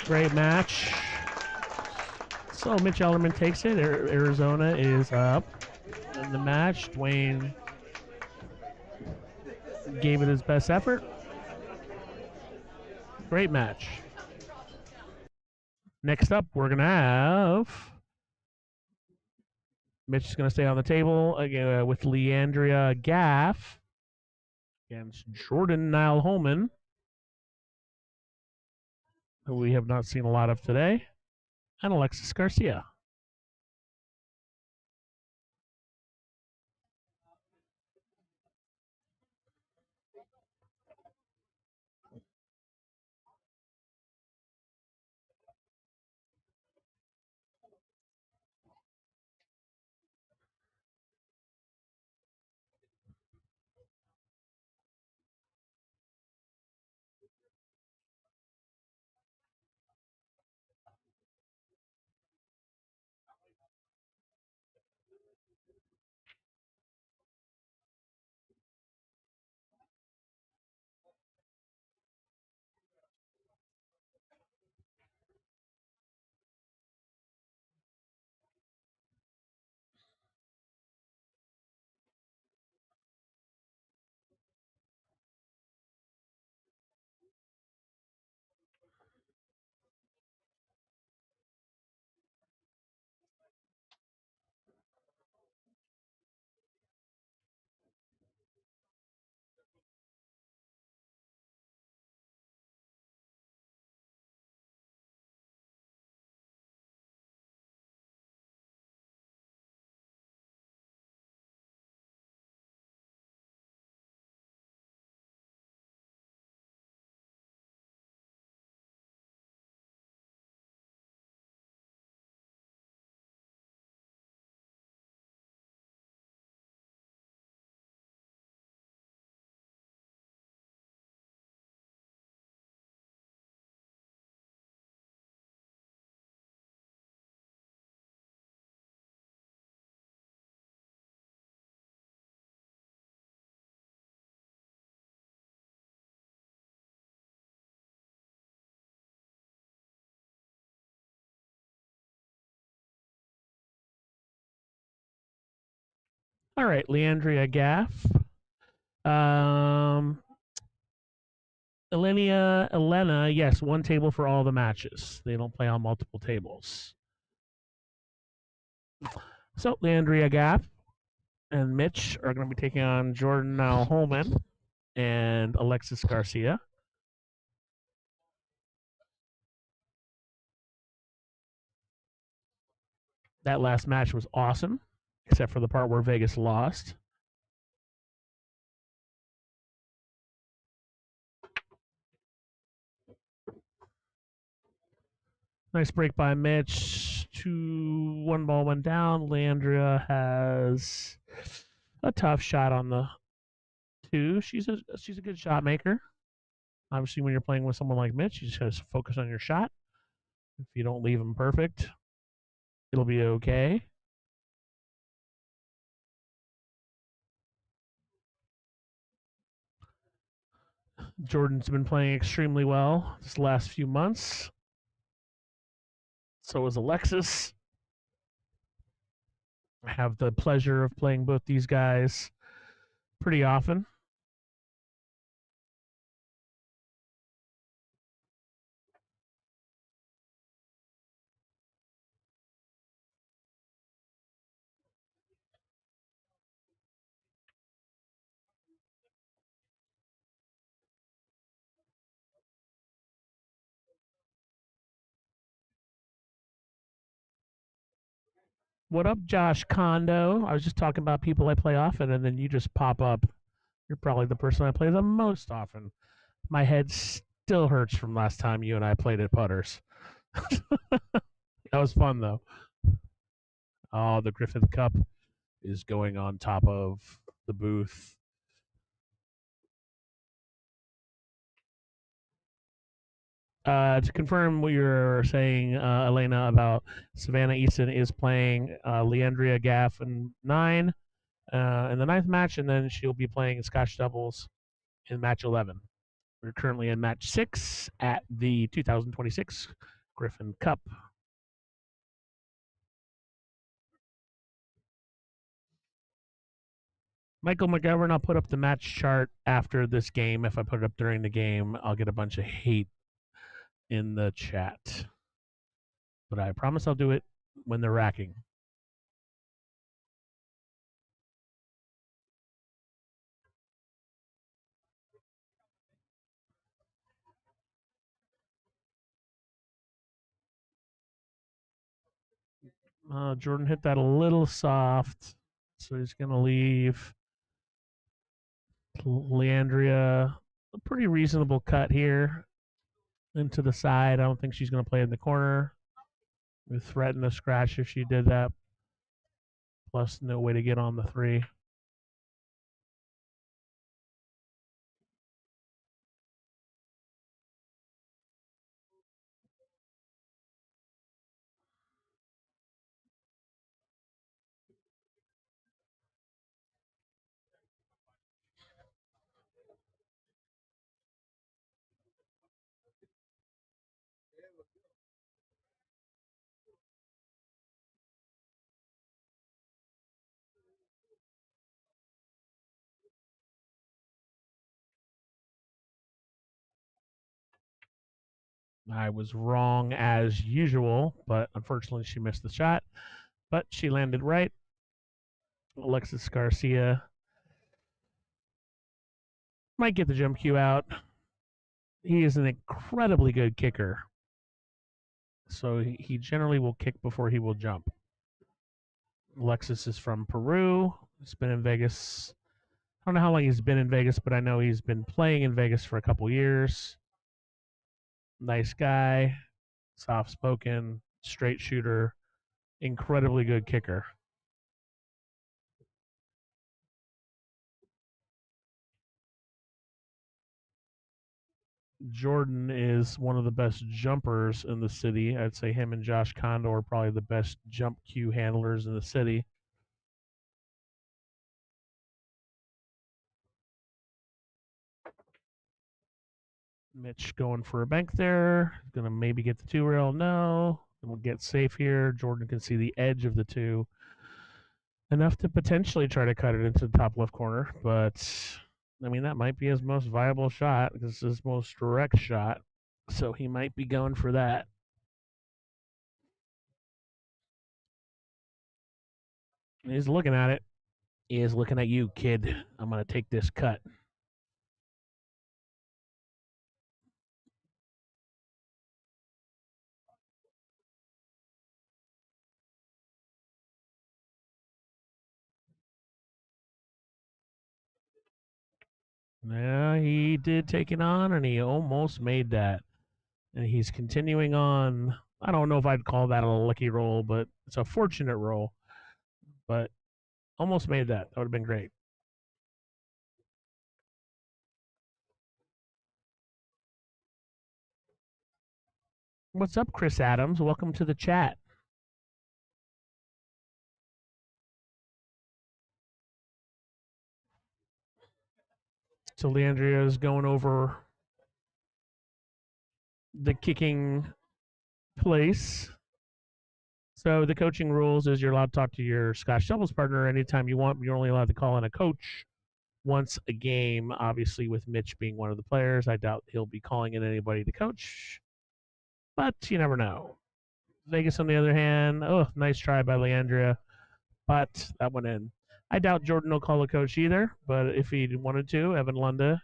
Great match. So Mitch Ellerman takes it. Arizona is up in the match. Dwayne gave it his best effort. Great match. Next up, we're going to have Mitch is going to stay on the table again with Leandria Gaff against Jordan Nile Holman, who we have not seen a lot of today, and Alexis Garcia. All right, Leandria Gaff. Um, Elena, yes, one table for all the matches. They don't play on multiple tables. So Leandria Gaff and Mitch are going to be taking on Jordan Now Holman and Alexis Garcia. That last match was awesome, except for the part where Vegas lost. Nice break by Mitch. 1 ball went down. Leandria has a tough shot on the 2. She's a good shot maker. Obviously, when you're playing with someone like Mitch, you just got to focus on your shot. If you don't leave them perfect, it'll be okay. Jordan's been playing extremely well this last few months. So is Alexis. I have the pleasure of playing both these guys pretty often. What up, Josh Kondo? I was just talking about people I play often, and then you just pop up. You're probably the person I play the most often. My head still hurts from last time you and I played at Putters. That was fun, though. Oh, the Griffin Cup is going on top of the booth. To confirm what you're saying, Elena, about Savannah Easton is playing Leandria Gaff in 9 in the ninth match, and then she'll be playing Scotch doubles in match 11. We're currently in match 6 at the 2026 Griffin Cup. Michael McGovern, I'll put up the match chart after this game. If I put it up during the game, I'll get a bunch of hate in the chat. But I promise I'll do it when they're racking. Jordan hit that a little soft, so he's going to leave Leandria a pretty reasonable cut here into the side. I don't think she's going to play in the corner. We threaten a scratch if she did that. Plus, no way to get on the 3. I was wrong as usual, but unfortunately she missed the shot. But she landed right. Alexis Garcia might get the jump cue out. He is an incredibly good kicker, so he generally will kick before he will jump. Alexis is from Peru. He's been in Vegas. I don't know how long he's been in Vegas, but I know he's been playing in Vegas for a couple years. Nice guy, soft spoken, straight shooter, incredibly good kicker. Jordan is one of the best jumpers in the city. I'd say him and Josh Kondo are probably the best jump cue handlers in the city. Mitch going for a bank there. Going to maybe get the 2 rail. No. And we'll get safe here. Jordan can see the edge of the 2. enough to potentially try to cut it into the top left corner, but I mean that might be his most viable shot because it's his most direct shot. So he might be going for that. He's looking at it. He is looking at you, kid. I'm gonna take this cut. Yeah, he did take it on, and he almost made that. And he's continuing on. I don't know if I'd call that a lucky roll, but it's a fortunate roll. But almost made that. That would have been great. What's up, Chris Adams? Welcome to the chat. So Leandria is going over the kicking place. So the coaching rules is you're allowed to talk to your Scotch doubles partner anytime you want. You're only allowed to call in a coach once a game. Obviously, with Mitch being one of the players, I doubt he'll be calling in anybody to coach, but you never know. Vegas, on the other hand, oh, nice try by Leandria, but that went in. I doubt Jordan will call a coach either, but if he wanted to, Evan Lunda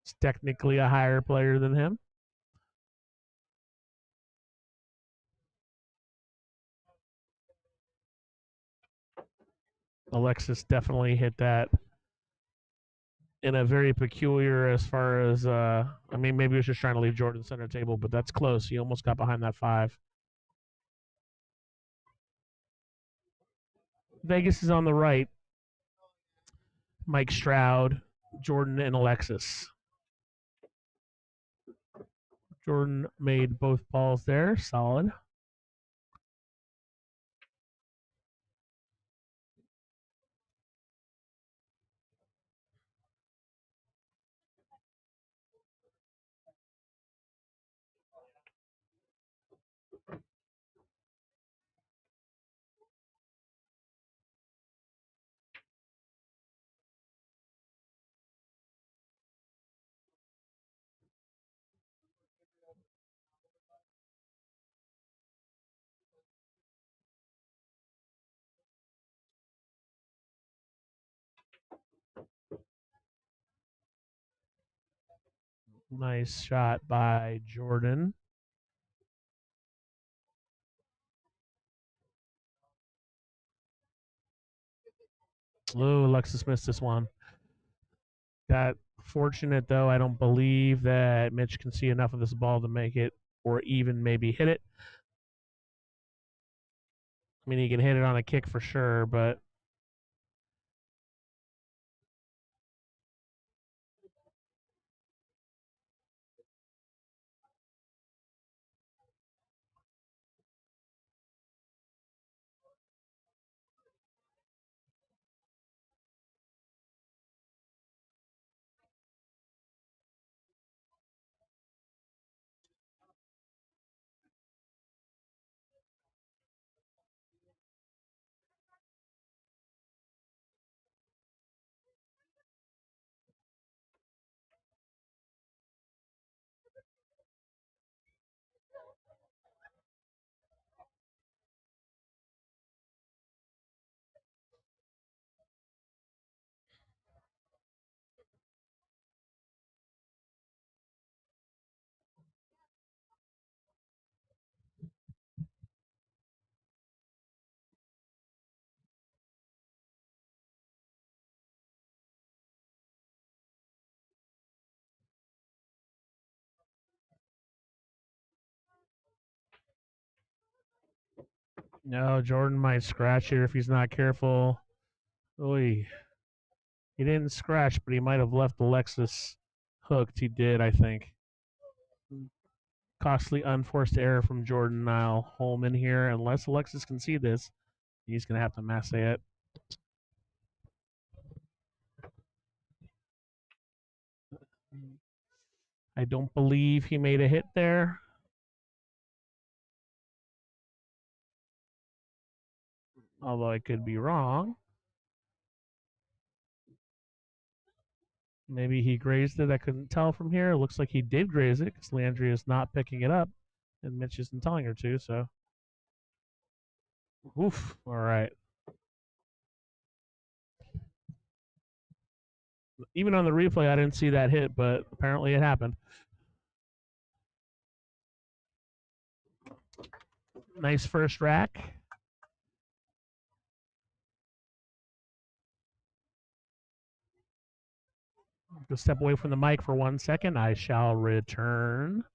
is technically a higher player than him. Alexis definitely hit that in a very peculiar as far as I mean maybe he was just trying to leave Jordan center table, but that's close. He almost got behind that 5. Vegas is on the right. Mike Stroud, Jordan, and Alexis. Jordan made both balls there. Solid. Nice shot by Jordan. Oh, Alexis missed this one. Got fortunate though. I don't believe that Mitch can see enough of this ball to make it or even maybe hit it. I mean, he can hit it on a kick for sure, but no, Jordan might scratch here if he's not careful. Oy. He didn't scratch, but he might have left Alexis hooked. He did, I think. Costly unforced error from Jordan Nile Holman here. Unless Alexis can see this, he's going to have to masse it. I don't believe he made a hit there. Although I could be wrong. Maybe he grazed it. I couldn't tell from here. It looks like he did graze it because Landry is not picking it up, and Mitch isn't telling her to. So, oof. All right. Even on the replay, I didn't see that hit, but apparently it happened. Nice first rack. Go step away from the mic for 1 second. I shall return.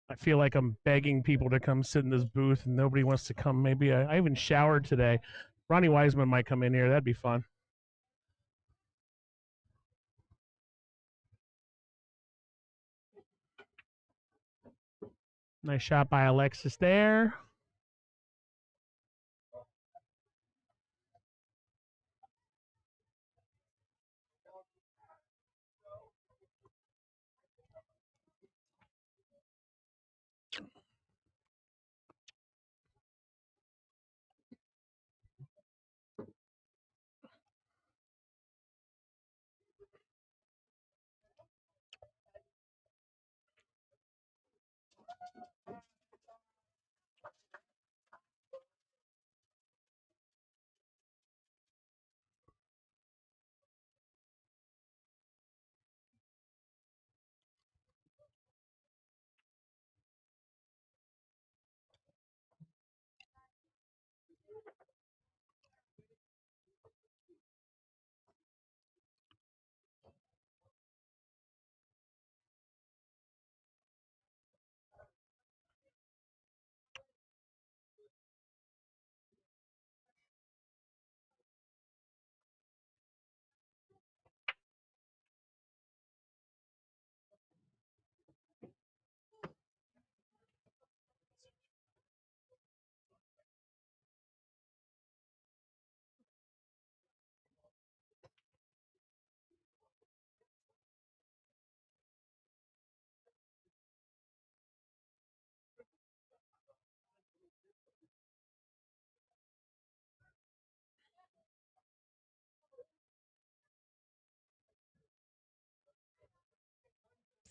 I feel like I'm begging people to come sit in this booth, and nobody wants to come. Maybe I even showered today. Ronnie Wiseman might come in here. That'd be fun. Nice shot by Alexis there.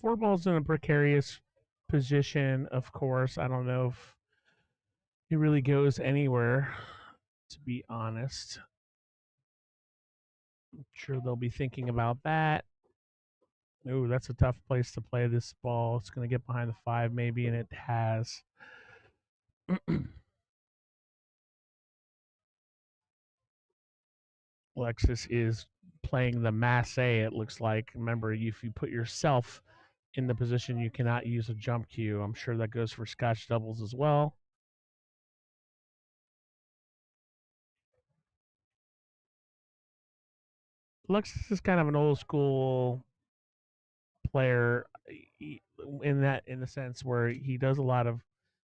Four ball's in a precarious position, of course. I don't know if he really goes anywhere, to be honest. I'm sure they'll be thinking about that. Ooh, that's a tough place to play this ball. It's going to get behind the five, maybe, and it has. Alexis is playing the masse, it looks like. Remember, if you put yourself in the position, you cannot use a jump cue. I'm sure that goes for Scotch doubles as well. Alexis is kind of an old school player in the sense where he does a lot of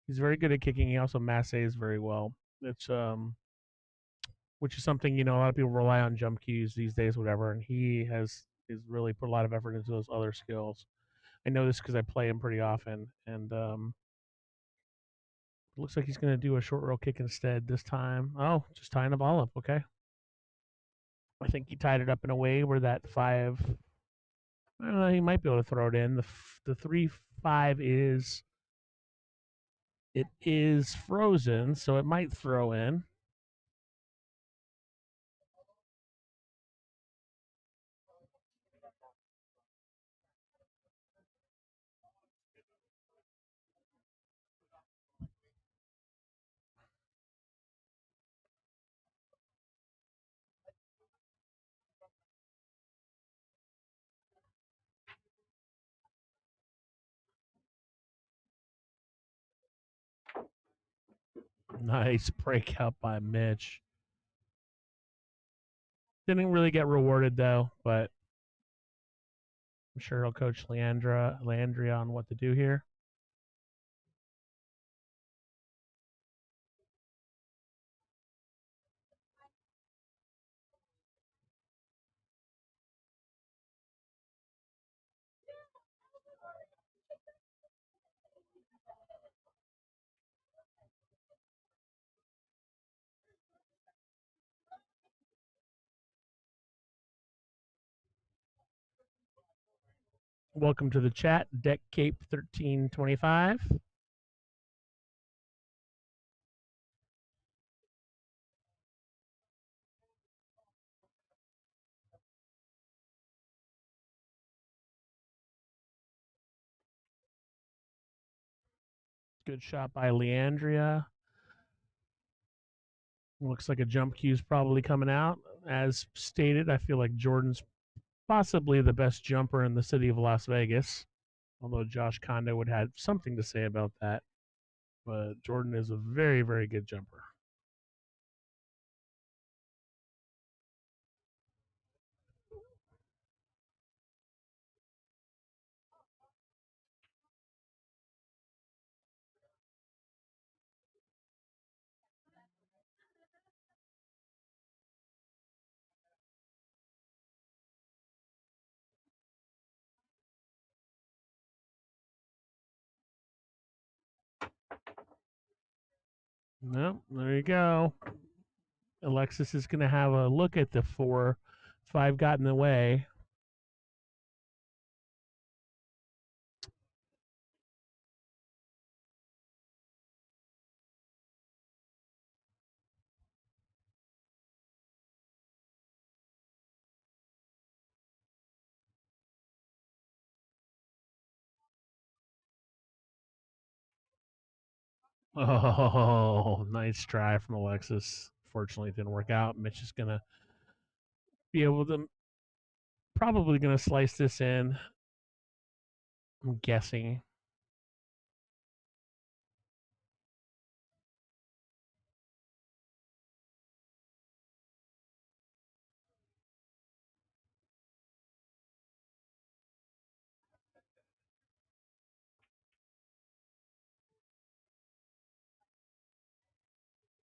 he's very good at kicking. He also masses very well. It's which is something a lot of people rely on jump cues these days, whatever. And he's really put a lot of effort into those other skills. I know this because I play him pretty often, and it looks like he's going to do a short roll kick instead this time. Oh, just tying the ball up. Okay, I think he tied it up in a way where that five. I don't know. He might be able to throw it in. The 3-5 is frozen, so it might throw in. Nice breakout by Mitch. Didn't really get rewarded though, but I'm sure he'll coach Leandria on what to do here. Welcome to the chat, Deck Cape 1325. Good shot by Leandria. Looks like a jump cue is probably coming out. As stated, I feel like Jordan's possibly the best jumper in the city of Las Vegas, although Josh Kondo would have something to say about that. But Jordan is a very, very good jumper. No, there you go. Alexis is going to have a look at the 4-5 got in the way. Oh, nice try from Alexis. Fortunately, it didn't work out. Mitch is going to be able to, probably going to slice this in. I'm guessing.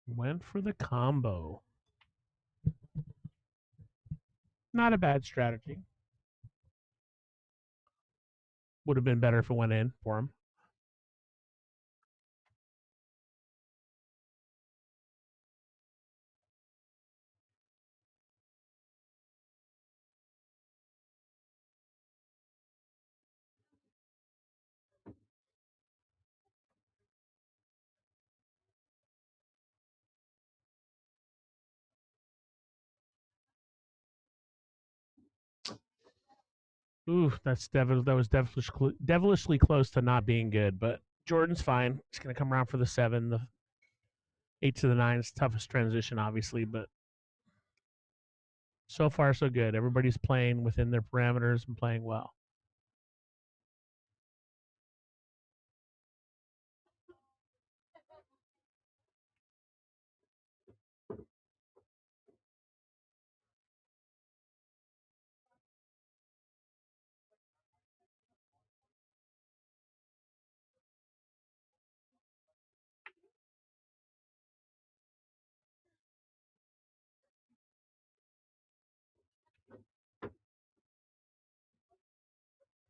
Went for the combo. Not a bad strategy. Would have been better if it went in for him. Ooh, that was devilishly close to not being good, but Jordan's fine. He's gonna come around for the 7. The 8 to the 9 is the toughest transition, obviously, but so far so good. Everybody's playing within their parameters and playing well.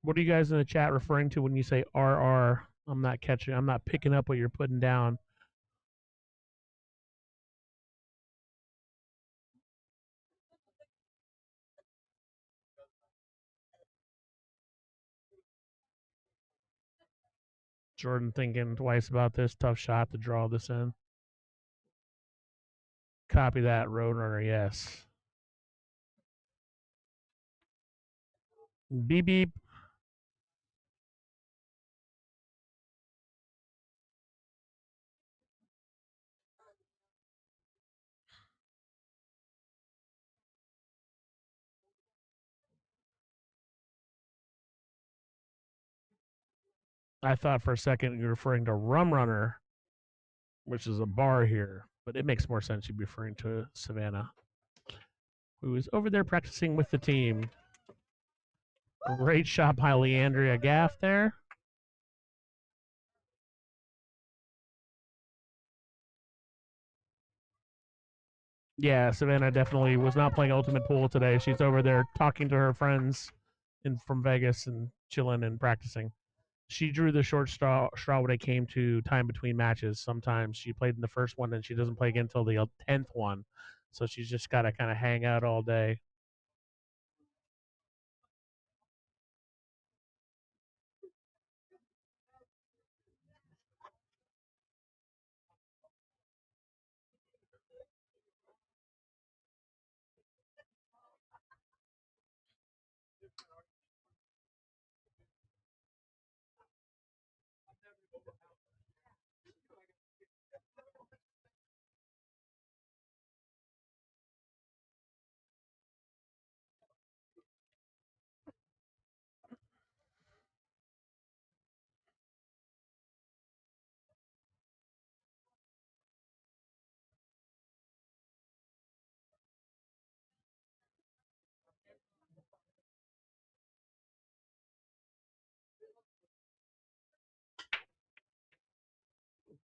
What are you guys in the chat referring to when you say RR? I'm not catching. I'm not picking up what you're putting down. Jordan thinking twice about this. Tough shot to draw this in. Copy that, Roadrunner. Yes. Beep beep. I thought for a second you were referring to Rum Runner, which is a bar here, but it makes more sense you'd be referring to Savannah, who is over there practicing with the team. Great shot by Leandria Gaff there. Yeah, Savannah definitely was not playing Ultimate Pool today. She's over there talking to her friends from Vegas and chilling and practicing. She drew the short straw when it came to time between matches. Sometimes she played in the first one and she doesn't play again until the 10th one. So she's just got to kind of hang out all day.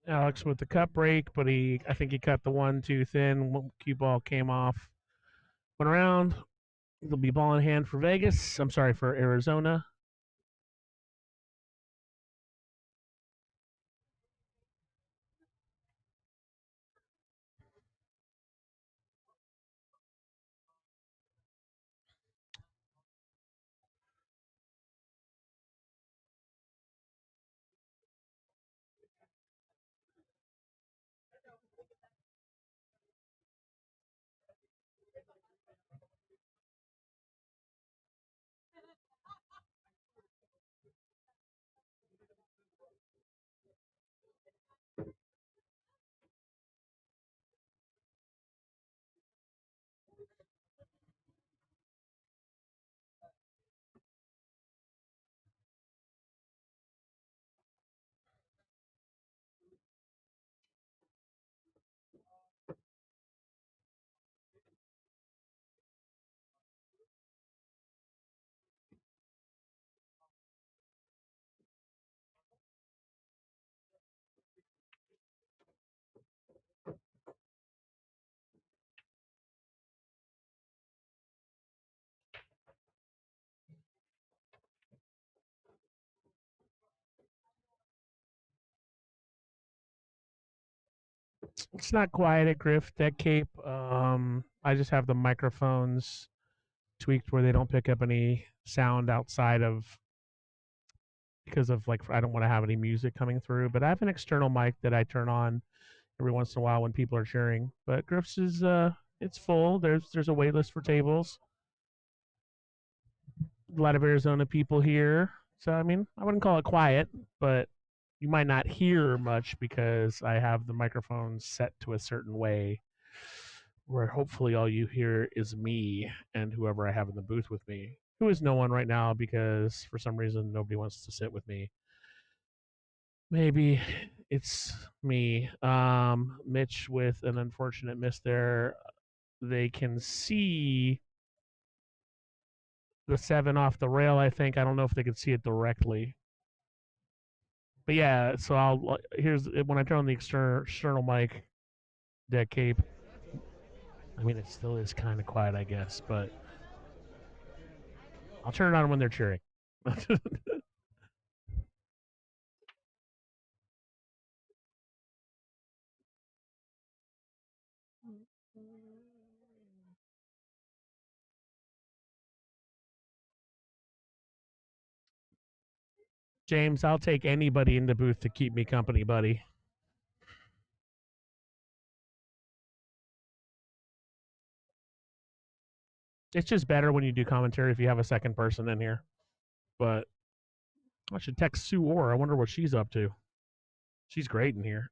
Alex with the cup break, but I think he cut the one too thin. Cue ball came off. Went around. It'll be ball in hand for Vegas. I'm sorry, for Arizona. It's not quiet at Griff. That cape. I just have the microphones tweaked where they don't pick up any sound outside of, because of like, I don't want to have any music coming through. But I have an external mic that I turn on every once in a while when people are cheering. But Griff's is it's full. There's a wait list for tables. A lot of Arizona people here. So, I mean, I wouldn't call it quiet, but you might not hear much because I have the microphone set to a certain way where hopefully all you hear is me and whoever I have in the booth with me, who is no one right now because for some reason nobody wants to sit with me. Maybe it's me. Mitch with an unfortunate miss there. They can see the seven off the rail, I think. I don't know if they can see it directly. But yeah, so here's when I turn on the external mic, deck cape. I mean, it still is kind of quiet, I guess, but I'll turn it on when they're cheering. James, I'll take anybody in the booth to keep me company, buddy. It's just better when you do commentary if you have a second person in here. But I should text Sue Orr. I wonder what she's up to. She's great in here.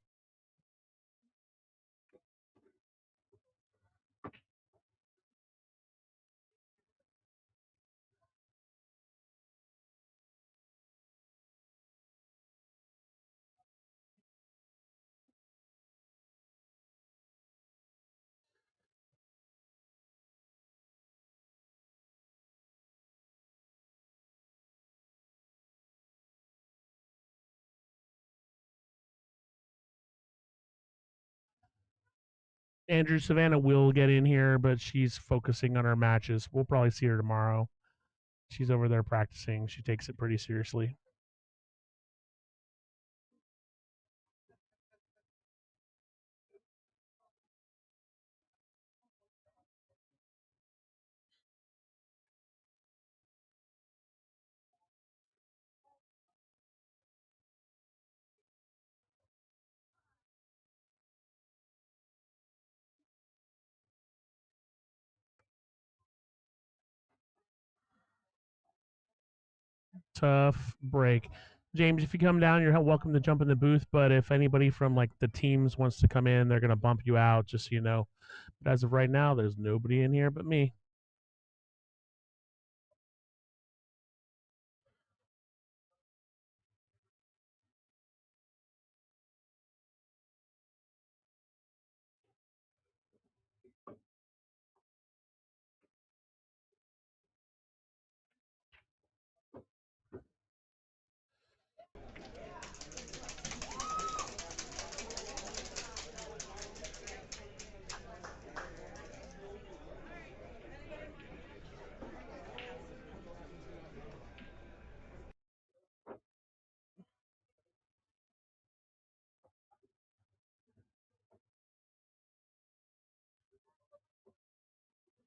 Andrew Savannah will get in here, but she's focusing on her matches. We'll probably see her tomorrow. She's over there practicing. She takes it pretty seriously. Tough break. James, if you come down, you're welcome to jump in the booth. But if anybody from like the teams wants to come in, they're gonna bump you out, just so you know. But as of right now, there's nobody in here but me.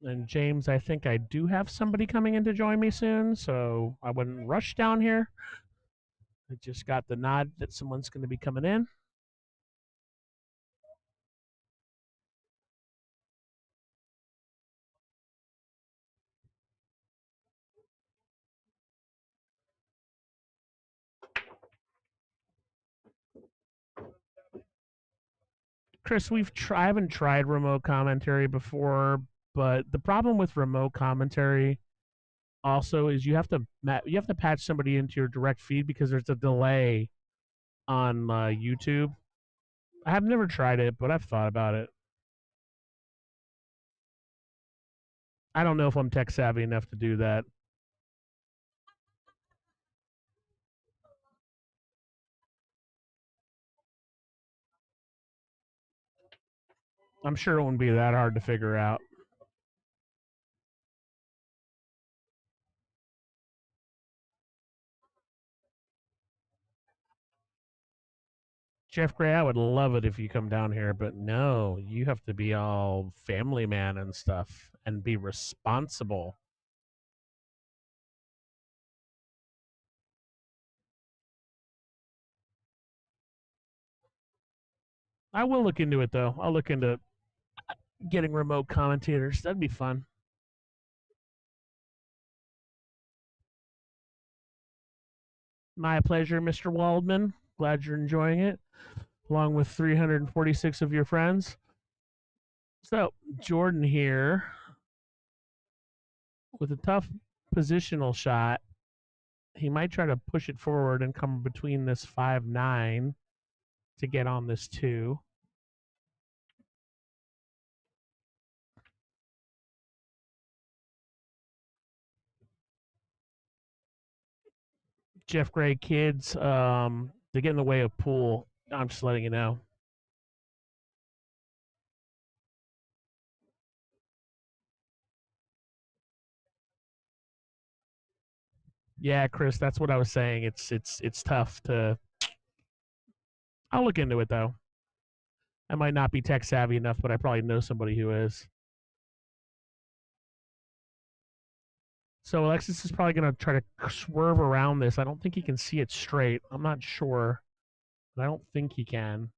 And James, I think I do have somebody coming in to join me soon, so I wouldn't rush down here. I just got the nod that someone's going to be coming in. Chris, I haven't tried remote commentary before, but the problem with remote commentary also is you have to patch somebody into your direct feed because there's a delay on YouTube. I have never tried it, but I've thought about it. I don't know if I'm tech savvy enough to do that. I'm sure it wouldn't be that hard to figure out. Jeff Gray, I would love it if you come down here, but no, you have to be all family man and stuff and be responsible. I will look into it though. I'll look into getting remote commentators. That'd be fun. My pleasure, Mr. Waldman. Glad you're enjoying it, along with 346 of your friends. So, Jordan here with a tough positional shot. He might try to push it forward and come between this 5-9 to get on this 2. Jeff Gray kids, they get in the way of pool. I'm just letting you know. Yeah, Chris, that's what I was saying. It's tough to. I'll look into it though. I might not be tech savvy enough, but I probably know somebody who is. So Alexis is probably going to try to swerve around this. I don't think he can see it straight. I'm not sure, but I don't think he can.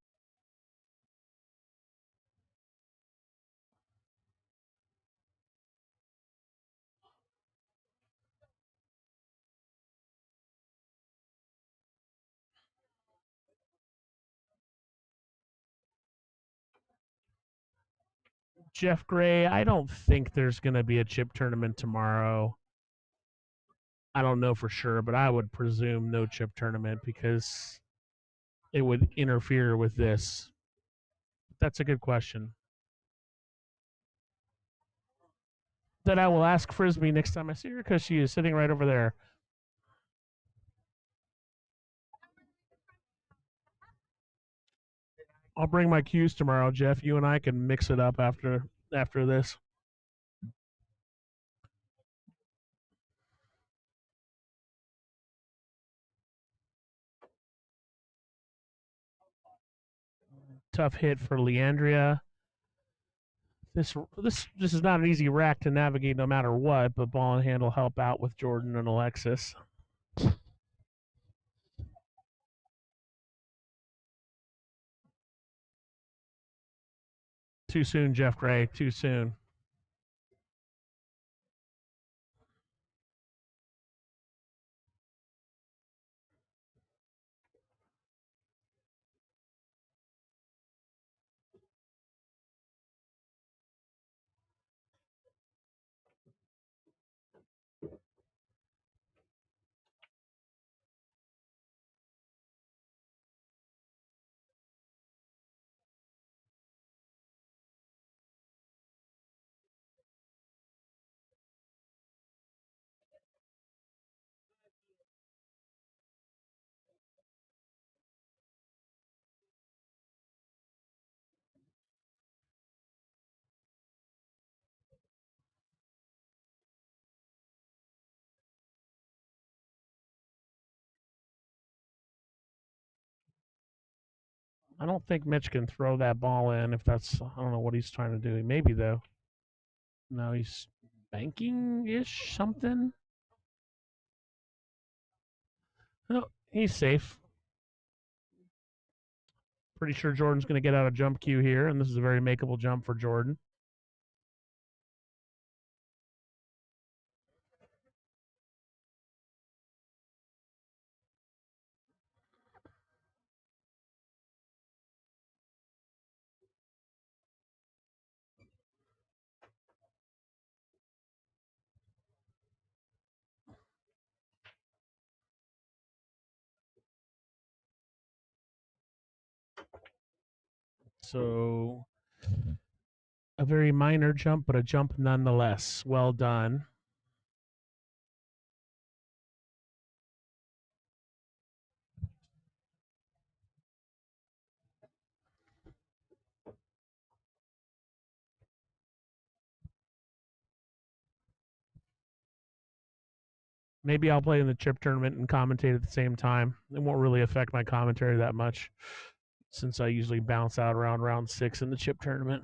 Jeff Gray, I don't think there's going to be a chip tournament tomorrow. I don't know for sure, but I would presume no chip tournament because it would interfere with this. That's a good question. That I will ask Frisbee next time I see her because she is sitting right over there. I'll bring my cues tomorrow, Jeff. You and I can mix it up after this. Tough hit for Leandria. This is not an easy rack to navigate no matter what, but ball and handle help out with Jordan and Alexis. Too soon, Jeff Gray. Too soon. I don't think Mitch can throw that ball in if that's, I don't know what he's trying to do. Maybe, though. No, he's banking ish, something. No, he's safe. Pretty sure Jordan's going to get out a jump cue here, and this is a very makeable jump for Jordan. So a very minor jump, but a jump nonetheless. Well done. Maybe I'll play in the chip tournament and commentate at the same time. It won't really affect my commentary that much since I usually bounce out around round 6 in the chip tournament.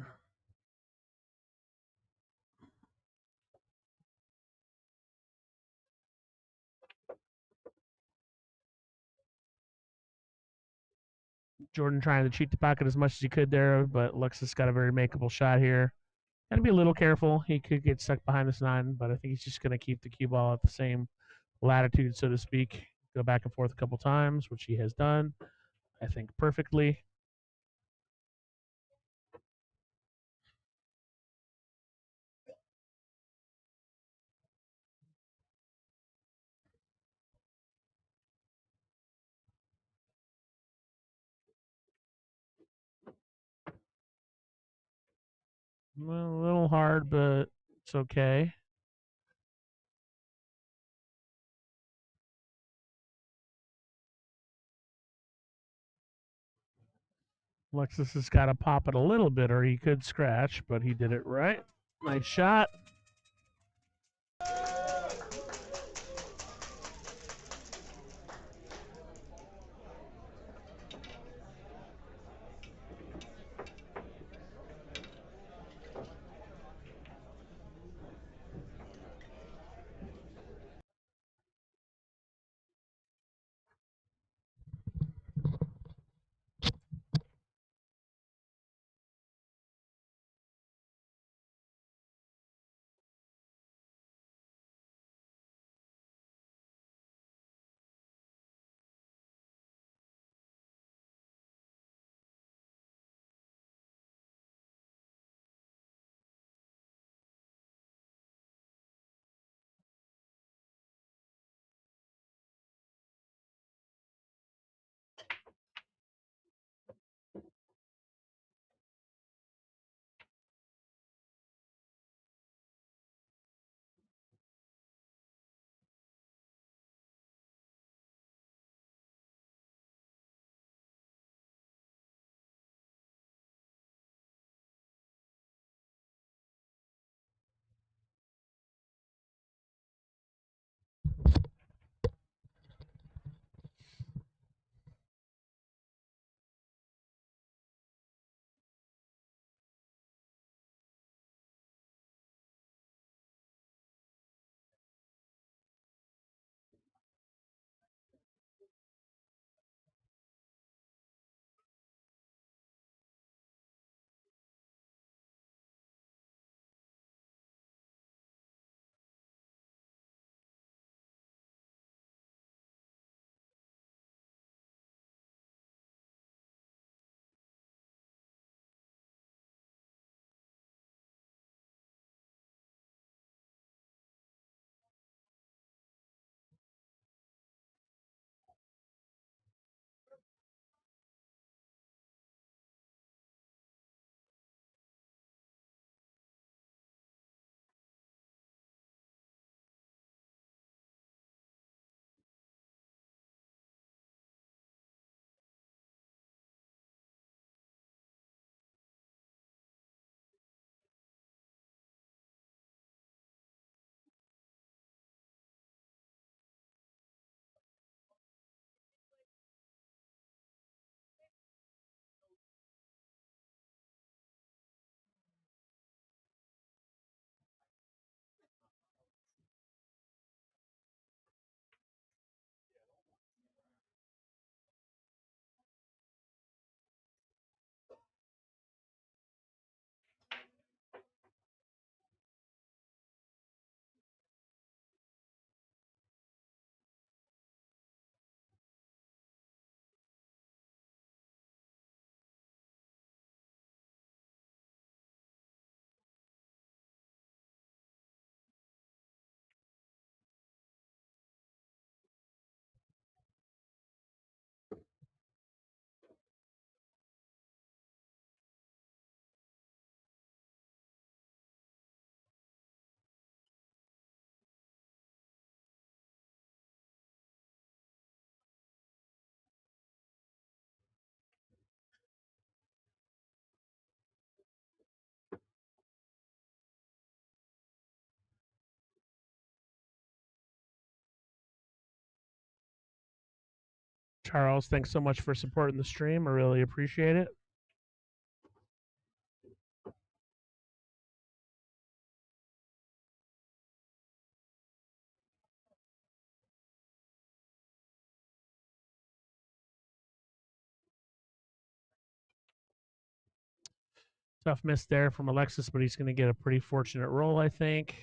Jordan trying to cheat the pocket as much as he could there, but Alexis got a very makeable shot here. Got to be a little careful. He could get stuck behind this 9, but I think he's just going to keep the cue ball at the same latitude, so to speak. go back and forth a couple times, which he has done, I think, perfectly. Well, a little hard, but it's okay. Alexis has got to pop it a little bit, or he could scratch, but he did it right. Nice shot. Charles, thanks so much for supporting the stream. I really appreciate it. Tough miss there from Alexis, but he's going to get a pretty fortunate roll, I think.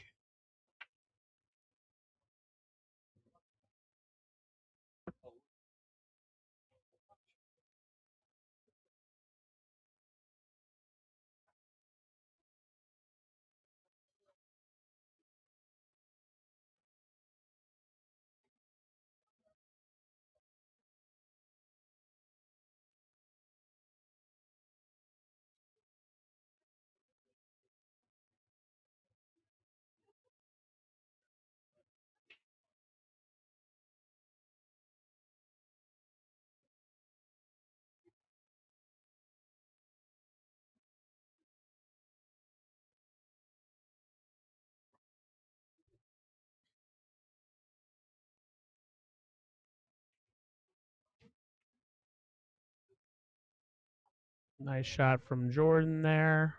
Nice shot from Jordan there.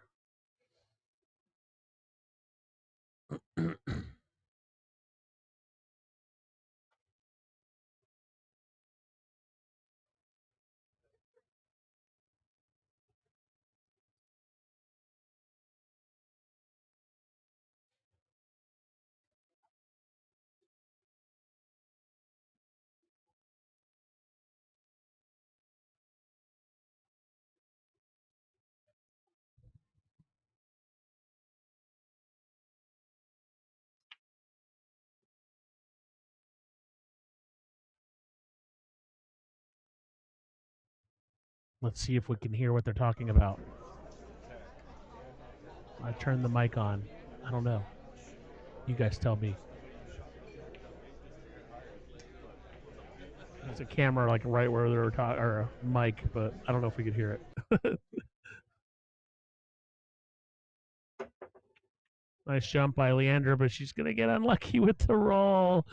Let's see if we can hear what they're talking about. I turned the mic on. I don't know. You guys tell me. There's a camera like right where they were talking, or a mic, but I don't know if we could hear it. Nice jump by Leandra, but she's gonna get unlucky with the roll.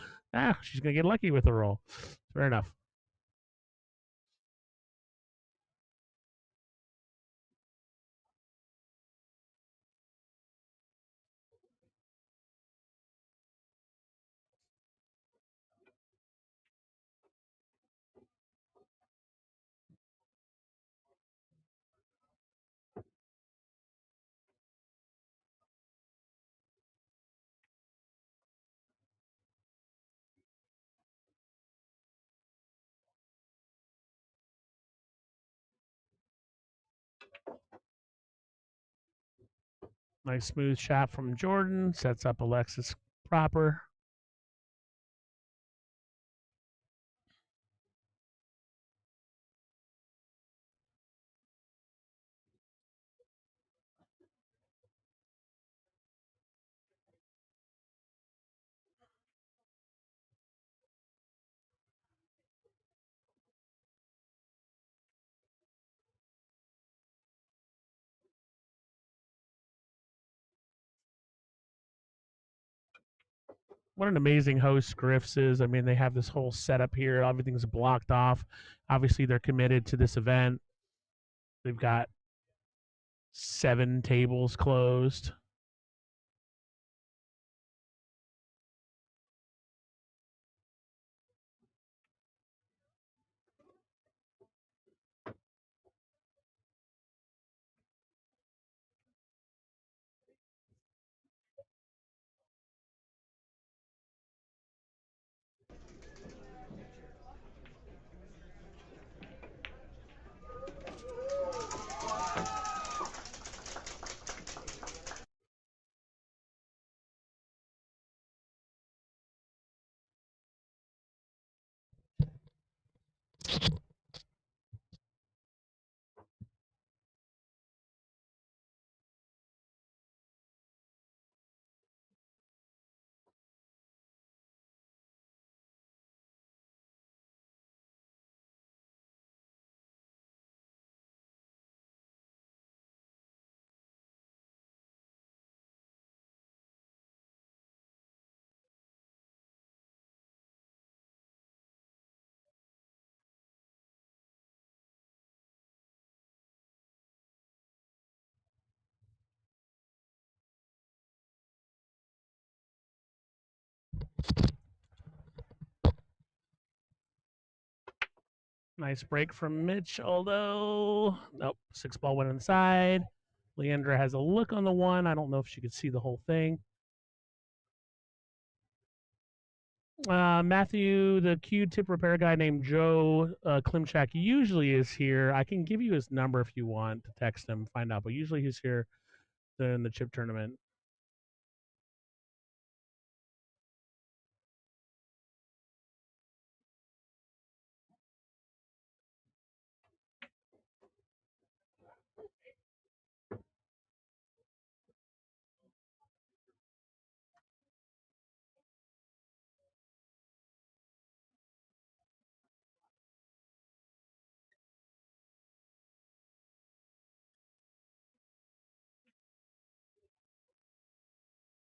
She's gonna get lucky with the roll. Fair enough. Nice smooth shot from Jordan. Sets up Alexis proper. What an amazing host Griffs is. I mean, they have this whole setup here. Everything's blocked off. Obviously, they're committed to this event. They've got 7 tables closed. Nice break from Mitch, although nope, 6 ball went inside. Leandra has a look on the one. I don't know if she could see the whole thing. Matthew, the Q-tip repair guy named Joe Klimchak, usually is here. I can give you his number if you want to text him, find out. But usually he's here in the chip tournament.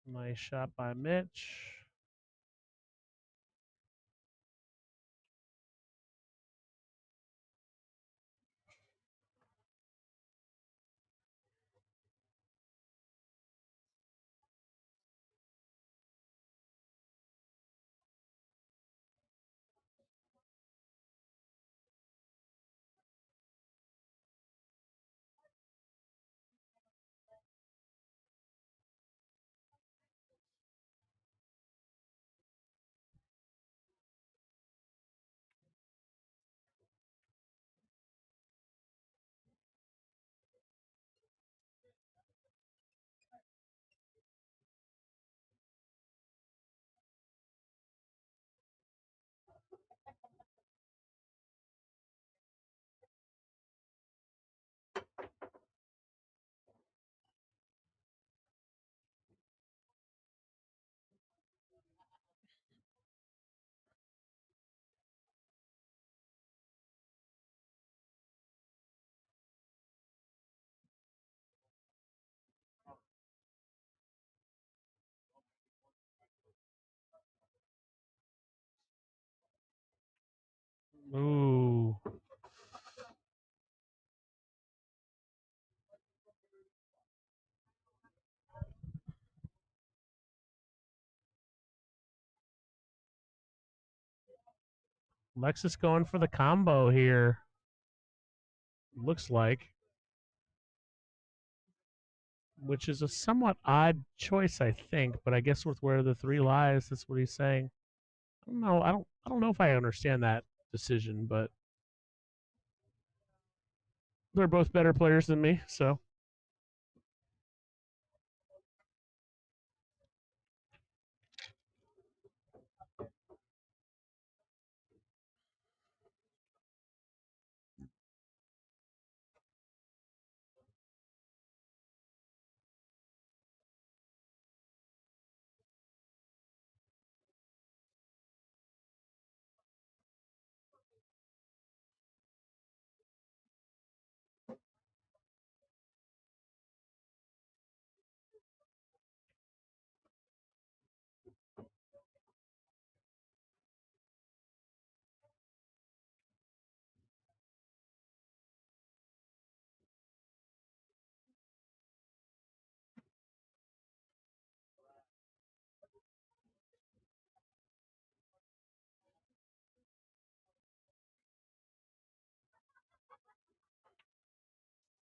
Nice shot by Mitch. Lexus going for the combo here. Looks like, which is a somewhat odd choice, I think. But I guess with where the three lies, that's what he's saying. I don't know. I don't know if I understand that decision, but they're both better players than me. So,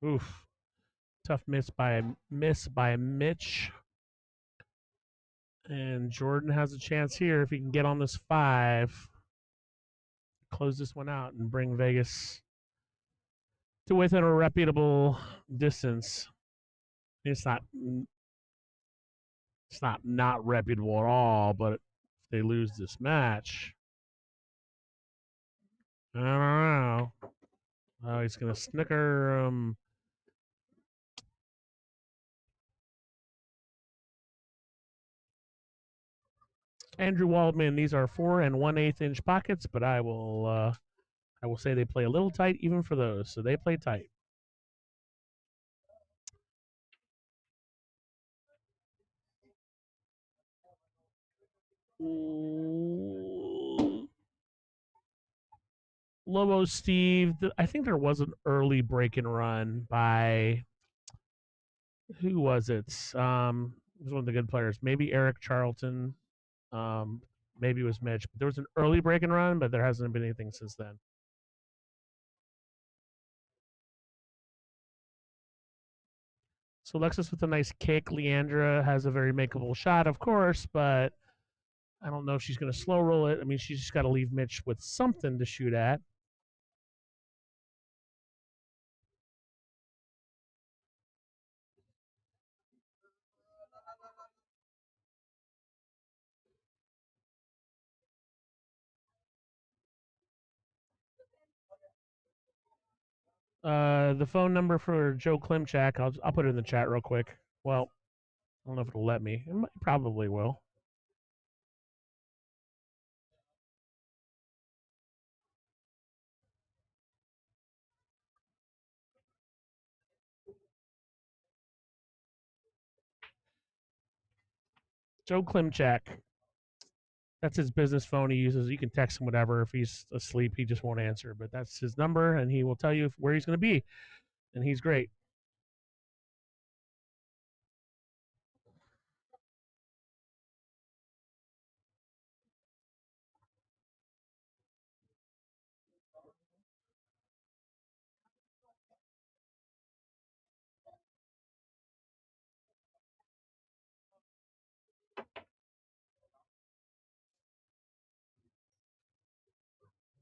oof, tough miss by Mitch. And Jordan has a chance here if he can get on this 5, close this one out, and bring Vegas to within a reputable distance. It's not not reputable at all, but if they lose this match, I don't know. Oh, he's gonna snooker Andrew Waldman. These are 4 1/8 inch pockets, but I will say they play a little tight even for those. So they play tight. Lobo Steve, I think there was an early break and run by who was it? It was one of the good players. Maybe Eric Charlton. Um, maybe it was Mitch. But there was an early break and run, but there hasn't been anything since then. So Lexus with a nice kick. Leandra has a very makeable shot, of course, but I don't know if she's going to slow roll it. I mean, she's just got to leave Mitch with something to shoot at. The phone number for Joe Klimchak, I'll put it in the chat real quick. Well, I don't know if it'll let me. It probably will. Joe Klimchak. That's his business phone he uses. You can text him whatever. If he's asleep, he just won't answer. But that's his number, and he will tell you where he's going to be. And he's great.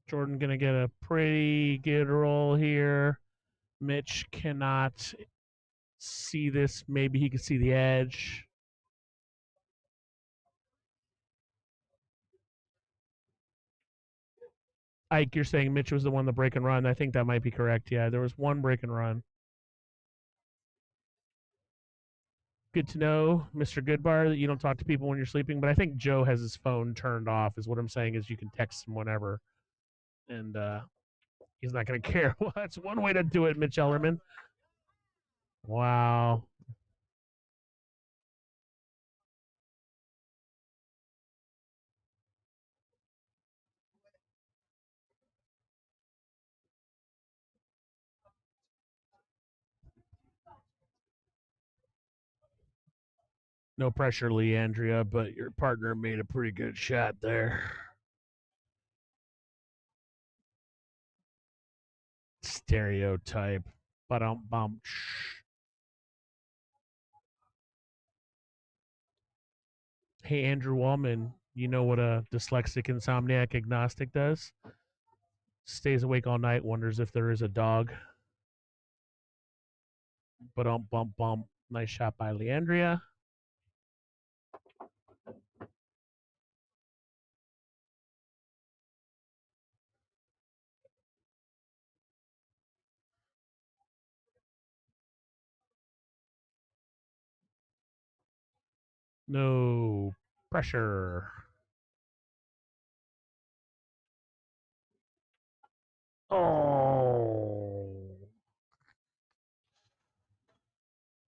Jordan going to get a pretty good roll here. Mitch cannot see this. Maybe he can see the edge. Ike, you're saying Mitch was the one to break and run. I think that might be correct. Yeah, there was one break and run. Good to know, Mr. Goodbar, that you don't talk to people when you're sleeping. But I think Joe has his phone turned off. Is what I'm saying is you can text him whenever, and he's not going to care. Well, that's one way to do it, Mitch Ellerman. Wow. No pressure, Leandria, but your partner made a pretty good shot there. Stereotype. Bum. Hey, Andrew Wallman, you know what a dyslexic insomniac agnostic does? Stays awake all night, wonders if there is a dog. Bum. Nice shot by Leandria. No pressure. Oh.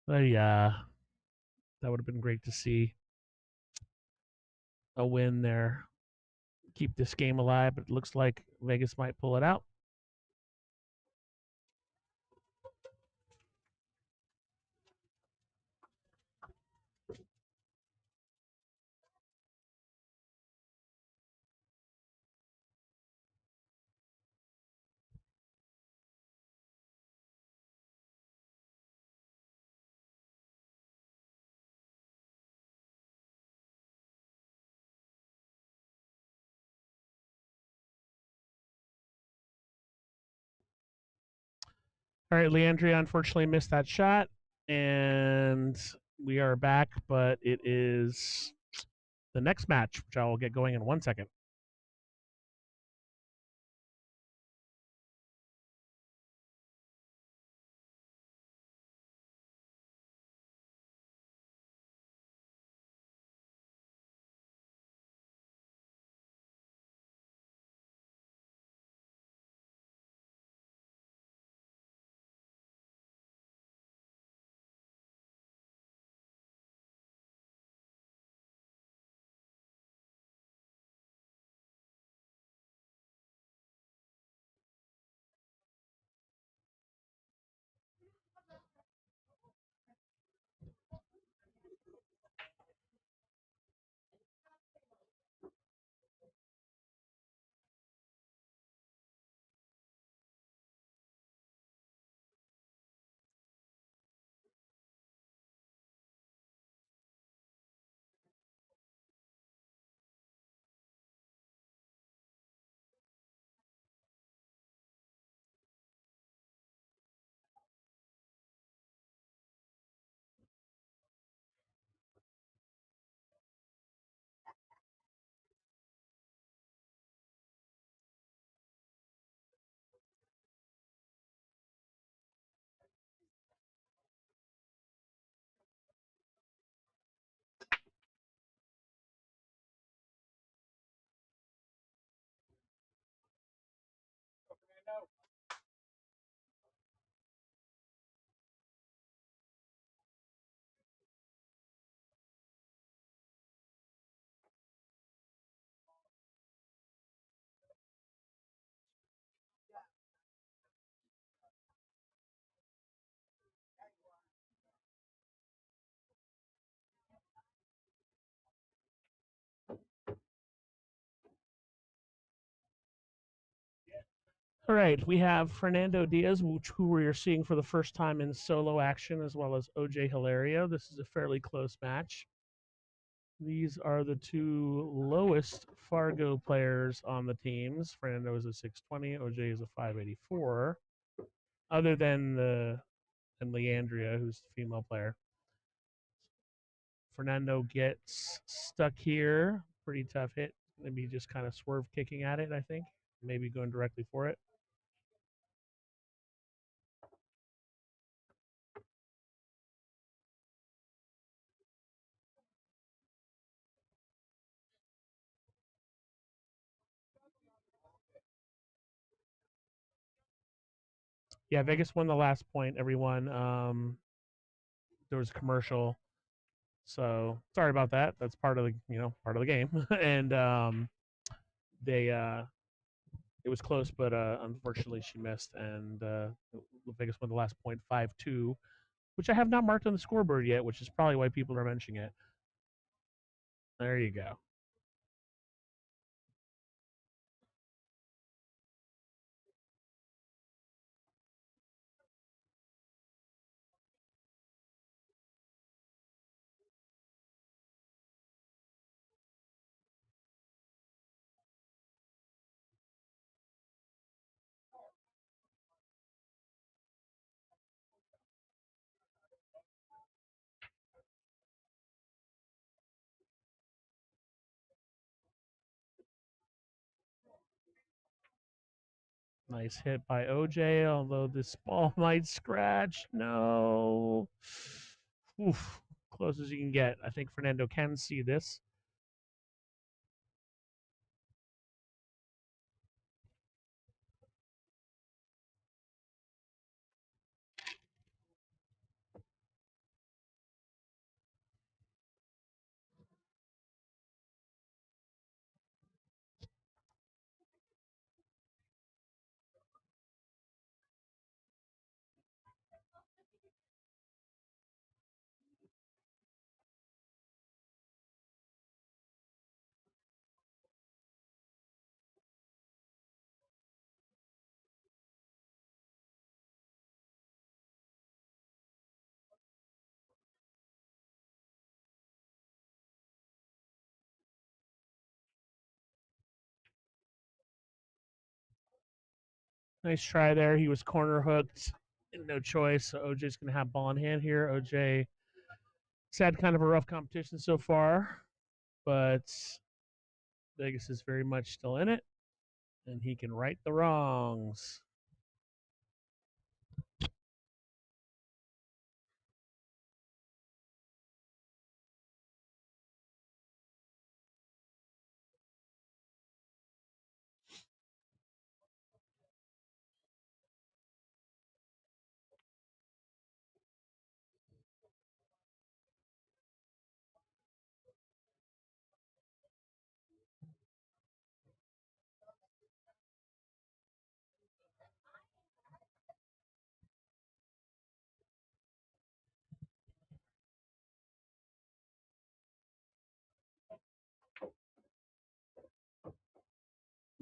Yeah. That would have been great to see a win there. Keep this game alive, but it looks like Vegas might pull it out. All right, Leandria unfortunately missed that shot, and we are back, but it is the next match, which I will get going in 1 second. All right, we have Fernando Diaz, who we are seeing for the first time in solo action, as well as OJ Hilario. This is a fairly close match. These are the two lowest Fargo players on the teams. Fernando is a 620, OJ is a 584. Other than Leandria, who's the female player. Fernando gets stuck here. Pretty tough hit. Maybe just kind of swerve kicking at it, I think. Maybe going directly for it. Yeah, Vegas won the last point, everyone. There was a commercial. So sorry about that. That's part of the game. And they it was close, but unfortunately she missed, and Vegas won the last point 5-2, which I have not marked on the scoreboard yet, which is probably why people are mentioning it. There you go. Nice hit by OJ, although this ball might scratch. No. Oof. Close as you can get. I think Fernando can see this. Nice try there. He was corner hooked. No choice. So OJ's going to have ball in hand here. OJ has had kind of a rough competition so far, but Vegas is very much still in it, and he can right the wrongs.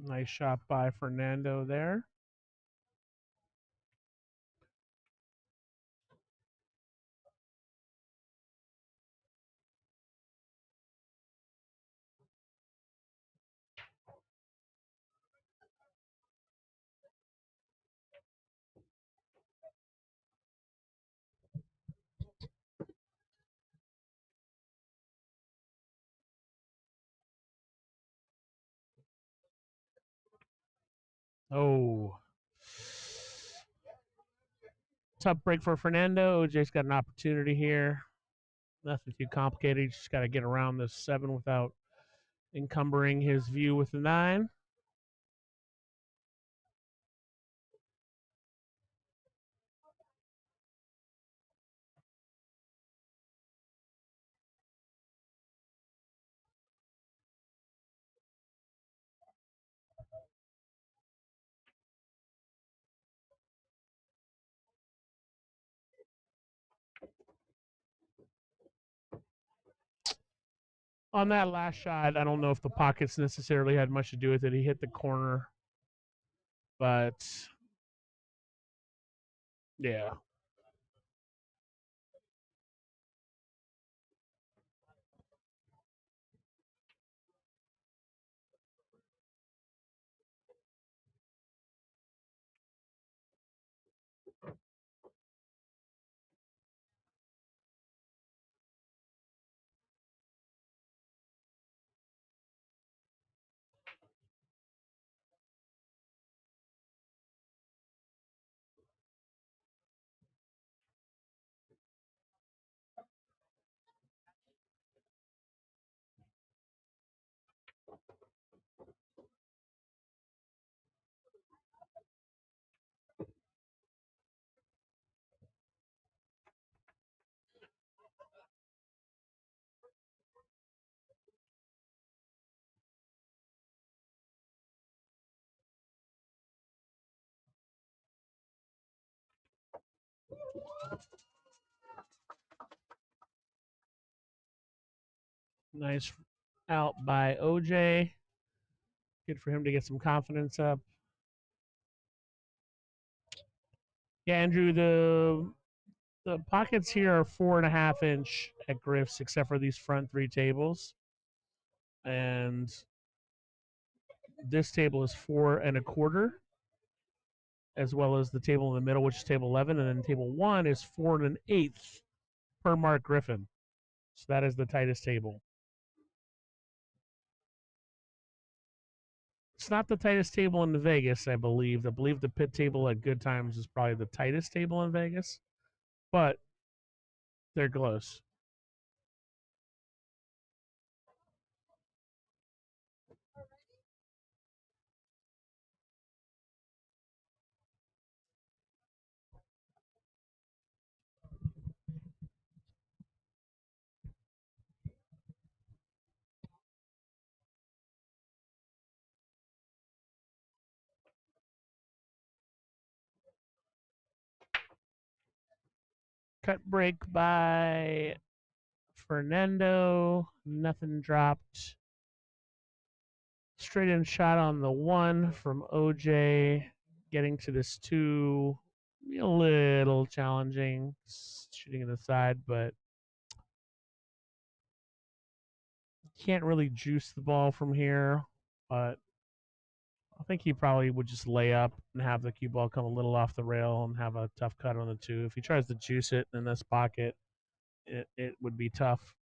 Nice shot by Fernando there. Oh. Tough break for Fernando. OJ's got an opportunity here. Nothing too complicated. Just got to get around this 7 without encumbering his view with the 9. On that last shot, I don't know if the pockets necessarily had much to do with it. He hit the corner, but yeah. Nice out by OJ. Good for him to get some confidence up. Yeah, Andrew, the pockets here are 4.5 inch at Griff's, except for these front 3 tables. And this table is 4.25, as well as the table in the middle, which is table 11, and then table 1 is 4.125 per Mark Griffin. So that is the tightest table. It's not the tightest table in Vegas, I believe. I believe the pit table at Good Times is probably the tightest table in Vegas, but they're close. Cut break by Fernando. Nothing dropped. Straight in shot on the 1 from OJ. Getting to this 2, a little challenging. Shooting in the side, but can't really juice the ball from here. But I think he probably would just lay up and have the cue ball come a little off the rail and have a tough cut on the 2. If he tries to juice it in this pocket, it would be tough.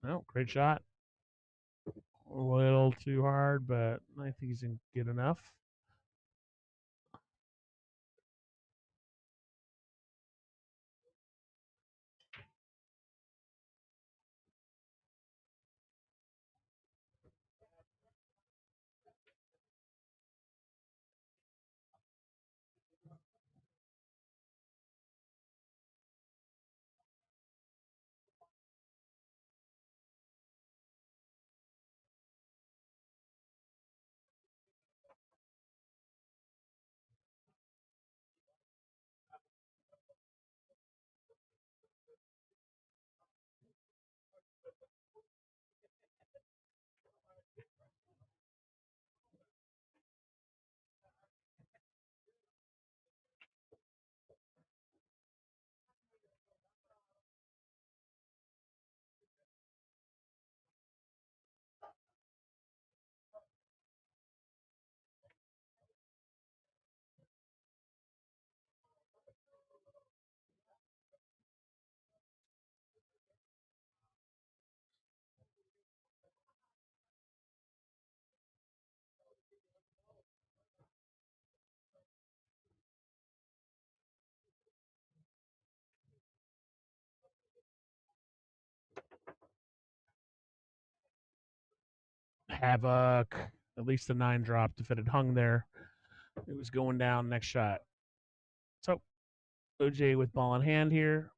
No, great shot. A little too hard, but I think he's good enough. Havoc. At least the 9 dropped. If it had hung there, it was going down next shot. So OJ with ball in hand here.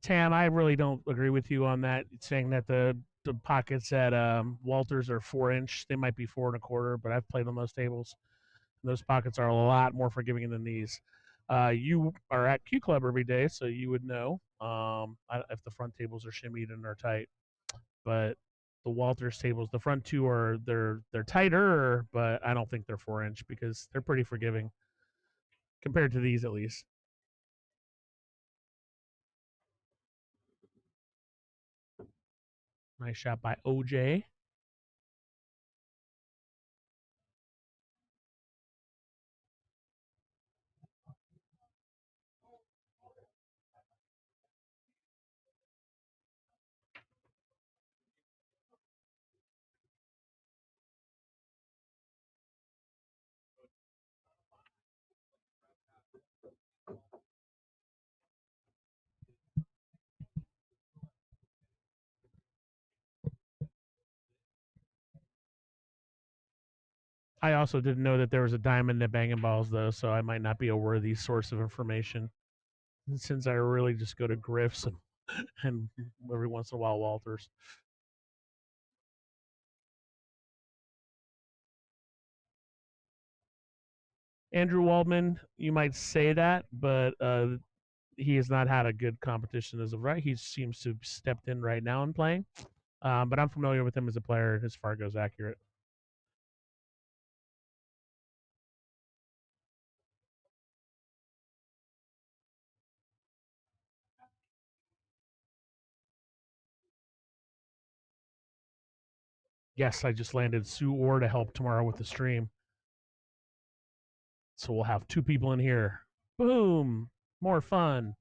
Tam, I really don't agree with you on that. Saying that the pockets at Walters are 4 inch. They might be 4 1/4, but I've played on those tables. Those pockets are a lot more forgiving than these. You are at Q Club every day, so you would know if the front tables are shimmied and are tight. But the Walters tables, the front 2 are they're tighter, but I don't think they're 4 inch because they're pretty forgiving compared to these at least. Nice shot by OJ. I also didn't know that there was a diamond at Bangin' Balls though, so I might not be a worthy source of information since I really just go to Griffs and every once in a while Walters. Andrew Waldman, you might say that, but he has not had a good competition as of right. He seems to have stepped in right now and playing. But I'm familiar with him as a player. His Fargo's accurate. Yes, I just landed Sue Orr to help tomorrow with the stream. So we'll have two people in here. Boom! More fun.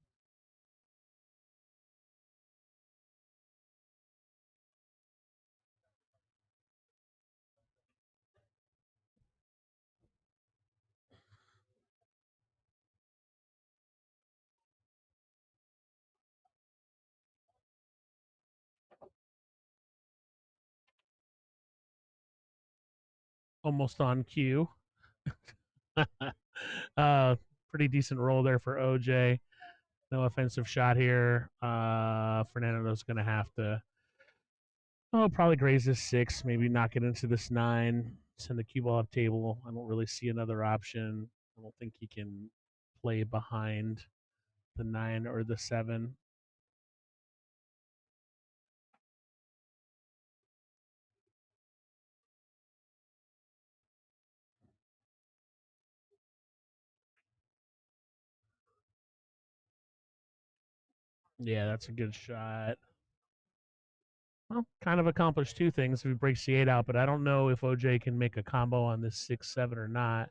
Almost on cue. Pretty decent roll there for OJ. No offensive shot here. Fernando's going to have to, probably graze this six, maybe knock it into this nine, send the cue ball up table. I don't really see another option. I don't think he can play behind the nine or the seven. Yeah, that's a good shot. Well, kind of accomplished two things if he breaks the eight out, but I don't know if OJ can make a combo on this 6-7 or not.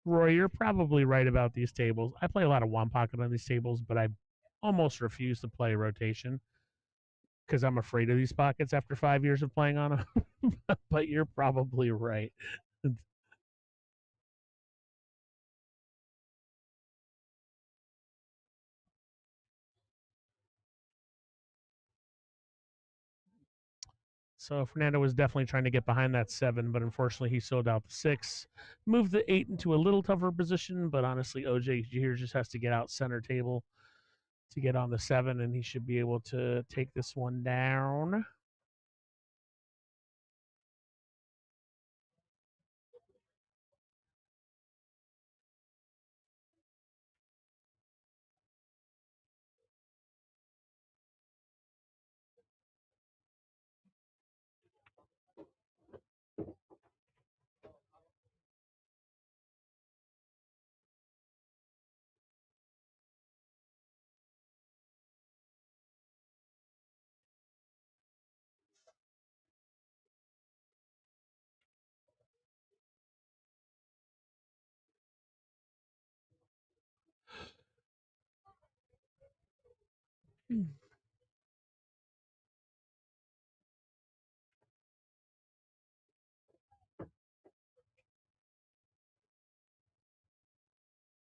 Roy, you're probably right about these tables. I play a lot of one pocket on these tables, but I almost refuse to play rotation because I'm afraid of these pockets after 5 years of playing on them. But you're probably right. So Fernando was definitely trying to get behind that seven, but unfortunately he sold out the six. Moved the eight into a little tougher position, but honestly, OJ here just has to get out center table to get on the seven, and he should be able to take this one down.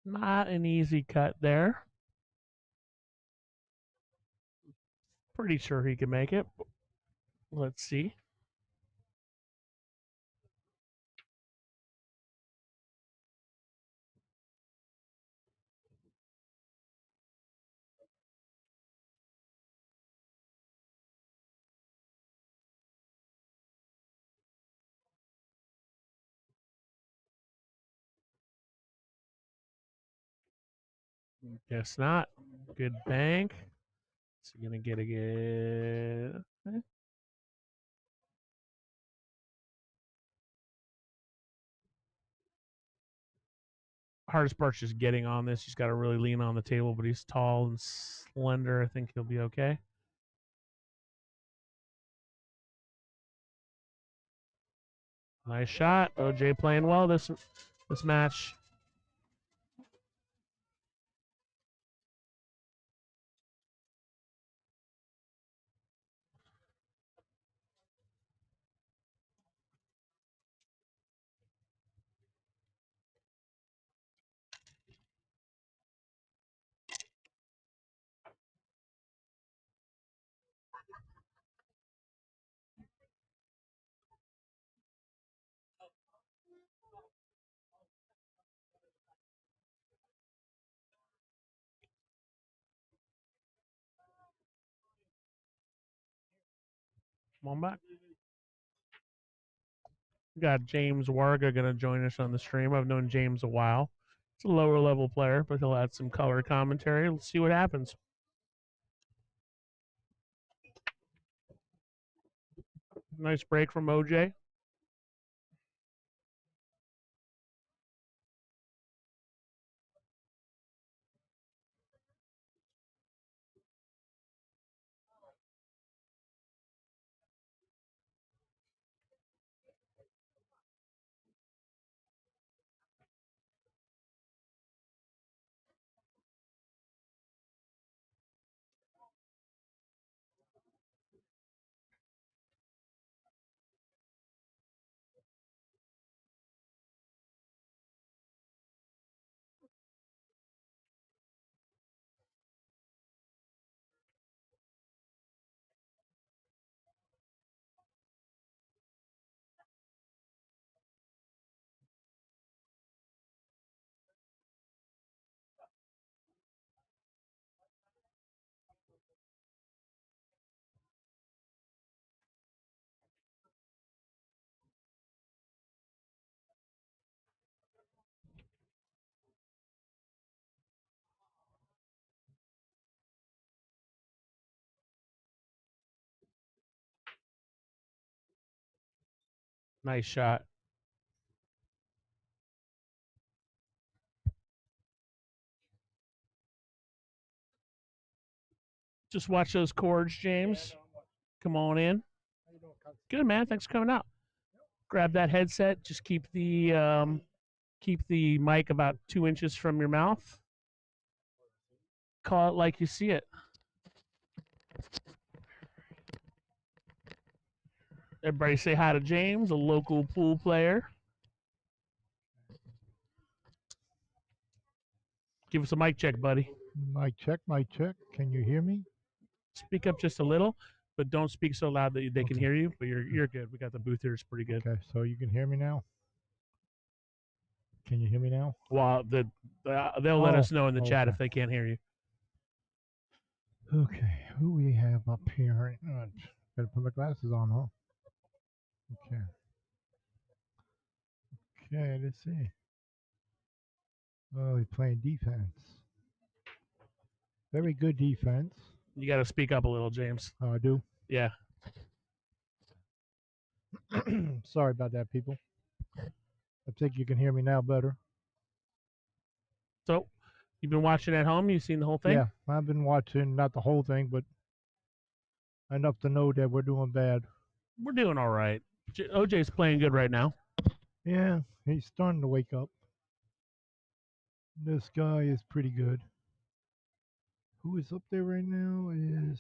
Not an easy cut there. Pretty sure he can make it. Let's see. Guess not. Good bank. Is he gonna get a good? Hardest part's just getting on this. He's got to really lean on the table, but he's tall and slender. I think he'll be okay. Nice shot. OJ playing well this match. Come on back. We got James Warga going to join us on the stream. I've known James a while. It's a lower level player, but he'll add some color commentary. Let's see what happens. Nice break from OJ. Nice shot. Just watch those chords, James. Come on in. Good, man. Thanks for coming out. Grab that headset. Just keep the mic about 2 inches from your mouth. Call it like you see it. Everybody say hi to James, a local pool player. Give us a mic check, buddy. Mic check, mic check. Can you hear me? Speak up just a little, but don't speak so loud that they can Okay. hear you. But you're good. We got the booth here. It's pretty good. Okay, so you can hear me now? Can you hear me now? Well, they'll let us know in the chat okay. if they can't hear you. Okay, who we have up here? Better put my glasses on, huh? Okay. Okay, let's see. Oh, he's playing defense. Very good defense. You got to speak up a little, James. Oh, I do. Yeah. Sorry about that, people. I think you can hear me now better. So, you've been watching at home. You've seen the whole thing. Yeah, I've been watching, not the whole thing, but enough to know that we're doing bad. We're doing all right. OJ's playing good right now. Yeah, he's starting to wake up. This guy is pretty good. Who is up there right now is...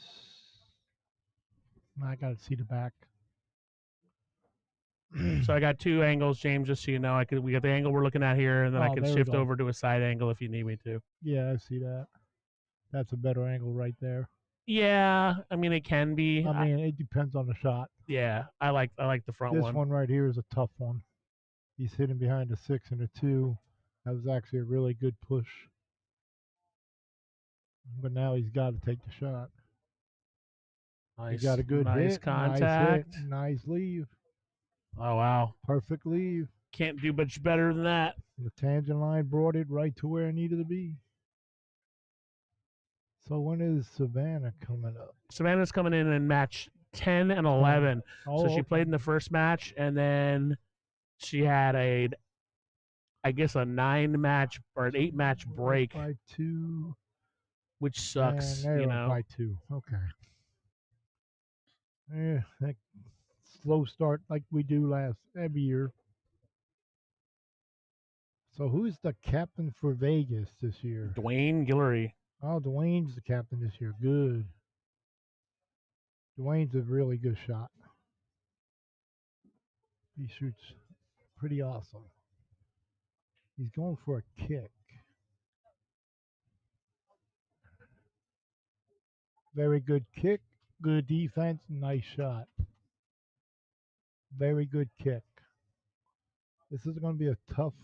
I gotta see the back. So I got two angles, James, just so you know. We got the angle we're looking at here, and then I Oh, can there we shift go. over to a side angle if you need me to. Yeah, I see that. That's a better angle right there. Yeah, I mean it can be. I mean, it depends on the shot. Yeah, I like the front This one. one right here is a tough one. He's hitting behind a 6 and a 2. That was actually a really good push. But now he's got to take the shot. Nice. He got a good nice hit. contact. Nice hit. Nice leave. Oh wow. Perfect leave. Can't do much better than that. The tangent line brought it right to where it needed to be. So when is Savannah coming up? Savannah's coming in match 10 and 11. Oh, so she okay. played in the first match, and then she had a 9-match or an 8-match break, By 2. which sucks. And You know. by 2. Okay. Yeah, that slow start like we do every year. So who's the captain for Vegas this year? Dwayne Guillory. Oh, Dwayne's the captain this year. Good. Dwayne's a really good shot. He shoots pretty awesome. He's going for a kick. Very good kick. Good defense. Nice shot. Very good kick. This is going to be a tough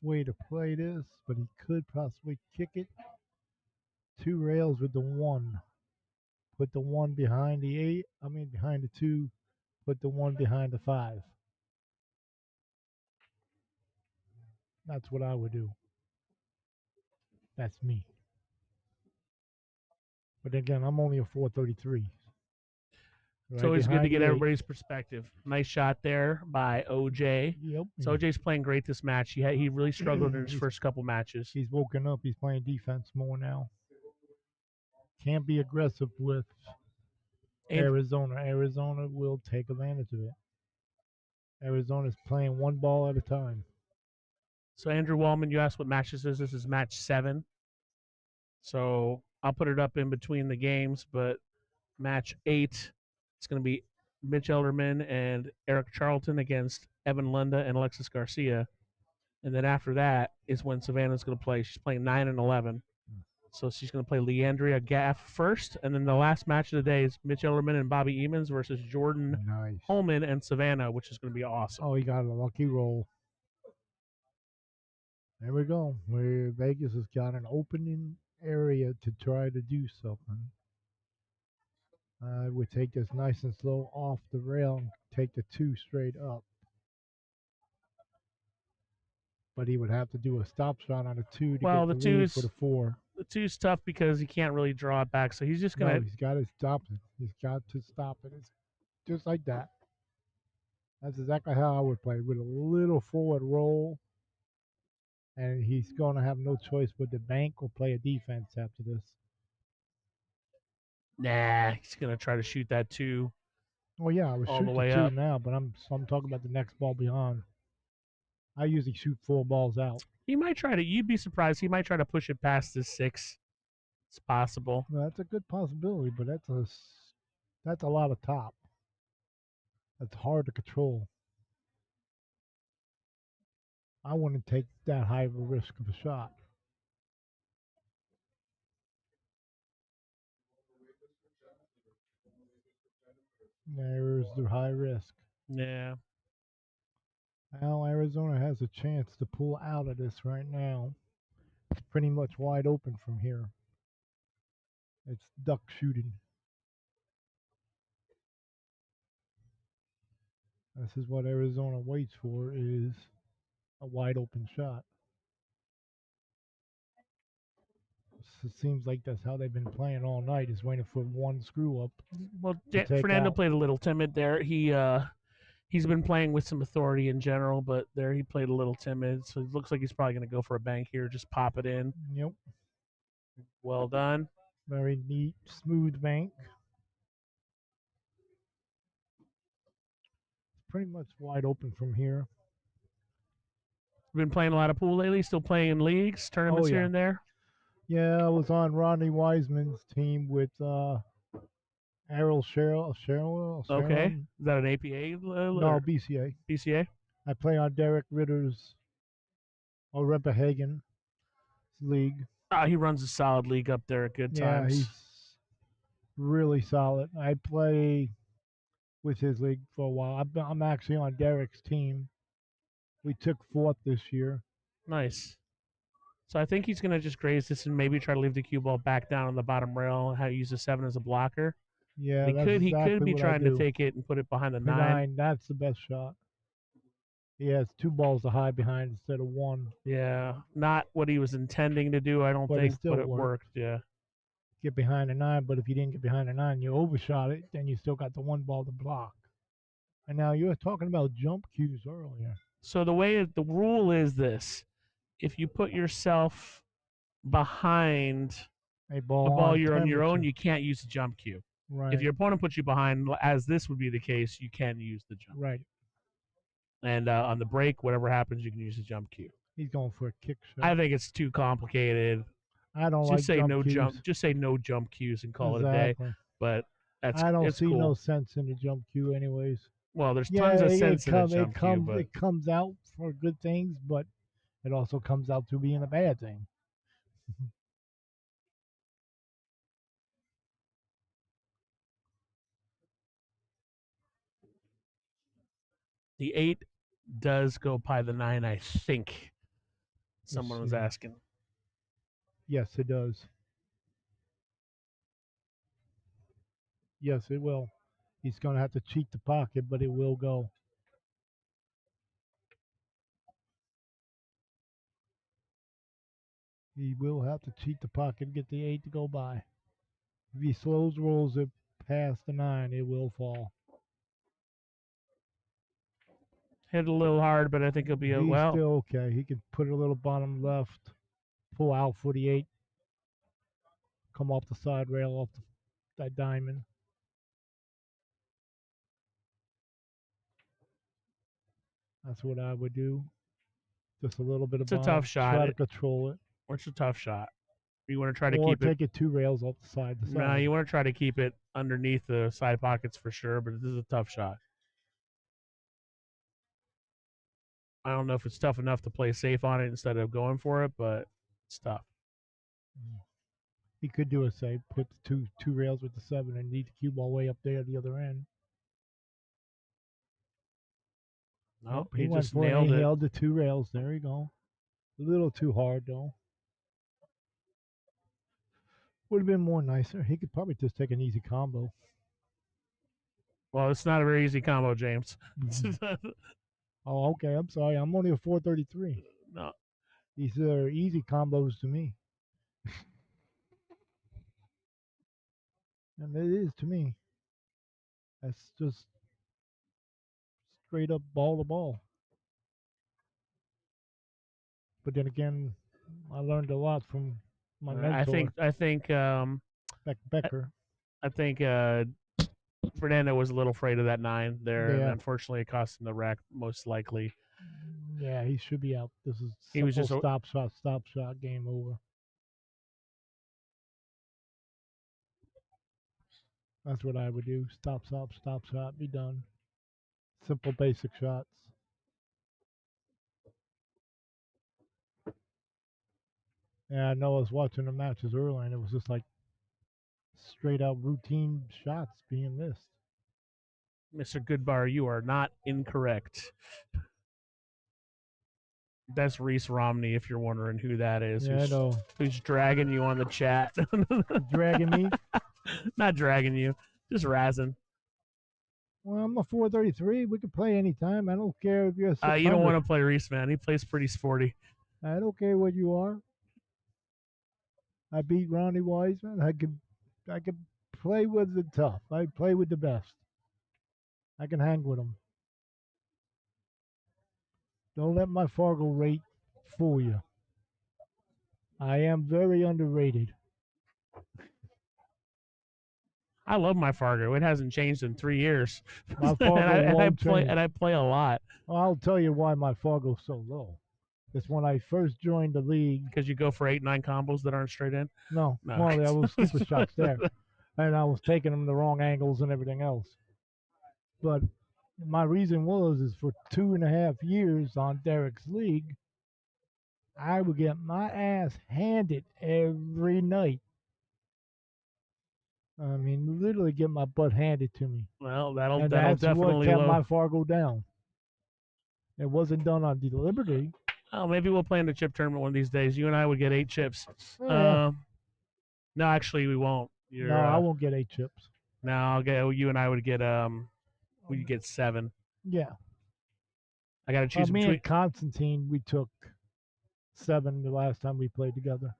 way to play this, but he could possibly kick it. 2 rails with the 1. Put the 1 behind the 8. Behind the 2. Put the 1 behind the 5. That's what I would do. That's me. But again, I'm only a 433. It's Right always good to behind get the 8. everybody's perspective. Nice shot there by OJ. Yep. So OJ's playing great this match. He really struggled in his he's, first couple matches. he's woken up. He's playing defense more now. Can't be aggressive with And Arizona. Arizona will take advantage of it. Arizona's playing one ball at a time. so Andrew Wallman, you asked what match this is. This is match 7. So I'll put it up in between the games, but match 8, it's going to be Mitch Elderman and Eric Charlton against Evan Lunda and Alexis Garcia. And then after that is when Savannah's going to play. She's playing 9 and 11. So she's going to play Leandria Gaff first. And then the last match of the day is Mitch Ellerman and Bobby Emons versus Jordan Nice. Holman and Savannah, which is going to be awesome. Oh, he got a lucky roll. There we go. Where Vegas has got an opening area to try to do something. I would take this nice and slow off the rail and take the 2 straight up. But he would have to do a stop shot on a 2 to Well, get the the 2 lead for is the 4. the 2's tough because he can't really draw it back. So he's just going No, to he's got to stop it. He's got to stop it. It's just like that. That's exactly how I would play, with a little forward roll. And he's going to have no choice but the bank will play a defense after this. he's going to try to shoot that 2 Well, yeah, I would all shoot the the way 2 up. now, but I'm talking about the next ball beyond. I usually shoot 4 balls out. He might try to, you'd be surprised, he might try to push it past this 6. It's possible. Well, that's a good possibility, but that's a lot of top. That's hard to control. I wouldn't take that high of a risk of a shot. There's the high risk. Yeah. Now Arizona has a chance to pull out of this right now. It's pretty much wide open from here. It's duck shooting. This is what Arizona waits for, is a wide open shot. It seems like that's how they've been playing all night, is waiting for one screw up. Well, take Fernando out. played a little timid there. He's been playing with some authority in general, but there he played a little timid. So it looks like he's probably going to go for a bank here. Just pop it in. Yep. Well done. Very neat, smooth bank. It's pretty much wide open from here. Been playing a lot of pool lately. Still playing in leagues, tournaments here yeah. and there. Yeah, I was on Rodney Wiseman's team with Errol Cheryl. Okay. Is that an APA? No, BCA. BCA? I play on Derek Ritter's Repahagen league. He runs a solid league up there at good Yeah, times. he's really solid. I play with his league for a while. I'm actually on Derek's team. We took 4th this year. Nice. So I think he's going to just graze this and maybe try to leave the cue ball back down on the bottom rail and how use the 7 as a blocker. Yeah, He could be what trying I do. to take it and put it behind the 9. 9, that's the best shot. He has 2 balls to hide behind instead of 1. Yeah, not what he was intending to do, I don't But it think, still but it worked. Yeah. Get behind the 9, but if you didn't get behind the 9, you overshot it, then you still got the 1 ball to block. And now you were talking about jump cues earlier. So the rule is this: if you put yourself behind A ball, a ball on you're on your own, temperature. you can't use the jump cue. Right. If your opponent puts you behind, as this would be the case, you can use the jump. Right. And on the break, whatever happens, you can use the jump cue. He's going for a kick shot. I think it's too complicated. I don't Just like say jump no cues. jump. Just say no jump cues and call it a day. But I don't see cool. no sense in the jump cue, anyways. Well, there's tons of sense in a jump cue, but it comes out for good things, but it also comes out to being a bad thing. the 8 does go by the 9, I think. Someone was asking. Yes, it does. Yes, it will. He's going to have to cheat the pocket, but it will go. He will have to cheat the pocket and get the 8 to go by. If he slows rolls it past the 9, it will fall. Hit a little hard, but I think he'll be He's well. still okay. He can put a little bottom left, pull out for the 8, come off the side rail off that diamond. That's what I would do. Just a little bit of It's a bottom. tough shot. Try to control it. It's a tough shot. You want to try to Or keep it. take it 2 rails off the side to No, side. you want to try to keep it underneath the side pockets for sure, but this is a tough shot. I don't know if it's tough enough to play safe on it instead of going for it, but it's tough. He could do a save, put the two rails with the 7 and lead the cue ball way up there at the other end. Nope, he went just for it. nailed He it. held the 2 rails. There you go. A little too hard though. Would have been more nicer. He could probably just take an easy combo. Well, it's not a very easy combo, James. Oh, okay. I'm sorry. I'm only a 433. No, These are easy combos to me. And it is to me. That's just straight up ball to ball. But then again, I learned a lot from my mentor, I think Becker. I think Fernando was a little afraid of that 9 there, and Yeah. unfortunately, it cost him the rack most likely. Yeah, he should be out. This is He was simple just stop shot, game over. That's what I would do. Stop shot, be done. Simple, basic shots. Yeah, I know I was watching the matches earlier, and it was just like straight out routine shots being missed. Mr. Goodbar, you are not incorrect. That's Reese Romney, if you're wondering who that is. Yeah, I know. Who's dragging you on the chat? Dragging me? Not dragging you, just razzing. Well, I'm a 433. We can play anytime. I don't care if you're a 600. You don't want to play Reese, man. He plays pretty sporty. I don't care what you are. I beat Ronnie Wiseman. I could play with the tough. I play with the best. I can hang with them. Don't let my Fargo rate fool you. I am very underrated. I love my Fargo. It hasn't changed in 3 years. My Fargo won't change. And I play a lot. Well, I'll tell you why my Fargo's so low. It's when I first joined the league. Because you go for 8-9 combos that aren't straight in? No. Well, I was super shots there. And I was taking them the wrong angles and everything else. But my reason is for 2.5 years on Derek's league, I would get my ass handed every night. I mean, literally get my butt handed to me. Well, that'll that's definitely what kept my Fargo down. It wasn't done on deliberately. Oh, maybe we'll play in the chip tournament one of these days. You and I would get 8 chips. Yeah. No, actually, we won't. I won't get 8 chips. No, I'll get. You and I would get. We get 7. Yeah. I got to choose me between. and Constantine, we took 7 the last time we played together.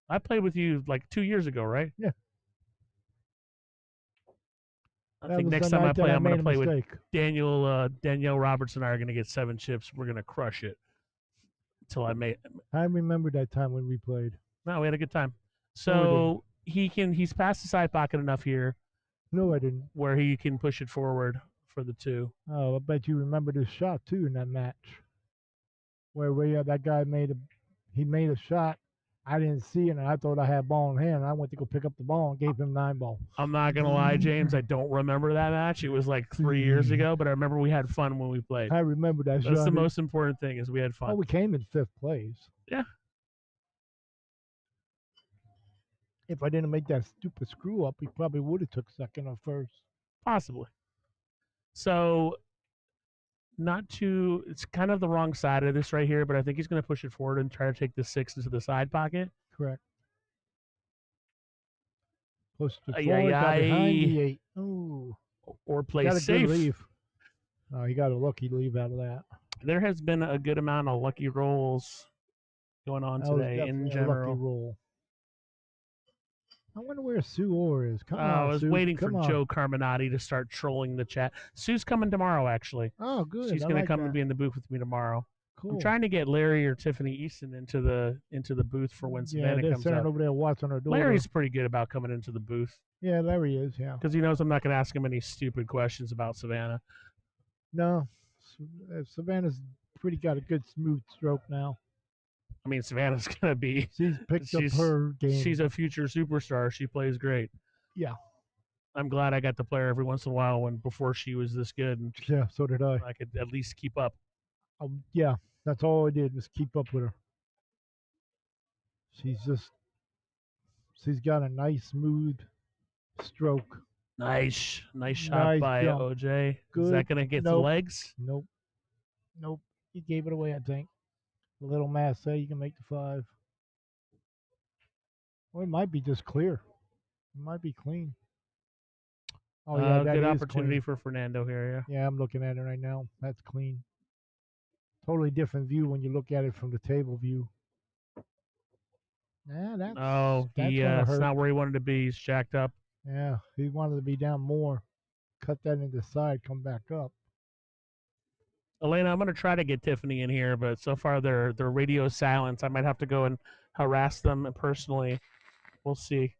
I played with you like 2 years ago, right? Yeah. I think next time I play, I'm going to play with Daniel. Danielle Roberts and I are going to get 7 chips. We're going to crush it. I remember that time when we played. No, we had a good time. So he's past the side pocket enough here. No, I didn't. Where he can push it forward for the 2. Oh, I bet you remember this shot too in that match. Where that guy made a shot. I didn't see it, and I thought I had ball in hand. I went to go pick up the ball and gave him 9 ball. I'm not gonna lie, James. I don't remember that match. It was like 3 years ago, but I remember we had fun when we played. I remember that. That's the most important thing is we had fun. Oh, we came in 5th place. Yeah. If I didn't make that stupid screw up, we probably would have took 2nd or 1st. Possibly. So, it's kind of the wrong side of this right here, but I think he's going to push it forward and try to take the 6 into the side pocket. Correct. Push it forward, got behind the 8. Ooh. Or play got a safe. Good leave. Oh, he got a lucky leave out of that. There has been a good amount of lucky rolls going on That was today in definitely a lucky general. roll. I wonder where Sue Orr is. Come I on, was Sue. waiting for Come on. Joe Carminati to start trolling the chat. Sue's coming tomorrow, actually. Oh, good. She's I going to like come that. and be in the booth with me tomorrow. Cool. I'm trying to get Larry or Tiffany Easton into the booth for when Savannah they're comes sitting up. over there watching her daughter. Larry's pretty good about coming into the booth. Yeah, Larry is, yeah. Because he knows I'm not going to ask him any stupid questions about Savannah. No, Savannah's pretty got a good smooth stroke now. I mean, Savannah's going to be... She's picked up her game. She's a future superstar. She plays great. Yeah. I'm glad I got to play her every once in a while before she was this good. And yeah, so did I. I could at least keep up. Yeah, that's all I did was keep up with her. She's got a nice smooth stroke. Nice shot Nice by jump. OJ. Good. Is that going to get the legs? Nope. He gave it away, I think. A little mass say you can make the 5. Or it might be just clear. It might be clean. Oh, yeah, that good is opportunity clean. for Fernando here, Yeah, I'm looking at it right now. That's clean. Totally different view when you look at it from the table view. Yeah, that's gonna hurt. It's not where he wanted to be. He's jacked up. Yeah, he wanted to be down more. Cut that into the side, come back up. Elena, I'm going to try to get Tiffany in here, but so far they're radio silence. I might have to go and harass them personally. We'll see.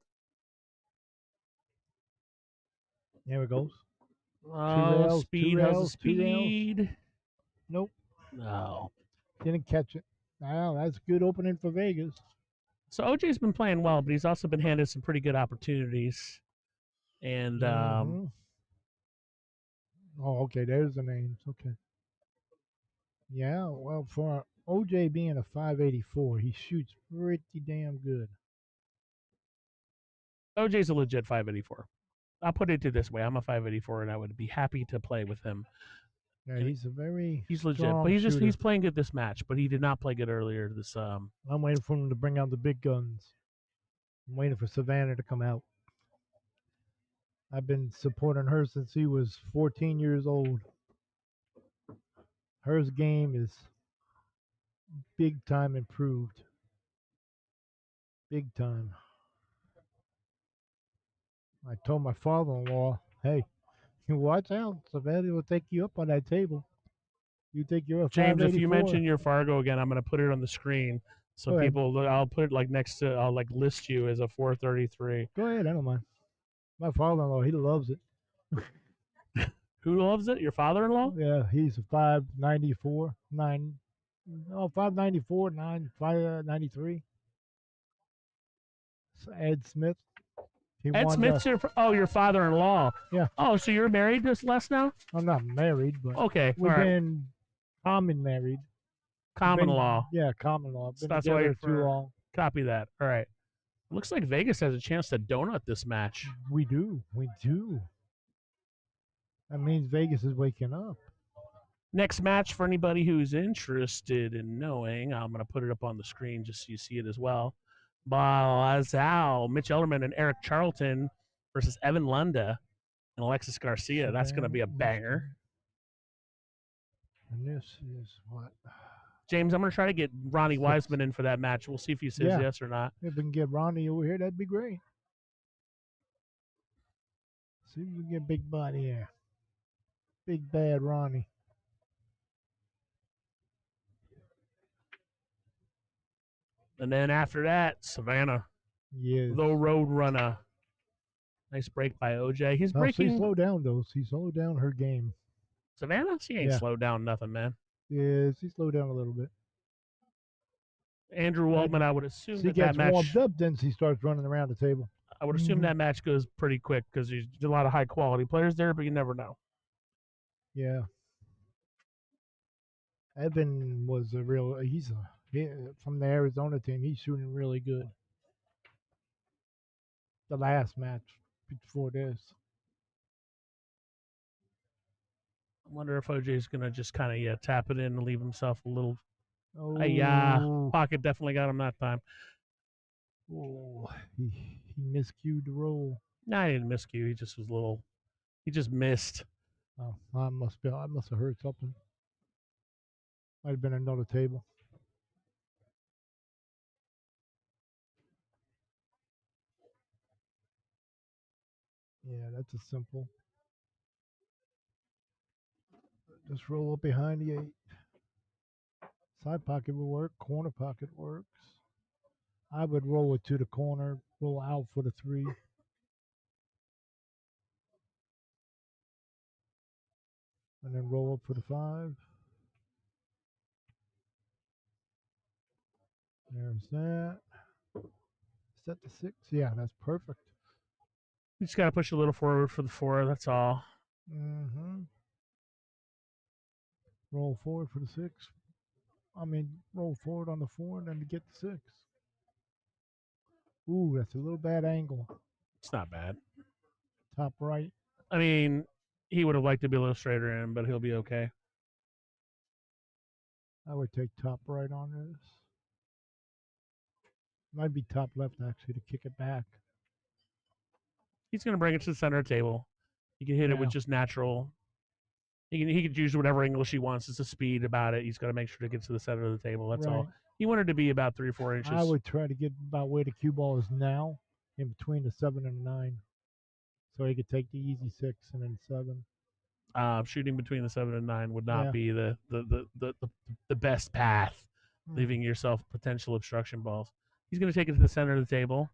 There it goes. Oh, speed. How's the speed? 2 rails. Nope. No. Didn't catch it. Wow, that's a good opening for Vegas. So OJ's been playing well, but he's also been handed some pretty good opportunities. And Oh, okay. There's the names. Okay. Yeah, well, for OJ being a 584, he shoots pretty damn good. OJ's a legit 584. I'll put it this way: I'm a 584, and I would be happy to play with him. Yeah, he's legit, but he's playing good this match. But he did not play good earlier. I'm waiting for him to bring out the big guns. I'm waiting for Savannah to come out. I've been supporting her since he was 14 years old. Her game is big time improved. Big time. I told my father-in-law, hey, you watch out. Savannah will take you up on that table. You think you're a James, 584. if you mention your Fargo again, I'm going to put it on the screen so people. I'll put it like next to. I'll like list you as a 433. Go ahead, I don't mind. My father-in-law, he loves it. Who loves it? Your father-in-law? Yeah, he's a 594, 594, 593. Ed Smith. Ed Smith's your father-in-law. Yeah. Oh, so you're married to Les now? I'm not married, but okay, we've been common married. Common law. Yeah, common law. So been that's together why too long. Copy that. All right. Looks like Vegas has a chance to donut this match. We do. That means Vegas is waking up. Next match, for anybody who's interested in knowing, I'm going to put it up on the screen just so you see it as well. Balazao, Mitch Elderman, and Eric Charlton versus Evan Lunda and Alexis Garcia. That's going to be a banger. And this is what? James, I'm going to try to get Ronnie Wiseman in for that match. We'll see if he says yes or not. If we can get Ronnie over here, that'd be great. See if we can get Big Body here. Big Bad Ronnie. And then after that, Savannah. Yes. The Road Runner. Nice break by OJ. He's breaking. She slowed down, though. She slowed down her game. Savannah? She ain't slowed down nothing, man. Yeah, she slowed down a little bit. Andrew Waldman, I would assume she gets warmed up, then she starts running around the table. I would assume that match goes pretty quick because there's a lot of high-quality players there, but you never know. Yeah. Evan was he's from the Arizona team. He's shooting really good. The last match before this. I wonder if OJ's going to just kind of tap it in and leave himself a little. Pocket definitely got him that time. Oh, he miscued the roll. No, he didn't miscue. He just was a little. He just missed. Oh, I must have heard something. Might have been another table. Yeah, that's a simple. Just roll up behind the 8. Side pocket will work. Corner pocket works. I would roll it to the corner. Roll out for the 3. And then roll up for the 5. There's that. Set the 6. Yeah, that's perfect. You just got to push a little forward for the 4. That's all. Mm-hmm. Roll forward for the 6. Roll forward on the 4 and then to get the 6. Ooh, that's a little bad angle. It's not bad. Top right. I mean, he would have liked to be a little straighter in, but he'll be okay. I would take top right on this. Might be top left actually to kick it back. He's going to bring it to the center of the table. He can hit it with just natural. He could use whatever English he wants. It's a speed about it. He's got to make sure to get to the center of the table. That's all. He wanted to be about 3 or 4 inches. I would try to get about where the cue ball is now, in between the 7 and the 9, so he could take the easy 6 and then 7. Shooting between the 7 and 9 would not be the best path, leaving yourself potential obstruction balls. He's going to take it to the center of the table.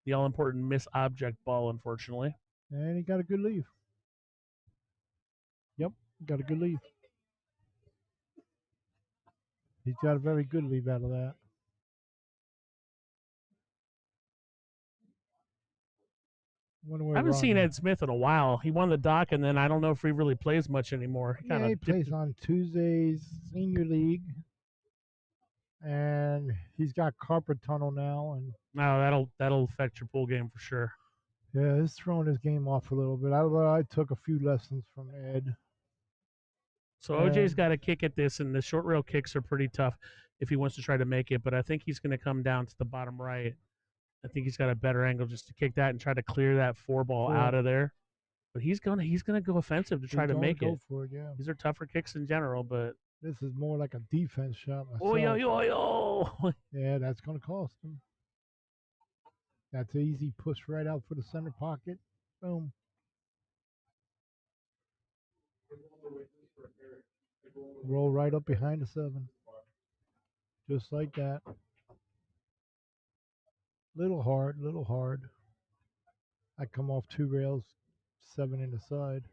The all-important miss object ball, unfortunately. And he got a good leave. Yep, got a good leave. He's got a very good leave out of that. I haven't seen Ed Smith in a while. He won the dock, and then I don't know if he really plays much anymore. He plays on Tuesdays, Senior League, and he's got carpet tunnel now. And that'll affect your pool game for sure. Yeah, it's throwing his game off a little bit. I took a few lessons from Ed. So OJ's got to kick at this, and the short rail kicks are pretty tough if he wants to try to make it. But I think he's going to come down to the bottom right. I think he's got a better angle just to kick that and try to clear that 4 ball out of there. But he's gonna go offensive to try to make it. For it, yeah. These are tougher kicks in general, but this is more like a defense shot myself. Oh, yo. Yeah, that's gonna cost him. That's an easy push right out for the center pocket. Boom. Roll right up behind the 7. Just like that. Little hard. I come off 2 rails, 7 in the side.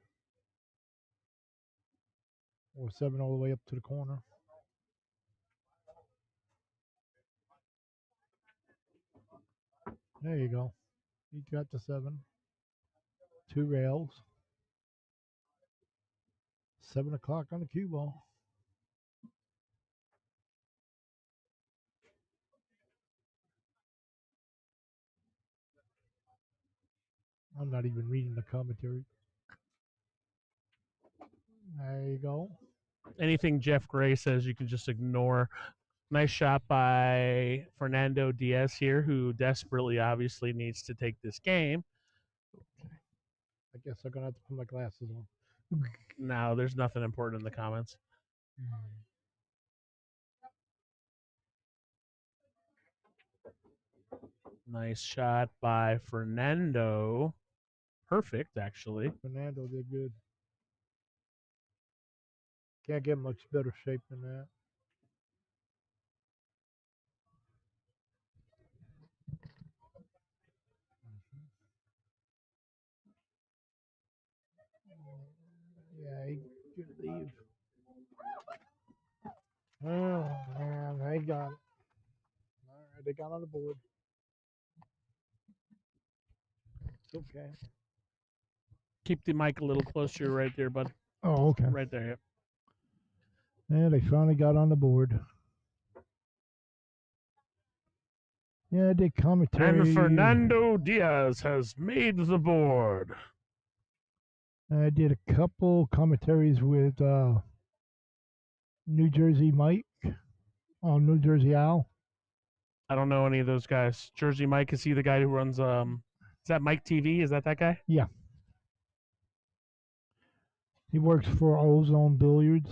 Or 7 all the way up to the corner. There you go. He got the 7. 2 rails. 7 o'clock on the cue ball. I'm not even reading the commentary. There you go. Anything Jeff Gray says, you can just ignore. Nice shot by Fernando Diaz here, who desperately, obviously, needs to take this game. Okay. I guess I'm going to have to put my glasses on. No, there's nothing important in the comments. Nice shot by Fernando. Perfect, actually. Fernando did good. Can't get much better shape than that. Yeah, he could leave. Oh, man, they got it. All right, they got on the board. It's okay. Keep the mic a little closer right there, bud. Oh, okay. Right there, yep. Yeah, they finally got on the board. Yeah, I did commentary. And Fernando Diaz has made the board. I did a couple commentaries with New Jersey Mike. Oh, New Jersey Al. I don't know any of those guys. Jersey Mike, is he the guy who runs is that Mike TV? Is that guy? Yeah. He works for Ozone Billiards.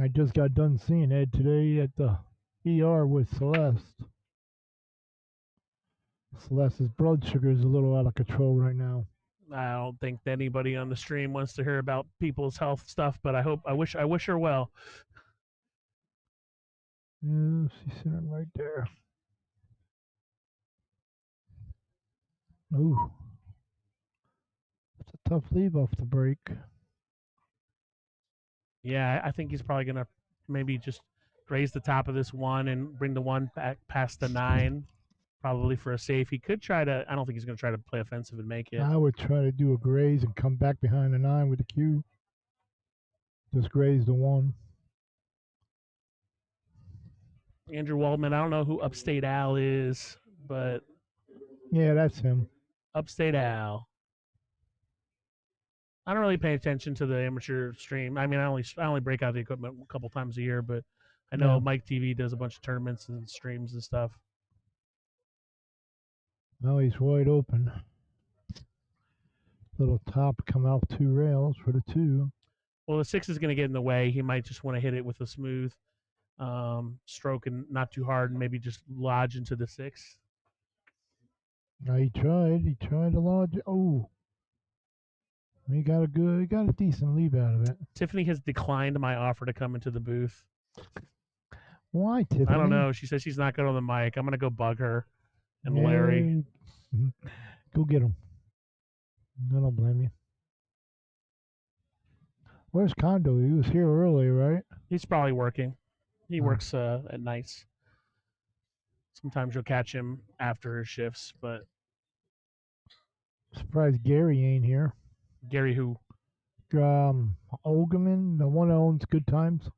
I just got done seeing Ed today at the ER with Celeste. Celeste's blood sugar is a little out of control right now. I don't think anybody on the stream wants to hear about people's health stuff, but I wish her well. Yeah, she's sitting right there. Ooh. It's a tough leave off the break. Yeah, I think he's probably gonna maybe just graze the top of this one and bring the one back past the 9, probably for a safe. He could try to. I don't think he's gonna try to play offensive and make it. I would try to do a graze and come back behind the 9 with the Q. Just graze the 1. Andrew Waldman. I don't know who Upstate Al is, but Yeah, that's him. Upstate Al. I don't really pay attention to the amateur stream. I mean, I only break out the equipment a couple times a year, but I know Yeah. Mike TV does a bunch of tournaments and streams and stuff. Now he's wide open. Little top come out 2 rails for the 2. Well, the 6 is going to get in the way. He might just want to hit it with a smooth stroke and not too hard, and maybe just lodge into the 6. Now he tried. He tried to lodge. Oh, he got a decent leave out of it. Tiffany has declined my offer to come into the booth. Why, Tiffany? I don't know. She says she's not good on the mic. I'm going to go bug her and Larry. Go get him. I don't blame you. Where's Kondo? He was here early, right? He's probably working. He works at nights. Sometimes you'll catch him after his shifts, but Surprised Gary ain't here. Gary who? Olgaman, the one that owns Good Times.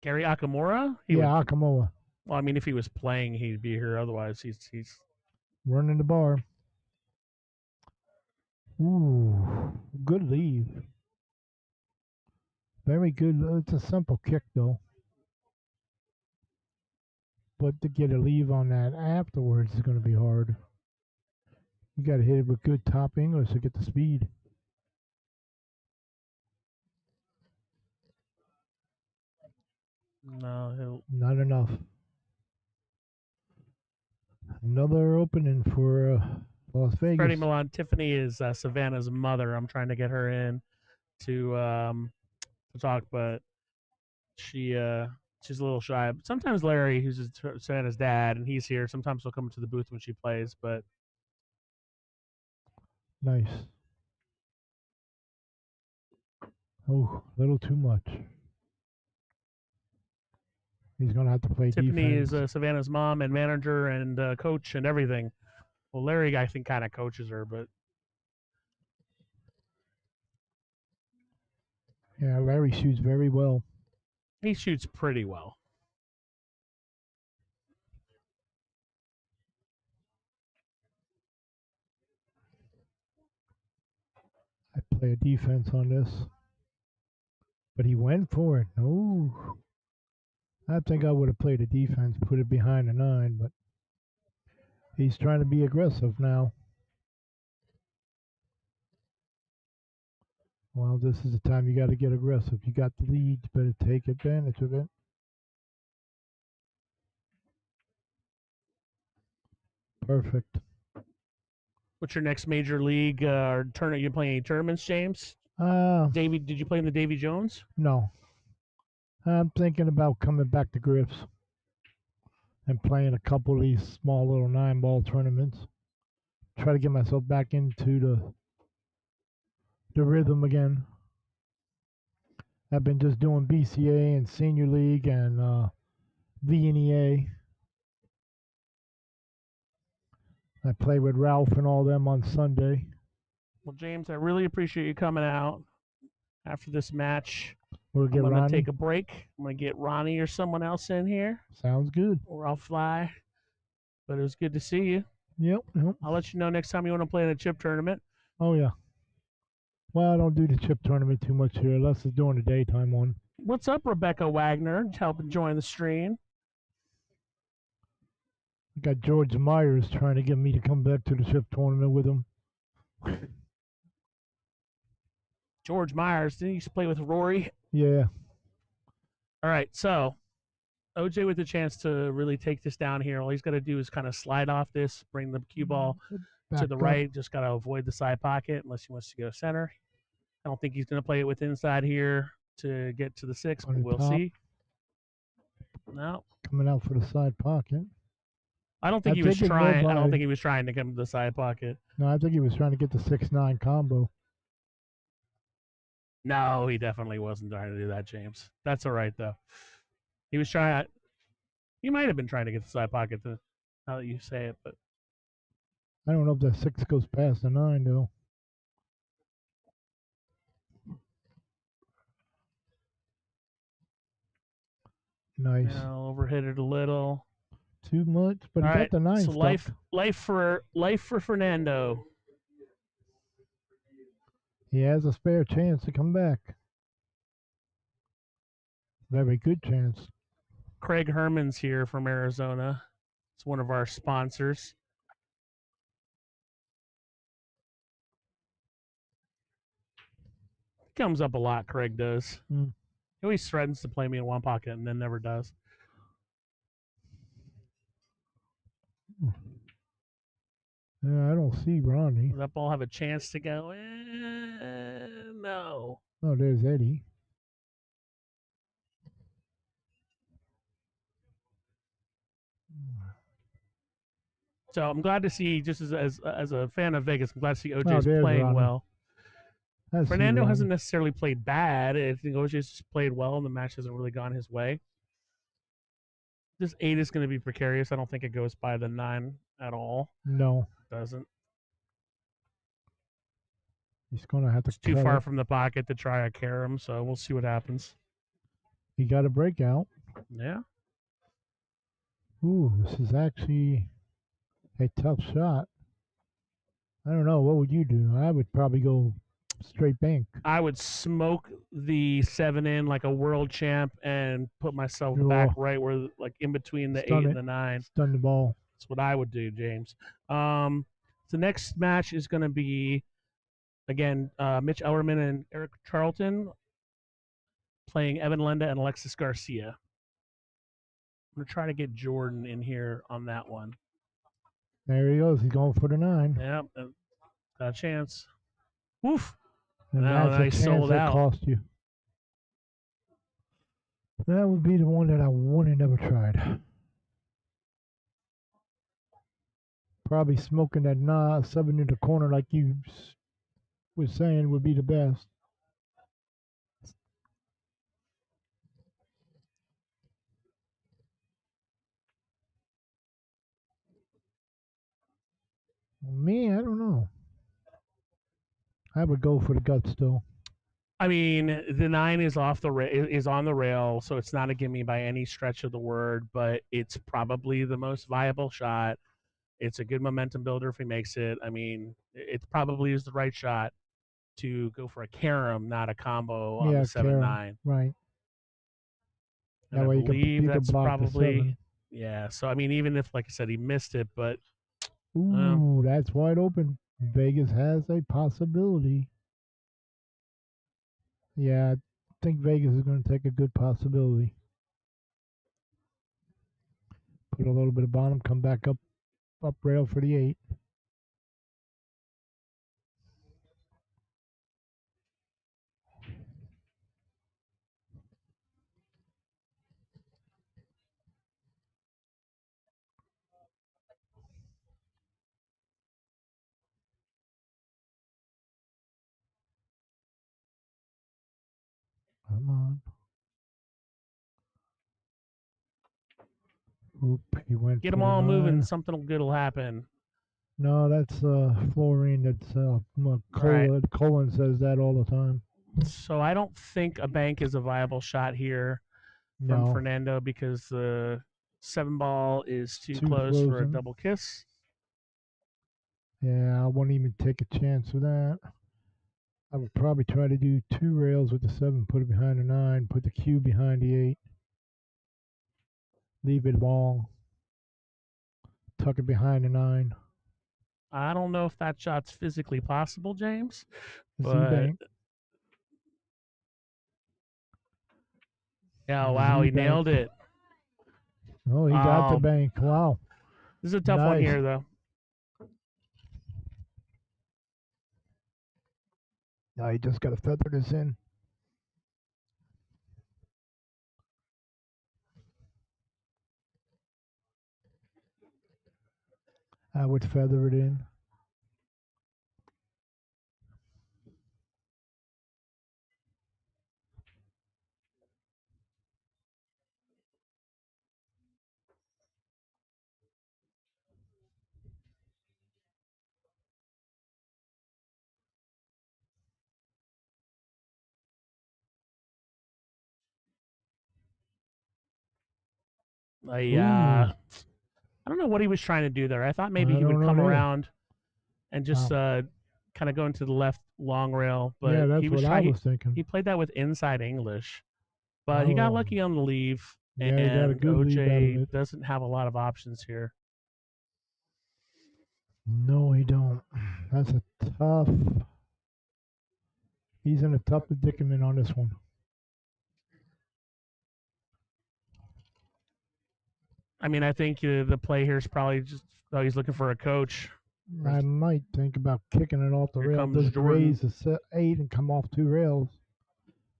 Gary Akamura? Akamura. Well, I mean, if he was playing, he'd be here. Otherwise, he's running the bar. Ooh, good leave. Very good. It's a simple kick, though. But to get a leave on that afterwards is going to be hard. You got to hit it with good top English to get the speed. No, not enough. Another opening for Las Vegas. Freddie Milan. Tiffany is Savannah's mother. I'm trying to get her in to talk, but she's a little shy. But sometimes Larry, who's Savannah's dad, and he's here. Sometimes he'll come to the booth when she plays. But nice. Oh, a little too much. He's going to have to play Tiffany defense. is Savannah's mom and manager and coach and everything. Well, Larry, I think, kind of coaches her, but yeah, Larry shoots very well. He shoots pretty well. I play a defense on this. But he went for it. No. I think I would have played a defense, put it behind the 9, but he's trying to be aggressive now. Well, this is the time you got to get aggressive. You got the lead, you better take advantage of it. Perfect. What's your next major league tournament? You playing any tournaments, James? Davy, did you play in the Davy Jones? No. I'm thinking about coming back to Griff's and playing a couple of these small little 9-ball tournaments. Try to get myself back into the rhythm again. I've been just doing BCA and Senior League and VNEA. I play with Ralph and all them on Sunday. Well, James, I really appreciate you coming out after this match. We'll get I'm going Ronnie. to take a break. I'm going to get Ronnie or someone else in here. Sounds good. Or I'll fly. But it was good to see you. Yep. I'll let you know next time you want to play in a chip tournament. Oh, yeah. Well, I don't do the chip tournament too much here, unless it's during the daytime one. What's up, Rebecca Wagner? Helping join the stream. I got George Myers trying to get me to come back to the chip tournament with him. George Myers, didn't he used to play with Rory? Yeah. All right, so OJ with the chance to really take this down here. All he's got to do is kind of slide off this, bring the cue ball Back to the up. right. Just got to avoid the side pocket unless he wants to go center. I don't think he's going to play it with inside here to get to the 6, On but the we'll top. see. No, Coming out for the side pocket. I don't think I he was think it will trying. I don't by- think he was trying to come to the side pocket. No, I think he was trying to get the 6-9 combo. No, he definitely wasn't trying to do that, James. That's all right though. He was trying. He might have been trying to get the side pocket. Now that you say it, but I don't know if that 6 goes past the 9 though. Nice. Overhit it a little. Too much, but All he right, got the 9 so stuck. life for Fernando. He has a spare chance to come back. Very good chance. Craig Herman's here from Arizona. It's one of our sponsors. Comes up a lot, Craig does. Hmm. He always threatens to play me in one pocket and then never does. Yeah, I don't see Ronnie. Does that ball have a chance to go? No. Oh, there's Eddie. So I'm glad to see, just as a fan of Vegas, I'm glad to see OJ's there's playing Ronnie. well. I see Fernando Ronnie. hasn't necessarily played bad. I think OJ's just played well, and the match hasn't really gone his way. This 8 is going to be precarious. I don't think it goes by the 9 at all. No, It doesn't. he's going to have to It's too cut far it. from the pocket to try a carom, so we'll see what happens. He got a breakout. Yeah. Ooh, this is actually a tough shot. I don't know. What would you do? I would probably go straight bank. I would smoke the 7 in like a world champ and put myself You're back all- right where, like in between the Stun 8 it. and the 9. Stun the ball. That's what I would do, James. The next match is going to be, again, Mitch Ellerman and Eric Charlton playing Evan Lenda and Alexis Garcia. I'm going to try to get Jordan in here on that one. There he goes. He's going for the 9. Yep, got a chance. Woof. And Now that's a they chance sold that out. cost you. That would be the one that I would have never tried. Probably smoking that 7 in the corner like you was saying would be the best. Me, I don't know. I would go for the guts though. I mean, the 9 is is on the rail, so it's not a gimme by any stretch of the word, but it's probably the most viable shot. It's a good momentum builder if he makes it. I mean, it probably is the right shot to go for a carom, not a combo on Yeah, the 7-9. carom, right. And That I way you believe can that's block the probably 7. yeah. So I mean, even if, like I said, he missed it, but Ooh, that's wide open. Vegas has a possibility. Yeah, I think Vegas is going to take a good possibility. Put a little bit of bottom, come back up rail for the 8. Come on. Oop, he went get for them the all 9. moving. Something good will happen. No, that's Florine. That's Colin says that all the time. So I don't think a bank is a viable shot here from No, Fernando because the 7 ball is too Too close for a frozen. double kiss. yeah, I won't even take a chance with that. I would probably try to do 2 rails with the 7, put it behind the 9, put the Q behind the 8, leave it long, tuck it behind the 9. I don't know if that shot's physically possible, James. Z But bank. yeah, wow, he Z-bank. nailed it. Oh, he got the Oh. bank. Wow. This is a tough one Nice. here, though. Now he just got to feather this in. I would feather it in. I don't know what he was trying to do there. I thought maybe I he would don't know come neither. around and just Wow. kind of go into the left long rail, but Yeah, that's he was what I trying. was thinking. He played that with inside English, but he got Oh. lucky on the leave, Yeah, he got a and good leave out of OJ it. doesn't have a lot of options here. No, he don't. That's a tough. He's in a tough predicament on this one. I mean, I think the play here is probably just he's looking for a coach. I might think about kicking it off the Here rail. comes Just Jordan. raise the 8 and come off 2 rails.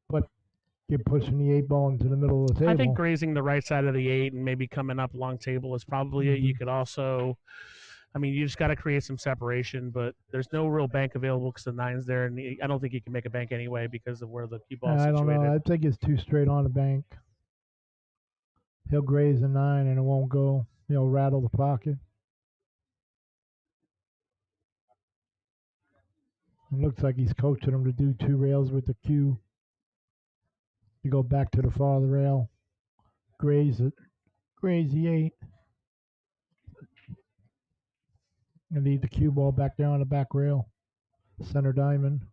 But you're pushing the 8 ball into the middle of the table. I think grazing the right side of the 8 and maybe coming up long table is probably it. You could also, I mean, you just got to create some separation, but there's no real bank available because the 9's there, and I don't think you can make a bank anyway because of where the cue ball is I situated. don't know. I think it's too straight on the bank. He'll graze the 9 and it won't go. He'll rattle the pocket. It looks like he's coaching him to do 2 rails with the cue. You go back to the farther rail, graze it, graze the 8, and leave the cue ball back there on the back rail, center diamond.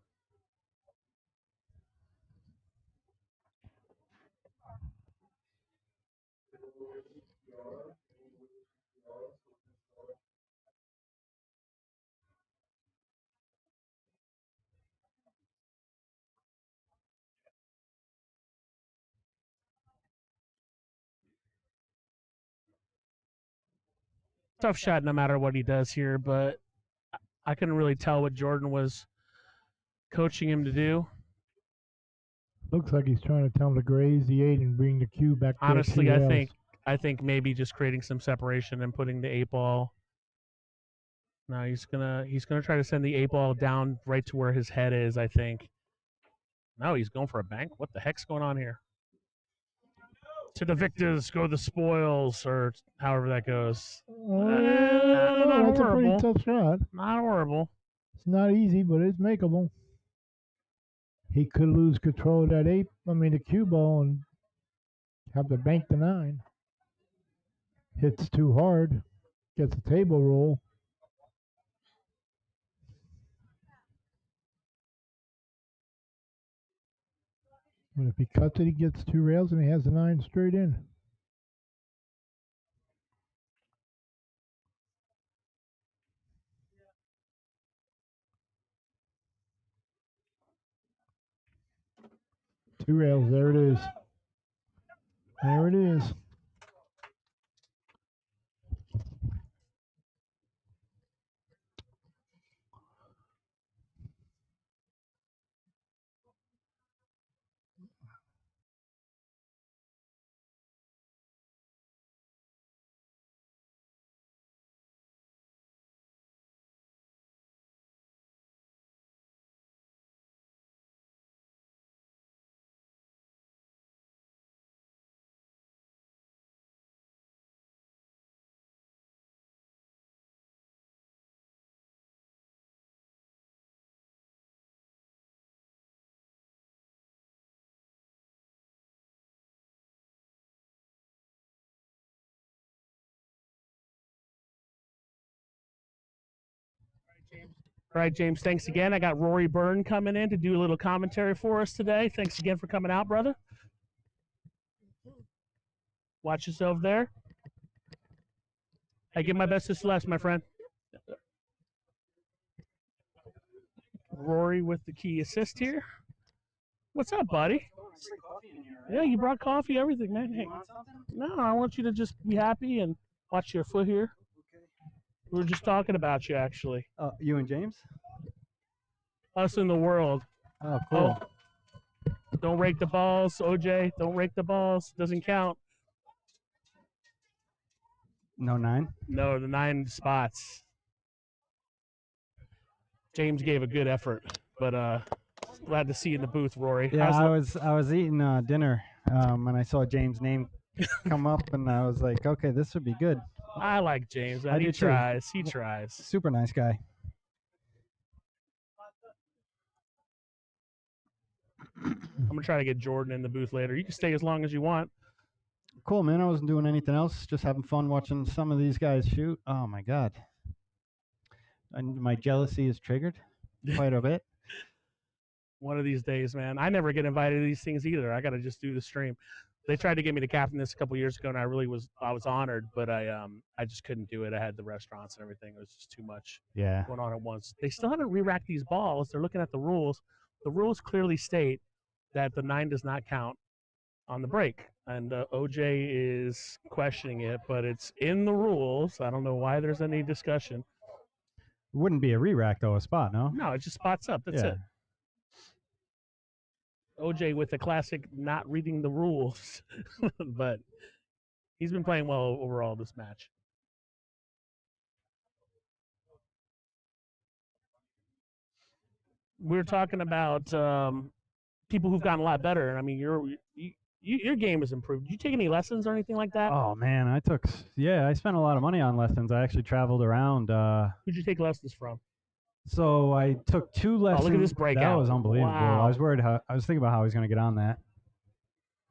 Tough shot no matter what he does here, but I couldn't really tell what Jordan was coaching him to do. Looks like he's trying to tell him to graze the 8 and bring the cue back there. Honestly, 2 rails. I think maybe just creating some separation and putting the 8 ball. Now he's gonna try to send the 8 ball down right to where his head is, I think. No, he's going for a bank. What the heck's going on here? To the victors go the spoils, or however that goes. Not That's horrible. a pretty tough shot. Not horrible. It's not easy, but it's makeable. He could lose control of that 8, the cue ball, and have to bank the 9. Hits too hard, gets a table roll. But if he cuts it, he gets 2 rails and he has the 9 straight in. Two rails, there it is. There it is. All right, James, thanks again. I got Rory Byrne coming in to do a little commentary for us today. Thanks again for coming out, brother. Watch yourself there. I give my best to Celeste, my friend. Rory with the key assist here. What's up, buddy? Yeah, you brought coffee, everything, man. Hey, no, I want you to just be happy and watch your foot here. We were just talking about you, actually. You and James? Us in the world. Oh, cool. Don't rake the balls, OJ. Don't rake the balls. Doesn't count. No 9? No, the 9 spots. James gave a good effort, but glad to see you in the booth, Rory. Yeah, I was eating dinner and I saw James' name come up, and I was like, okay, this would be good. I like James, man. I He do too. tries. He tries. Super nice guy. I'm gonna try to get Jordan in the booth later. You can stay as long as you want. Cool, man. I wasn't doing anything else. Just having fun watching some of these guys shoot. Oh my god. And my jealousy is triggered quite a bit. One of these days, man. I never get invited to these things either. I got to just do the stream. They tried to get me to captain this a couple years ago, and I was honored, but I just couldn't do it. I had the restaurants and everything. It was just too much Yeah. going on at once. They still haven't re-racked these balls. They're looking at the rules. The rules clearly state that the 9 does not count on the break, and OJ is questioning it, but it's in the rules. I don't know why there's any discussion. It wouldn't be a re-rack though, a spot, no? No, it just spots up. That's it. OJ with the classic not reading the rules, but he's been playing well overall this match. We're talking about people who've gotten a lot better. I mean, your game has improved. Did you take any lessons or anything like that? Oh man, I spent a lot of money on lessons. I actually traveled around. Who'd you take lessons from? So I took 2 lessons. Oh, look at this breakout. That was unbelievable. Wow. I was worried. I was thinking about how he was going to get on that.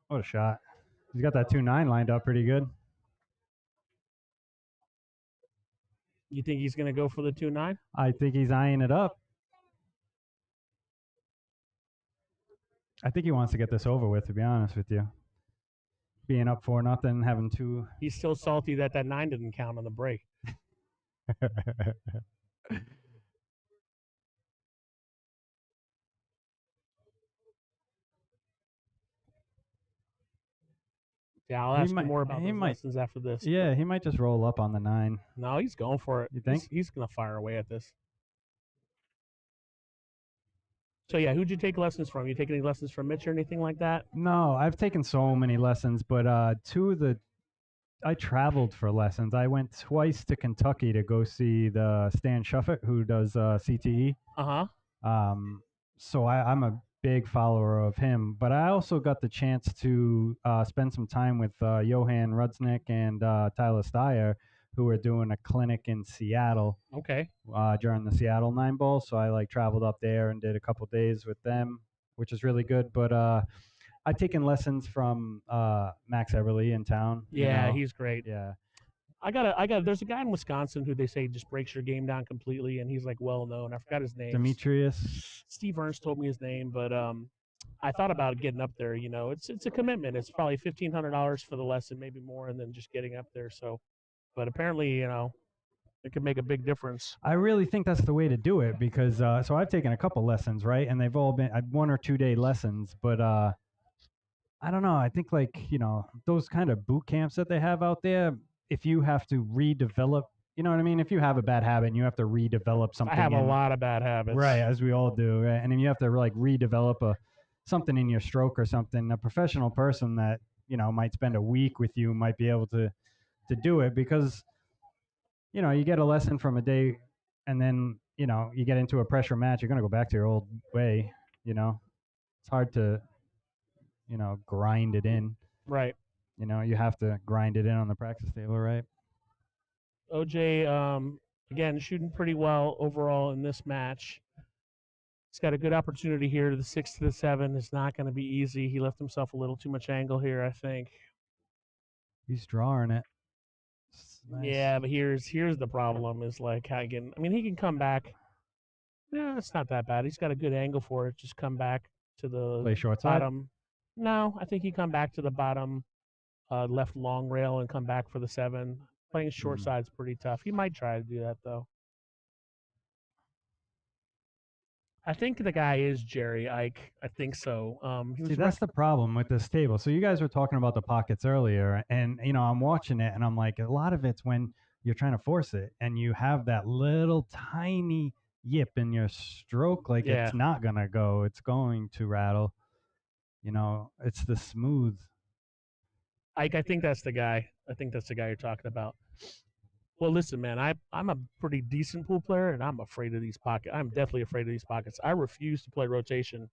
What a shot! He's got that 2-9 lined up pretty good. You think he's going to go for the 2-9? I think he's eyeing it up. I think he wants to get this over with, to be honest with you. Being up 4-0, having 2. He's still salty that 9 didn't count on the break. Yeah, I'll ask you more about those lessons after this. Yeah, he might just roll up on the 9. No, he's going for it. You think? He's going to fire away at this. So, yeah, who'd you take lessons from? You take any lessons from Mitch or anything like that? No, I've taken so many lessons, but I traveled for lessons. I went twice to Kentucky to go see the Stan Shuffett, who does CTE. Uh-huh. So I'm a big follower of him, but I also got the chance to spend some time with Johan Rudznik and Tyler Steyer, who were doing a clinic in Seattle. Okay. During the Seattle 9 Bowl, so I traveled up there and did a couple days with them, which is really good. But I've taken lessons from Max Everly in town. Yeah, he's great. Yeah. There's a guy in Wisconsin who they say just breaks your game down completely, and he's well known. I forgot his name. Demetrius. Steve Ernst told me his name, but I thought about getting up there. It's a commitment. It's probably $1,500 for the lesson, maybe more, and then just getting up there. So, but apparently, it could make a big difference. I really think that's the way to do it because so I've taken a couple lessons, right, and they've all been 1 or 2 day lessons, but I don't know. I think those kind of boot camps that they have out there. If you have to redevelop, you know what I mean? If you have a bad habit and you have to redevelop something. I have a lot of bad habits. Right, as we all do, right? And then you have to redevelop something in your stroke or something. A professional person that, might spend a week with you might be able to do it because, you get a lesson from a day and then, you get into a pressure match, you're going to go back to your old way, It's hard to, grind it in. Right. You have to grind it in on the practice table, right? OJ, again, shooting pretty well overall in this match. He's got a good opportunity here to the 6 to the 7. It's not going to be easy. He left himself a little too much angle here, I think. He's drawing it. Nice. Yeah, but here's the problem is how he can come back. Yeah, it's not that bad. He's got a good angle for it. Just come back to the play short bottom. Side? No, I think he come back to the bottom left long rail and come back for the 7. Playing short side's pretty tough. He might try to do that, though. I think the guy is Jerry Ike. I think so. He See, was that's the problem with this table. So you guys were talking about the pockets earlier, and I'm watching it, and I'm like, a lot of it's when you're trying to force it, and you have that little tiny yip in your stroke, like Yeah. it's not gonna go, it's going to rattle. It's the smooth. Ike. I think that's the guy. I think that's the guy you're talking about. Well, listen, man, I'm a pretty decent pool player, and I'm afraid of these pockets. I'm definitely afraid of these pockets. I refuse to play rotation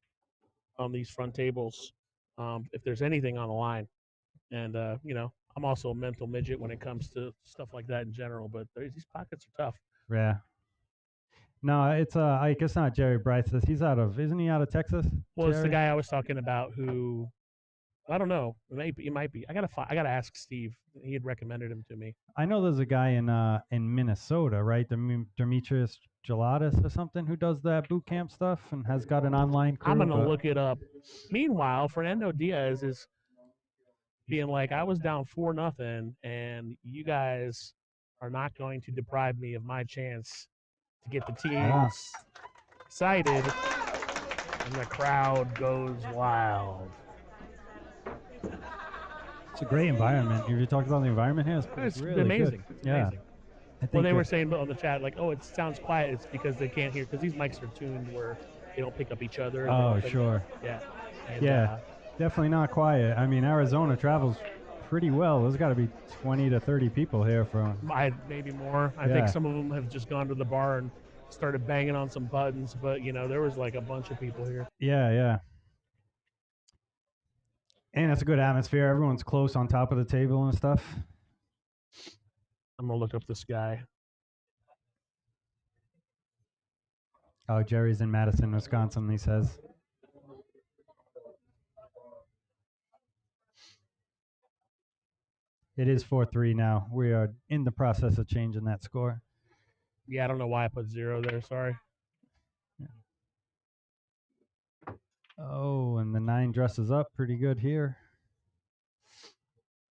on these front tables if there's anything on the line. And I'm also a mental midget when it comes to stuff like that in general. But these pockets are tough. Yeah. No, it's Ike. It's not Jerry Bryce. Isn't he out of Texas? Well, it's the Jerry? guy I was talking about who I don't know. It might be. I gotta ask Steve. He had recommended him to me. I know there's a guy in Minnesota, right? Demetrius Gelatis or something who does that boot camp stuff and has got an online crew. I'm gonna look it up. Meanwhile, Fernando Diaz is being like, I was down 4-0, and you guys are not going to deprive me of my chance to get the teams excited, and the crowd goes wild. It's a great environment. You talked about the environment here. It's really amazing. Good. It's Yeah. amazing. Well, they were saying on the chat, like, oh, it sounds quiet. It's because they can't hear, because these mics are tuned where they don't pick up each other. Oh, sure. Yeah. And, yeah. Definitely not quiet. I mean, Arizona travels pretty well. There's got to be 20 to 30 people here from. Maybe more. I think some of them have just gone to the bar and started banging on some buttons, but there was like a bunch of people here. Yeah. And it's a good atmosphere. Everyone's close on top of the table and stuff. I'm gonna look up this guy. Oh, Jerry's in Madison, Wisconsin, he says. It is 4-3 now. We are in the process of changing that score. Yeah, I don't know why I put 0 there. Sorry. Yeah. Oh, and the 9 dresses up pretty good here.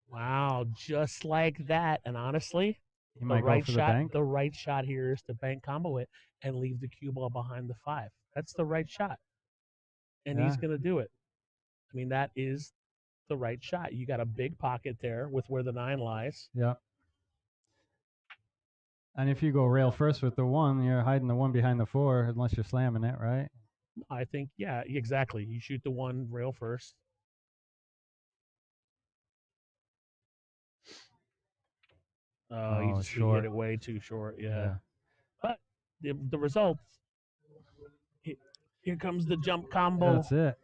Wow, just like that. And honestly, he might go for the bank. The right shot here is to bank combo it and leave the cue ball behind the 5. That's the right shot. And he's going to do it. I mean, that is the right shot. You got a big pocket there with where the 9 lies. Yeah. And if you go rail first with the 1, you're hiding the 1 behind the 4 unless you're slamming it, right? I think, yeah, exactly. You shoot the 1 rail first. You just hit it way too short. Yeah. But the results. Here comes the jump combo. That's it.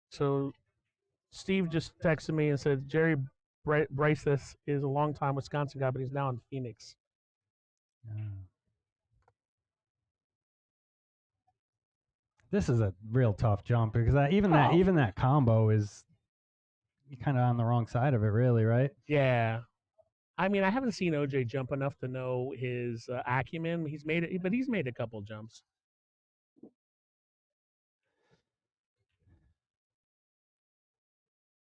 So Steve just texted me and said, Jerry Bryce is a long-time Wisconsin guy, but he's now in Phoenix. Yeah. This is a real tough jump because even that combo is kind of on the wrong side of it, really, right? Yeah. I mean, I haven't seen OJ jump enough to know his acumen. He's made a couple jumps.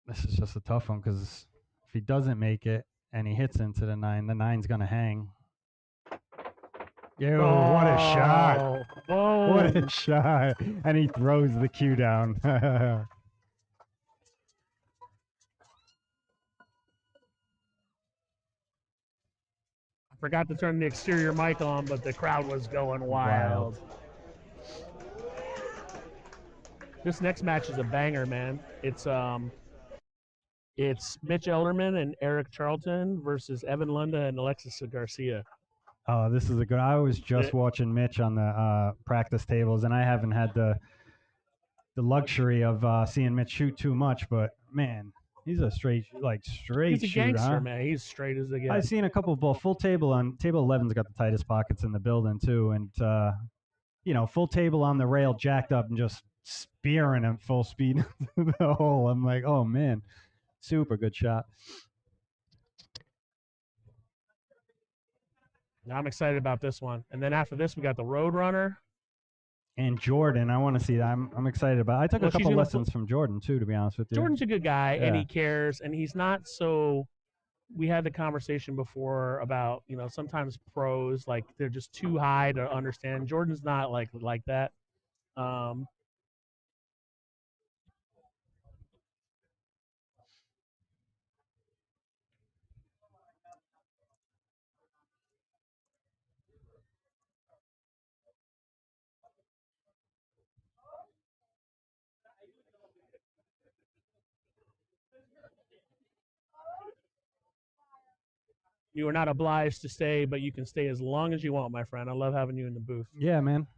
This is just a tough one because if he doesn't make it and he hits into the 9, the 9's going to hang. Yo, what a shot. Whoa. What a shot. And he throws the cue down. I forgot to turn the exterior mic on, but the crowd was going wild. This next match is a banger, man. It's Mitch Elderman and Eric Charlton versus Evan Lunda and Alexis Garcia. Oh, this is a good. I was just watching Mitch on the practice tables, and I haven't had the luxury of seeing Mitch shoot too much. But man, he's a straight He's a shooter, gangster, huh? man. He's straight as they get. I've seen a couple of balls. Full table on table 11's got the tightest pockets in the building too, and full table on the rail, jacked up and just spearing him full speed into the hole. I'm like, oh man, super good shot. Now I'm excited about this one. And then after this, we got the Roadrunner. And Jordan, I want to see that. I'm excited about it. I took a couple lessons from Jordan, too, to be honest with you. Jordan's a good guy, and he cares, and he's not so we had the conversation before about sometimes pros like they're just too high to understand. Jordan's not like that. Um, you are not obliged to stay, but you can stay as long as you want, my friend. I love having you in the booth. Yeah, man.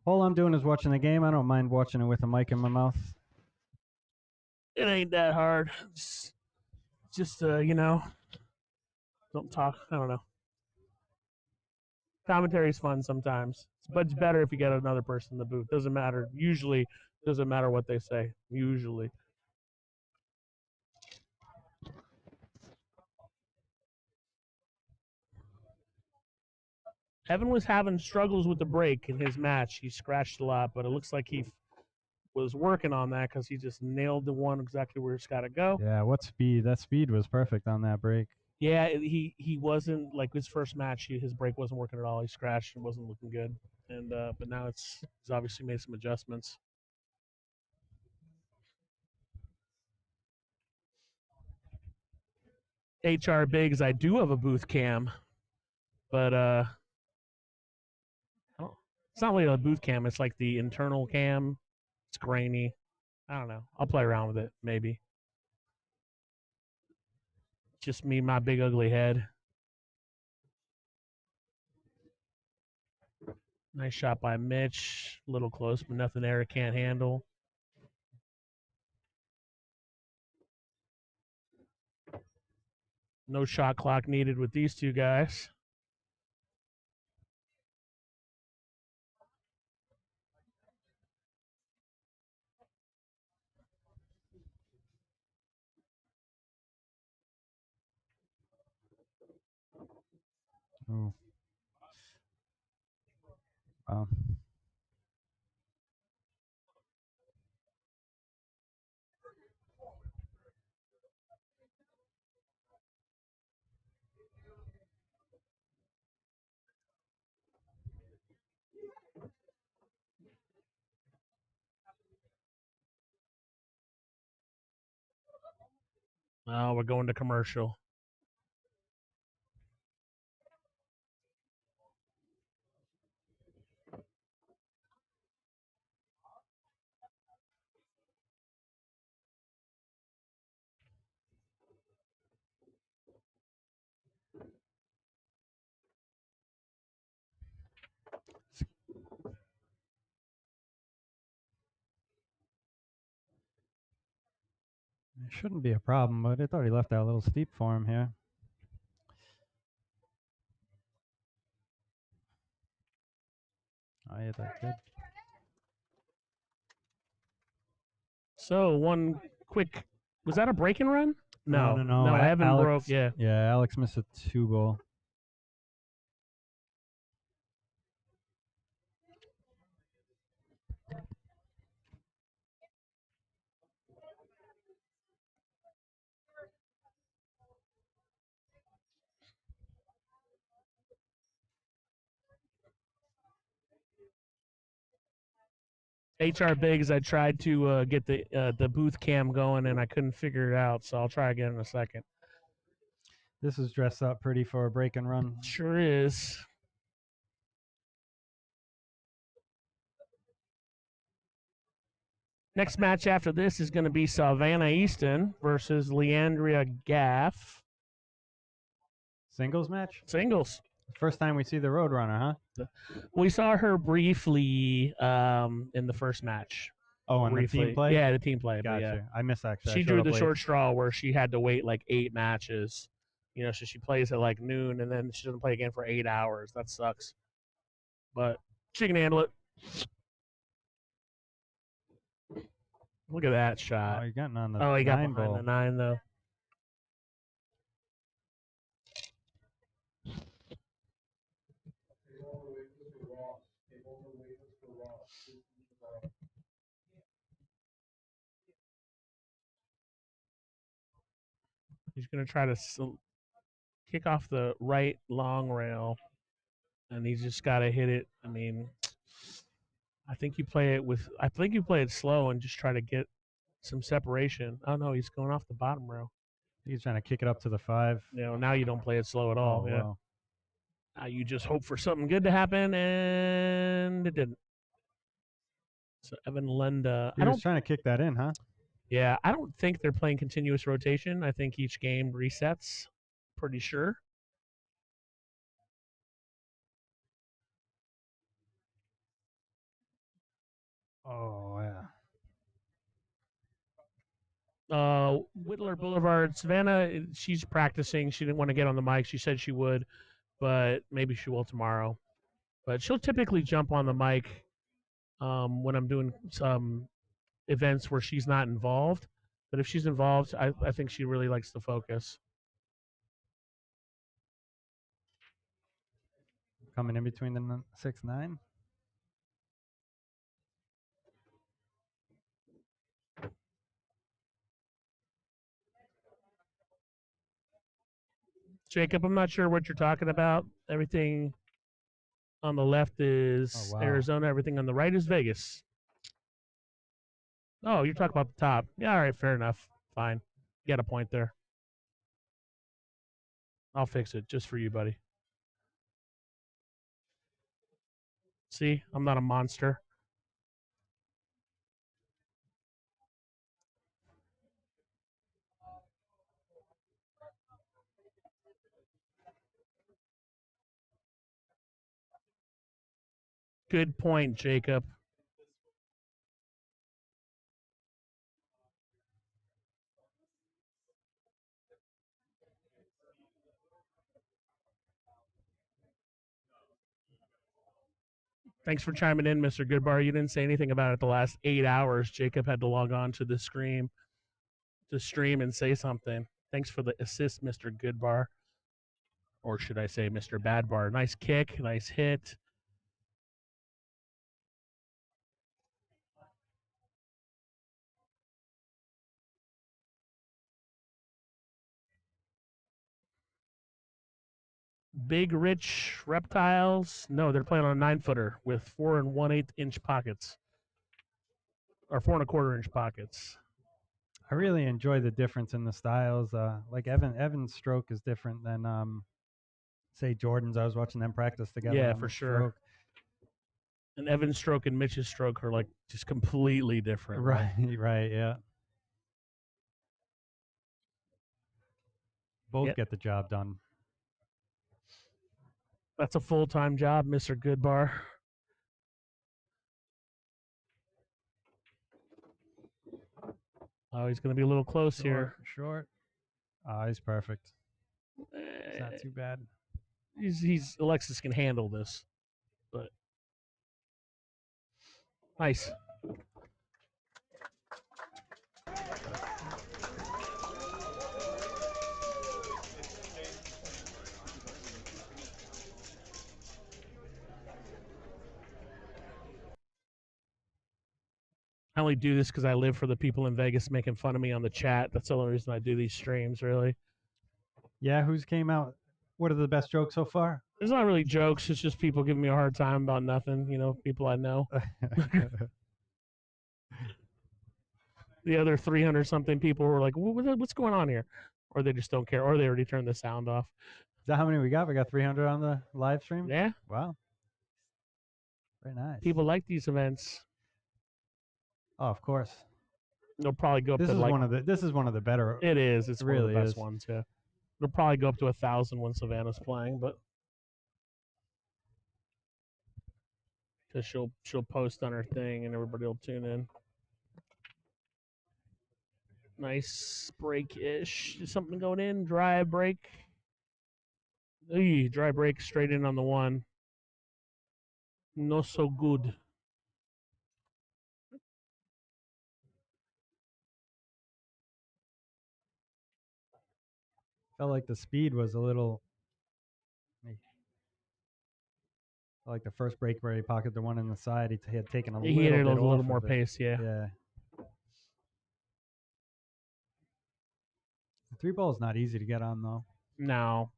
All I'm doing is watching the game. I don't mind watching it with a mic in my mouth. It ain't that hard. Just don't talk. I don't know. Commentary is fun sometimes, but it's better if you get another person in the booth. Doesn't matter. Usually, doesn't matter what they say. Usually. Evan was having struggles with the break in his match. He scratched a lot, but it looks like he was working on that because he just nailed the one exactly where it's got to go. Yeah, what speed? That speed was perfect on that break. Yeah, he wasn't like his first match. His break wasn't working at all. He scratched and wasn't looking good. And but now he's obviously made some adjustments. HR Biggs, I do have a booth cam, but it's not really a booth cam. It's like the internal cam. It's grainy. I don't know. I'll play around with it maybe. Just me, my big ugly head. Nice shot by Mitch. A little close, but nothing there. Can't handle. No shot clock needed with these two guys. Oh. Wow. Oh, we're going to commercial. It shouldn't be a problem, but I thought he left that a little steep for him here. Oh, yeah, that good. So one quick, was that a break and run? No. Evan Alex, broke. Yeah. Yeah, Alex missed a 2-ball. HR Biggs, I tried to get the booth cam going and I couldn't figure it out, so I'll try again in a second. This is dressed up pretty for a break and run. Sure is. Next match after this is going to be Savannah Easton versus Leandria Gaff. Singles match? Singles. First time we see the Roadrunner, huh? We saw her briefly in the first match. Oh, and briefly. the team play? Yeah, the team play. Gotcha. Yeah. I missed actually. She drew the short straw where she had to wait like 8 matches. So she plays at like noon and then she doesn't play again for 8 hours. That sucks. But she can handle it. Look at that shot. Oh, he got on the he got 9 behind ball. the 9 though. He's going to try to kick off the right long rail, and he's just got to hit it. I mean, I think you play it slow and just try to get some separation. Oh no, he's going off the bottom rail. He's trying to kick it up to the 5. Now you don't play it slow at all. Oh, Yeah. wow. You just hope for something good to happen, and it didn't. So Evan Lenda, He was trying to kick that in, huh? yeah, I don't think they're playing continuous rotation. I think each game resets. Pretty sure. Oh, yeah. Whittler Boulevard, Savannah, she's practicing. She didn't want to get on the mic. She said she would, but maybe she will tomorrow. But she'll typically jump on the mic when I'm doing some events where she's not involved. But if she's involved, I think she really likes to focus. Coming in between the 6-9. Jacob, I'm not sure what you're talking about. Everything on the left is Arizona. Everything on the right is Vegas. Oh, you're talking about the top. Yeah, all right, fair enough. Fine. You got a point there. I'll fix it just for you, buddy. See, I'm not a monster. Good point, Jacob. Thanks for chiming in, Mr. Goodbar. You didn't say anything about it the last 8 hours. Jacob had to log on to the stream and say something. Thanks for the assist, Mr. Goodbar. Or should I say Mr. Badbar. Nice kick, nice hit. Big Rich Reptiles. No, they're playing on a 9-footer with 4 1/8 inch pockets. Or 4 1/4 inch pockets. I really enjoy the difference in the styles. Like Evan's stroke is different than say Jordan's. I was watching them practice together. Yeah, on for the sure. stroke. And Evan's stroke and Mitch's stroke are like just completely different. Right, right, yeah. Both get the job done. That's a full-time job, Mr. Goodbar. Oh, he's going to be a little close here. Short. Oh, he's perfect. It's not too bad. He's Alexis can handle this, but nice. I only do this because I live for the people in Vegas making fun of me on the chat. That's the only reason I do these streams, really. Yeah, who's came out? What are the best jokes so far? It's not really jokes. It's just people giving me a hard time about nothing. You know, people I know. The other 300-something people were like, what's going on here? Or they just don't care. Or they already turned the sound off. Is that how many we got? We got 300 on the live stream? Yeah. Wow. Very nice. People like these events. Oh, of course. They'll probably go up This to is like... This is one of the better... It is. It's one of really the best is. ones, yeah. It'll probably go up to 1,000 when Savannah's playing, but... Because she'll post on her thing and everybody will tune in. Nice break-ish. Is something going in? Dry break. Eey, dry break straight in on the 1. No so good. Felt like the speed was a little... Like the first break where he pocketed the one in the side, he had taken a little bit He had a little off more of it. pace, yeah. Yeah. Three ball is not easy to get on though. No.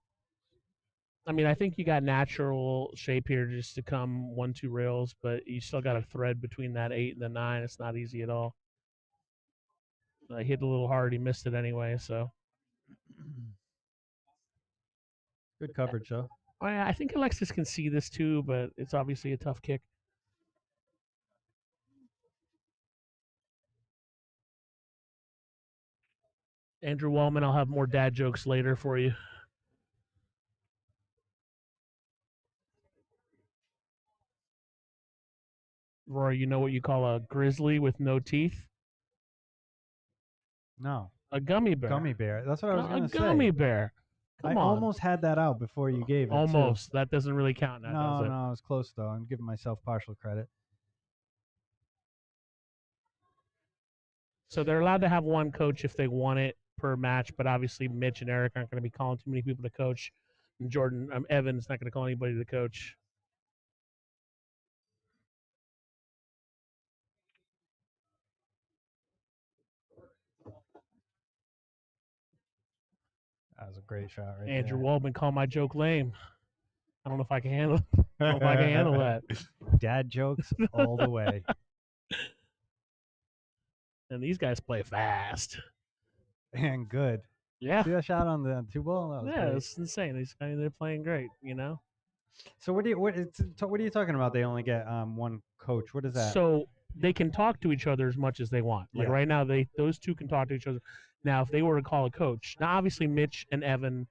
I mean, I think you got natural shape here just to come 1-2 rails, but you still got a thread between that 8 and the 9. It's not easy at all. I hit a little hard. He missed it anyway, so. Good coverage though. I think Alexis can see this too, but it's obviously a tough kick. Andrew Wallman, I'll have more dad jokes later for you. Rory, you know what you call a grizzly with no teeth? No. A gummy bear. Gummy bear. That's what I was going A to say. gummy bear. Come I on. almost had that out before you gave it. Almost. Too. That doesn't really count now, does it? No, I was close though. I'm giving myself partial credit. So they're allowed to have one coach if they want it per match, but obviously Mitch and Eric aren't going to be calling too many people to coach. And Jordan Evans not going to call anybody to coach. That was a great shot right Andrew there. Waldman called my joke lame. I don't know if I can handle. I don't know if I can handle that. Dad jokes all the way. And these guys play fast And good. Yeah. See that shot on the two ball? That was great. It's insane. These guys, they're playing great. So what are you talking about? They only get one coach. What is that? So they can talk to each other as much as they want. Like Yeah. right now, those two can talk to each other. Now, if they were to call a coach, now obviously Mitch and Evan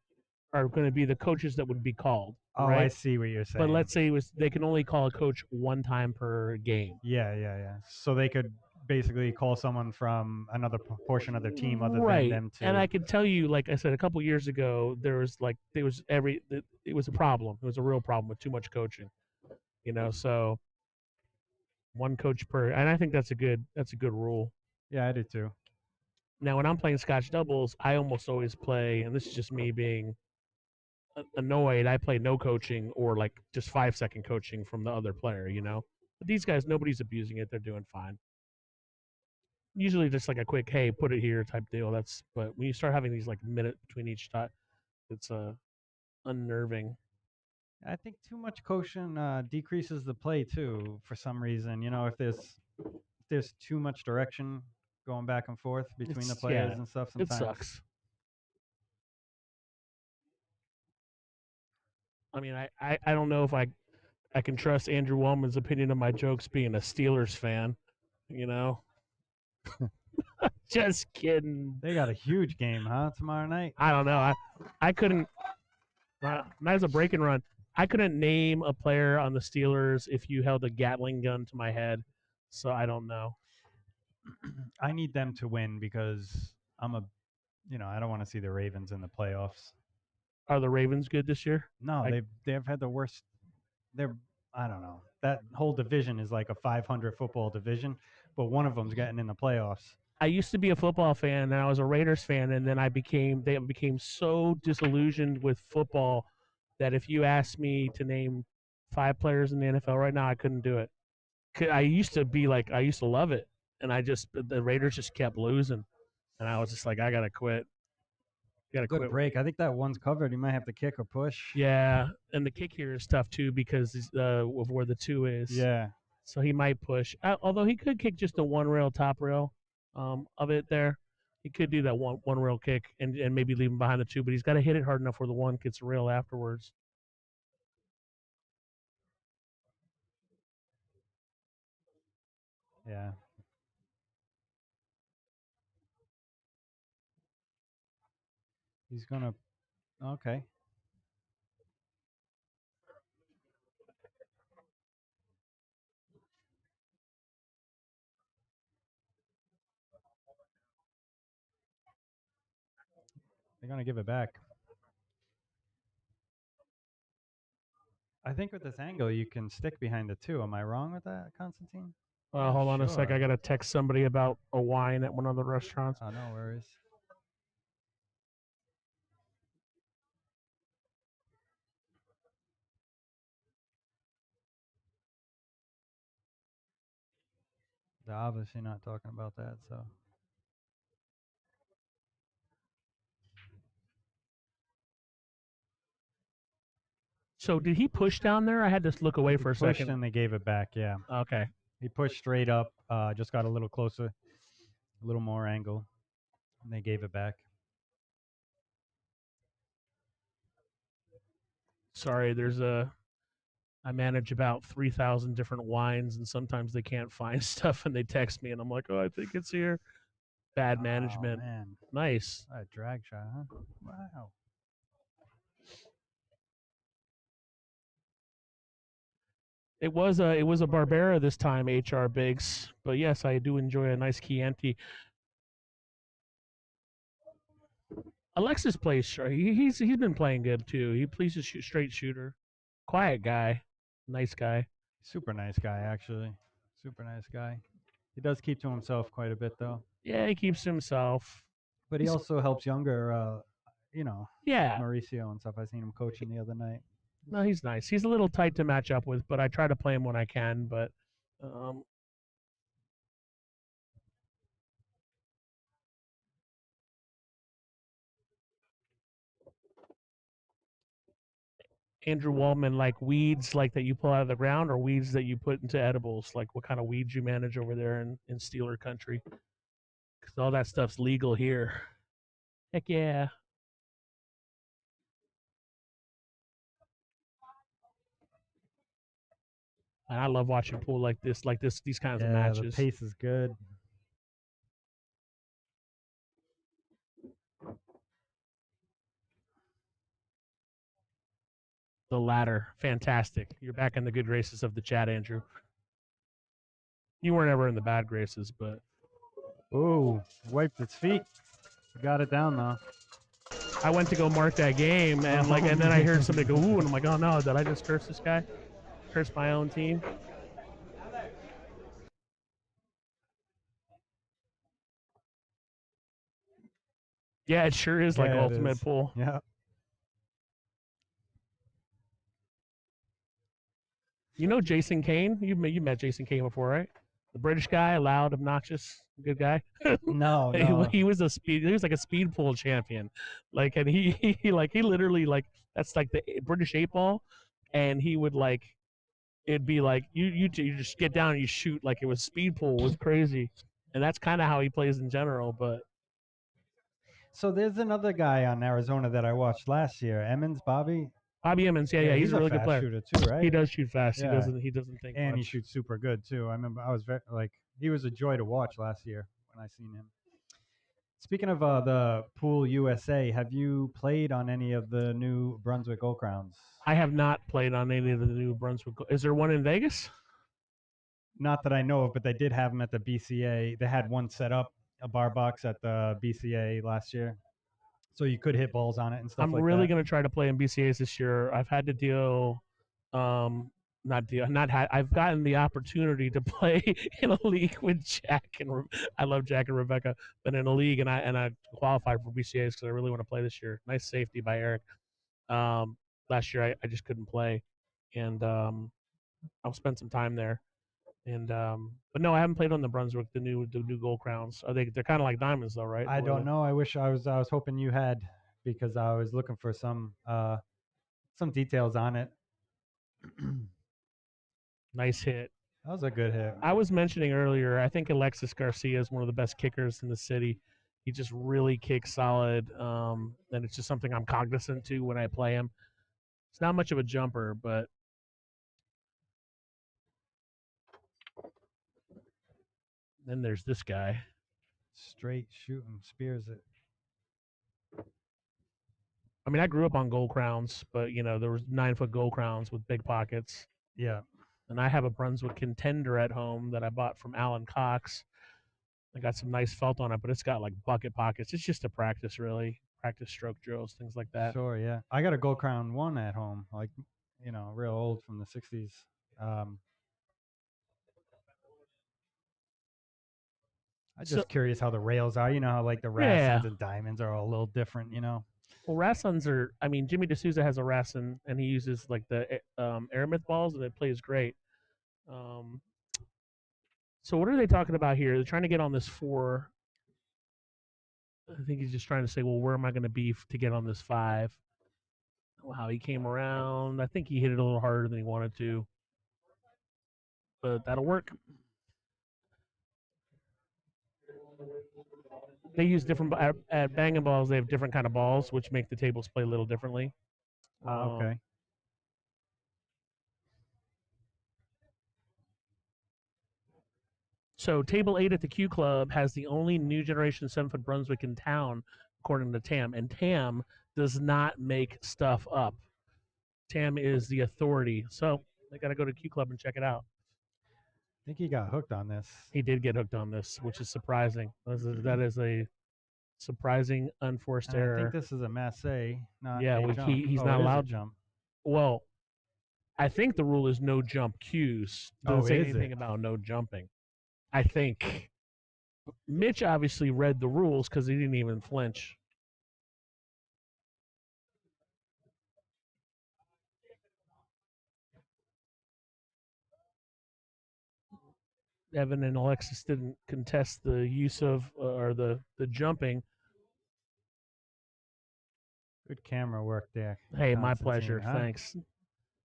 are going to be the coaches that would be called. Oh, right? I see what you're saying. But let's say they can only call a coach one time per game. Yeah. So they could basically call someone from another portion of their team other right. than them to. And I can tell you, like I said, a couple years ago, it was a problem. It was a real problem with too much coaching. So one coach per, and I think that's a good rule. Yeah, I do too. Now, when I'm playing Scotch doubles, I almost always play, and this is just me being annoyed. I play no coaching or like just 5-second coaching from the other player. But these guys, nobody's abusing it. They're doing fine. Usually, just like a quick, hey, put it here type deal. But when you start having these like minute between each shot, it's unnerving. I think too much coaching decreases the play too. For some reason, if there's too much direction going back and forth between the players and stuff, sometimes it sucks. I mean, I don't know if I can trust Andrew Wallman's opinion of my jokes being a Steelers fan. Just kidding. They got a huge game, huh? Tomorrow night. I don't know. I couldn't. That's a break and run. I couldn't name a player on the Steelers if you held a Gatling gun to my head, so I don't know. I need them to win because I don't want to see the Ravens in the playoffs. Are the Ravens good this year? No, they've had the worst. I don't know. That whole division is like a 500 football division, but one of them's getting in the playoffs. I used to be a football fan, and I was a Raiders fan, and then they became so disillusioned with football that if you asked me to name 5 players in the NFL right now, I couldn't do it. I used to love it, and the Raiders just kept losing, and I was just like, I gotta quit. Good break. I think that one's covered. You might have to kick or push. Yeah, and the kick here is tough too because of where the 2 is. Yeah. So he might push, although he could kick just a one rail top rail of it there. He could do that one rail kick and maybe leave him behind the 2, but he's got to hit it hard enough where the 1 gets rail afterwards. Yeah. He's gonna. Okay. They're gonna give it back. I think with this angle, you can stick behind the 2. Am I wrong with that, Constantine? Hold on a sec. I got to text somebody about a wine at one of the restaurants. Oh, no worries. They're obviously not talking about that, so. So did he push down there? I had to look away He for a pushed second. and they gave it back. Yeah, Okay. he pushed straight up. Just got a little closer, a little more angle, and they gave it back. Sorry, I manage about 3,000 different wines, and sometimes they can't find stuff, and they text me, and I'm like, oh, I think it's here. Bad management. Oh, man, Nice. a drag shot, huh? Wow. It was a Barbera this time, HR Biggs, but yes, I do enjoy a nice Chianti. Alexis plays. He's been playing good too. He's a straight shooter, quiet guy, nice guy. Super nice guy, actually. Super nice guy. He does keep to himself quite a bit, though. Yeah, he keeps to himself. But he He's- also helps younger, Yeah, Mauricio and stuff. I seen him coaching the other night. no, he's nice. He's a little tight to match up with, but I try to play him when I can. But Andrew Waldman, like weeds like that you pull out of the ground, or weeds that you put into edibles? Like what kind of weeds you manage over there in Steeler country? Because all that stuff's legal here. Heck yeah. And I love watching pool like this, these kinds of Yeah, the matches. pace is good. The ladder, fantastic. You're back in the good graces of the chat, Andrew. You weren't ever in the bad graces, but Ooh, wiped its feet. Got it down, though. I went to go mark that game, and and then I heard somebody go, ooh, and I'm like, oh no, did I just curse this guy? Curse my own team? Yeah, it sure is like Yeah, it ultimate is. pool. Yeah. You know Jason Kane? You met Jason Kane before, right? The British guy, loud, obnoxious, good guy. No, He- no. He was like a speed pool champion, and he literally that's like the British 8 ball, and he would it'd be like you just get down and you shoot like it was speed pool. It was crazy, and that's kind of how he plays in general. But So there's another guy on Arizona that I watched last year, Bobby. Bobby Emmons, yeah, he's a really good fast player. shooter too, right? He does shoot fast. Yeah. He doesn't think And he much. shoots super good too. I remember I was he was a joy to watch last year when I seen him. Speaking of the Pool USA, have you played on any of the new Brunswick Gold Crowns? I have not played on any of the New Brunswick. Is there one in Vegas? Not that I know of, but they did have them at the BCA. They had one set up, a bar box at the BCA last year, so you could hit balls on it and stuff I'm like really that. going to try to play in BCAs this year. I've had to deal, not had. I've gotten the opportunity to play in a league with Jack and I love Jack and Rebecca, but in a league and I qualified for BCAs because I really want to play this year. Nice safety by Eric. Last year I just couldn't play, and I'll spend some time there. And but no, I haven't played on the Brunswick, the new Gold Crowns. They're kind of like diamonds though, right? I don't know. I wish I was hoping you had, because I was looking for some details on it. Nice hit. That was a good hit. I was mentioning earlier, I think Alexis Garcia is one of the best kickers in the city. He just really kicks solid, and it's just something I'm cognizant to when I play him. It's not much of a jumper, but then there's this guy. Straight shooting, spears it. I mean, I grew up on gold crowns, but there was 9-foot gold crowns with big pockets. Yeah. And I have a Brunswick Contender at home that I bought from Alan Cox. I got some nice felt on it, but it's got like bucket pockets. It's just a practice, really. Practice stroke drills, things like that. Sure, yeah. I got a Gold Crown 1 at home, real old from the 60s. I'm just curious how the rails are. You know how the Rassons and Diamonds are all a little different, Well, Rassons are. I mean, Jimmy D'Souza has a Rasson, and he uses the Aramith balls, and it plays great. So what are they talking about here? They're trying to get on this 4. I think he's just trying to say, well, where am I going to be to get on this 5? How he came around. I think he hit it a little harder than he wanted to, but that'll work. They use different at banging balls. They have different kind of balls, which make the tables play a little differently. Okay. So table 8 at the Q Club has the only new generation 7-foot Brunswick in town, according to Tam. And Tam does not make stuff up. Tam is the authority. So I got to go to Q Club and check it out. I think he got hooked on this. He did get hooked on this, which is surprising. That is a surprising unforced And error. I think this is a masse, not Yeah, a well, jump. he's Oh, not it is a allowed. jump. Well, I think the rule is no jump cues. Doesn't Oh, say is anything it? about no jumping. I think Mitch obviously read the rules because he didn't even flinch. Evan and Alexis didn't contest the use of or the jumping. Good camera work there. Hey, my Constantine, pleasure. huh? Thanks.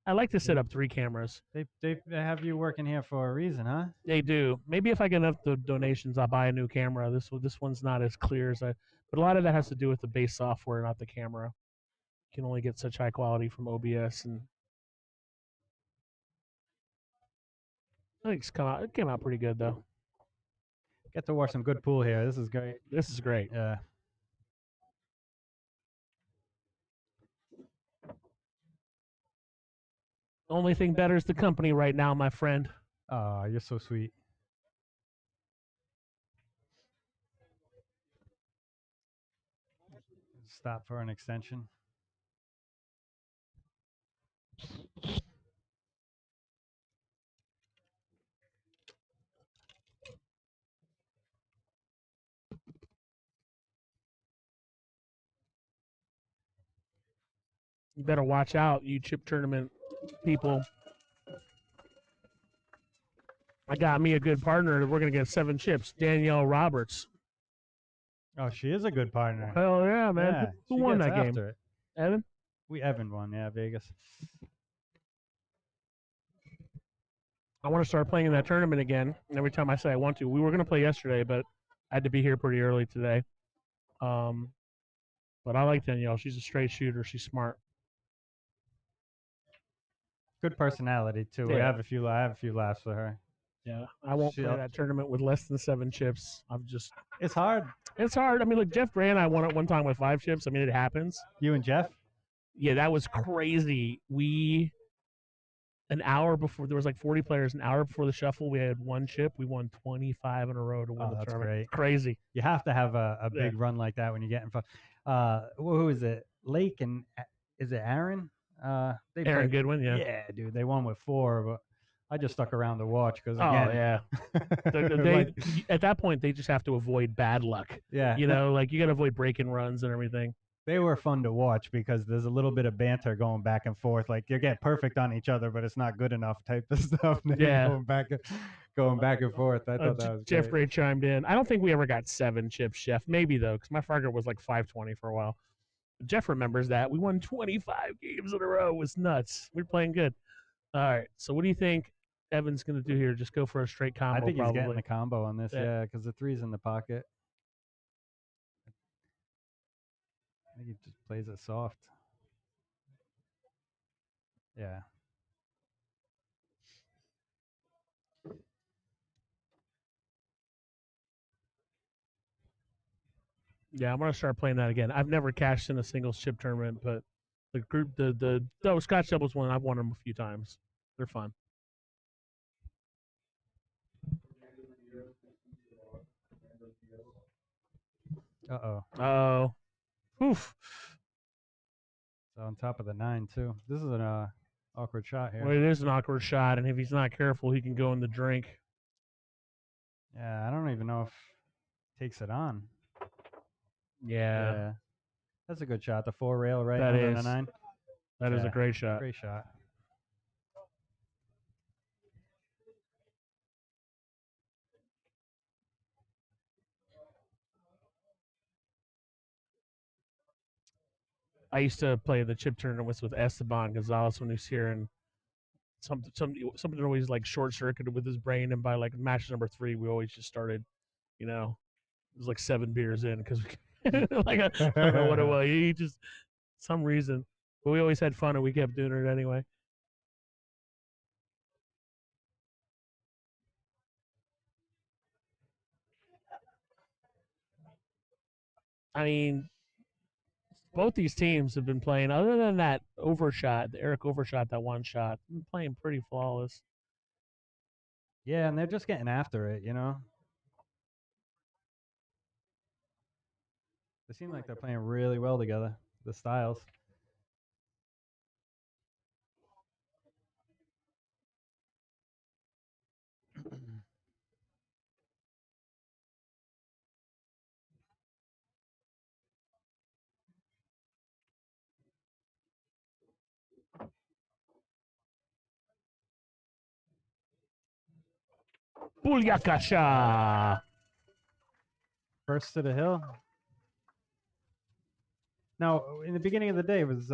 I like to set up 3 cameras. They have you working here for a reason, huh? They do. Maybe if I get enough donations, I'll buy a new camera. This one's not as clear as but a lot of that has to do with the base software, not the camera. You can only get such high quality from OBS, and I think it came out pretty good though. Get to watch some good pool here. This is great. This is great. Yeah. Only thing better is the company right now, my friend. Oh, you're so sweet. Stop for an extension. You better watch out, you chip tournament people. I got me a good partner. We're gonna get 7 chips. Danielle Roberts. Oh, she is a good partner. Hell yeah, man! Yeah, Who she won gets that game? after it. Evan. Evan won. Yeah, Vegas. I want to start playing in that tournament again. Every time I say I want to, we were gonna play yesterday, but I had to be here pretty early today. But I like Danielle. She's a straight shooter. She's smart. Good personality too. Yeah. I have a few laughs with her. Yeah, I won't play that tournament with less than 7 chips. It's hard. It's hard. I mean, look, Jeff Gray and I won it one time with 5 chips. I mean, it happens. You and Jeff? Yeah, that was crazy. An hour before, there was like 40 players. An hour before the shuffle, we had 1 chip. We won 25 in a row to win the that's tournament. great. Crazy. You have to have a big run like that when you get in front. Who is it? Lake and is it Aaron? Aaron Goodwin, yeah. Yeah, dude, they won with 4, but I just stuck around to watch because yeah. At that point, they just have to avoid bad luck. Yeah, you know, like you got to avoid break-in runs and everything. They were fun to watch because there's a little bit of banter going back and forth. Like you get perfect on each other, but it's not good enough type of stuff. Yeah, going back and forth. I thought that was Jeff great. Gray chimed in. I don't think we ever got 7 chips, Jeff. Maybe though, because my Fargo was like 520 for a while. Jeff remembers that. We won 25 games in a row. It was nuts. We were playing good. All right. So what do you think Evan's going to do here? Just go for a straight combo? I think probably. He's getting the combo on this, yeah, because the 3's in the pocket. I think he just plays it soft. Yeah. Yeah, I'm gonna start playing that again. I've never cashed in a singles chip tournament, but the group, the Scotch doubles one, I've won them a few times. They're fun. Uh-oh. Oof. So on top of the 9 too. This is an awkward shot here. Well, it is an awkward shot, and if he's not careful, he can go in the drink. Yeah, I don't even know if takes it on. Yeah. That's a good shot. The 4 rail right That under is. the 9. That is a great shot. Great shot. I used to play the chip tournaments with Esteban Gonzalez when he was here, and something always like short circuited with his brain. And by like match number 3, we always just started, you know, it was like 7 beers in because like I don't know what it was. He just some reason, but we always had fun and we kept doing it anyway. I mean, both these teams have been playing. Other than that overshot, the Eric overshot, that one shot, been playing pretty flawless. Yeah, and they're just getting after it, you know. They seem like they're playing really well together. The styles. Booyakasha! First to the hill. Now, in the beginning of the day, was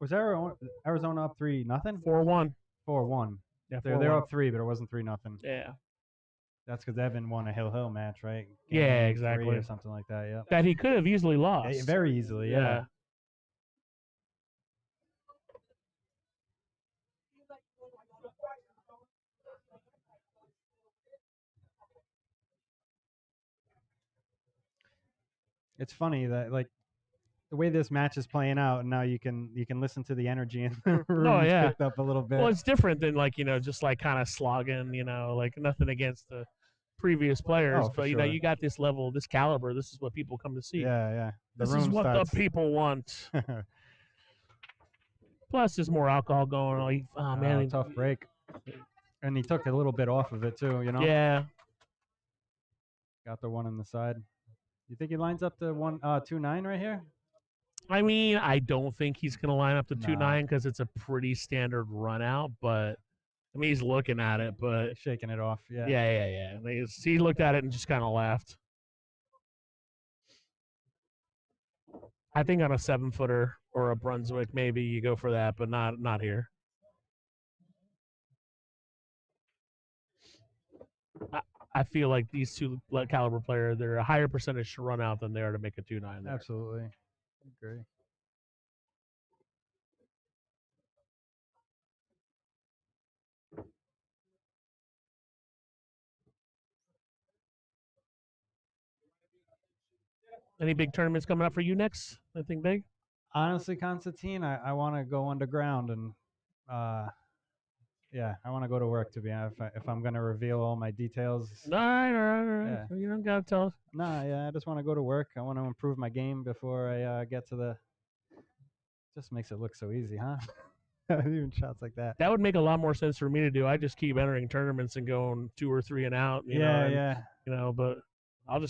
Arizona up 3-0? 4-1. 4-1. Yeah, They're 4-1. up 3, but it wasn't 3-0. Yeah. That's because Evan won a hill match, right? Yeah, Game exactly. 3 or something like that. Yeah. That he could have easily lost. Yeah, very easily. Yeah. It's funny that like the way this match is playing out, and now you can listen to the energy in the room yeah. picked up a little bit. Well, it's different than like, you know, just like kind of slogging, you know, like nothing against the previous players, for but you know, sure. you got this level, this caliber. This is what people come to see. Yeah. The This room is what starts. the people want. Plus, there's more alcohol going on. Oh man, tough break. And he took a little bit off of it too, you know. Yeah. Got the one on the side. You think he lines up the 2-9 right here? I mean, I don't think he's going to line up the Nah. 2-9 because it's a pretty standard run out, but I mean, he's looking at it, but He's shaking it off. Yeah. Yeah. He looked at it and just kind of laughed. I think on a 7-footer or a Brunswick, maybe you go for that, but not here. I feel like these two caliber players, they're a higher percentage to run out than they are to make a 2-9. There. Absolutely. Agree. Any big tournaments coming up for you next? Anything big? Honestly, Constantine, I want to go underground and yeah, I want to go to work to be honest. If I'm going to reveal all my details. All right. Yeah. You don't got to tell us. Nah, yeah, I just want to go to work. I want to improve my game before I get to the. Just makes it look so easy, huh? Even shots like that. That would make a lot more sense for me to do. I just keep entering tournaments and going 2 or 3 and out. You know, but I'll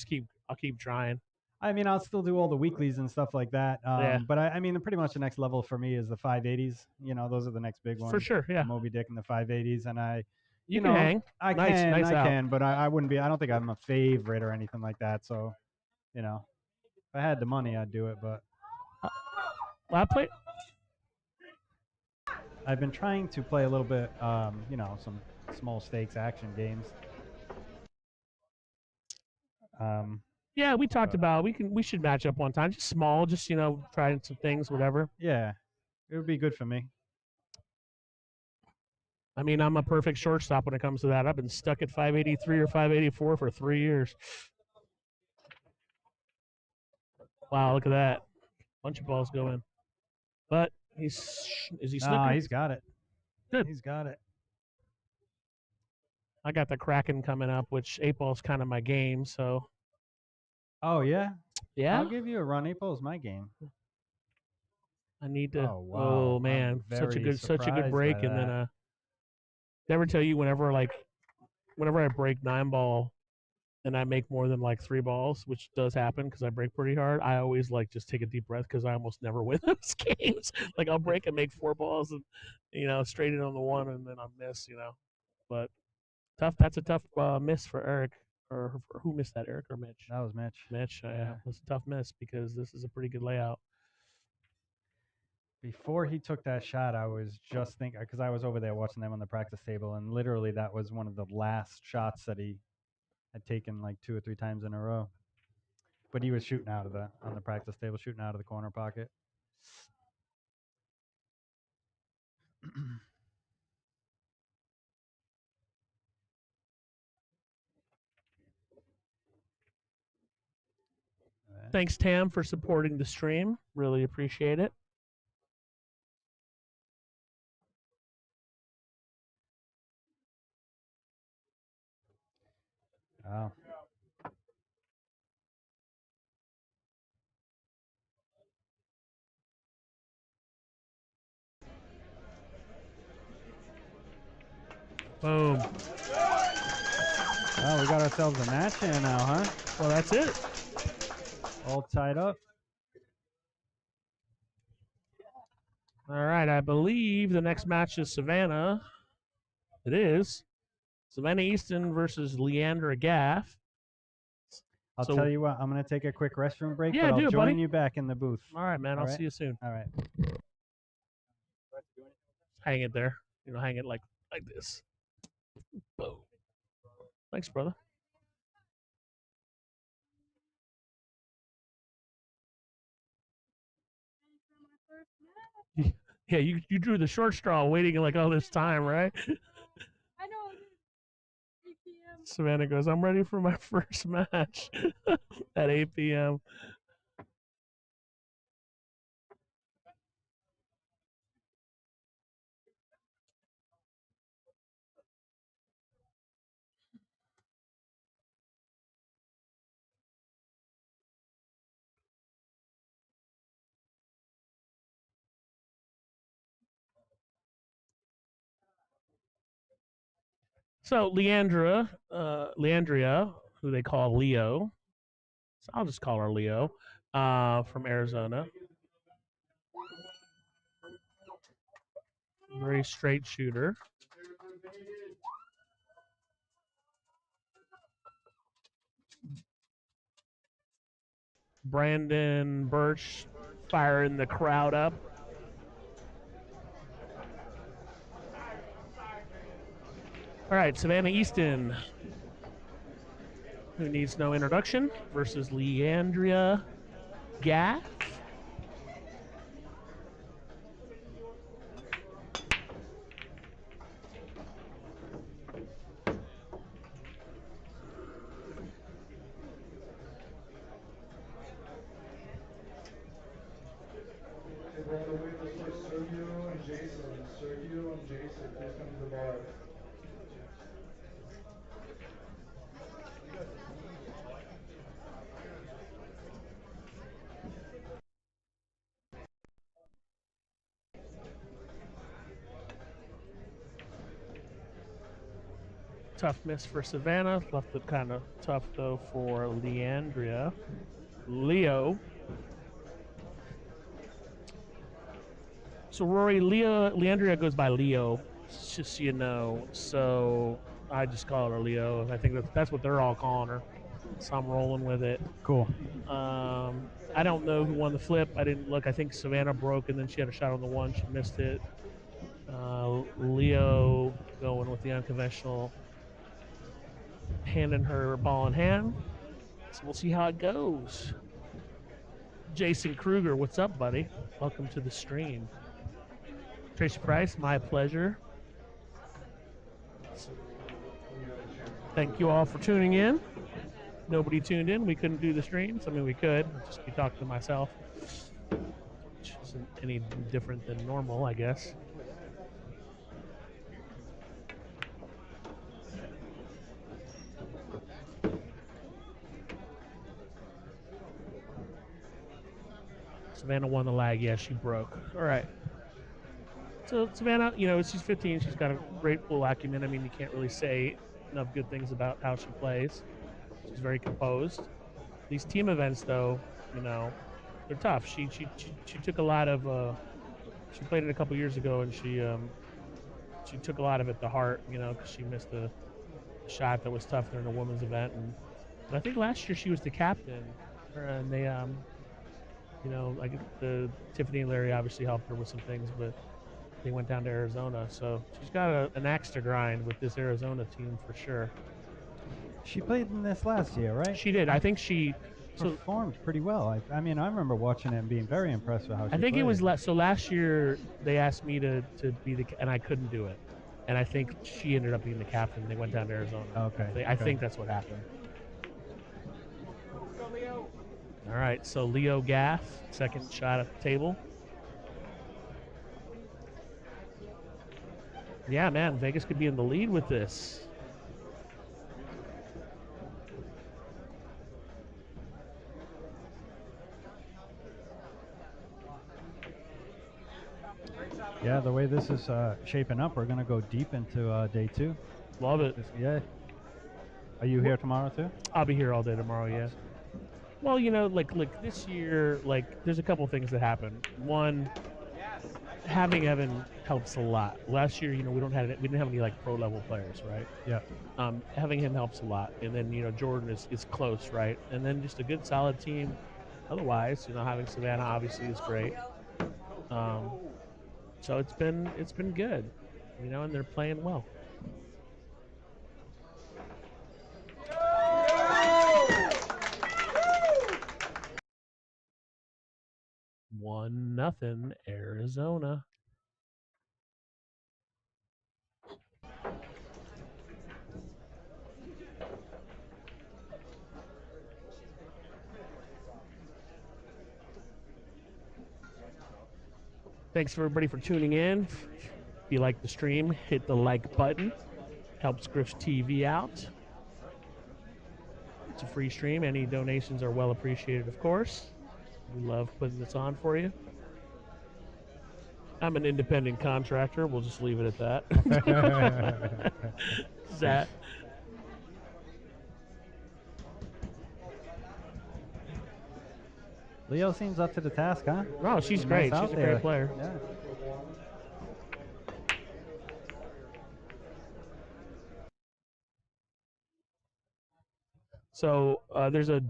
keep trying. I mean, I'll still do all the weeklies and stuff like that. But I mean, pretty much the next level for me is the 580s. You know, those are the next big ones. For sure, yeah. Moby Dick and the 580s, and you can hang. I can, but I wouldn't be. I don't think I'm a favorite or anything like that. So, you know, if I had the money, I'd do it. But I've been trying to play a little bit, you know, some small stakes action games. Yeah, we talked about we should match up one time, just small, just you know, trying some things, whatever. Yeah, it would be good for me. I mean, I'm a perfect shortstop when it comes to that. I've been stuck at 583 or 584 for 3 years. Wow, look at that. Bunch of balls go in. But is he snooker? He's got it. Good. He's got it. I got the Kraken coming up, which 8-ball's kind of my game, so. Oh, yeah? Yeah? I'll give you a run. 8-ball's my game. I need to. Oh, wow. Oh man, such a good break, and then never tell you whenever I break 9-ball, and I make more than like 3 balls, which does happen because I break pretty hard. I always like just take a deep breath because I almost never win those games. Like I'll break and make 4 balls, and you know, straight in on the one, and then I miss. You know, but tough. That's a tough miss for Eric. Or who missed that, Eric or Mitch? That was Mitch. Mitch, yeah, it was a tough miss because this is a pretty good layout. Before he took that shot, I was just thinking, because I was over there watching them on the practice table, and literally that was one of the last shots that he had taken like 2 or 3 times in a row. But he was shooting out of on the practice table, shooting out of the corner pocket. Thanks, Tam, for supporting the stream. Really appreciate it. Wow. Boom. Well, we got ourselves a match here now, huh? Well, that's it. All tied up. All right, I believe the next match is Savannah. It is. Savannah Easton versus Leandra Gaff. I'll So- tell you what, I'm going to take a quick restroom break, Yeah, but do I'll it, join buddy. you back in the booth. All right, man. All I'll right. see you soon. All right. Hang it there. Hang it like this. Boom. Thanks, brother. Yeah, you drew the short straw waiting like all this time, right? I know. 8 p.m. Savannah goes, I'm ready for my first match at 8 p.m. So Leandria, who they call Leo, so I'll just call her Leo, from Arizona. Very straight shooter. Brandon Birch firing the crowd up. All right, Savannah Easton, who needs no introduction, versus Leandria Gaff. Sergio and Jason, please come to the bar. Tough miss for Savannah. Left it kind of tough, though, for Leandria. Leo. So, Rory, Leandria goes by Leo, just so you know. So, I just call her Leo. I think that's what they're all calling her. So, I'm rolling with it. Cool. I don't know who won the flip. I didn't look. I think Savannah broke, and then she had a shot on the one. She missed it. Leo going with the unconventional, handing her ball in hand. So we'll see how it goes. Jason Kruger, what's up, buddy? Welcome to the stream. Tracy Price, my pleasure. Thank you all for tuning in. Nobody tuned in. We couldn't do the streams. I mean, we could. I'd just be talking to myself, which isn't any different than normal, I guess. Savannah won the lag. Yeah, she broke. All right. So Savannah, she's 15. She's got a great pool acumen. I mean, you can't really say enough good things about how she plays. She's very composed. These team events, though, they're tough. She took a lot of. She played it a couple years ago, and she took a lot of it to heart. Because she missed a shot that was tough during a women's event, and I think last year she was the captain, and Like the Tiffany and Larry obviously helped her with some things, but they went down to Arizona, so she's got an axe to grind with this Arizona team for sure. She played in this last year, right? She did. I think she performed pretty well. I mean, I remember watching it and being very impressed with how she I think played. it was so last year they asked me to be and I couldn't do it, and I think she ended up being the captain. They went down to Arizona. Okay. I think that's what happened. All right, so Leo Gaff, second shot at the table. Yeah, man, Vegas could be in the lead with this. Yeah, the way this is shaping up, we're going to go deep into day 2. Love it. Yeah. Are you here tomorrow too? I'll be here all day tomorrow, yeah. Well, like this year, like there's a couple things that happen. One, having Evan helps a lot. Last year, we didn't have any like pro level players, right? Yeah. Having him helps a lot, and then Jordan is close, right? And then just a good solid team. Otherwise, having Savannah obviously is great. So it's been good, and they're playing well. One nothing Arizona. Thanks for everybody for tuning in. If you like the stream, hit the like button. Helps Griff TV out. It's a free stream. Any donations are well appreciated, of course. We love putting this on for you. I'm an independent contractor. We'll just leave it at that. Zach. Leo seems up to the task, huh? No, she's great. She's a great player. Yeah. So there's a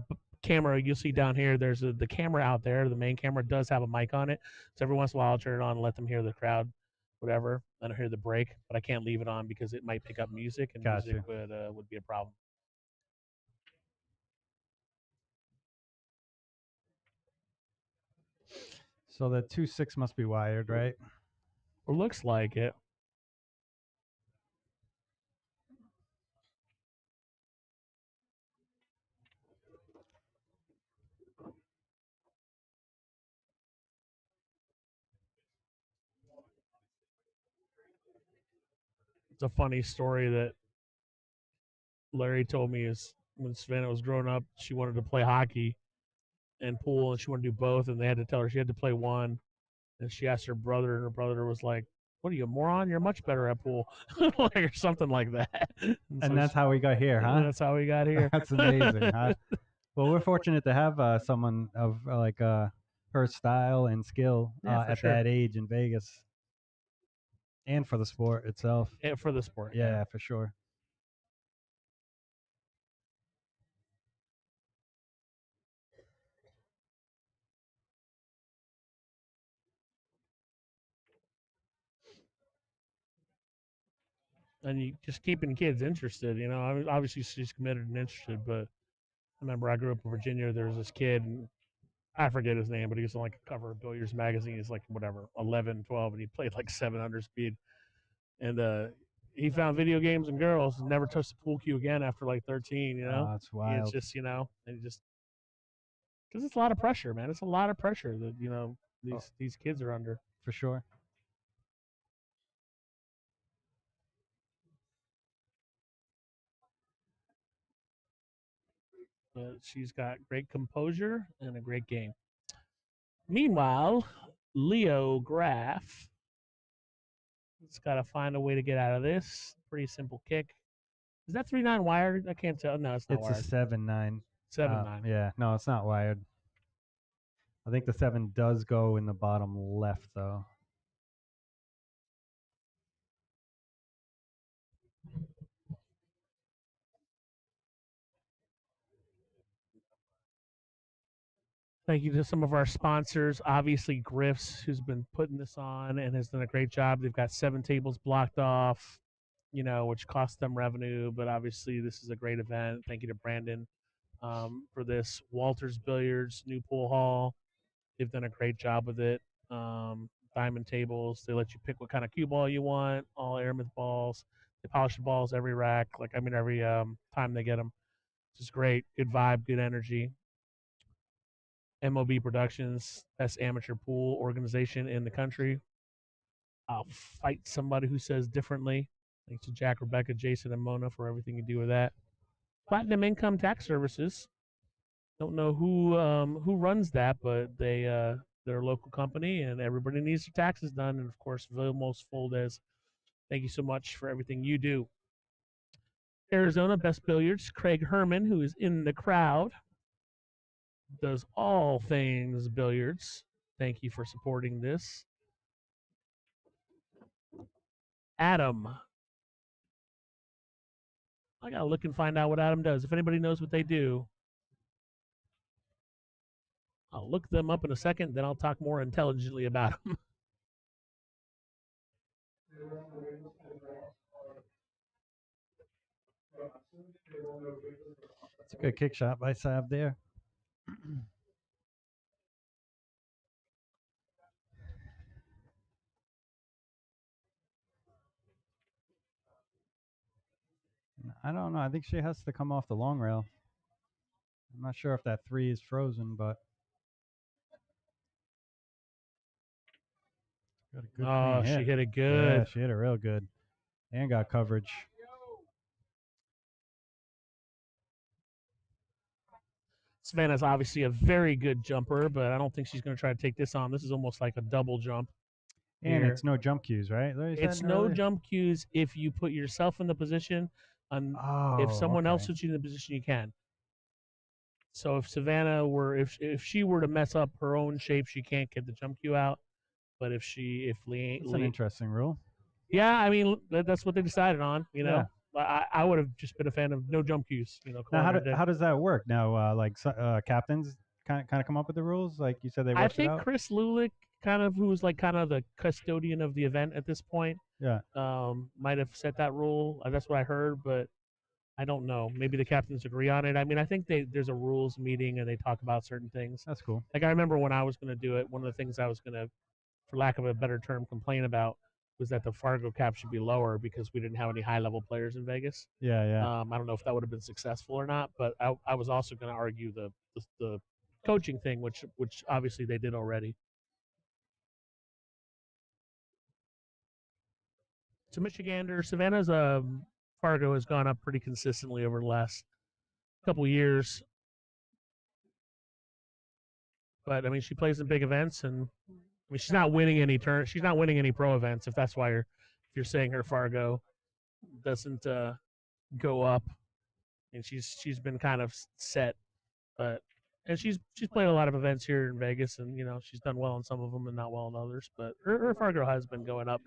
camera you'll see down here. There's the camera out there. The main camera does have a mic on it. So every once in a while, I'll turn it on and let them hear the crowd, whatever. I don't hear the break, but I can't leave it on because it might pick up music, and music would be a problem. So the 2.6 must be wired, right? Or looks like it. It's a funny story that Larry told me is when Savannah was growing up, she wanted to play hockey and pool, and she wanted to do both, and they had to tell her she had to play one. And she asked her brother, and her brother was like, "What are you, a moron? You're much better at pool," like or something like that. And so that's how we got here, huh? That's how we got here. That's amazing, huh? Well, we're fortunate to have someone of her style and skill at that age in Vegas, and for the sport itself. And for the sport, yeah, for sure. And you just keeping kids interested. Obviously she's committed and interested, but I remember I grew up in Virginia. There was this kid, and I forget his name, but he was on like a cover of Billiards magazine. He's like whatever, 11, 12, and he played like 700 speed. And he found video games and girls and never touched the pool cue again after like 13. Oh, that's wild. It's just and just because it's a lot of pressure, man. It's a lot of pressure that these kids are under. For sure. But she's got great composure and a great game. Meanwhile, Leo Graff has got to find a way to get out of this. Pretty simple kick. Is that 3-9 wired? I can't tell. No, it's not wired. It's a 7-9. 7-9. Yeah, no, it's not wired. I think the 7 does go in the bottom left, though. Thank you to some of our sponsors. Obviously, Griff's, who's been putting this on and has done a great job. They've got 7 tables blocked off, which costs them revenue, but obviously this is a great event. Thank you to Brandon for this. Walters Billiards, new pool hall. They've done a great job with it. Diamond tables. They let you pick what kind of cue ball you want. All airmouth balls. They polish the balls every rack. Every time they get them. Just great. Good vibe. Good energy. MOB Productions, best amateur pool organization in the country. I'll fight somebody who says differently. Thanks to Jack, Rebecca, Jason, and Mona for everything you do with that. Platinum Income Tax Services. Don't know who runs that, but they're a local company, and everybody needs their taxes done. And of course, Vilmos Foldez. Thank you so much for everything you do. Arizona Best Billiards, Craig Herman, who is in the crowd, does all things billiards. Thank you for supporting this. Adam. I gotta look and find out what Adam does. If anybody knows what they do, I'll look them up in a second. Then I'll talk more intelligently about them. It's a good kick shot by Sav there. I don't know. I think she has to come off the long rail. I'm not sure if that 3 is frozen, but got a good clean hit. She hit it good. Yeah, she hit it real good. And got coverage. Savannah's obviously a very good jumper, but I don't think she's going to try to take this on. This is almost like a double jump. And here. it's no jump cues, right? It's no jump cues if you put yourself in the position. If someone else puts you in the position, you can. So if Savannah if she were to mess up her own shape, she can't get the jump cue out. But if It's an interesting rule. Yeah, I mean that's what they decided on. I would have just been a fan of no jump cues. Now, how does that work? Now, captains kind of come up with the rules, like you said they worked it out? I think Chris Lulick, who's kind of the custodian of the event at this point, might have set that rule. That's what I heard, but I don't know. Maybe the captains agree on it. I mean, I think there's a rules meeting and they talk about certain things. That's cool. Like I remember when I was going to do it, one of the things I was going to, for lack of a better term, complain about was that the Fargo cap should be lower because we didn't have any high-level players in Vegas. Yeah. I don't know if that would have been successful or not, but I was also going to argue the coaching thing, which obviously they did already. So Michigander, Savannah's Fargo has gone up pretty consistently over the last couple years. But I mean, she plays in big events, and I mean, she's not winning any She's not winning any pro events. If that's why you're saying her Fargo doesn't go up, and she's been kind of set, and she's played a lot of events here in Vegas, and she's done well in some of them and not well in others. But her Fargo has been going up.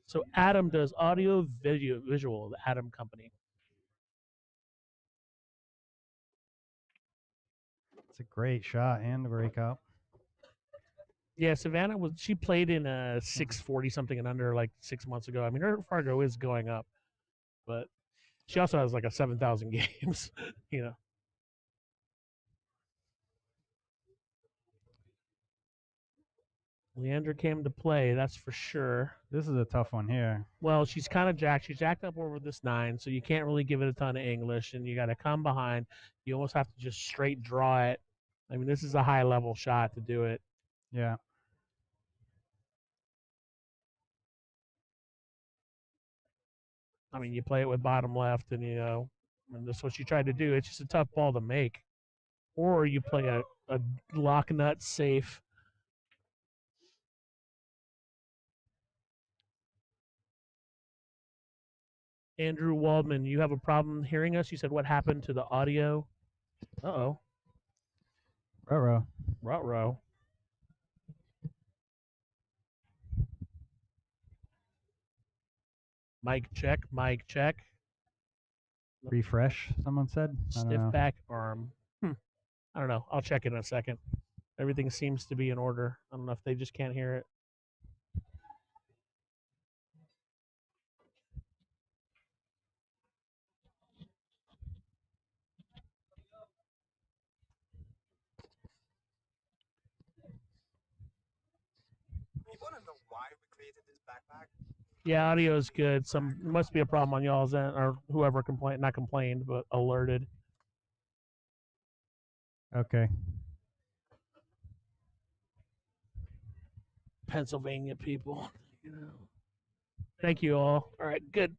So Adam does audio, video, visual. The Adam Company. It's a great shot and a breakout. Yeah, Savannah she played in a 640 something and under like 6 months ago. I mean, her Fargo is going up, but she also has like a 7,000 games. Leandra came to play, that's for sure. This is a tough one here. Well, she's kind of jacked. She's jacked up over this 9, so you can't really give it a ton of English, and you got to come behind. You almost have to just straight draw it. I mean, this is a high-level shot to do it. Yeah. I mean, you play it with bottom left, and and that's what you tried to do. It's just a tough ball to make. Or you play a lock nut safe. Andrew Waldman, you have a problem hearing us? You said what happened to the audio? Uh-oh. Ruh-roh. Ruh-roh. Mic check, mic check. Refresh, someone said. Stiff back arm. I don't know. I'll check in a second. Everything seems to be in order. I don't know if they just can't hear it. You want to know why we created this backpack? Yeah, audio is good. Some must be a problem on y'all's end, or whoever complained, not complained, but alerted. Okay. Pennsylvania people. You know. Thank you all. All right, good.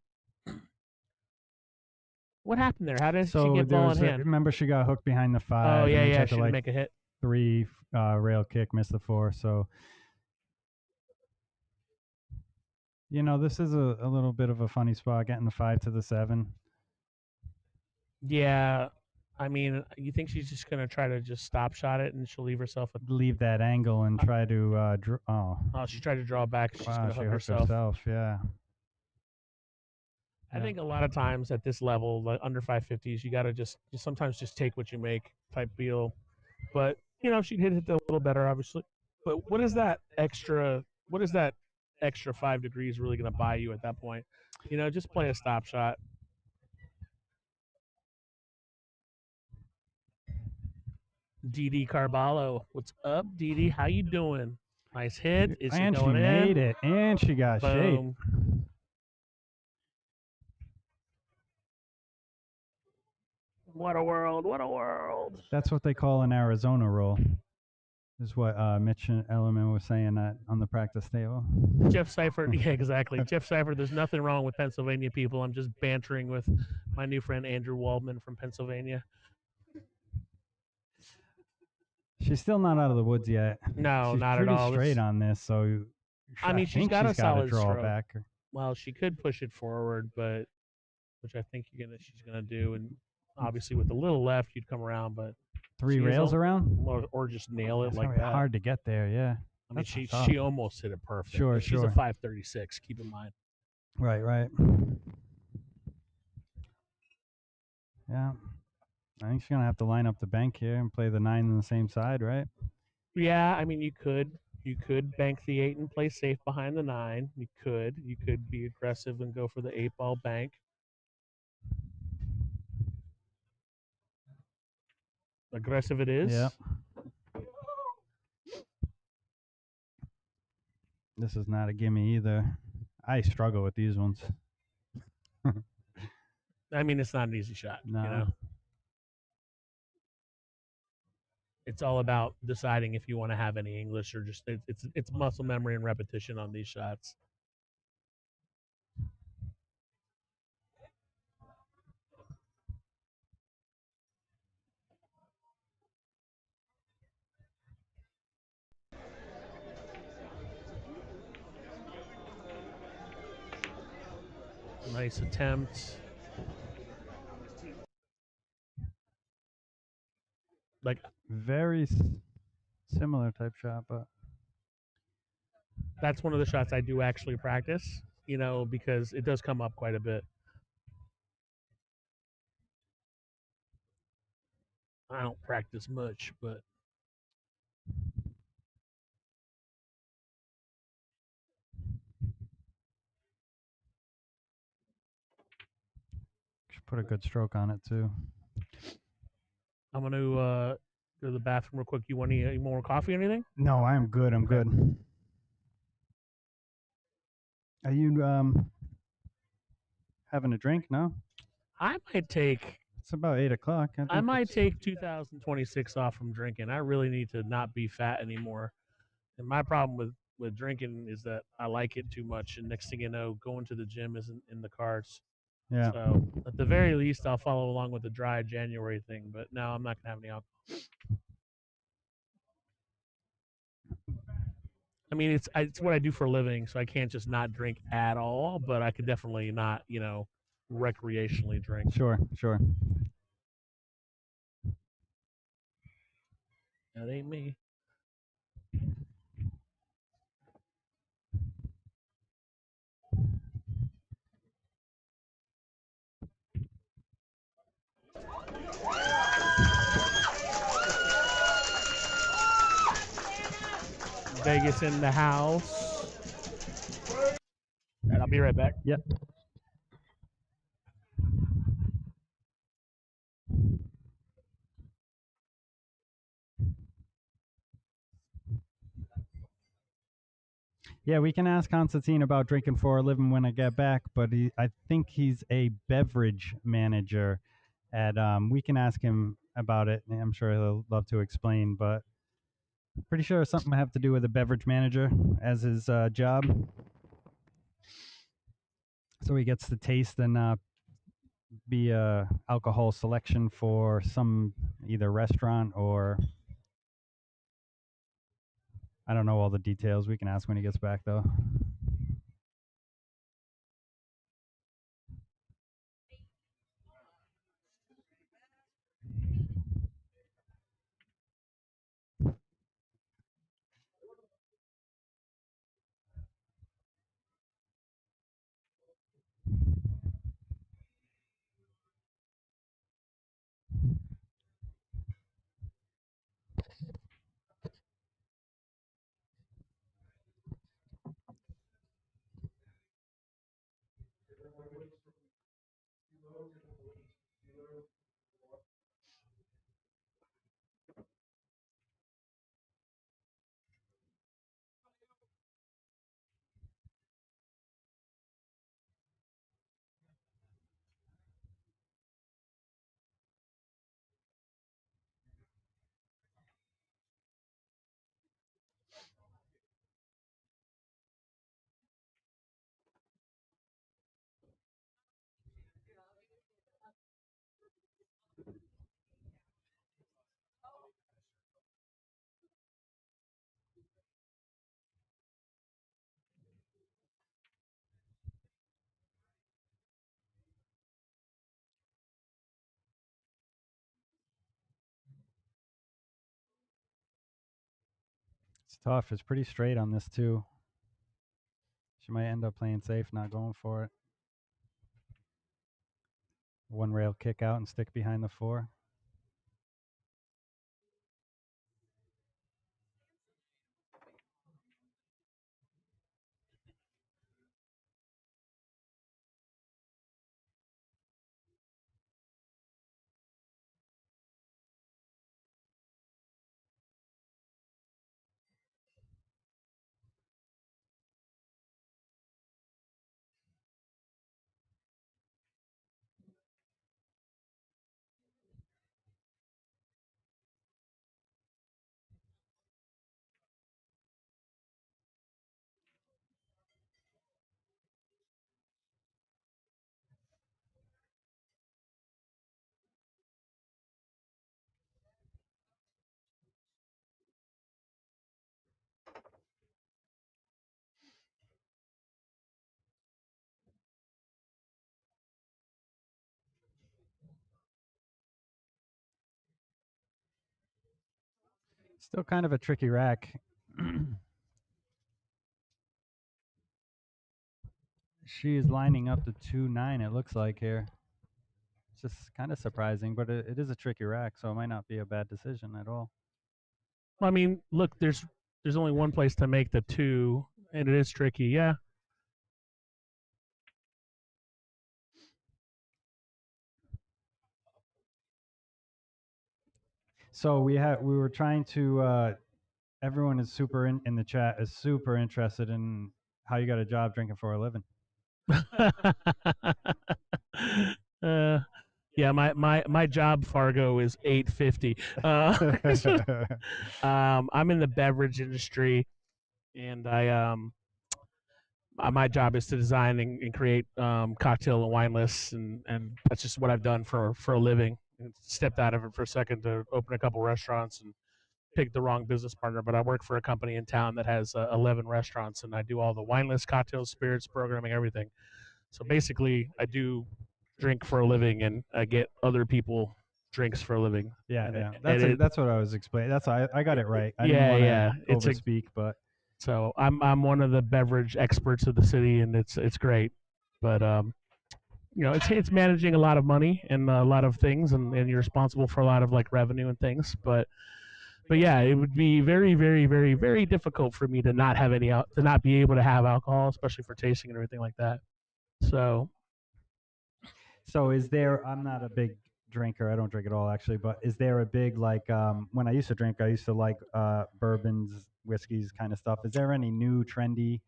What happened there? How did she So get ball in there's hand? remember she got hooked behind the 5. Oh yeah, and then she yeah. had She to didn't like make a hit. 3 rail kick, missed the 4. So you know, this is a little bit of a funny spot, getting the 5 to the 7. Yeah, I mean, you think she's just gonna try to just stop shot it and she'll leave herself a. Leave that angle and try to oh Oh, she tried to draw back. She's wow, gonna she hook hooked herself. yeah. I think a lot of times at this level, like under 550s, you gotta just sometimes just take what you make type deal. But you know, she'd hit it a little better, obviously. But what is that extra? What is that extra 5 degrees really gonna buy you at that point? You know, just play a stop shot. DD Carballo, what's up, DD? How you doing? Nice hit. Is And it she going made in? it, and she got shape. Boom. What a world! What a world! That's what they call an Arizona roll. Is what Mitch Ellerman was saying on the practice table. Jeff Seifert, yeah, exactly. Jeff Seifert, there's nothing wrong with Pennsylvania people. I'm just bantering with my new friend Andrew Waldman from Pennsylvania. She's still not out of the woods yet. No, she's not pretty at all. straight on this, so I mean, she's think got a she's got to solid draw stroke. back. Well, she could push it forward, but which I think she's gonna do, and obviously with a little left, you'd come around, but 3 rails around, or just nail it That's like gonna be that. hard to get there. Yeah. I mean, That's tough. she almost hit it perfect. Sure, but she's a sure. 536. Keep in mind. Right. Yeah. I think she's gonna have to line up the bank here and play the 9 on the same side, right? Yeah, I mean, you could bank the 8 and play safe behind the 9. You could be aggressive and go for the 8-ball bank. Aggressive it is. Yeah. This is not a gimme either. I struggle with these ones. I mean, it's not an easy shot. No. You know, it's all about deciding if you want to have any English or just it's muscle memory and repetition on these shots. Nice attempt. Like very similar type shot, but that's one of the shots I do actually practice, you know, because it does come up quite a bit. I don't practice much, but should put a good stroke on it too. I'm going to go to the bathroom real quick. You want any more coffee or anything? No, I'm good. I'm good. Are you having a drink? No? I might take It's about 8 o'clock. I might take 2026 off from drinking. I really need to not be fat anymore. And my problem with drinking is that I like it too much. And next thing you know, going to the gym isn't in the cards. Yeah. So at the very least, I'll follow along with the dry January thing. But no, I'm not going to have any alcohol. I mean, it's what I do for a living, so I can't just not drink at all. But I could definitely not, you know, recreationally drink. Sure. That ain't me. Vegas in the house. And I'll be right back. Yep. Yeah, we can ask Constantine about drinking for a living when I get back, but I think he's a beverage manager at we can ask him about it. I'm sure he'll love to explain, but pretty sure it's something I have to do with a beverage manager as his job. So he gets to taste and be a alcohol selection for some either restaurant or I don't know all the details. We can ask when he gets back though. It's tough. It's pretty straight on this too. She might end up playing safe, not going for it. One rail kick out and stick behind the 4. Still kind of a tricky rack. She is lining up the 2-9, it looks like here. It's just kind of surprising, but it is a tricky rack, so it might not be a bad decision at all. Well, I mean, look, there's only one place to make the 2, and it is tricky. Yeah. So we were trying to everyone is super in the chat is super interested in how you got a job drinking for a living. Yeah, my job, Fargo, is $8.50. I'm in the beverage industry, and my job is to design and create cocktail and wine lists, and that's just what I've done for a living. And stepped out of it for a second to open a couple restaurants and picked the wrong business partner, but I work for a company in town that has 11 restaurants, and I do all the wine lists, cocktails, spirits, programming, everything. So basically, I do drink for a living, and I get other people drinks for a living. Yeah, and yeah. That's what I was explaining. That's I got it right. I didn't want to overspeak, but so I'm one of the beverage experts of the city, and it's great. But it's managing a lot of money and a lot of things, and you're responsible for a lot of like revenue and things. But But yeah, it would be very, very, very, very difficult for me to not have any to not be able to have alcohol, especially for tasting and everything like that. So So is there? I'm not a big drinker. I don't drink at all, actually. But is there a big like? When I used to drink, I used to like bourbons, whiskeys, kind of stuff. Is there any new trendy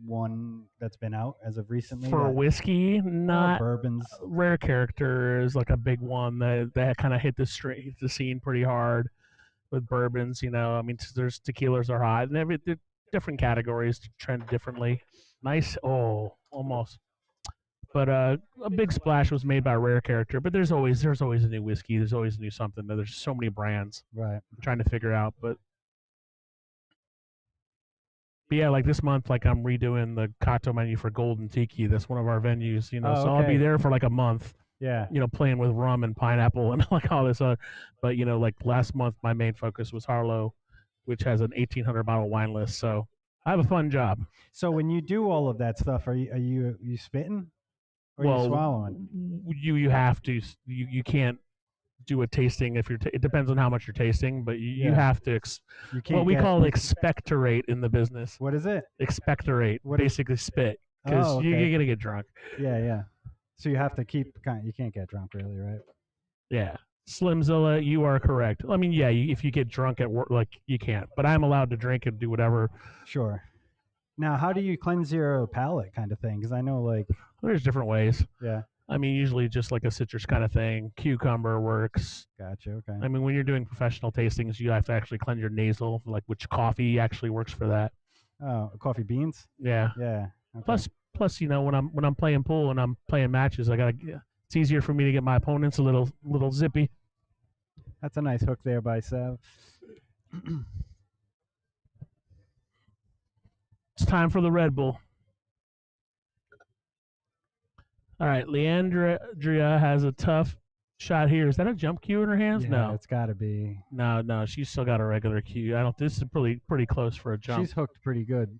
one that's been out as of recently? for that, whiskey, not bourbons. Rare Character is like a big one that kind of hit the scene pretty hard with bourbons. You know, I mean, there's tequilas are hot, and they're different categories trend differently. Nice, almost. But a big splash was made by Rare Character. But there's always a new whiskey. There's always a new something. There's so many brands. Right. I'm trying to figure out, but yeah, like this month, like I'm redoing the cocktail menu for Golden Tiki. That's one of our venues, you know. Oh, So I'll be okay. there for like a month, Yeah. you know, playing with rum and pineapple and like all this other. But you know, like last month, my main focus was Harlow, which has an 1,800 bottle wine list. So I have a fun job. So when you do all of that stuff, are you spitting or are you swallowing? You have to. You can't do a tasting if you're. It depends on how much you're tasting, but you Yeah. have to. You can't. What we get- call expectorate in the business. What is it? Expectorate, What is- basically spit, because Oh, you're okay. gonna get drunk. Yeah. So you have to keep. You can't get drunk, really, right? Yeah. Slimzilla, you are correct. I mean, yeah, if you get drunk at work, like you can't. But I'm allowed to drink and do whatever. Sure. Now, how do you cleanse your palate, kind of thing? Because I know, like, There's different ways. yeah, I mean, usually just like a citrus kind of thing. Cucumber works. gotcha. Okay. I mean, when you're doing professional tastings, you have to actually cleanse your nasal, like which coffee actually works for that. Oh, coffee beans. Yeah. Yeah. Okay. Plus, you know, when I'm playing pool and I'm playing matches, it's easier for me to get my opponents a little zippy. That's a nice hook there by Sav. It's time for the Red Bull. All right, Leandria has a tough shot here. Is that a jump cue in her hands? Yeah, No, it's got to be. no, she's still got a regular cue. I don't. This is pretty close for a jump. She's hooked pretty good.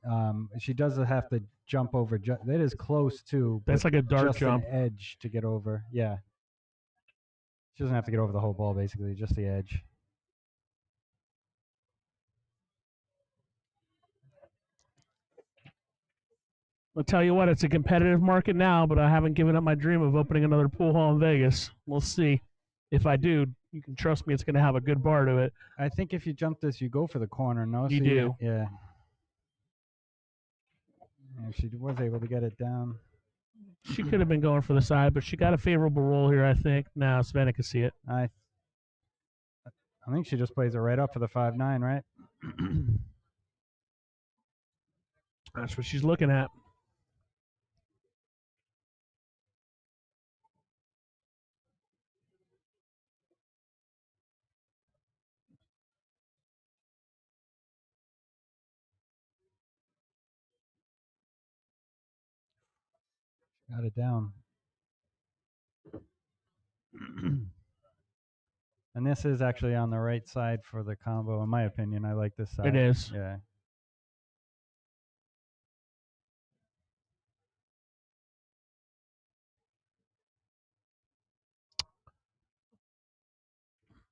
She does have to jump over. That is close too. That's like a dart just jump. an edge to get over. Yeah. She doesn't have to get over the whole ball, basically, just the edge. I'll tell you what, it's a competitive market now, but I haven't given up my dream of opening another pool hall in Vegas. We'll see. If I do, you can trust me, it's going to have a good bar to it. I think if you jump this, you go for the corner. No, You so do. Yeah. Yeah, she was able to get it down. She could have been going for the side, but she got a favorable roll here, I think. Now Savannah can see it. I think she just plays it right up for the 5-9, right? That's what she's looking at. Got it down. And this is actually on the right side for the combo, in my opinion. I like this side. It is. Yeah.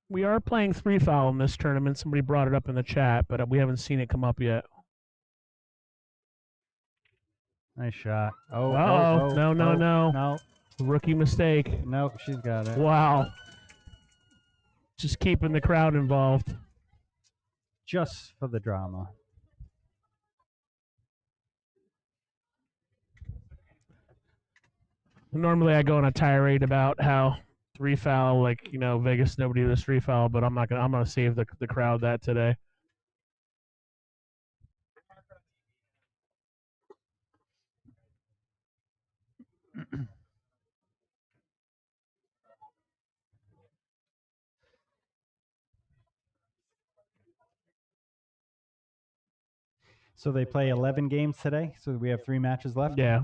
We are playing 3-foul in this tournament. Somebody brought it up in the chat, but we haven't seen it come up yet. Nice shot. Oh, No. Rookie mistake. Nope, she's got it. Wow. Just keeping the crowd involved. Just for the drama. Normally I go on a tirade about how 3-foul, like, you know, Vegas, nobody does 3-foul, but I'm gonna save the crowd that today. So they play 11 games today. So we have 3 matches left. Yeah.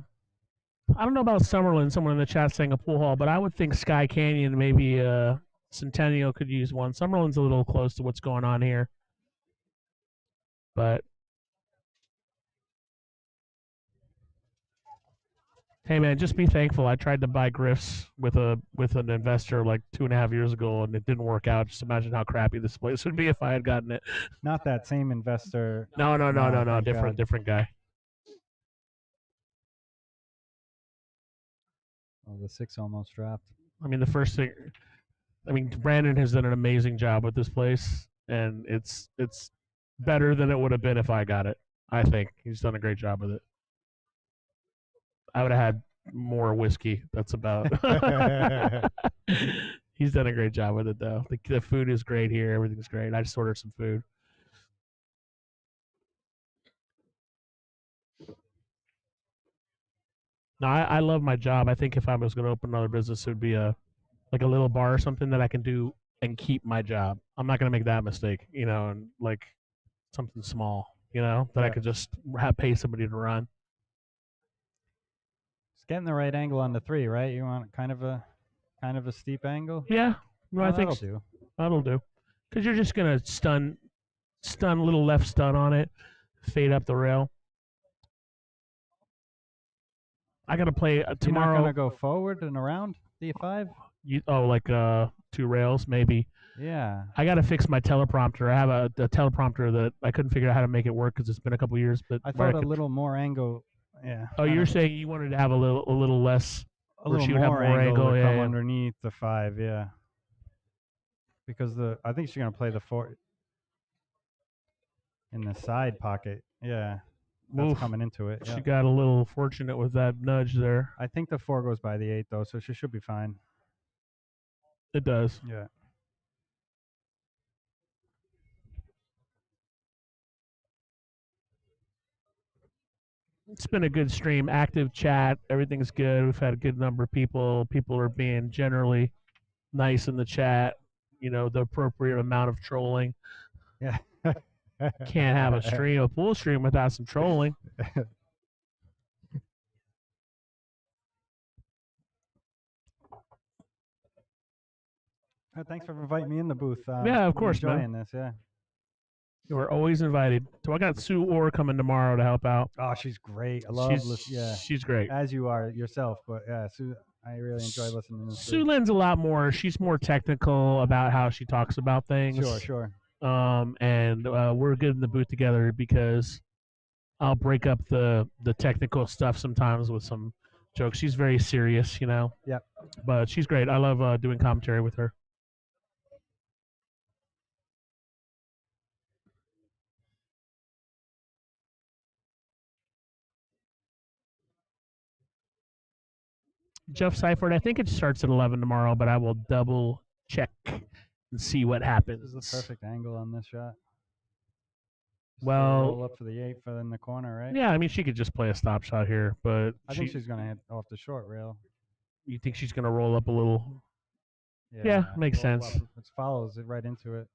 I don't know about Summerlin, someone in the chat saying a pool hall, but I would think Sky Canyon, maybe Centennial could use one. Summerlin's a little close to what's going on here. But Hey man, just be thankful. I tried to buy Griffs with an investor like 2.5 years ago, and it didn't work out. Just imagine how crappy this place would be if I had gotten it. Not that same investor. No, thank different God. guy. Oh, the 6 almost dropped. I mean, the first thing. I mean, Brandon has done an amazing job with this place, and it's better than it would have been if I got it. I think he's done a great job with it. I would have had more whiskey. That's about. He's done a great job with it, though. The food is great here. Everything's great. I just ordered some food. No, I love my job. I think if I was going to open another business, it would be a little bar or something that I can do and keep my job. I'm not going to make that mistake, and like something small, that I could just pay somebody to run. It's getting the right angle on the 3, right? You want kind of a steep angle? Yeah, no, I think that'll do. That'll do. Because you're just going to stun, little left stun on it, fade up the rail. I got to play tomorrow. You're not going to go forward and around D5? Like 2 rails, maybe. Yeah. I got to fix my teleprompter. I have a teleprompter that I couldn't figure out how to make it work because it's been a couple years. But I thought a little more angle. Yeah. Oh, you're saying you wanted to have a little less. A little more angle to come underneath the 5, yeah. Because I think she's going to play the 4 in the side pocket. Yeah. That's coming into it. She got a little fortunate with that nudge there. I think the 4 goes by the 8, though, so she should be fine. It does. Yeah. It's been a good stream, active chat. Everything's good. We've had a good number of people. People are being generally nice in the chat. The appropriate amount of trolling. Yeah. Can't have a pool stream without some trolling. Thanks for inviting me in the booth. Yeah, of course, enjoying man. this, yeah. You are always invited. So I got Sue Orr coming tomorrow to help out. Oh, she's great. I love she's great. As you are yourself, but yeah, Sue, I really enjoy listening to this. Sue Lynn's a lot more. She's more technical about how she talks about things. Sure. And we're good in the booth together because I'll break up the technical stuff sometimes with some jokes. She's very serious, Yep. But she's great. I love doing commentary with her. Jeff Seifert, I think it starts at 11 tomorrow, but I will double check and see what happens. This is the perfect angle on this shot. Well, roll up for the 8 in the corner, right? Yeah, I mean, she could just play a stop shot here, but I think she's going to hit off the short rail. You think she's going to roll up a little? Yeah, makes sense. It follows it right into it.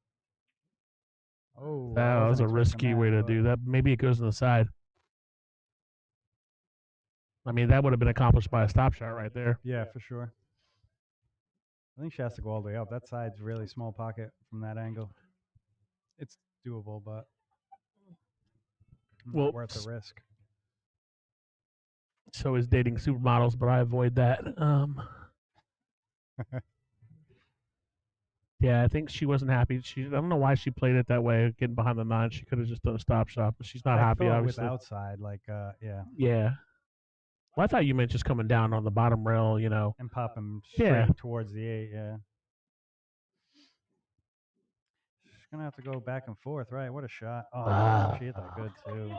Oh, that was a risky way to do that. Maybe it goes on the side. I mean, that would have been accomplished by a stop shot right there. Yeah, for sure. I think she has to go all the way up. That side's really small pocket from that angle. It's doable, but not worth the risk. So is dating supermodels, but I avoid that. Yeah, I think she wasn't happy. I don't know why she played it that way, getting behind the 9. She could have just done a stop shot, but she's not happy, obviously. With outside, yeah. Yeah. Well, I thought you meant just coming down on the bottom rail, And popping straight towards the 8, yeah. She's going to have to go back and forth, right? What a shot. Oh, she hit that good, too.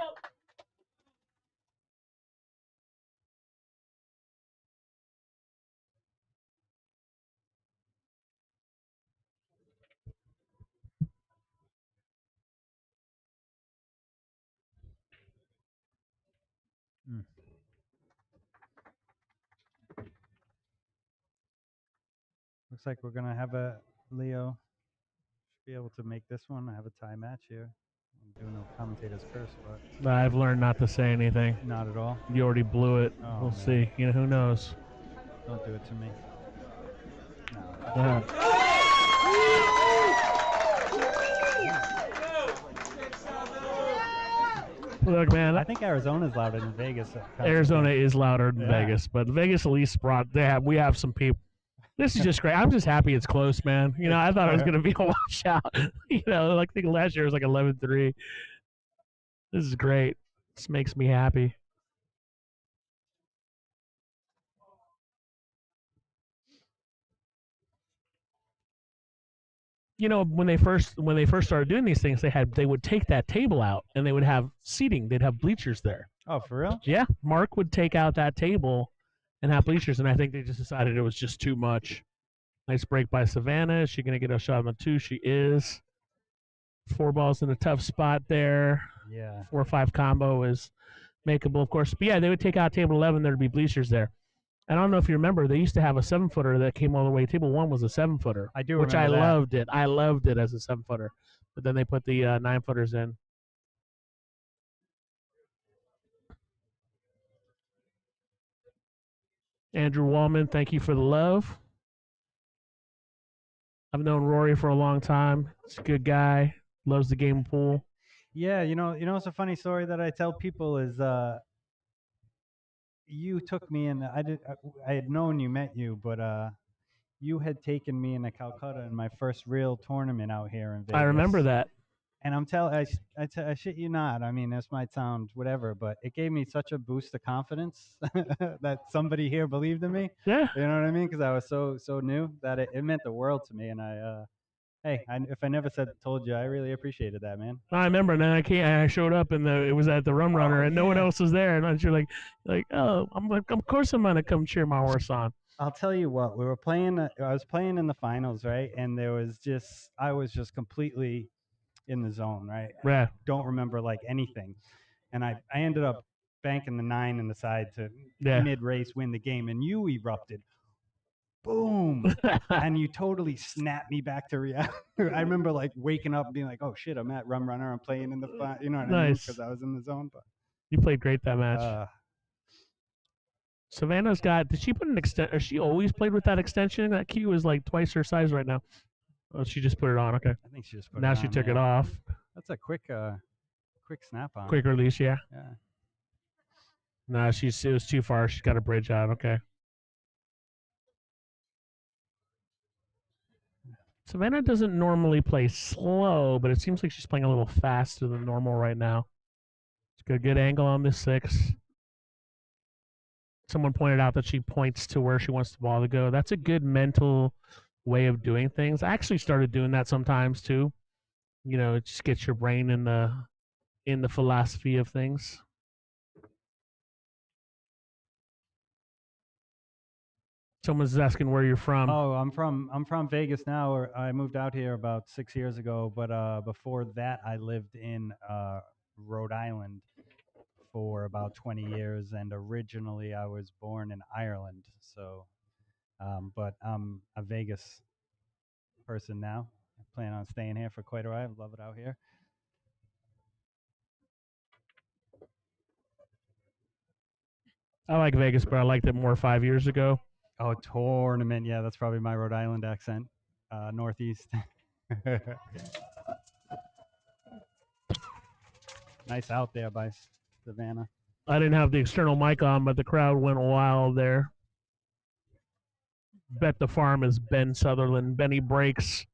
Looks like we're going to have a Leo should be able to make this one. I have a tie match here. I'm doing no commentator's curse, but I've learned not to say anything. Not at all. You already blew it. We'll see. Who knows? Don't do it to me. No. Look, man, I think Arizona's louder than Vegas. Arizona is louder than Yeah. Vegas, but Vegas at least we have some people. This is just great. I'm just happy it's close, man. You know, I thought it was gonna be a washout. You know, like I think last year was like 11-3. This is great. This makes me happy. You know, when they first started doing these things, they would take that table out and they would have seating. They'd have bleachers there. Oh, for real? Yeah, Mark would take out that table and have bleachers, and I think they just decided it was just too much. Nice break by Savannah. Is she going to get a shot on the 2? She is. 4 balls in a tough spot there. Yeah. 4-5 combo is makeable, of course. But yeah, they would take out table 11. There'd be bleachers there. And I don't know if you remember, they used to have a 7-footer that came all the way. Table 1 was a 7-footer. I do which I remember that. loved it. I loved it as a 7-footer. But then they put the 9-footers in. Andrew Wallman, thank you for the love. I've known Rory for a long time. He's a good guy. Loves the game of pool. Yeah, it's a funny story that I tell people is you took me in. I had known you, met you, but you had taken me into Calcutta in my first real tournament out here in Vegas. I remember that. And I'm telling, I shit you not. I mean, this might sound whatever, but it gave me such a boost of confidence that somebody here believed in me. Yeah. You know what I mean? Because I was so new that it meant the world to me. And if I never told you, I really appreciated that, man. I remember. And then I showed up, and it was at the Rum Runner, and no one else was there. And you're like, oh, I'm like, of course I'm gonna come cheer my horse on. I'll tell you what, we were playing. I was playing in the finals, right? And I was just completely in the zone, right? Yeah. I don't remember like anything, and I ended up banking the 9 in the side to mid race win the game, and you erupted. Boom. And you totally snapped me back to reality. I remember like waking up and being like, oh shit, I'm at Rum Runner, I'm playing in the you know what I mean? Because I was in the zone. But you played great that match. Savannah's got, did she put an extension? Or she always played with that extension? That key was like twice her size right now. Oh, she just put it on. Okay. I think she just put now it on. Now she took it off. That's a quick snap on. Quick release, yeah. Yeah. Nah, it was too far. She's got a bridge out. Okay. Savannah doesn't normally play slow, but it seems like she's playing a little faster than normal right now. She's got a good angle on this 6. Someone pointed out that she points to where she wants the ball to go. That's a good mental way of doing things. I actually started doing that sometimes too. You know, it just gets your brain in the philosophy of things. Someone's asking where you're from. Oh, I'm from Vegas now. Or I moved out here about 6 years ago, but before that, I lived in Rhode Island for about 20 years, and originally I was born in Ireland. So, but I'm a Vegas person now. I plan on staying here for quite a while. I love it out here. I like Vegas, but I liked it more 5 years ago. Oh, tournament. Yeah, that's probably my Rhode Island accent. Northeast. Nice out there by Savannah. I didn't have the external mic on, but the crowd went wild there. Bet the farm is Ben Sutherland. Benny breaks.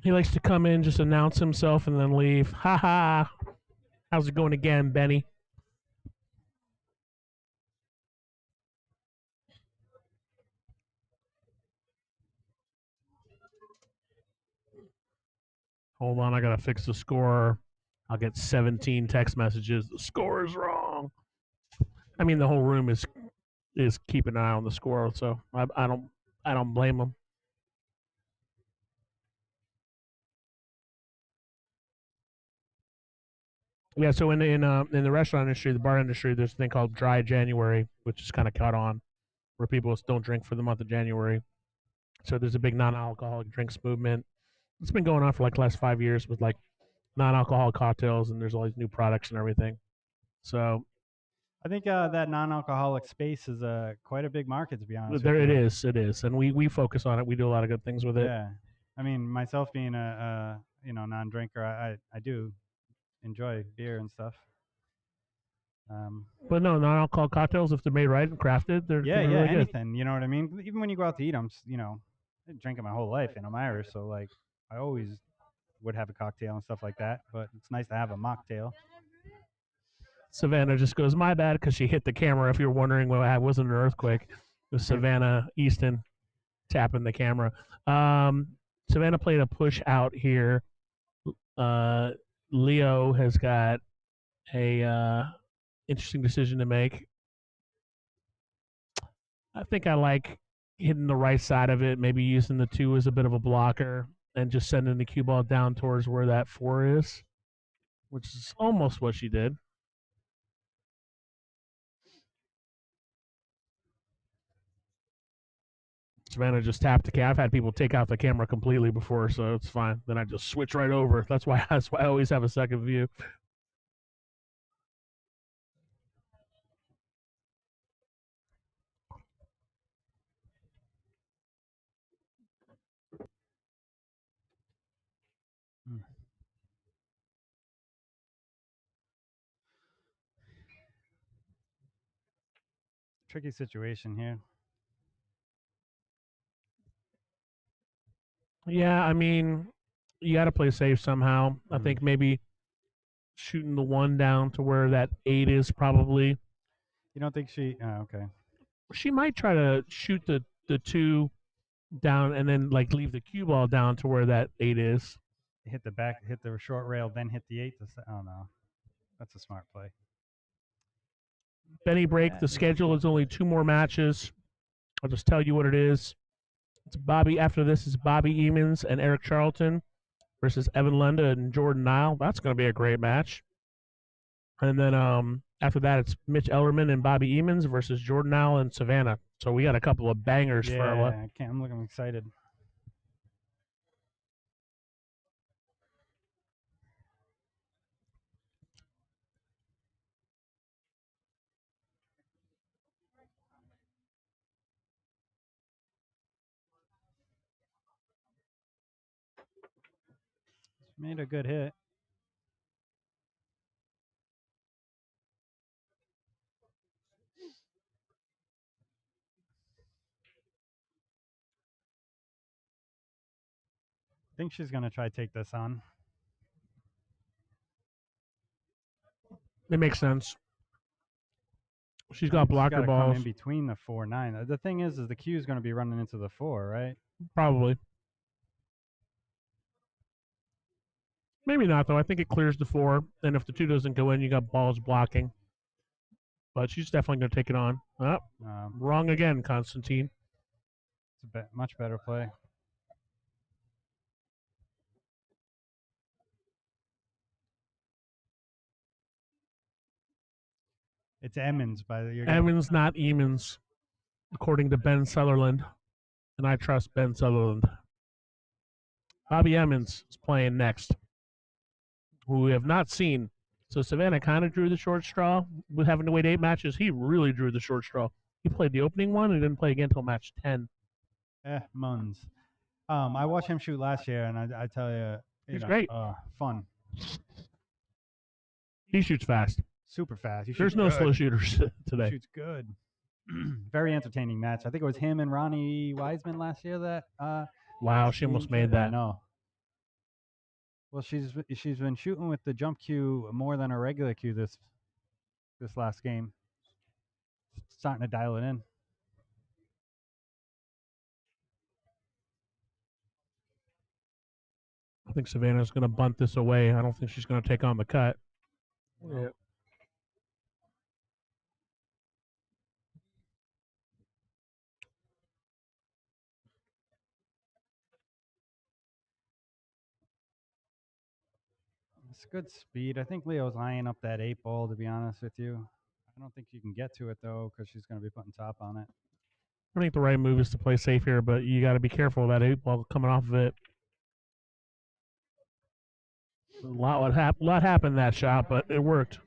He likes to come in, just announce himself, and then leave. Ha ha. How's it going again, Benny? Hold on, I gotta fix the score. I'll get 17 text messages. The score is wrong. I mean, the whole room is keeping an eye on the score, so I don't blame them. Yeah, so in the restaurant industry, the bar industry, there's a thing called Dry January, which is kind of caught on, where people don't drink for the month of January. So there's a big non-alcoholic drinks movement. It's been going on for like the last 5 years with like non-alcoholic cocktails, and there's all these new products and everything. So I think that non-alcoholic space is quite a big market, to be honest. There it is, and we focus on it. We do a lot of good things with it. Yeah, I mean, myself being a non-drinker, I do enjoy beer and stuff. But no, non-alcohol cocktails, if they're made right and crafted, they're Yeah, can be yeah, really good. anything. You know what I mean? Even when you go out to eat, I've been drinking my whole life, and I'm Irish, so like I always would have a cocktail and stuff like that. But it's nice to have a mocktail. Savannah just goes, my bad, because she hit the camera. If you're wondering, well, it wasn't an earthquake. It was Savannah Easton tapping the camera. Savannah played a push out here. Leo has got a interesting decision to make. I think I like hitting the right side of it, maybe using the 2 as a bit of a blocker, and just sending the cue ball down towards where that 4 is, which is almost what she did. Savannah just tapped the camera. I've had people take out the camera completely before, so it's fine. Then I just switch right over. That's why I always have a second view. Tricky situation here. Yeah, I mean, you got to play safe somehow. I think maybe shooting the 1 down to where that 8 is probably. You don't think she? Okay. She might try to shoot the 2 down and then like leave the cue ball down to where that 8 is. Hit the short rail, then hit the 8. Oh no, that's a smart play. Benny break. The schedule is only 2 more matches. I'll just tell you what it is. It's Bobby. After this is Bobby Eamons and Eric Charlton versus Evan Lunda and Jordan Nile. That's going to be a great match. And then after that, it's Mitch Ellerman and Bobby Eamons versus Jordan Nile and Savannah. So we got a couple of bangers for our I can't. I'm excited. Made a good hit. I think she's gonna try to take this on. It makes sense. She's got blocker balls. balls. Come in between the 4-9. The thing is the cue is going to be running into the 4, right? Probably. Maybe not, though. I think it clears the 4. And if the 2 doesn't go in, you got balls blocking. But she's definitely going to take it on. Oh, wrong again, Constantine. It's a much better play. It's Emmons, by the way. Emmons, not Eamons, according to Ben Sutherland. And I trust Ben Sutherland. Bobby Emmons is playing next, who we have not seen. So Savannah kind of drew the short straw with having to wait 8 matches. He really drew the short straw. He played the opening one and didn't play again until match 10. Muns. I watched him shoot last year, and I tell you, he's great. Fun. He shoots fast. Super fast. There's no slow shooters today. He shoots good. Very entertaining match. I think it was him and Ronnie Wiseman last year that. Wow, she almost made that. I know. Well, she's been shooting with the jump cue more than a regular cue this last game. Starting to dial it in. I think Savannah's going to bunt this away. I don't think she's going to take on the cut. Yeah. It's good speed. I think Leo's eyeing up that 8 ball, to be honest with you. I don't think you can get to it, though, because she's going to be putting top on it. I think the right move is to play safe here, but you got to be careful of that 8 ball coming off of it. A lot happened in that shot, but it worked.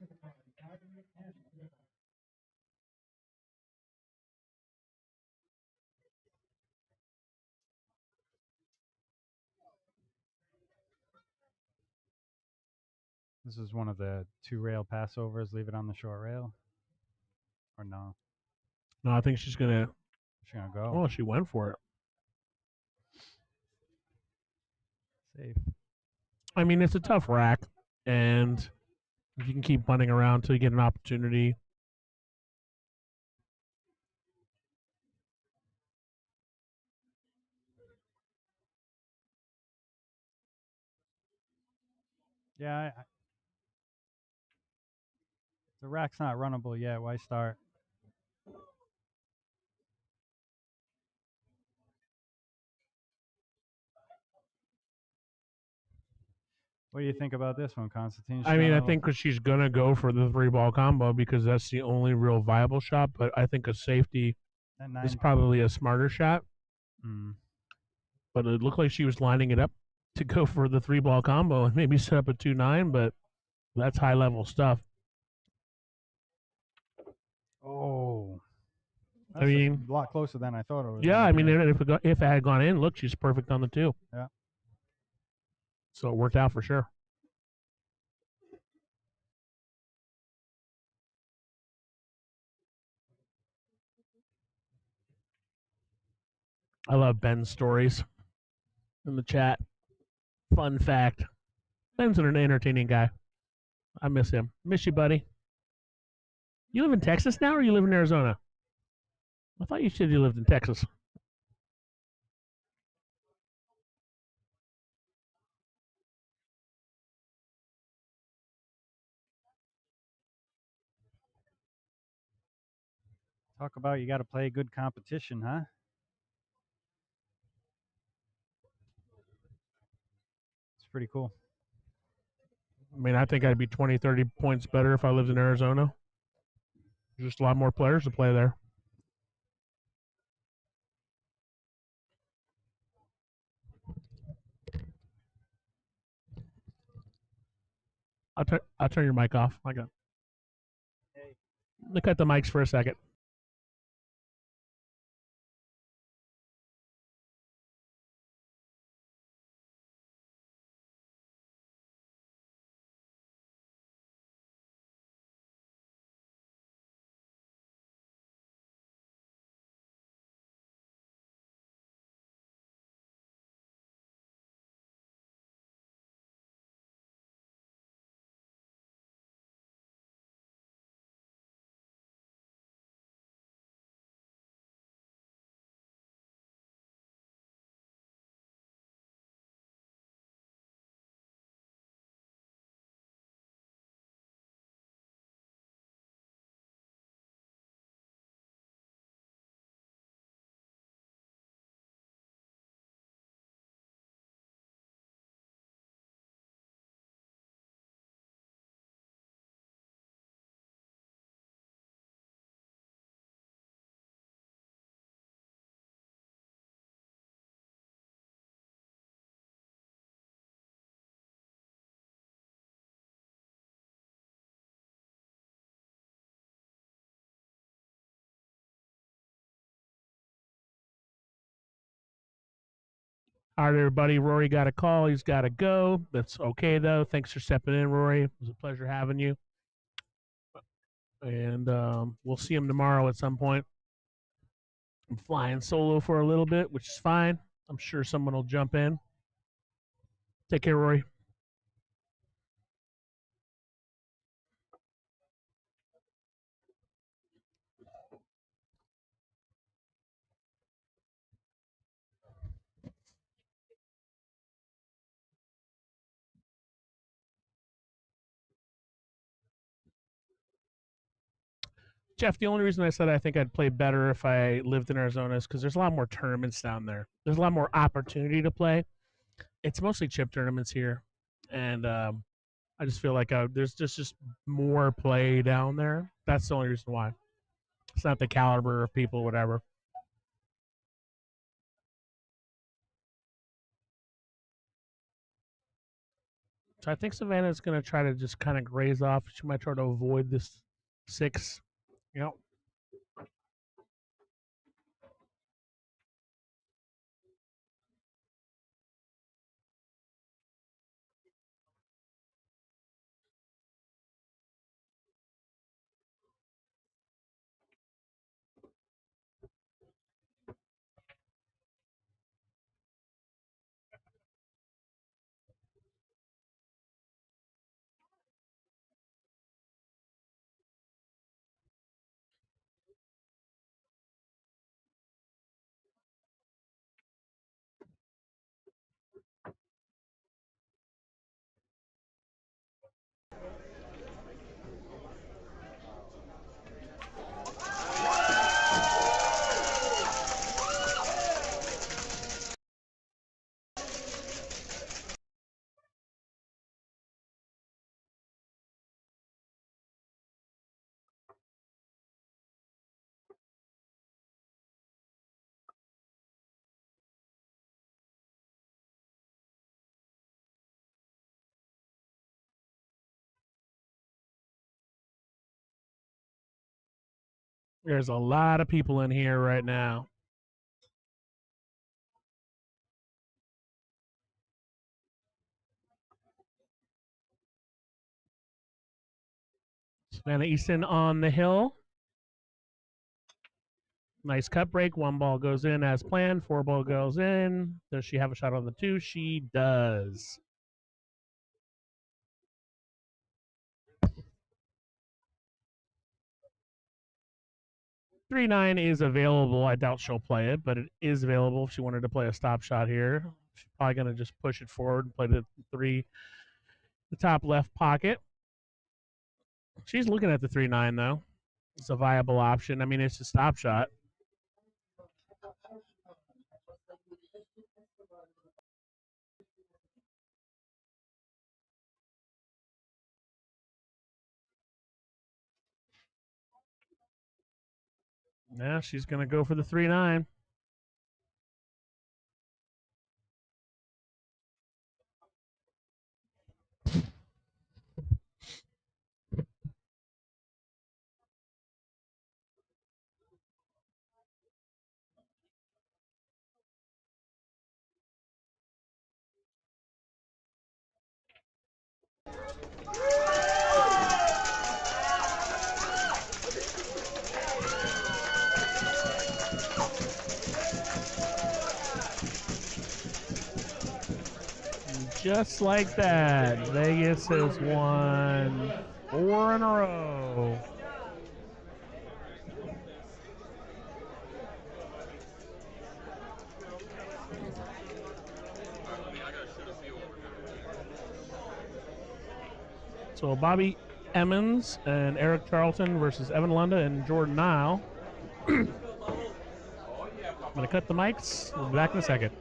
This is one of the 2-rail passovers. Leave it on the short rail. Or no? No, I think she's gonna. She's going to go. Oh, she went for it. Safe. I mean, it's a tough rack, and if you can keep punting around till you get an opportunity. Yeah, the rack's not runnable yet. Why start? What do you think about this one, Constantine? I mean, I think she's gonna go for the 3-ball combo because that's the only real viable shot. But I think a safety At is 9. probably a smarter shot. Mm. But it looked like she was lining it up to go for the 3-ball combo and maybe set up a 2-9. But that's high level stuff. Oh. I That's mean, a lot closer than I thought it was. yeah. gonna I mean, be. if it had gone in, look, she's perfect on the 2. Yeah. So it worked out for sure. I love Ben's stories in the chat. Fun fact. Ben's an entertaining guy. I miss him. Miss you, buddy. You live in Texas now, or you live in Arizona? I thought you said you lived in Texas. Talk about you got to play good competition, huh? It's pretty cool. I mean, I think I'd be 20, 30 points better if I lived in Arizona. There's just a lot more players to play there. I'll turn your mic off. I got. Look at the mics for a second. All right, everybody. Rory got a call. He's got to go. That's okay, though. Thanks for stepping in, Rory. It was a pleasure having you. And we'll see him tomorrow at some point. I'm flying solo for a little bit, which is fine. I'm sure someone will jump in. Take care, Rory. Jeff, the only reason I said I think I'd play better if I lived in Arizona is because there's a lot more tournaments down there. There's a lot more opportunity to play. It's mostly chip tournaments here, and I just feel like there's just more play down there. That's the only reason why. It's not the caliber of people, whatever. So I think Savannah's going to try to just kind of graze off. She might try to avoid this 6. Yep. There's a lot of people in here right now. Savannah Easton on the hill. Nice cut break. One ball goes in as planned. 4 ball goes in. Does she have a shot on the 2? She does. "3-9" is available. I doubt she'll play it, but it is available if she wanted to play a stop shot here. She's probably going to just push it forward and play the 3, the top left pocket. She's looking at the 3-9 though. It's a viable option. I mean, it's a stop shot. Yeah, she's going to go for the 3-9. Just like that, Vegas has won 4 in a row. So Bobby Emmons and Eric Charlton versus Evan Lunda and Jordan Nile. I'm going to cut the mics. We'll be back in a second.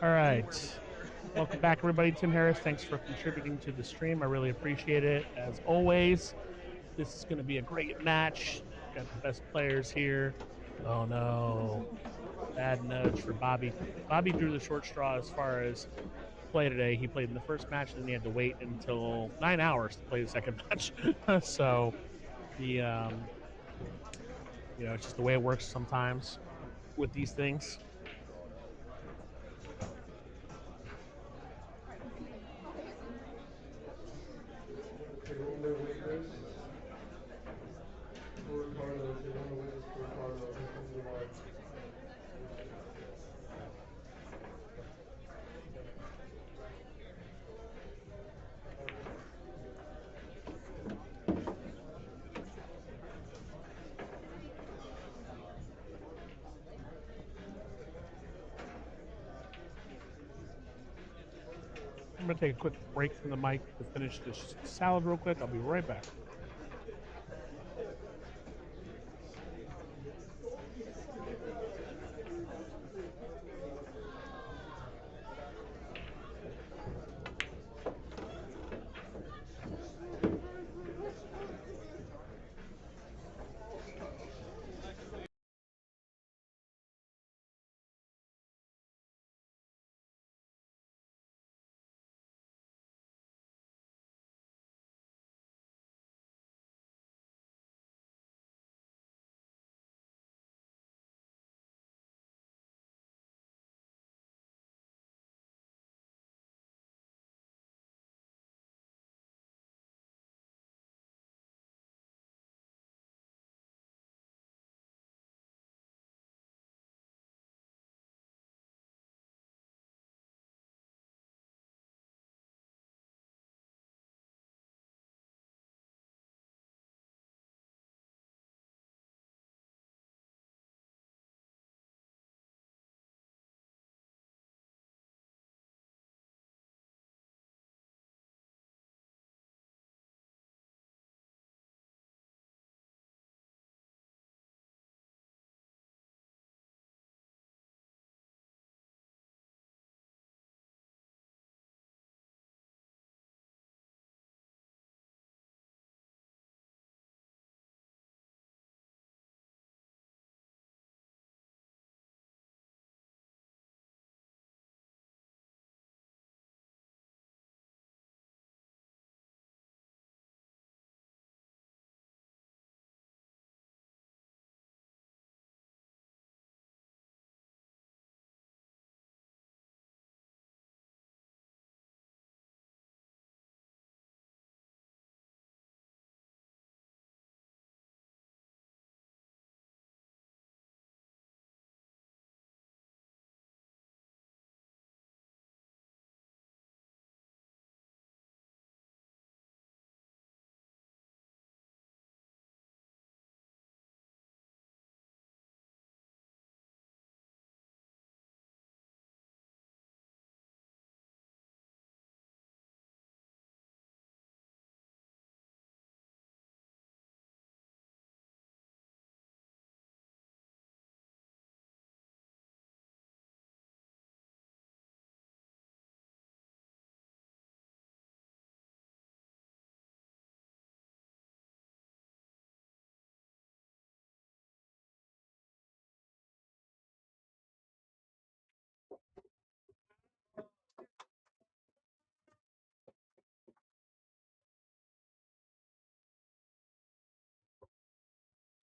All right. Welcome back, everybody. Tim Harris. Thanks for contributing to the stream. I really appreciate it. As always, this is going to be a great match. Got the best players here. Oh, no. Bad nudge for Bobby. Bobby drew the short straw as far as play today. He played in the first match, and then he had to wait until 9 hours to play the second match. So, the it's just the way it works sometimes with these things. Take a little bit of weight, Chris. For Ricardo, take a little weight for Ricardo. Hit him the bar. I'm going to take a quick break from the mic to finish this salad real quick. I'll be right back.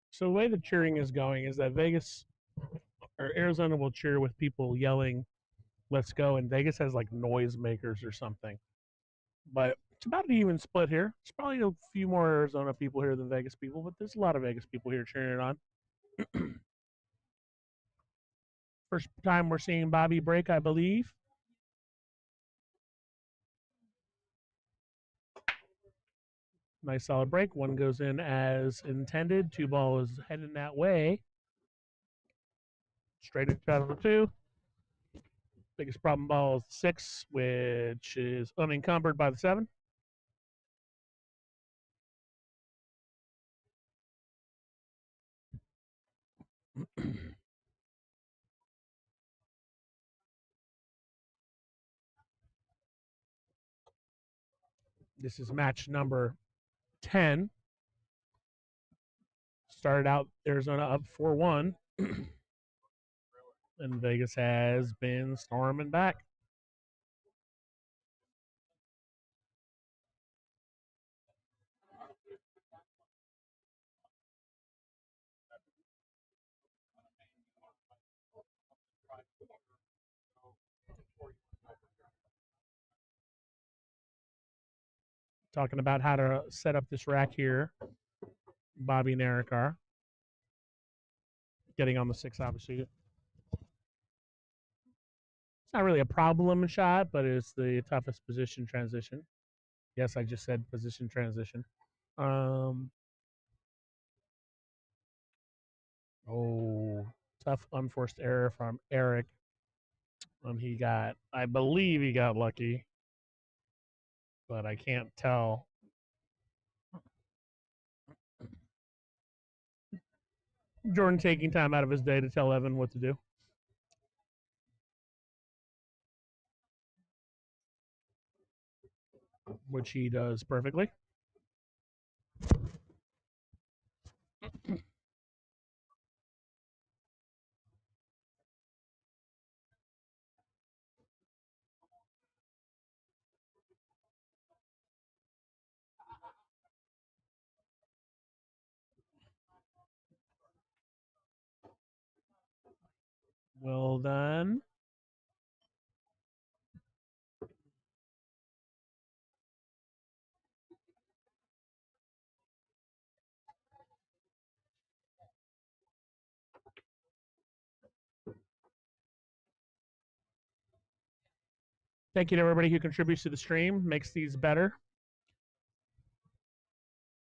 So the way the cheering is going is that Vegas or Arizona will cheer with people yelling, "Let's go!" and Vegas has like noisemakers or something. But it's about an even split here. There's probably a few more Arizona people here than Vegas people, but there's a lot of Vegas people here cheering it on. First time we're seeing Bobby break, I believe. Nice solid break. One goes in as intended. Two ball is heading that way. Straight into battle two. Biggest problem ball is 6, which is unencumbered by the 7. This is match number 10. Started out Arizona up 4-1. And Vegas has been storming back. Talking about how to set up this rack here. Bobby and Eric are getting on the 6, obviously. It's not really a problem shot, but it's the toughest position transition. Yes, I just said position transition. Tough unforced error from Eric. I believe he got lucky, but I can't tell. Jordan taking time out of his day to tell Evan what to do, which he does perfectly. Well done. Thank you to everybody who contributes to the stream, makes these better.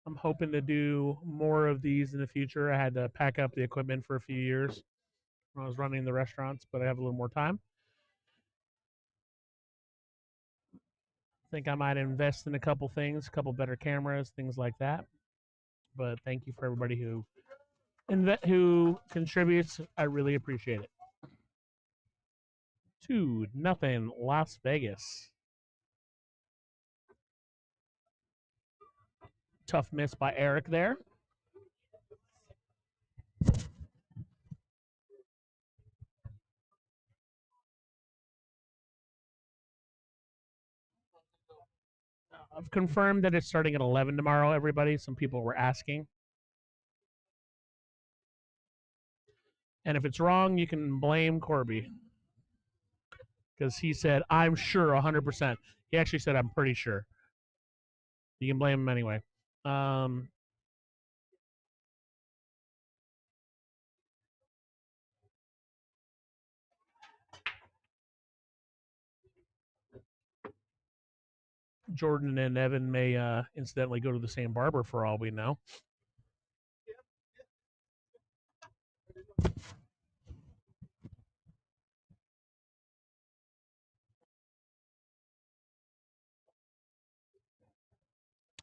I'm hoping to do more of these in the future. I had to pack up the equipment for a few years when I was running the restaurants, but I have a little more time. I think I might invest in a couple things, a couple better cameras, things like that. But thank you for everybody who contributes. I really appreciate it. 2-0 Las Vegas. Tough miss by Eric there. I've confirmed that it's starting at 11 tomorrow, everybody. Some people were asking. And if it's wrong, you can blame Corby. Because he said, I'm sure 100%. He actually said, I'm pretty sure. You can blame him anyway. Jordan and Evan may incidentally go to the same barber for all we know.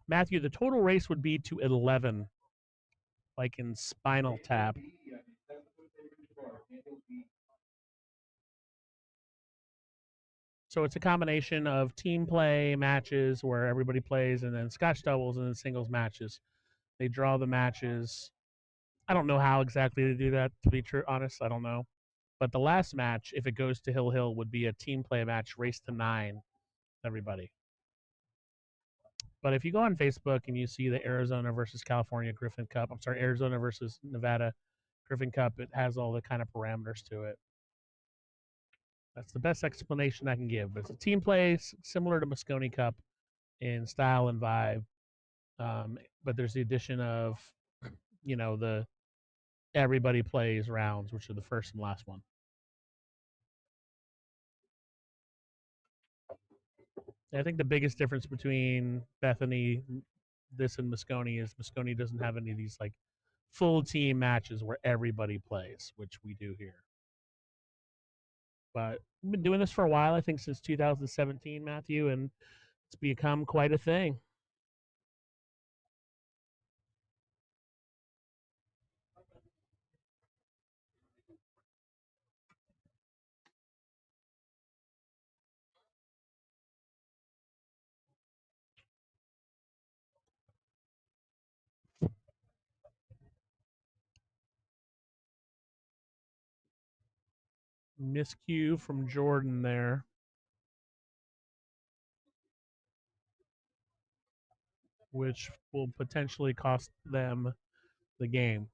Matthew, the total race would be to 11, like in Spinal Tap. So it's a combination of team play matches where everybody plays, and then scotch doubles and then singles matches. They draw the matches. I don't know how exactly to do that, to be true, honest. I don't know. But the last match, if it goes to Hill Hill, would be a team play match, race to 9, everybody. But if you go on Facebook and you see the Arizona versus California Griffin Cup, Arizona versus Nevada Griffin Cup, it has all the kind of parameters to it. That's the best explanation I can give. But it's a team play similar to Moscone Cup in style and vibe. But there's the addition of, the everybody plays rounds, which are the first and last one. I think the biggest difference between Bethany, this, and Moscone is Moscone doesn't have any of these like full team matches where everybody plays, which we do here. But we've been doing this for a while, I think since 2017, Matthew, and it's become quite a thing. Miscue from Jordan there. Which will potentially cost them the game.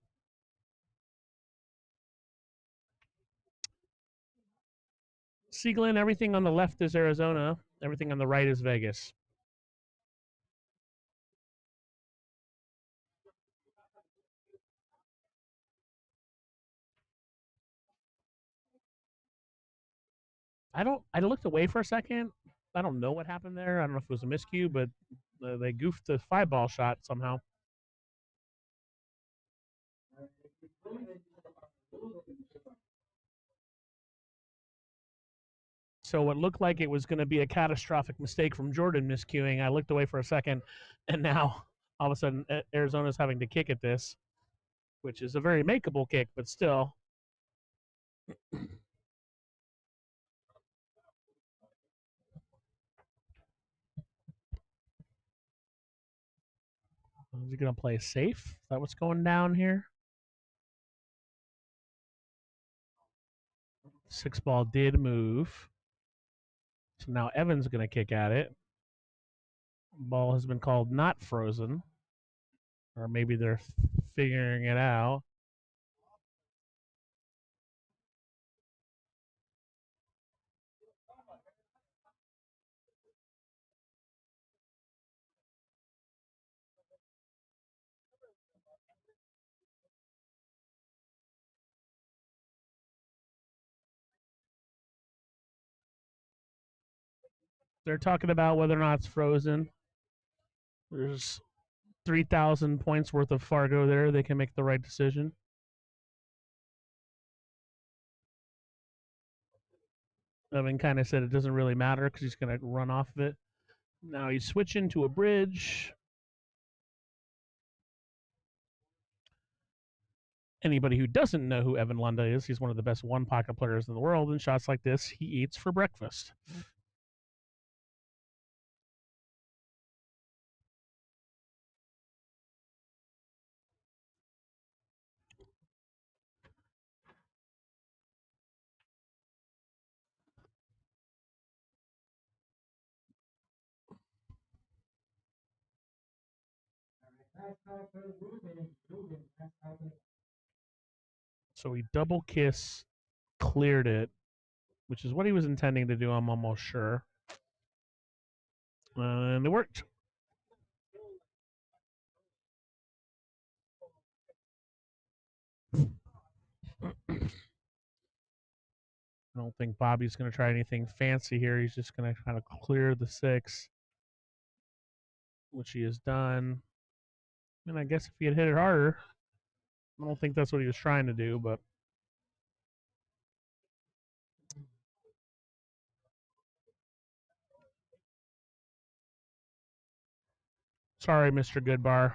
Sieglin, everything on the left is Arizona. Everything on the right is Vegas. I looked away for a second. I don't know what happened there. I don't know if it was a miscue, but they goofed the 5-ball shot somehow. So what looked like it was going to be a catastrophic mistake from Jordan miscuing, I looked away for a second, and now all of a sudden Arizona's having to kick at this, which is a very makeable kick, but still. Is he going to play safe? Is that what's going down here? 6-ball did move. So now Evan's going to kick at it. Ball has been called not frozen. Or maybe they're figuring it out. They're talking about whether or not it's frozen. There's 3,000 points worth of Fargo there. They can make the right decision. Evan kind of said it doesn't really matter because he's going to run off of it. Now he's switching to a bridge. Anybody who doesn't know who Evan Lunda is, he's one of the best one-pocket players in the world. And shots like this, he eats for breakfast. So he double kiss, cleared it, which is what he was intending to do, I'm almost sure. And it worked. I don't think Bobby's going to try anything fancy here. He's just going to kind of clear the 6, which he has done. And I guess if he had hit it harder, I don't think that's what he was trying to do, but sorry, Mr. Goodbar.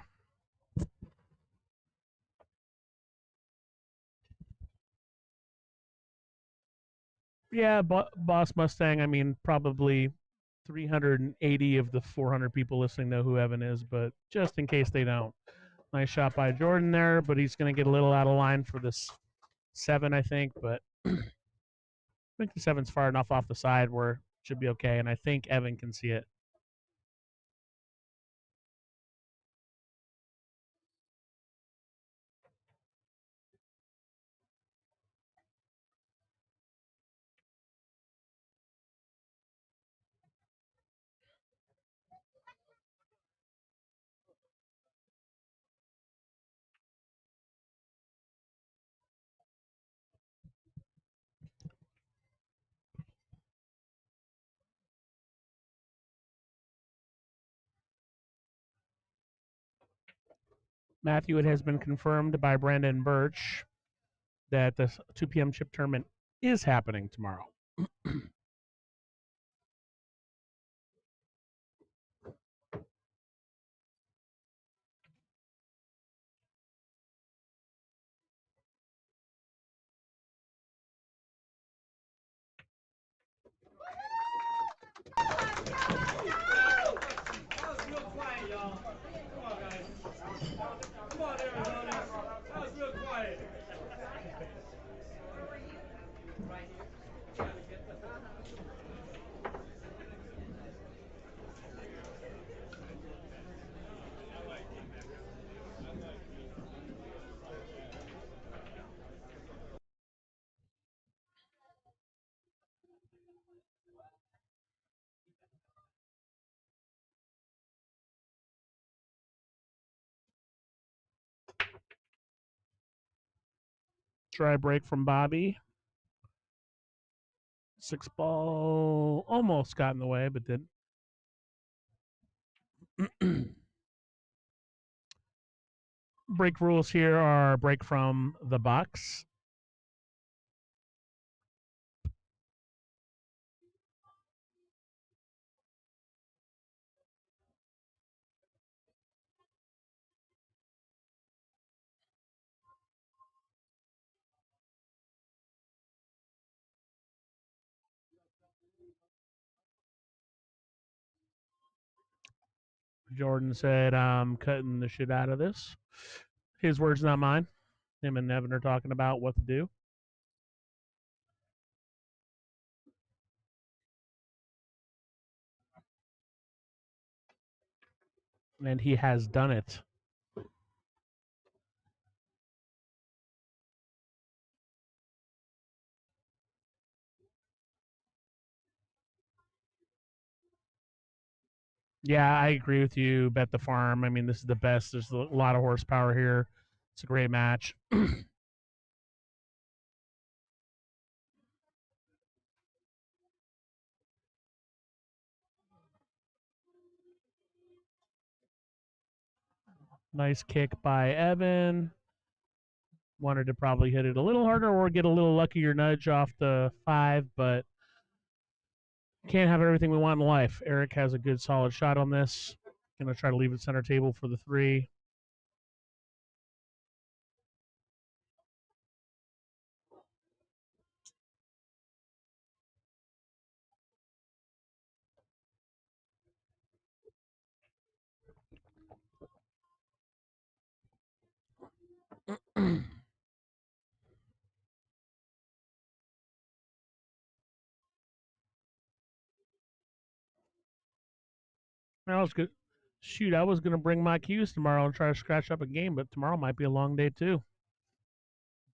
Yeah, Boss Mustang, I mean, probably 380 of the 400 people listening know who Evan is, but just in case they don't. Nice shot by Jordan there, but he's going to get a little out of line for this 7, I think, but I think the 7's far enough off the side where it should be okay, and I think Evan can see it. Matthew, it has been confirmed by Brandon Birch that the 2 p.m. chip tournament is happening tomorrow. Try break from Bobby. 6 ball almost got in the way, but didn't. Break rules here are break from the box. Jordan said, I'm cutting the shit out of this. His words, not mine. Him and Nevin are talking about what to do. And he has done it. Yeah, I agree with you. Bet the farm. I mean, this is the best. There's a lot of horsepower here. It's a great match. Nice kick by Evan. Wanted to probably hit it a little harder or get a little luckier nudge off the 5, but can't have everything we want in life. Eric has a good solid shot on this. Gonna try to leave it center table for the 3. I was good. Shoot, I was gonna bring my cues tomorrow and try to scratch up a game, but tomorrow might be a long day too.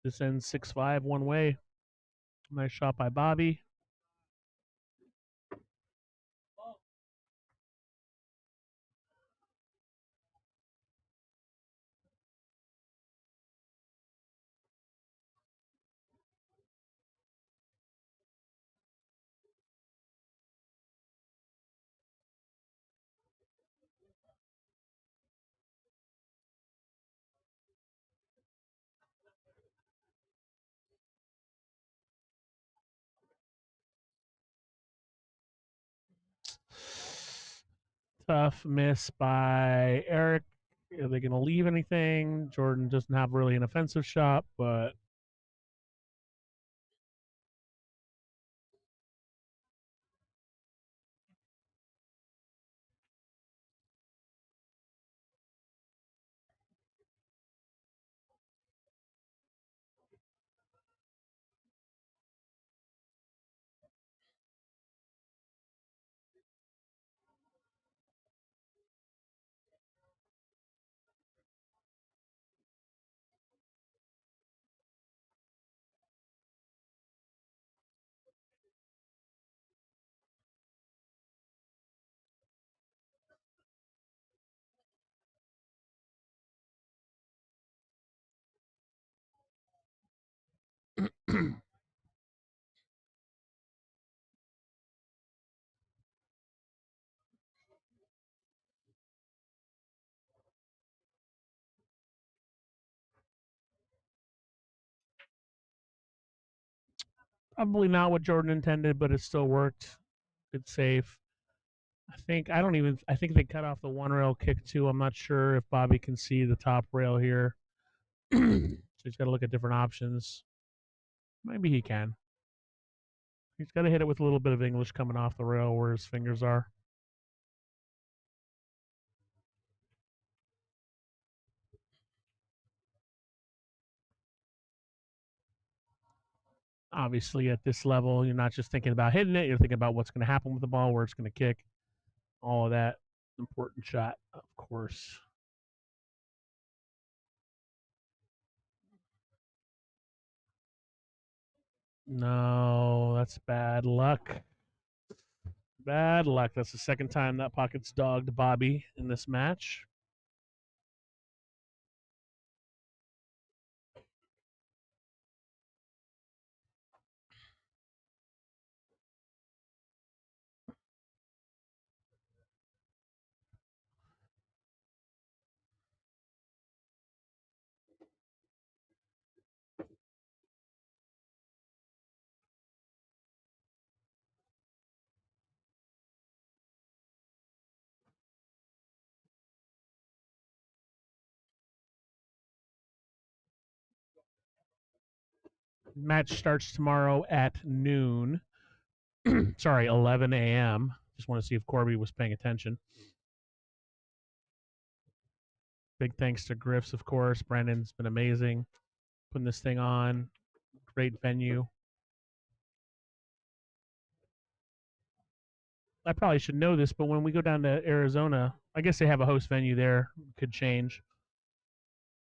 This ends 6-5 one way. Nice shot by Bobby. Tough miss by Eric. Are they going to leave anything? Jordan doesn't have really an offensive shot, but probably not what Jordan intended, but it still worked. Good save. I think they cut off the one rail kick too. I'm not sure if Bobby can see the top rail here. So he's got to look at different options. Maybe he can. He's got to hit it with a little bit of English coming off the rail where his fingers are. Obviously, at this level, you're not just thinking about hitting it, you're thinking about what's going to happen with the ball, where it's going to kick, all of that. Important shot, of course. No, that's bad luck. Bad luck. That's the second time that pocket's dogged Bobby in this match. Match starts tomorrow at noon. Sorry, 11 a.m. Just want to see if Corby was paying attention. Big thanks to Griffs, of course. Brandon's been amazing putting this thing on. Great venue. I probably should know this, but when we go down to Arizona, I guess they have a host venue there. Could change.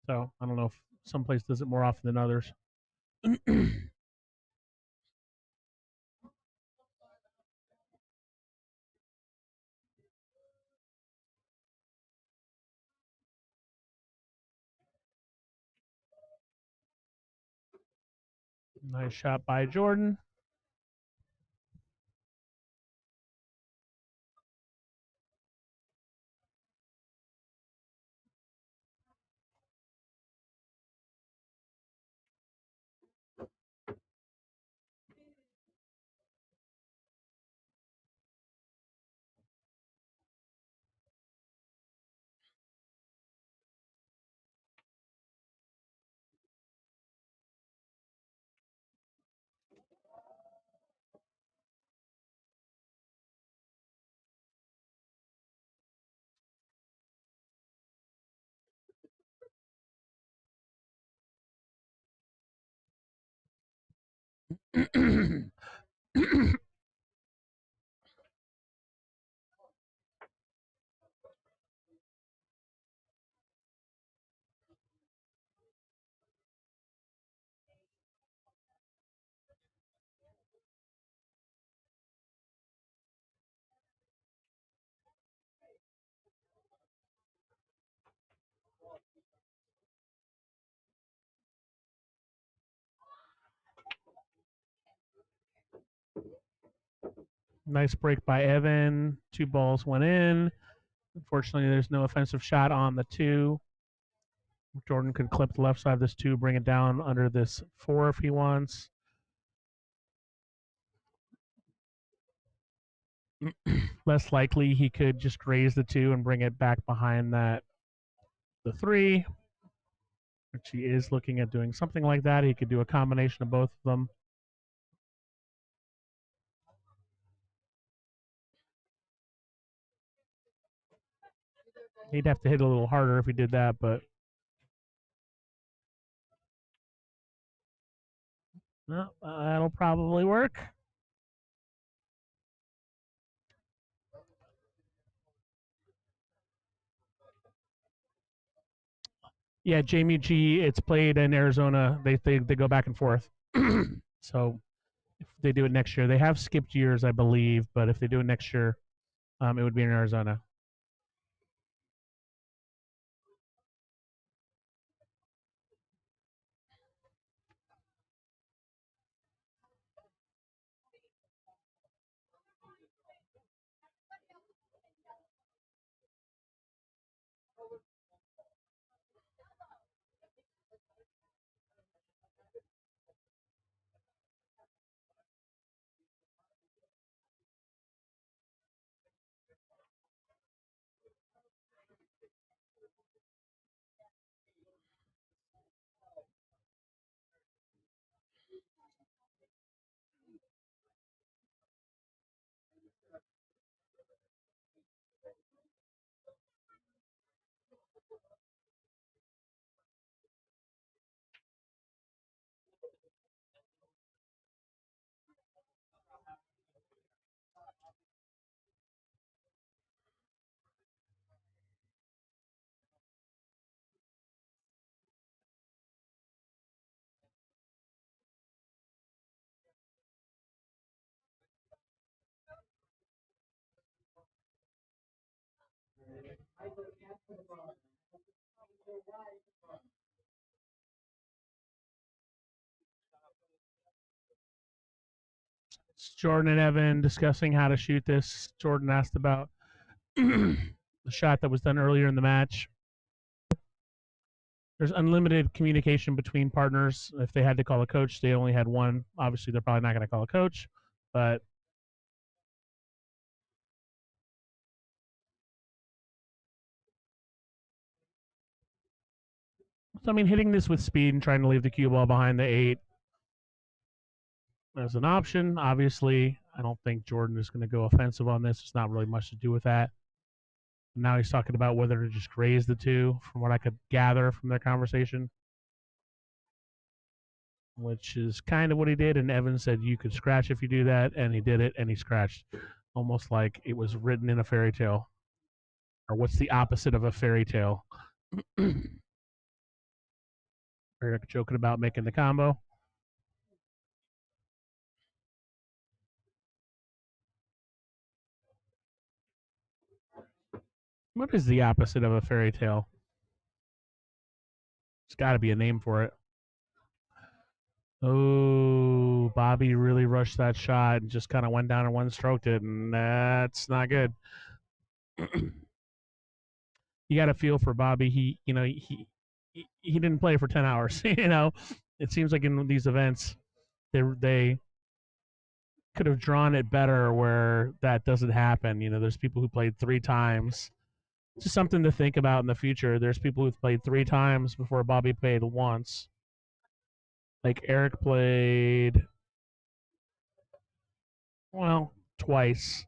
So I don't know if some place does it more often than others. Nice shot by Jordan. Nice break by Evan. 2 balls went in. Unfortunately, there's no offensive shot on the 2. Jordan could clip the left side of this 2, bring it down under this 4 if he wants. Less likely he could just graze the 2 and bring it back behind the 3, which he is looking at doing something like that. He could do a combination of both of them. He'd have to hit a little harder if he did that, but no, that'll probably work. Yeah, Jamie G. It's played in Arizona. They go back and forth. So if they do it next year, they have skipped years, I believe. But if they do it next year, it would be in Arizona. It's Jordan and Evan discussing how to shoot this. Jordan asked about the shot that was done earlier in the match. There's unlimited communication between partners. If they had to call a coach, they only had one. Obviously, they're probably not going to call a coach, but so I mean, hitting this with speed and trying to leave the cue ball behind the 8 as an option. Obviously, I don't think Jordan is going to go offensive on this. It's not really much to do with that. Now he's talking about whether to just graze the two, from what I could gather from their conversation, which is kind of what he did. And Evan said you could scratch if you do that, and he did it, and he scratched, almost like it was written in a fairy tale. Or what's the opposite of a fairy tale? Eric joking about making the combo. What is the opposite of a fairy tale? There's got to be a name for it. Oh, Bobby really rushed that shot and just kind of went down and one stroked it, and that's not good. You got to feel for Bobby. He didn't play for 10 hours. It seems like in these events they could have drawn it better where that doesn't happen. There's people who played 3 times. Just something to think about in the future. There's people who've played 3 times before Bobby played once. Like Eric played, well, twice.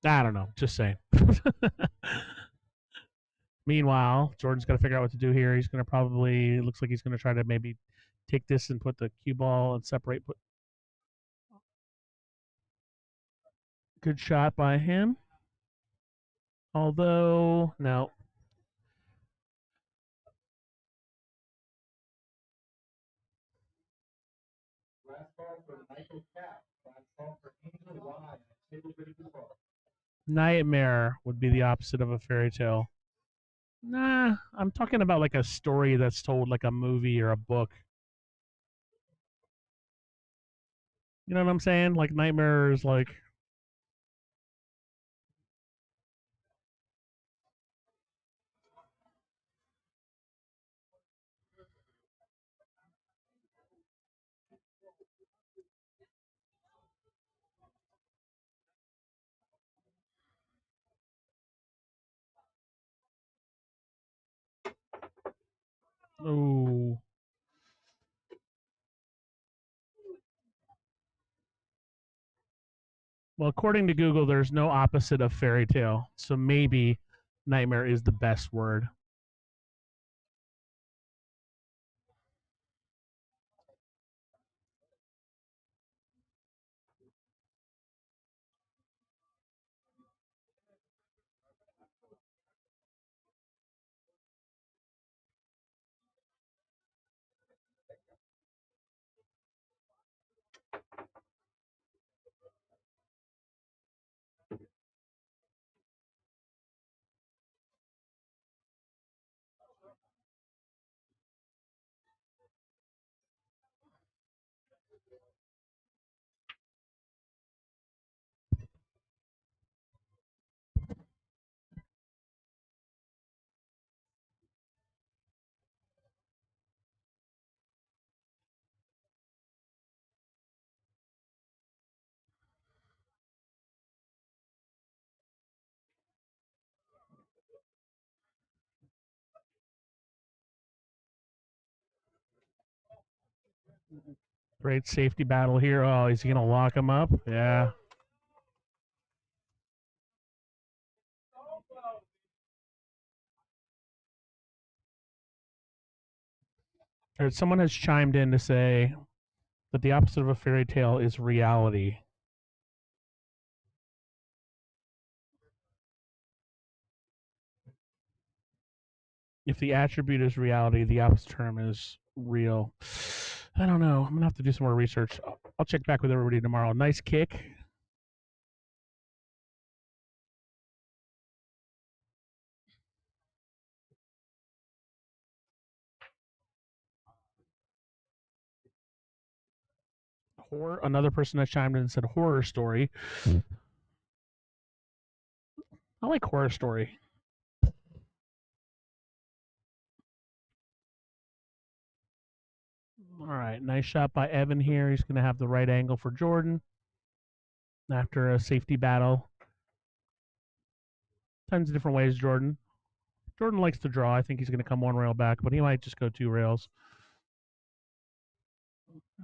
I don't know. Just saying. Meanwhile, Jordan's got to figure out what to do here. He's going to probably, looks like he's going to try to maybe take this and put the cue ball and separate. Good shot by him. Although, no. Nightmare would be the opposite of a fairy tale. Nah, I'm talking about like a story that's told like a movie or a book. You know what I'm saying? Like Nightmare is like, oh. Well, according to Google, there's no opposite of fairy tale. So maybe nightmare is the best word. Great safety battle here. Oh, is he going to lock him up? Yeah. Or someone has chimed in to say that the opposite of a fairy tale is reality. If the attribute is reality, the opposite term is real. I don't know. I'm going to have to do some more research. I'll check back with everybody tomorrow. Nice kick. Horror. Another person that chimed in and said horror story. I like horror story. All right, nice shot by Evan here. He's going to have the right angle for Jordan after a safety battle. Tons of different ways, Jordan. Jordan likes to draw. I think he's going to come one rail back, but he might just go 2 rails.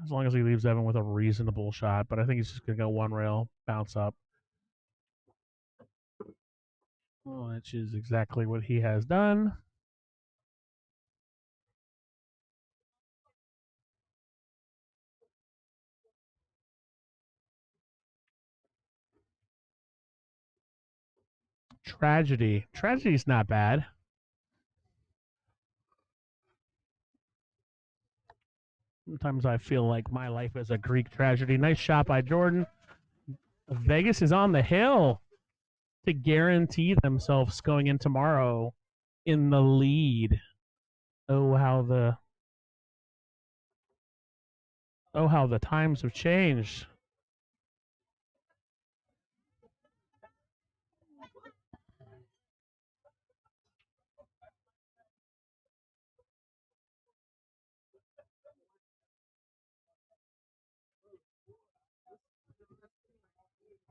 As long as he leaves Evan with a reasonable shot, but I think he's just going to go 1 rail, bounce up. Which is exactly what he has done. Tragedy. Tragedy's not bad. Sometimes I feel like my life is a Greek tragedy. Nice shot by Jordan. Vegas is on the hill to guarantee themselves going in tomorrow in the lead. Oh how the times have changed.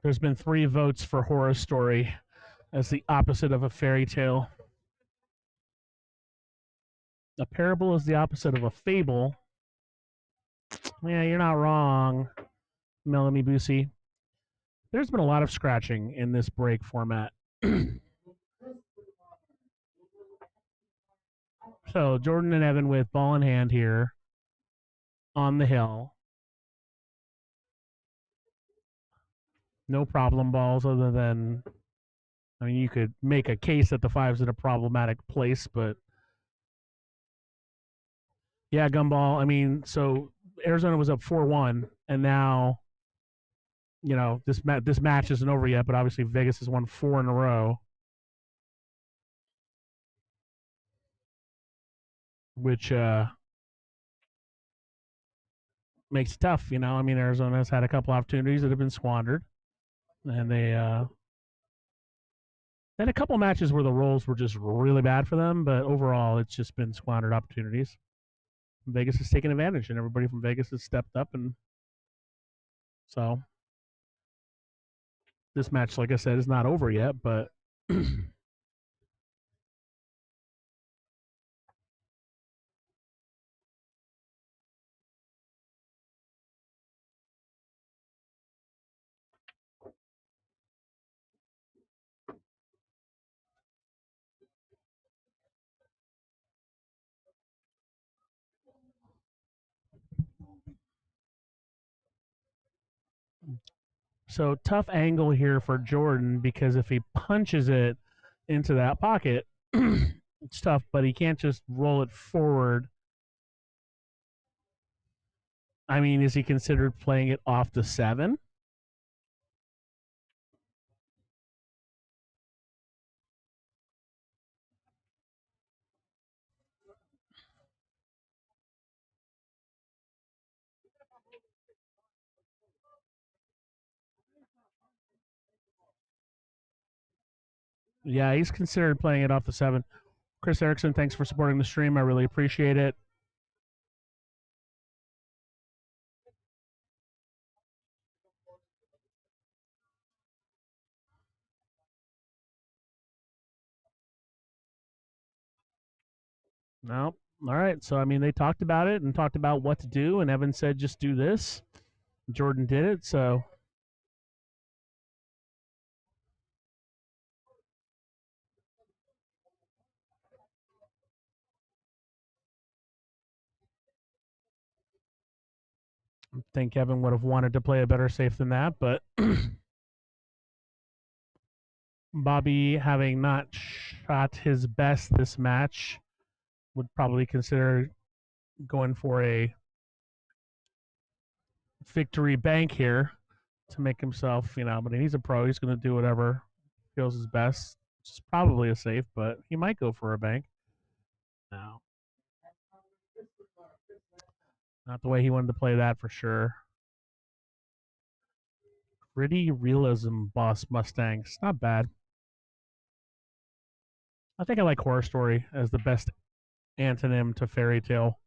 There's been 3 votes for horror story as the opposite of a fairy tale. A parable is the opposite of a fable. Yeah, you're not wrong, Melanie Boosie. There's been a lot of scratching in this break format. So Jordan and Evan with ball in hand here on the hill. No problem balls other than, I mean, you could make a case that the 5's in a problematic place, but yeah, gumball. I mean, so Arizona was up 4-1, and now, you know, this match isn't over yet, but obviously Vegas has won 4 in a row, which makes it tough. You know, I mean, Arizona's had a couple opportunities that have been squandered, and they had a couple matches where the rolls were just really bad for them, but overall, it's just been squandered opportunities. Vegas has taken advantage, and everybody from Vegas has stepped up, and so this match, like I said, is not over yet, but so tough angle here for Jordan because if he punches it into that pocket, it's tough, but he can't just roll it forward. I mean, is he considered playing it off the 7? Yeah, he's considered playing it off the 7. Chris Erickson, thanks for supporting the stream. I really appreciate it. No. All right. So, I mean, they talked about it and talked about what to do, and Evan said, just do this. Jordan did it. So, I think Evan would have wanted to play a better safe than that, but Bobby, having not shot his best this match, would probably consider going for a victory bank here to make himself, you know, but he's a pro. He's going to do whatever feels his best. It's probably a safe, but he might go for a bank. No. Not the way he wanted to play that for sure. Gritty realism, Boss Mustangs. Not bad. I think I like Horror Story as the best antonym to fairy tale.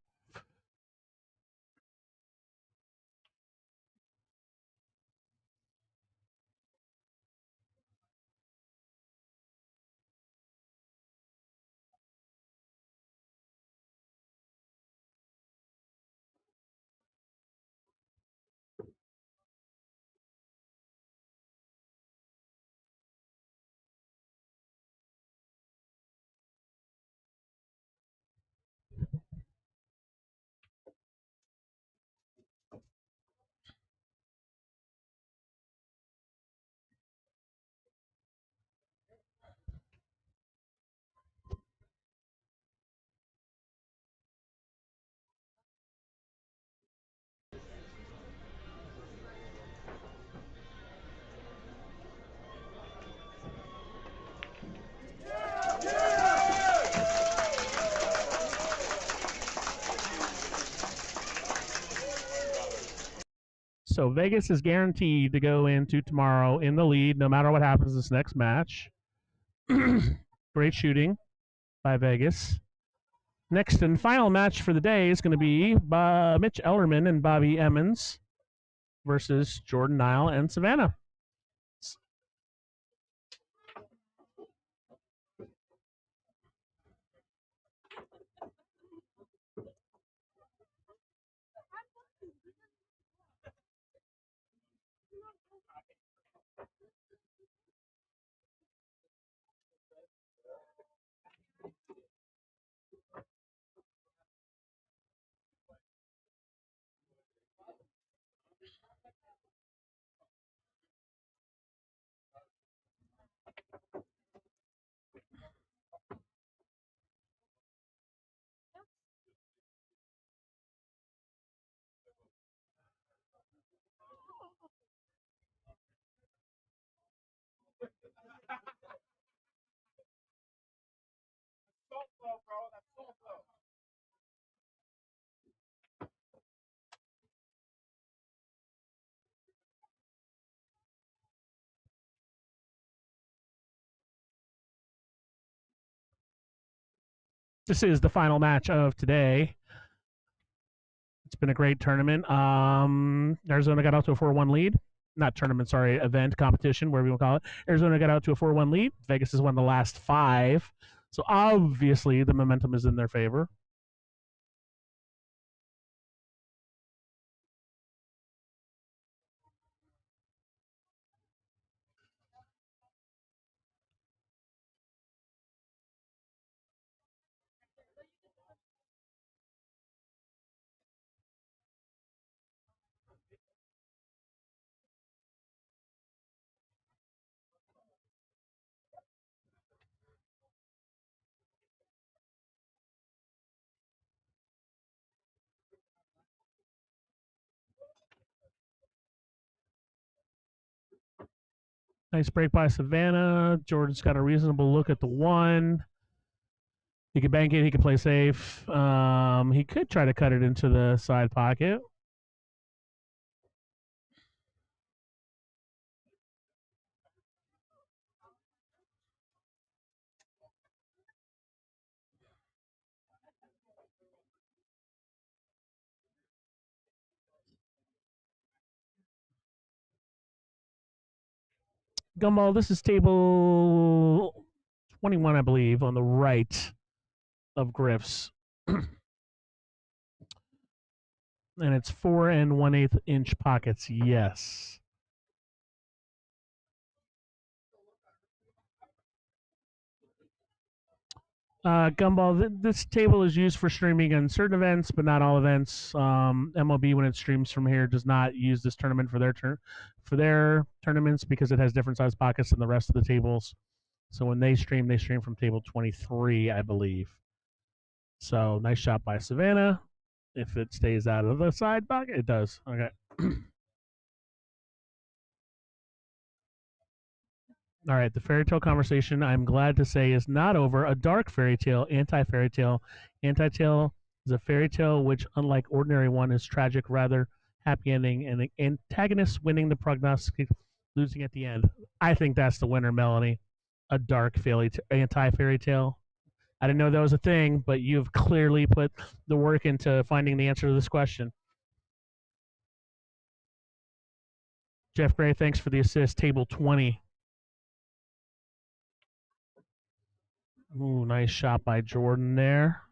So Vegas is guaranteed to go into tomorrow in the lead no matter what happens this next match. Great shooting by Vegas. Next and final match for the day is going to be Mitch Ellerman and Bobby Emmons versus Jordan Nile and Savannah. This is the final match of today. It's been a great tournament. Arizona got out to a 4-1 lead. Not tournament, sorry, event, competition, whatever you want to call it. Arizona got out to a 4-1 lead. Vegas has won the last 5. So obviously the momentum is in their favor. Nice break by Savannah. Jordan's got a reasonable look at the 1. He could bank it. He could play safe. He could try to cut it into the side pocket. Gumball, this is table 21, I believe, on the right of Griff's. And it's 4 1/8 inch pockets, yes. Gumball, this table is used for streaming on certain events, but not all events. MLB, when it streams from here, does not use this tournament for their tournaments because it has different size pockets than the rest of the tables. So when they stream from table 23, I believe. So nice shot by Savannah. If it stays out of the side pocket, it does. Okay. All right, the fairy tale conversation, I'm glad to say, is not over. A dark fairy tale, anti-fairy tale. Anti-tale is a fairy tale which, unlike ordinary one, is tragic, rather happy ending, and the antagonist winning the prognostic, losing at the end. I think that's the winner, Melanie. A dark anti-fairy tale. I didn't know that was a thing, but you've clearly put the work into finding the answer to this question. Jeff Gray, thanks for the assist. Table 20. Ooh, nice shot by Jordan there.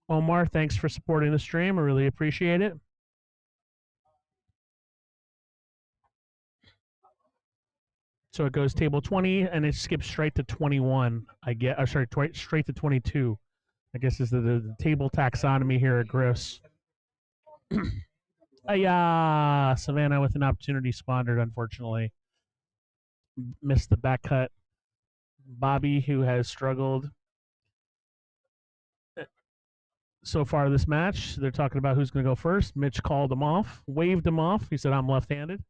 Omar, thanks for supporting the stream. I really appreciate it. So it goes table 20, and it skips straight to 21. Straight to 22. I guess is the table taxonomy here at Griff's. Savannah with an opportunity squandered, unfortunately. Missed the back cut. Bobby, who has struggled so far this match. They're talking about who's going to go first. Mitch called him off, waved him off. He said, I'm left-handed.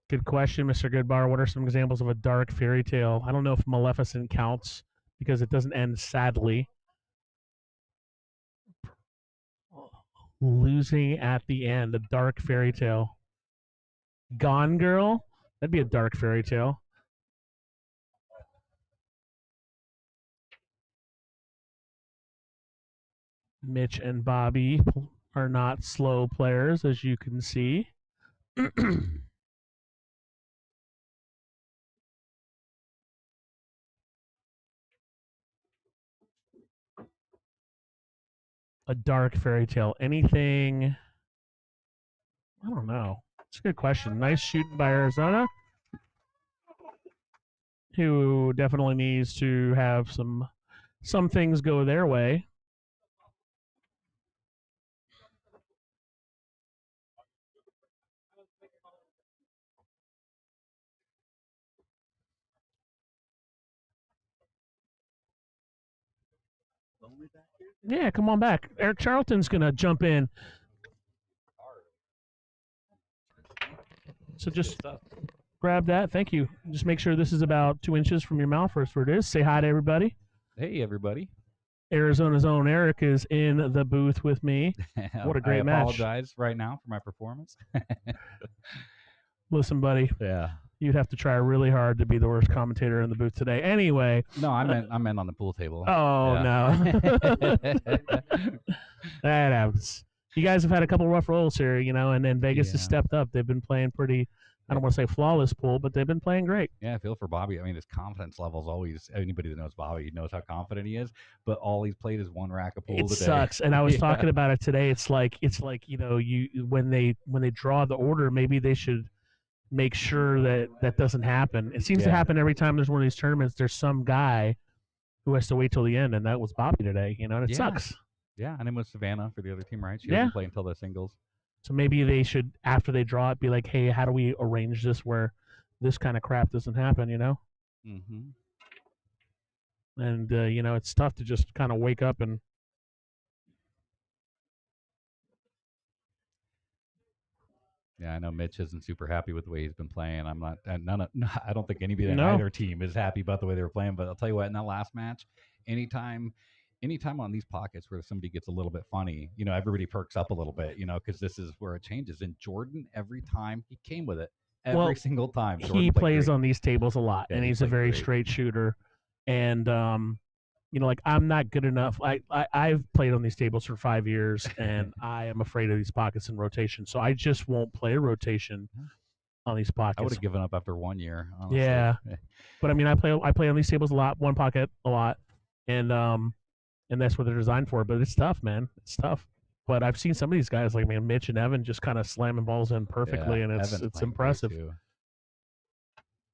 Good question, Mr. Goodbar. What are some examples of a dark fairy tale? I don't know if Maleficent counts because it doesn't end sadly. Losing at the end, a dark fairy tale. Gone Girl? That'd be a dark fairy tale. Mitch and Bobby are not slow players, as you can see. A dark fairy tale. Anything? I don't know. It's a good question. Nice shooting by Arizona, who definitely needs to have some things go their way. Yeah, come on back. Eric Charlton's going to jump in. So just grab that. Thank you. Just make sure this is about 2 inches from your mouth. First where it is. Say hi to everybody. Hey, everybody. Arizona's own Eric is in the booth with me. What a great match. I apologize right now for my performance. Listen, buddy. Yeah. You'd have to try really hard to be the worst commentator in the booth today. Anyway. No, I meant on the pool table. Oh, no. That happens. You guys have had a couple rough rolls here, and then Vegas has stepped up. They've been playing pretty, I don't want to say flawless pool, but they've been playing great. Yeah, I feel for Bobby. I mean, his confidence level is always, anybody that knows Bobby knows how confident he is, but all he's played is one rack of pool today. It sucks. And I was talking about it today. It's like, when they draw the order, maybe they should make sure that doesn't happen. It seems to happen every time there's one of these tournaments. There's some guy who has to wait till the end, and that was Bobby today, and it sucks. Yeah, and then with Savannah for the other team, right? She doesn't play until the singles. So maybe they should, after they draw it, be like, hey, how do we arrange this where this kind of crap doesn't happen, Mm-hmm. And, it's tough to just kind of wake up and... Yeah, I know Mitch isn't super happy with the way he's been playing. I don't think anybody on either team is happy about the way they were playing. But I'll tell you what, in that last match, anytime on these pockets where somebody gets a little bit funny, everybody perks up a little bit, because this is where it changes. And Jordan, every time he came with it, every single time. Jordan he plays great. On these tables a lot, and he's a very straight shooter. And I'm not good enough. I've played on these tables for 5 years, and I am afraid of these pockets in rotation. So I just won't play a rotation on these pockets. I would have given up after 1 year. Honestly. Yeah, but I mean, I play on these tables a lot, one pocket a lot, and that's what they're designed for. But it's tough, man. It's tough. But I've seen some of these guys, like Mitch and Evan, just kind of slamming balls in perfectly, and it's impressive.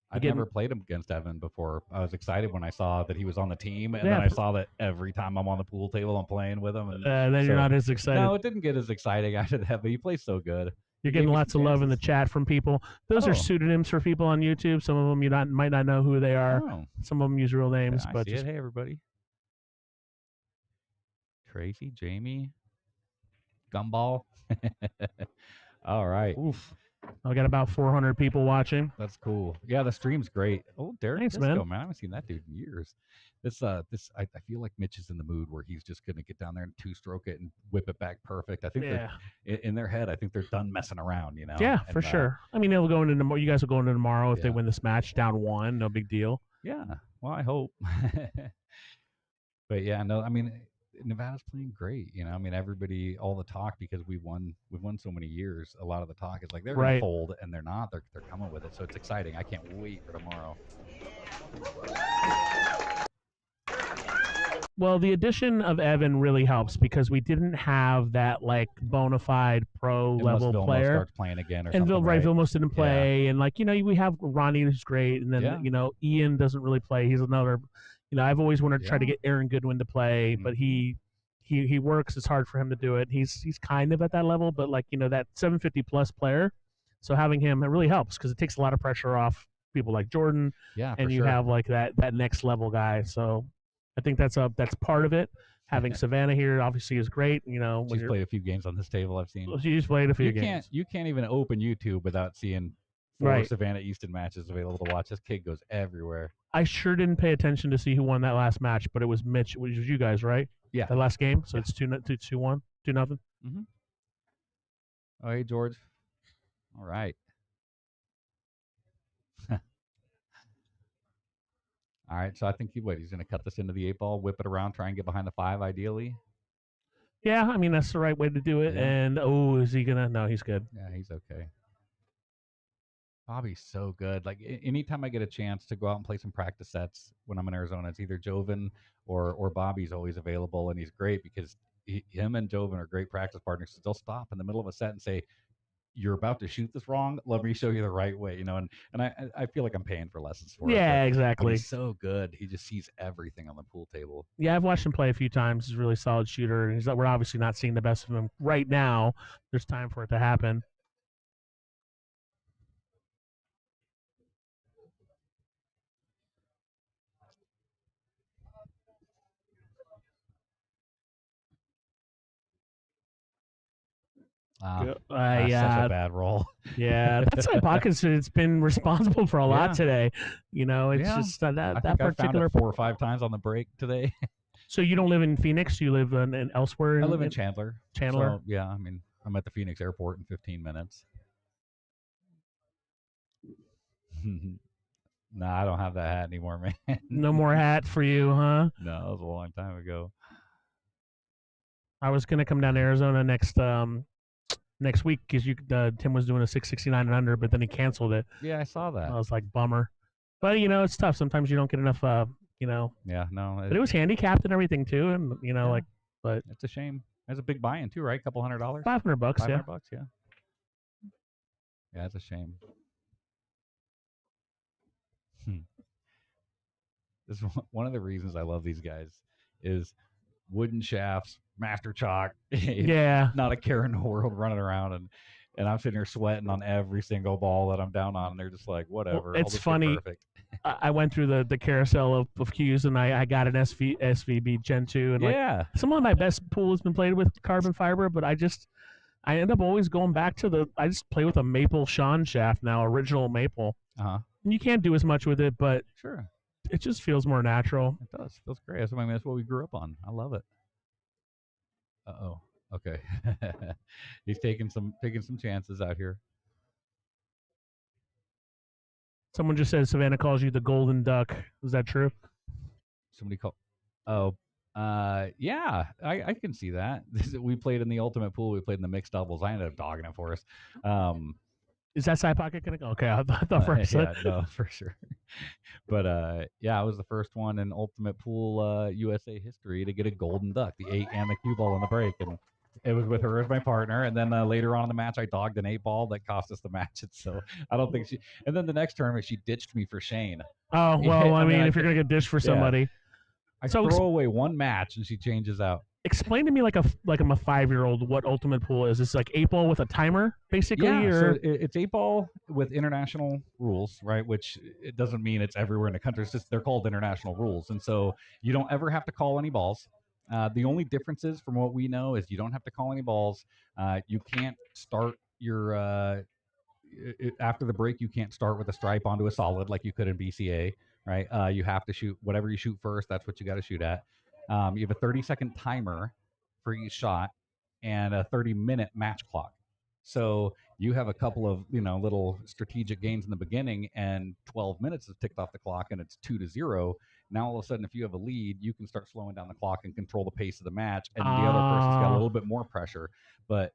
I've never played him against Evan before. I was excited when I saw that he was on the team, and then I saw that every time I'm on the pool table, I'm playing with him. And then you're not as excited. No, it didn't get as exciting after that, but he plays so good. You're getting lots of love in the chat from people. Those are pseudonyms for people on YouTube. Some of them might not know who they are. Some of them use real names. Yeah, but hey, everybody. Tracy, Jamie, Gumball. All right. Oof. I got about 400 people watching. That's cool. Yeah, the stream's great. Oh, Derek Thanks, Disco, man. I haven't seen that dude in years. I feel like Mitch is in the mood where he's just gonna get down there and two-stroke it and whip it back perfect. I think in their head, I think they're done messing around. Yeah, for sure. I mean, they'll go into you guys will go into tomorrow if they win this match down 1. No big deal. Yeah. Well, I hope. But yeah, no. I mean, Nevada's playing great. I mean, everybody, all the talk, because we've won so many years. A lot of the talk is like they're going to fold, and they're not. They're coming with it, so it's exciting. I can't wait for tomorrow. Well, the addition of Evan really helps because we didn't have that bona fide pro level player. Starts playing again, or and something, right? Vilmos didn't play, and we have Ronnie, who's great, and then Ian doesn't really play. He's another. I've always wanted to try to get Aaron Goodwin to play, but he works. It's hard for him to do it. He's kind of at that level, but that 750 plus player. So having him, it really helps because it takes a lot of pressure off people like Jordan. Yeah, and you have that next level guy. So I think that's part of it. Having Savannah here obviously is great. She's played a few games on this table. I've seen. She's played a few games. You can't even open YouTube without seeing 4 Savannah Easton matches available to watch. This kid goes everywhere. I sure didn't pay attention to see who won that last match, but it was Mitch. It was you guys, right? Yeah. The last game. So it's 2-1, 2-0. Mm-hmm. Oh, hey, George. All right. All right. So I think he's going to cut this into the 8-ball, whip it around, try and get behind the 5 ideally. Yeah, I mean that's the right way to do it. Yeah. And is he gonna? No, he's good. Yeah, he's okay. Bobby's so good. Like anytime I get a chance to go out and play some practice sets when I'm in Arizona, it's either Joven or Bobby's always available, and he's great because him and Joven are great practice partners. So they'll stop in the middle of a set and say, "You're about to shoot this wrong. Let me show you the right way." And I feel like I'm paying for lessons for it. Yeah, But exactly. he's so good. He just sees everything on the pool table. Yeah, I've watched him play a few times. He's a really solid shooter. And we're obviously not seeing the best of him right now. There's time for it to happen. That's such a bad roll. Yeah, that's why Bacchus has been responsible for a lot today. It's just that I that think I found particular it 4 or 5 times on the break today. So you don't live in Phoenix? You live in elsewhere? I live in Chandler. Chandler. So, yeah, I mean, I'm at the Phoenix airport in 15 minutes. No, I don't have that hat anymore, man. No more hat for you, huh? No, that was a long time ago. I was gonna come down to Arizona next week because Tim was doing a 669 and under, but then he canceled it. Yeah, I saw that. I was like, bummer. But it's tough. Sometimes you don't get enough. Yeah, no. But it was handicapped and everything too, and but it's a shame. There's a big buy-in too, right? $200. $500. $500, yeah. yeah. Yeah, it's a shame. This is one of the reasons I love these guys is wooden shafts, master chalk. Yeah. Not a care in the world running around and I'm sitting here sweating on every single ball that I'm down on, and they're just like, whatever. Well, it's funny. Perfect. I went through the carousel of cues, and I got an SVB Gen 2, and some of my best pool has been played with carbon fiber, but I end up always going back to I just play with a maple Sean shaft now, original maple. Uh-huh. And you can't do as much with it, but sure, it just feels more natural. It does. Feels great. That's what we grew up on. I love it. Uh-oh. Okay. He's taking some chances out here. Someone just said Savannah calls you the golden duck. Is that true? Somebody called. Oh, yeah. I can see that. We played in the ultimate pool. We played in the mixed doubles. I ended up dogging it for us. Is that side pocket gonna go? Okay, I thought for a second. Yeah, no, for sure. But yeah, I was the first one in Ultimate Pool USA history to get a golden duck, the 8 and the cue ball on the break, and it was with her as my partner. And then later on in the match, I dogged an 8-ball that cost us the match. And so I don't think she. And then the next tournament, she ditched me for Shane. Oh well, I mean, if you're gonna get dished for somebody, I throw away one match and she changes out. Explain to me like I'm a 5-year-old what Ultimate Pool is. It's like 8-ball with a timer, basically. Yeah, or? So it's 8-ball with international rules, right? Which it doesn't mean it's everywhere in the country. It's just they're called international rules, and so you don't ever have to call any balls. The only differences from what we know is you don't have to call any balls. You can't start your after the break. You can't start with a stripe onto a solid like you could in BCA, right? You have to shoot whatever you shoot first. That's what you got to shoot at. You have a 30-second timer for each shot and a 30-minute match clock. So you have a couple of little strategic gains in the beginning, and 12 minutes has ticked off the clock, and it's 2-0. Now all of a sudden, if you have a lead, you can start slowing down the clock and control the pace of the match, and the other person's got a little bit more pressure. But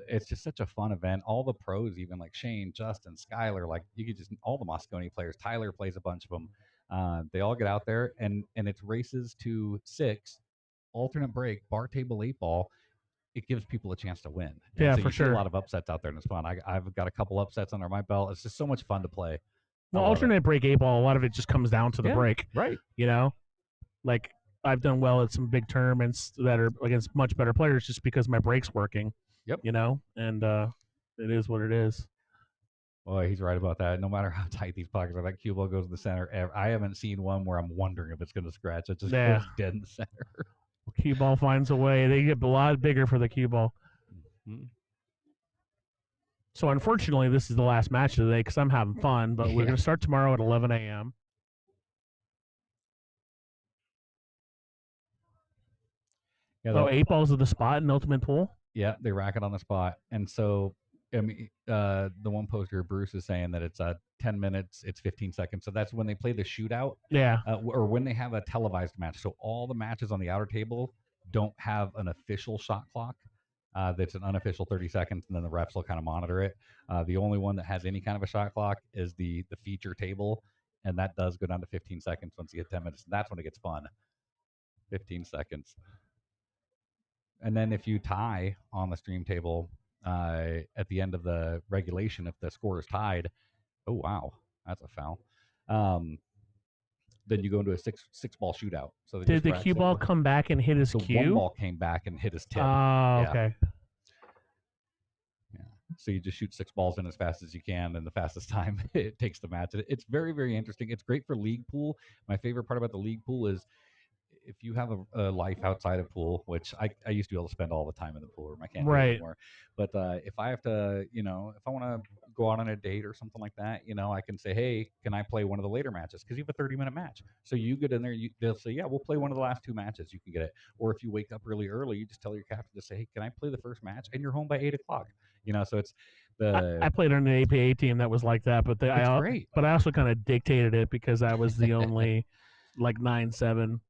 it's just such a fun event. All the pros, even like Shane, Justin, Skyler, like you could just all the Moscone players. Tyler plays a bunch of them. They all get out there, and it's races to 6, alternate break, bar table 8-ball. It gives people a chance to win. Yeah, so for you sure. See a lot of upsets out there, and it's fun. I've got a couple upsets under my belt. It's just so much fun to play. Well, alternate break 8-ball, a lot of it just comes down to the break. Right. Like I've done well at some big tournaments that are against much better players just because my break's working. Yep. And it is what it is. Boy, he's right about that. No matter how tight these pockets are, that cue ball goes in the center. I haven't seen one where I'm wondering if it's going to scratch. It just goes dead in the center. Cue ball finds a way. They get a lot bigger for the cue ball. Mm-hmm. So unfortunately, this is the last match of the day because I'm having fun. But we're going to start tomorrow at 11 a.m. Yeah, 8 balls of the spot in Ultimate Pool? Yeah, they rack it on the spot. And so I mean, the one poster Bruce is saying that it's 10 minutes, it's 15 seconds. So that's when they play the shootout, Yeah. or when they have a televised match. So all the matches on the outer table don't have an official shot clock. That's an unofficial 30 seconds, and then the refs will kind of monitor it. The only one that has any kind of a shot clock is the feature table, and that does go down to 15 seconds once you get 10 minutes. And that's when it gets fun. 15 seconds. And then if you tie on the stream table at the end of the regulation, if the score is tied, oh wow, that's a foul. Then you go into a six ball shootout. So Did the cue ball come back and hit his the cue? one ball came back and hit his tip. Oh, Yeah. okay. Yeah. So you just shoot 6 balls in as fast as you can, and the fastest time it takes the match. It's very, very interesting. It's great for league pool. My favorite part about the league pool is if you have a life outside of pool, which I used to be able to spend all the time in the pool room, I can't do it Right. anymore. But if I have to, if I want to go out on a date or something like that, I can say, hey, can I play one of the later matches? Because you have a 30-minute match. So you get in there, they'll say, yeah, we'll play one of the last 2 matches. You can get it. Or if you wake up really early, you just tell your captain to say, hey, can I play the first match? And you're home by 8 o'clock. So it's I played on an APA team that was like that, but it's great. But I also kind of dictated it because I was the only like 9-7.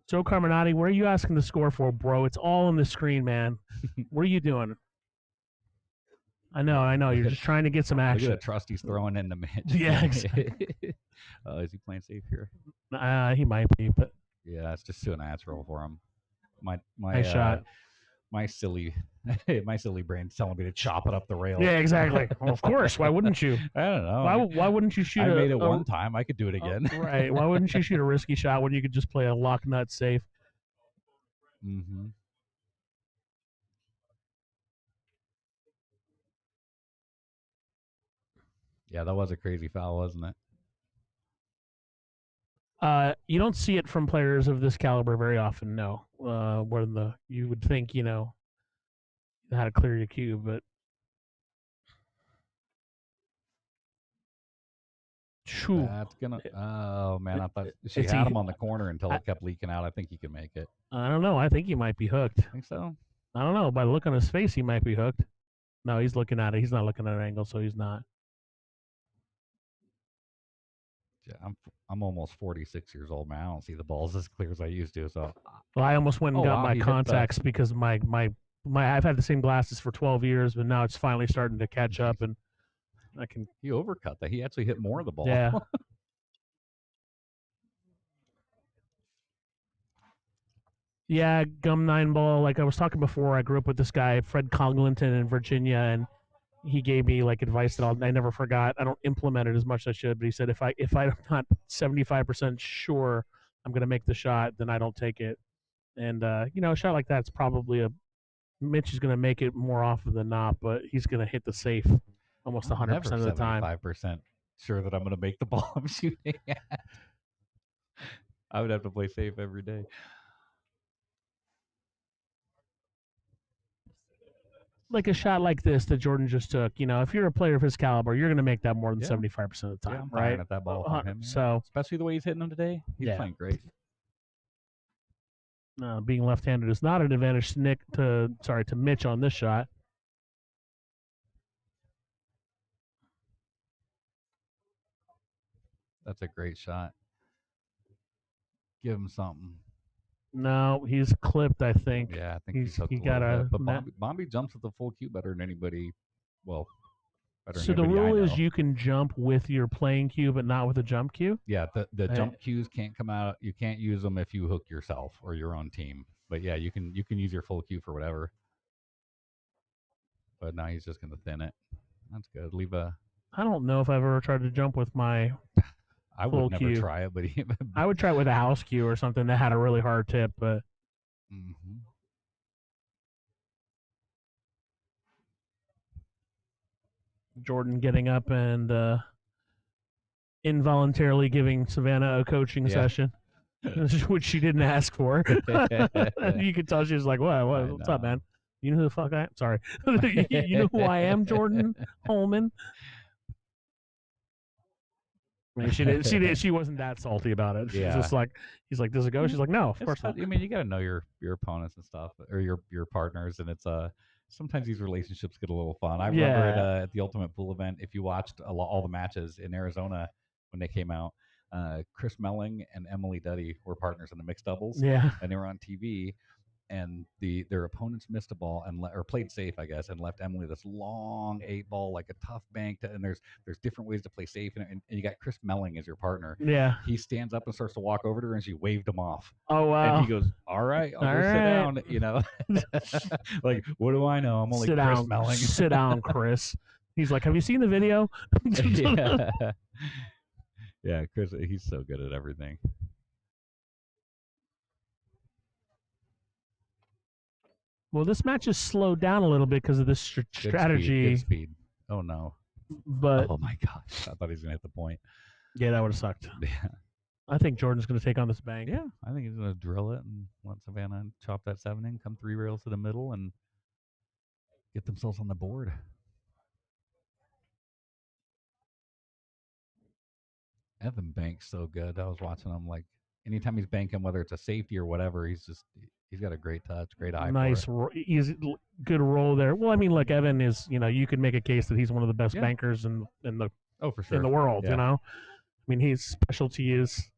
Joe Carminati, what are you asking the score for, bro? It's all on the screen, man. What are you doing? I know. You're just trying to get some action. Look at the Trusty's throwing in the match. Yeah, exactly. Is he playing safe here? He might be, but yeah, it's just too natural for him. My nice shot. My silly brain's telling me to chop it up the rail. Yeah, exactly. Well, of course. Why wouldn't you? I don't know. Why wouldn't you shoot? I made it one time. I could do it again. Right. Why wouldn't you shoot a risky shot when you could just play a lock nut safe? Mm-hmm. Yeah, that was a crazy foul, wasn't it? You don't see it from players of this caliber very often. No, where you would think how to clear your cue, but that's gonna. Oh man, I thought she had him on the corner until it kept leaking out. I think he can make it. I don't know. I think he might be hooked. Think so? I don't know. By the look on his face, he might be hooked. No, he's looking at it. He's not looking at an angle, so he's not. Yeah, I'm almost 46 years old, man. I don't see the balls as clear as I used to. So, well, I almost went and got my contacts because my I've had the same glasses for 12 years, but now it's finally starting to catch up, and I can. He overcut that. He actually hit more of the ball. Yeah. Yeah, gum 9 ball. Like I was talking before, I grew up with this guy, Fred Congleton in Virginia, and he gave me like advice that I never forgot. I don't implement it as much as I should, but he said if I'm not 75% sure I'm going to make the shot, then I don't take it. And a shot like that's probably Mitch is going to make it more often than not, but he's going to hit the safe almost 100% of the time. 75% sure that I'm going to make the ball I'm shooting at. I would have to play safe every day. Like a shot like this that Jordan just took, if you're a player of his caliber, you're going to make that more than 75% of the time, I'm right? At that ball from him, so especially the way he's hitting them today, he's playing great. Being left-handed is not an advantage to Mitch on this shot. That's a great shot. Give him something. No, he's clipped, I think. Yeah, I think he got a. But Bombi jumps with the full cue better than anybody. Well, better so than anybody the rule I know. is you can jump with your playing cue, but not with a jump cue. Yeah, the jump cues can't come out. You can't use them if you hook yourself or your own team. But yeah, you can use your full cue for whatever. But now he's just gonna thin it. That's good. Leave a. I don't know if I've ever tried to jump with my. I would never try it, but I would try it with a house cue or something that had a really hard tip, but. Mm-hmm. Jordan getting up and involuntarily giving Savannah a coaching session, which she didn't ask for. You could tell she was like, what's up, man? You know who the fuck I am? Sorry. You know who I am, Jordan Holman? I mean, she wasn't that salty about it. She's just like, he's like, does it go? She's like, no, of course not. I mean, you got to know your opponents and stuff, or your partners, and it's sometimes these relationships get a little fun. I remember at the Ultimate Pool event, if you watched all the matches in Arizona when they came out, Chris Melling and Emily Duddy were partners in the mixed doubles, Yeah. and they were on TV. And their opponents missed a ball or played safe, I guess, and left Emily this long 8-ball, like a tough bank. And there's different ways to play safe, and you got Chris Melling as your partner. Yeah. He stands up and starts to walk over to her, and she waved him off. Oh wow. And he goes, "All right, I'll go sit down." You know, like, what do I know? I'm only sit Chris down, Melling. Sit down, Chris. He's like, "Have you seen the video?" Yeah. Yeah, Chris, he's so good at everything. Well, this match is slowed down a little bit because of this strategy. Good speed. Oh no. But oh my gosh, I thought he was gonna hit the point. Yeah, that would have sucked. Yeah. I think Jordan's going to take on this bank. Yeah, I think he's gonna drill it and let Savannah chop that 7 in, come 3 rails to the middle, and get themselves on the board. Evan Banks so good. I was watching him, like, anytime he's banking, whether it's a safety or whatever, he's got a great touch, great eye. Nice, easy, good roll there. Well, I mean, like Evan is, you could make a case that he's one of the best bankers in the for sure in the world. Yeah. I mean, his specialty is.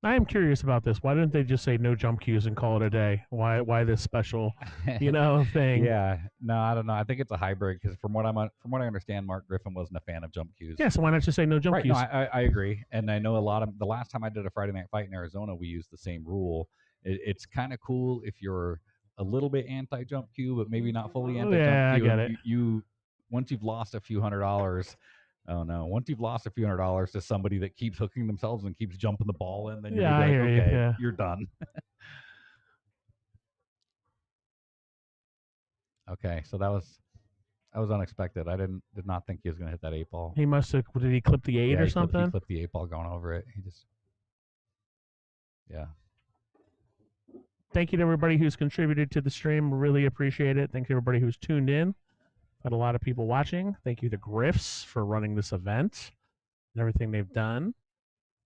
I am curious about this. Why didn't they just say no jump cues and call it a day? Why this special, thing? Yeah, no, I don't know. I think it's a hybrid because from what I understand, Mark Griffin wasn't a fan of jump cues. Yeah, so why not just say no jump cues? No, I agree, and I know the last time I did a Friday night fight in Arizona, we used the same rule. It's kind of cool if you're a little bit anti jump cue, but maybe not fully anti jump cue. Yeah, I get it. You once you've lost a few $100. Oh no! Once you've lost a few $100 to somebody that keeps hooking themselves and keeps jumping the ball in, then you're like, okay, you're done. Okay, so that was unexpected. I did not think he was going to hit that 8-ball. He must have. Did he clip the 8 or something? He clipped the 8-ball going over it. Yeah. Thank you to everybody who's contributed to the stream. Really appreciate it. Thank you to everybody who's tuned in. Had a lot of people watching. Thank you to Griffs for running this event and everything they've done.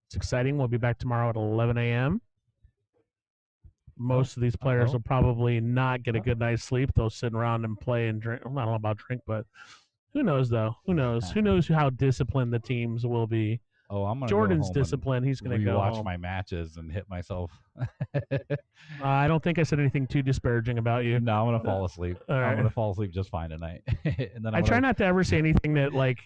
It's exciting. We'll be back tomorrow at 11 a.m. Most of these players will probably not get a good night's sleep. They'll sit around and play and drink. Well, I don't know about drink, but who knows, though? Who knows? Who knows how disciplined the teams will be? Oh, I'm gonna Jordan's go home disciplined. He's gonna go watch home. my matches and hit myself. I don't think I said anything too disparaging about you. No, I'm gonna fall asleep. I'm gonna fall asleep just fine tonight. And then I try not to ever say anything that, like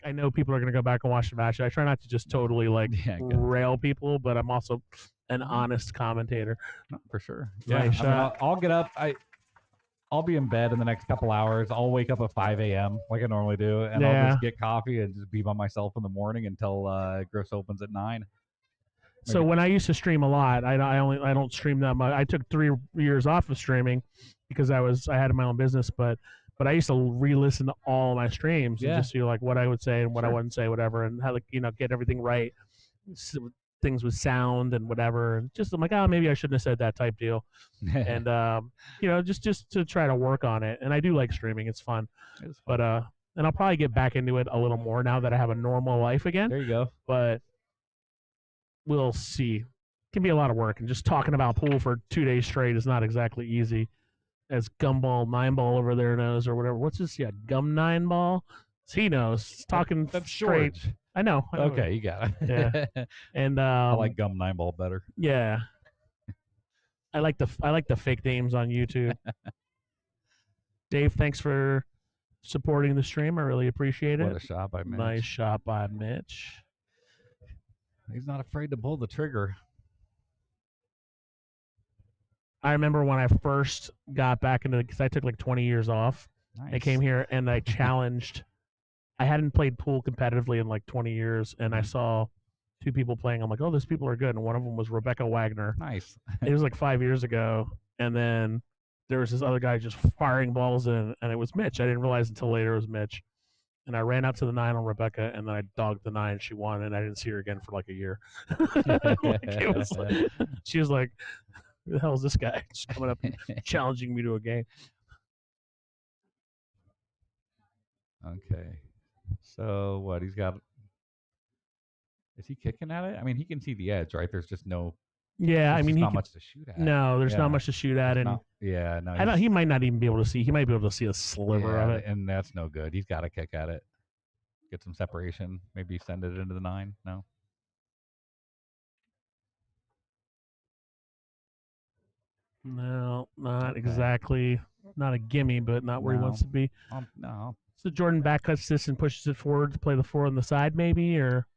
I know people are gonna go back and watch the match. I try not to just totally rail people, but I'm also an honest commentator. No, for sure. Yeah, Nice shot. I'll get up. I'll be in bed in the next couple hours. I'll wake up at 5 a.m. like I normally do, and I'll just get coffee and just be by myself in the morning until Griff's opens at 9. So when I used to stream a lot, I don't stream that much. I took 3 years off of streaming because I had my own business, but I used to re-listen to all my streams and just see like what I would say and what I wouldn't say, whatever, and how get everything right. Things with sound and whatever, and just I'm like, maybe I shouldn't have said that type deal, and just to try to work on it. And I do like streaming; it's fun. But and I'll probably get back into it a little more now that I have a normal life again. There you go. But we'll see. It can be a lot of work, and just talking about pool for 2 days straight is not exactly easy. As Gumball 9-ball over there knows, or whatever. What's this? Yeah, Gum 9-ball. He knows. Talking that's straight. George. I know. Okay, you got it. Yeah. And I like Gum 9-ball better. Yeah. I like the fake names on YouTube. Dave, thanks for supporting the stream. I really appreciate it. What a shot by Mitch. Nice shot by Mitch. He's not afraid to pull the trigger. I remember when I first got back into it, because I took like 20 years off. Nice. I came here and I challenged. I hadn't played pool competitively in like 20 years, and I saw 2 people playing. I'm like, oh, these people are good. And one of them was Rebecca Wagner. Nice. It was like 5 years ago. And then there was this other guy just firing balls in, and it was Mitch. I didn't realize until later it was Mitch. And I ran out to the 9 on Rebecca, and then I dogged the 9. She won, and I didn't see her again for like a year. She was like, who the hell is this guy just coming up and challenging me to a game? Okay. So what? He's got. Is he kicking at it? I mean, he can see the edge, right? There's just no Yeah, I There's mean, just he not could, much to shoot at. no, there's Yeah. not much to shoot at, There's and not, yeah, no. I don't, he might not even be able to see. He might be able to see a sliver of it. and that's no good. He's got to kick at it, get some separation, maybe send it into the 9. No. No, not Okay. exactly. Not a gimme, but not where he wants to be. No. So Jordan back cuts this and pushes it forward to play the 4 on the side, maybe, or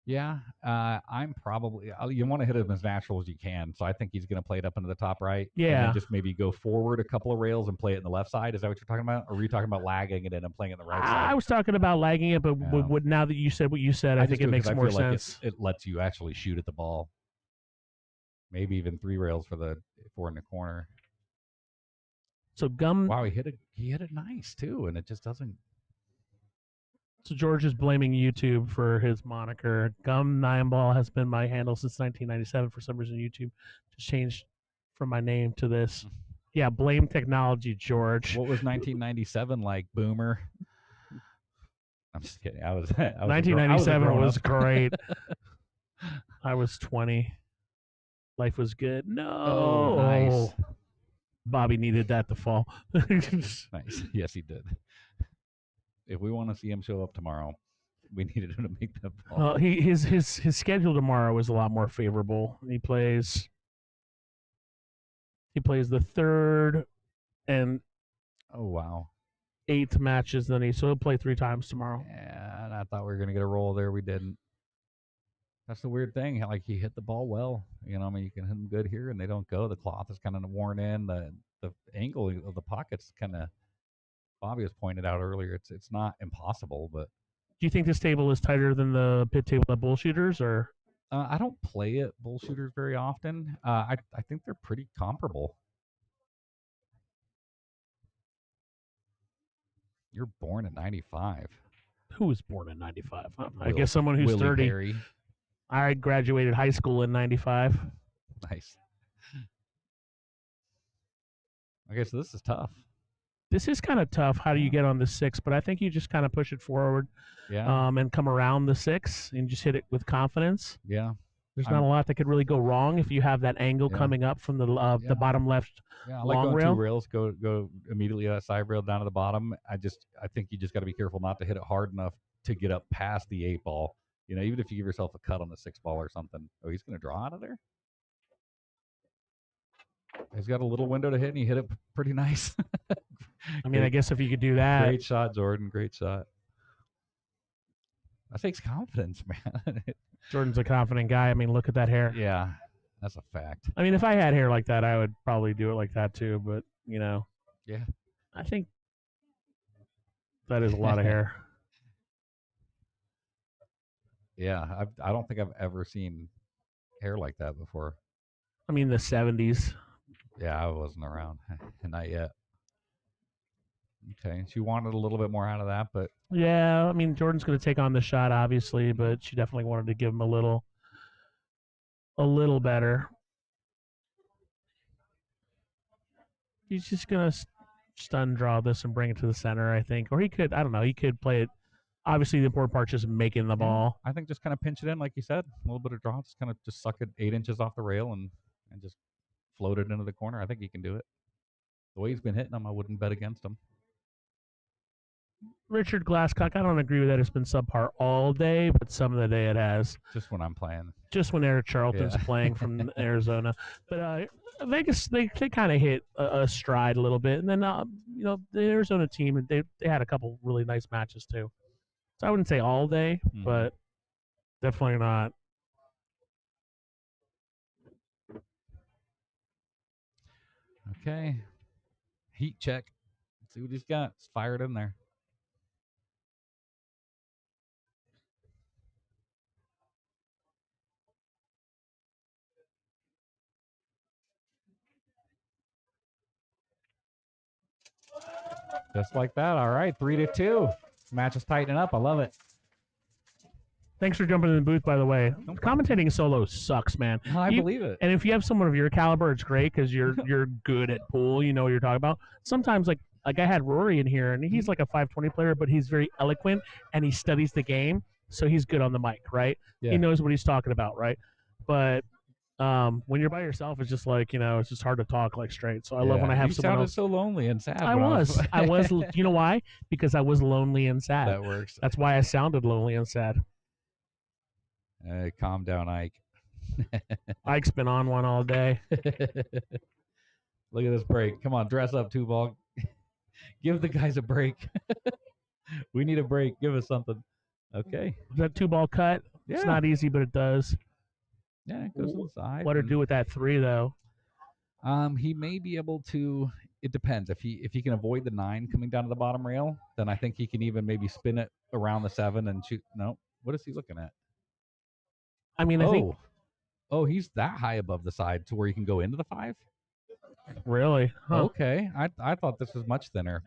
Yeah, I'm probably. You want to hit him as natural as you can, so I think he's going to play it up into the top right. And Yeah. then just maybe go forward a couple of rails and play it in the left side. Is that what you're talking about? Or were you talking about lagging it in and playing it in the right side? I was talking about lagging it, but Yeah. now that you said what you said, I think just it do makes 'cause I more feel like sense. it lets you actually shoot at the ball. Maybe even 3 rails for the 4 in the corner. So Gum. Wow, he hit it nice too, and it just doesn't. So George is blaming YouTube for his moniker. Gum Nine Ball has been my handle since 1997. For some reason, YouTube just changed from my name to this. Yeah, blame technology, George. What was 1997 like, Boomer? I'm just kidding. I was 1997 was grown-up. great. I was 20. Life was good. No. Oh, nice. Bobby needed that to fall. Nice. Yes, he did. If we want to see him show up tomorrow, we needed him to make that ball. Well, his schedule tomorrow is a lot more favorable. He plays the 3rd and Oh, wow. 8th matches, so he'll play 3 times tomorrow. Yeah, and I thought we were going to get a roll there. We didn't. That's the weird thing. Like, he hit the ball well. You know, I mean, you can hit them good here, and they don't go. The cloth is kind of worn in. The angle of the pocket's kind of, Bobby was pointed out earlier, it's not impossible, but Do you think this table is tighter than the pit table at Bullshooters, or? I don't play at Bullshooters very often. I think they're pretty comparable. You're born in 95. Who was born in 95? I guess someone who's Willie 30. Perry. I graduated high school in 95. Nice. Okay, so this is tough. This is kind of tough. How do you get on the 6? But I think you just kind of push it forward, Yeah. and come around the 6 and just hit it with confidence. Yeah. There's not a lot that could really go wrong if you have that angle coming up from the bottom left Yeah, I like long going rail. 2 rails, go immediately that side rail down to the bottom. I think you just got to be careful not to hit it hard enough to get up past the 8 ball. You know, even if you give yourself a cut on the 6 ball or something. Oh, he's going to draw out of there? He's got a little window to hit, and he hit it pretty nice. I mean, I guess if you could do that. Great shot, Jordan. Great shot. That takes confidence, man. Jordan's a confident guy. I mean, look at that hair. Yeah, that's a fact. I mean, if I had hair like that, I would probably do it like that too. But, Yeah. I think that is a lot of hair. Yeah, I don't think I've ever seen hair like that before. I mean, the 70s. Yeah, I wasn't around. Not yet. Okay, she wanted a little bit more out of that, but Yeah, I mean, Jordan's going to take on the shot, obviously, but she definitely wanted to give him a little better. He's just going to stun draw this and bring it to the center, I think. Or he could, I don't know, he could play it. Obviously, the important part is just making the ball. I think just kind of pinch it in, like you said, a little bit of draw, just kind of just suck it 8 inches off the rail and just float it into the corner. I think he can do it. The way he's been hitting them, I wouldn't bet against him. Richard Glasscock, I don't agree with that. It's been subpar all day, but some of the day it has. Just when I'm playing. Just when Eric Charlton's Yeah. playing from Arizona. But Vegas, they kind of hit a stride a little bit. And then, the Arizona team, they had a couple really nice matches too. So I wouldn't say all day, but definitely not. Okay. Heat check. Let's see what he's got. It's fired in there. Just like that. All right, 3-2. Match is tightening up. I love it. Thanks for jumping in the booth, by the way. Commentating solo sucks, man. I believe it. And if you have someone of your caliber, it's great because you're good at pool. You know what you're talking about. Sometimes, like I had Rory in here, and he's like a 520 player, but he's very eloquent, and he studies the game, so he's good on the mic, right? Yeah. He knows what he's talking about, right? But When you're by yourself, it's just like, it's just hard to talk like straight. So I love when I have you someone sounded else. so lonely and sad. I when was. I was. You know why? Because I was lonely and sad. That works. That's why I sounded lonely and sad. Calm down, Ike. Ike's been on one all day. Look at this break. Come on, dress up, 2-ball. Give the guys a break. We need a break. Give us something. Okay. That 2-ball cut. Yeah. It's not easy, but it does. Yeah, it goes inside. What to do with that 3 though? He may be able to. It depends. If he can avoid the 9 coming down to the bottom rail, then I think he can even maybe spin it around the 7 and shoot. No, what is he looking at? I mean, I think Oh, he's that high above the side to where he can go into the 5. really. Huh. Okay, I thought this was much thinner.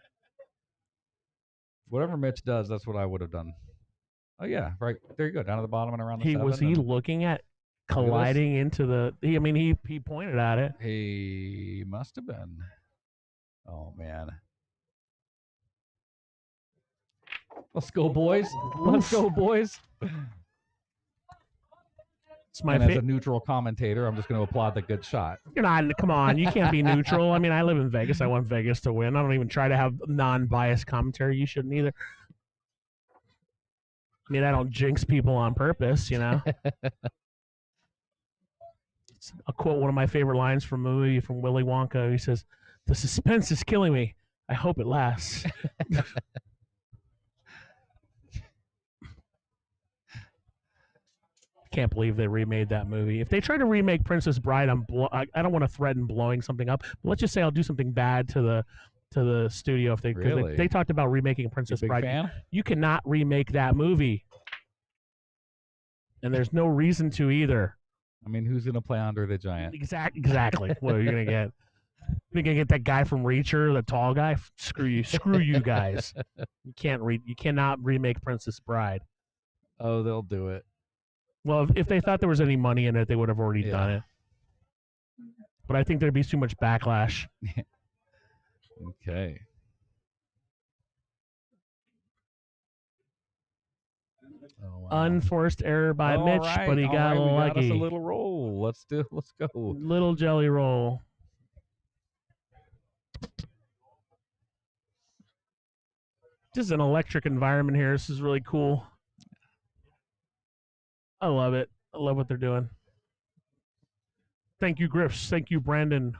Whatever Mitch does, that's what I would have done. Oh yeah, right there you go, down to the bottom and around the 7. Was he looking at colliding into the? He pointed at it. He must have been. Oh man. Let's go, boys. Let's go, boys. It's my as a neutral commentator, I'm just going to applaud the good shot. You're not. Come on, you can't be neutral. I mean, I live in Vegas. I want Vegas to win. I don't even try to have non-biased commentary. You shouldn't either. I mean, I don't jinx people on purpose, I'll quote one of my favorite lines from a movie from Willy Wonka. He says, "The suspense is killing me. I hope it lasts." Can't believe they remade that movie. If they try to remake Princess Bride, I don't want to threaten blowing something up. But let's just say I'll do something bad to the studio if Really? they talked about remaking Princess Big Bride. fan? You cannot remake that movie, and there's no reason to either. I mean, who's going to play Andre the Giant? Exactly. What are you gonna get? You're gonna get that guy from Reacher, the tall guy. Screw you guys. You cannot remake Princess Bride. Oh, they'll do it. Well, if they thought there was any money in it, they would have already done it. But I think there'd be too much backlash. Okay. Oh, wow. Unforced error by Mitch, right, but he got we lucky. got us a little roll. Let's go. Little jelly roll. Just an electric environment here. This is really cool. I love it. I love what they're doing. Thank you, Griffs. Thank you, Brandon.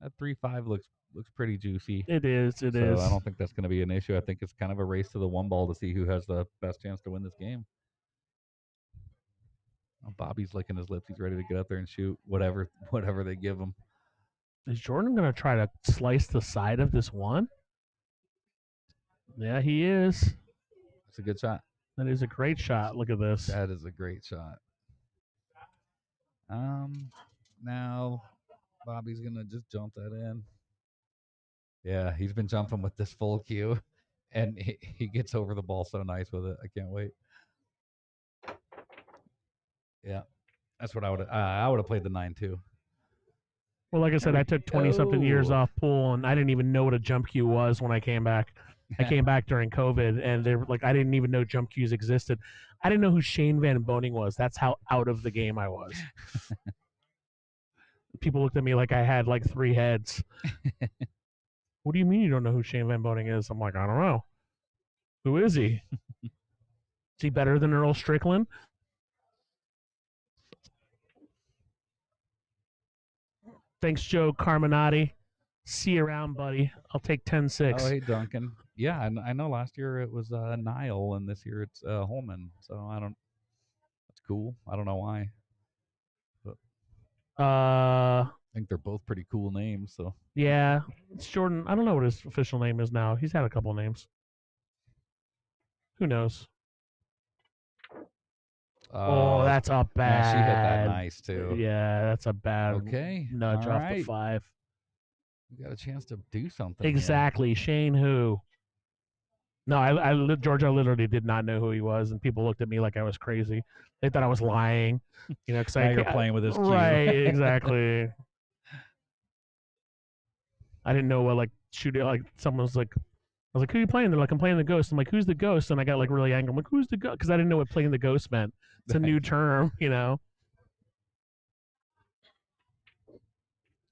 That 3-5 looks pretty juicy. It is. So I don't think that's going to be an issue. I think it's kind of a race to the 1 ball to see who has the best chance to win this game. Oh, Bobby's licking his lips. He's ready to get up there and shoot whatever they give him. Is Jordan going to try to slice the side of this 1? Yeah, he is. It's a good shot. That is a great shot. Look at this. That is a great shot. Now Bobby's gonna just jump that in. Yeah, he's been jumping with this full cue, and he gets over the ball so nice with it. I can't wait. Yeah, that's what I would have played the 9 too. Well, like I said, I took 20-something years off pool, and I didn't even know what a jump cue was when I came back. I came back during COVID, and they were like, I didn't even know jump cues existed. I didn't know who Shane Van Boning was. That's how out of the game I was. People looked at me like I had like 3 heads. What do you mean you don't know who Shane Van Boning is? I'm like, I don't know. Who is he? Is he better than Earl Strickland? Thanks, Joe Carminati. See you around, buddy. I'll take 10-6. Oh, hey, Duncan. Yeah, I know last year it was Niall, and this year it's Holman. So that's cool. I don't know why. But I think they're both pretty cool names. So yeah, it's Jordan. I don't know what his official name is now. He's had a couple names. Who knows? Oh, that's a bad. Yeah, she hit that nice too. Yeah, that's a bad. Okay, nudge all off right. the 5. We got a chance to do something. Exactly, here. Shane who? No, Georgia literally did not know who he was, and people looked at me like I was crazy. They thought I was lying, because you're playing with his cue. Right, exactly. I didn't know what shooting. Like someone was like, I was like, "Who are you playing?" They're like, "I'm playing the ghost." I'm like, "Who's the ghost?" And I got really angry. I'm like, "Who's the ghost?" Because I didn't know what playing the ghost meant. It's a new term,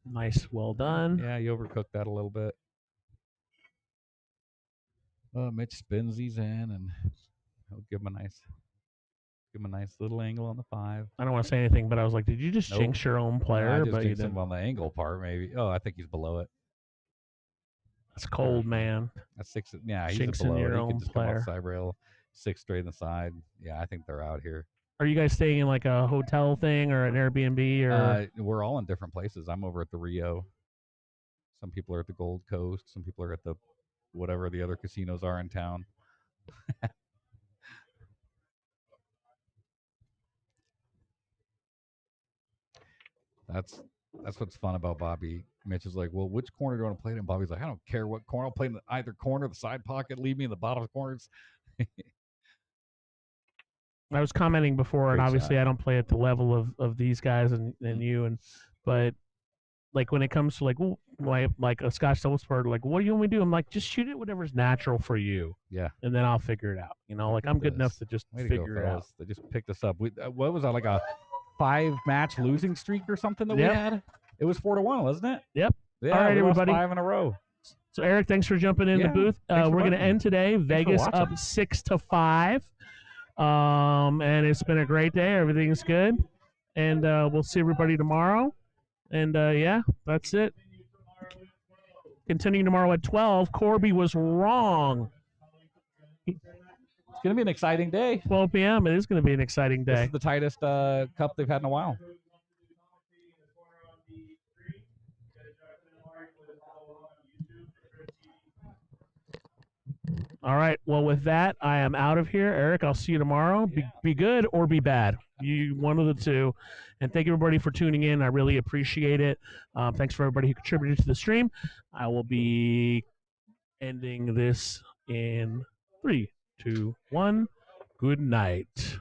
Nice, well done. Yeah, you overcooked that a little bit. Mitch spins these in, and he'll give him a nice little angle on the 5. I don't want to say anything, but I was like, did you just Nope. jinx your own No, player? I just But you jinxed him didn't. on the angle part, maybe. Oh, I think he's below it. That's cold, man. That's 6. Yeah, he's Jinxing below your it. He own could just come player. off side rail, 6 straight in the side. Yeah, I think they're out here. Are you guys staying in like a hotel thing or an Airbnb or? We're all in different places. I'm over at the Rio. Some people are at the Gold Coast. Some people are at the whatever the other casinos are in town. That's what's fun about Bobby. Mitch is like, well, which corner do you want to play in? And Bobby's like, I don't care what corner. I'll play in either corner, the side pocket. Leave me in the bottom corners. I was commenting before, and Great obviously shot. I don't play at the level of these guys and you, but like when it comes to like a Scotch double sport, like what do you want me to do? I'm like, just shoot it whatever's natural for you. Yeah. And then I'll figure it out. You know, like I'm good enough to just figure it out. They just picked us up. What was that, like a 5-match losing streak or something that we Yep. had? It was 4-1, wasn't it? Yep. Yeah, All right, we everybody. lost 5 in a row. So Eric, thanks for jumping in Yeah, the booth. thanks for We're going to watching. end today. Vegas watching. up 6-5. And it's been a great day. Everything's good. And we'll see everybody tomorrow. And yeah, that's it. Continuing tomorrow at 12. Corby was wrong. It's going to be an exciting day. 12 p.m. It is going to be an exciting This day. is the tightest cup they've had in a while. All right. Well, with that, I am out of here. Eric, I'll see you tomorrow. Be good or be bad. You one of the two. And thank everybody for tuning in. I really appreciate it. Thanks for everybody who contributed to the stream. I will be ending this in 3, 2, 1. Good night.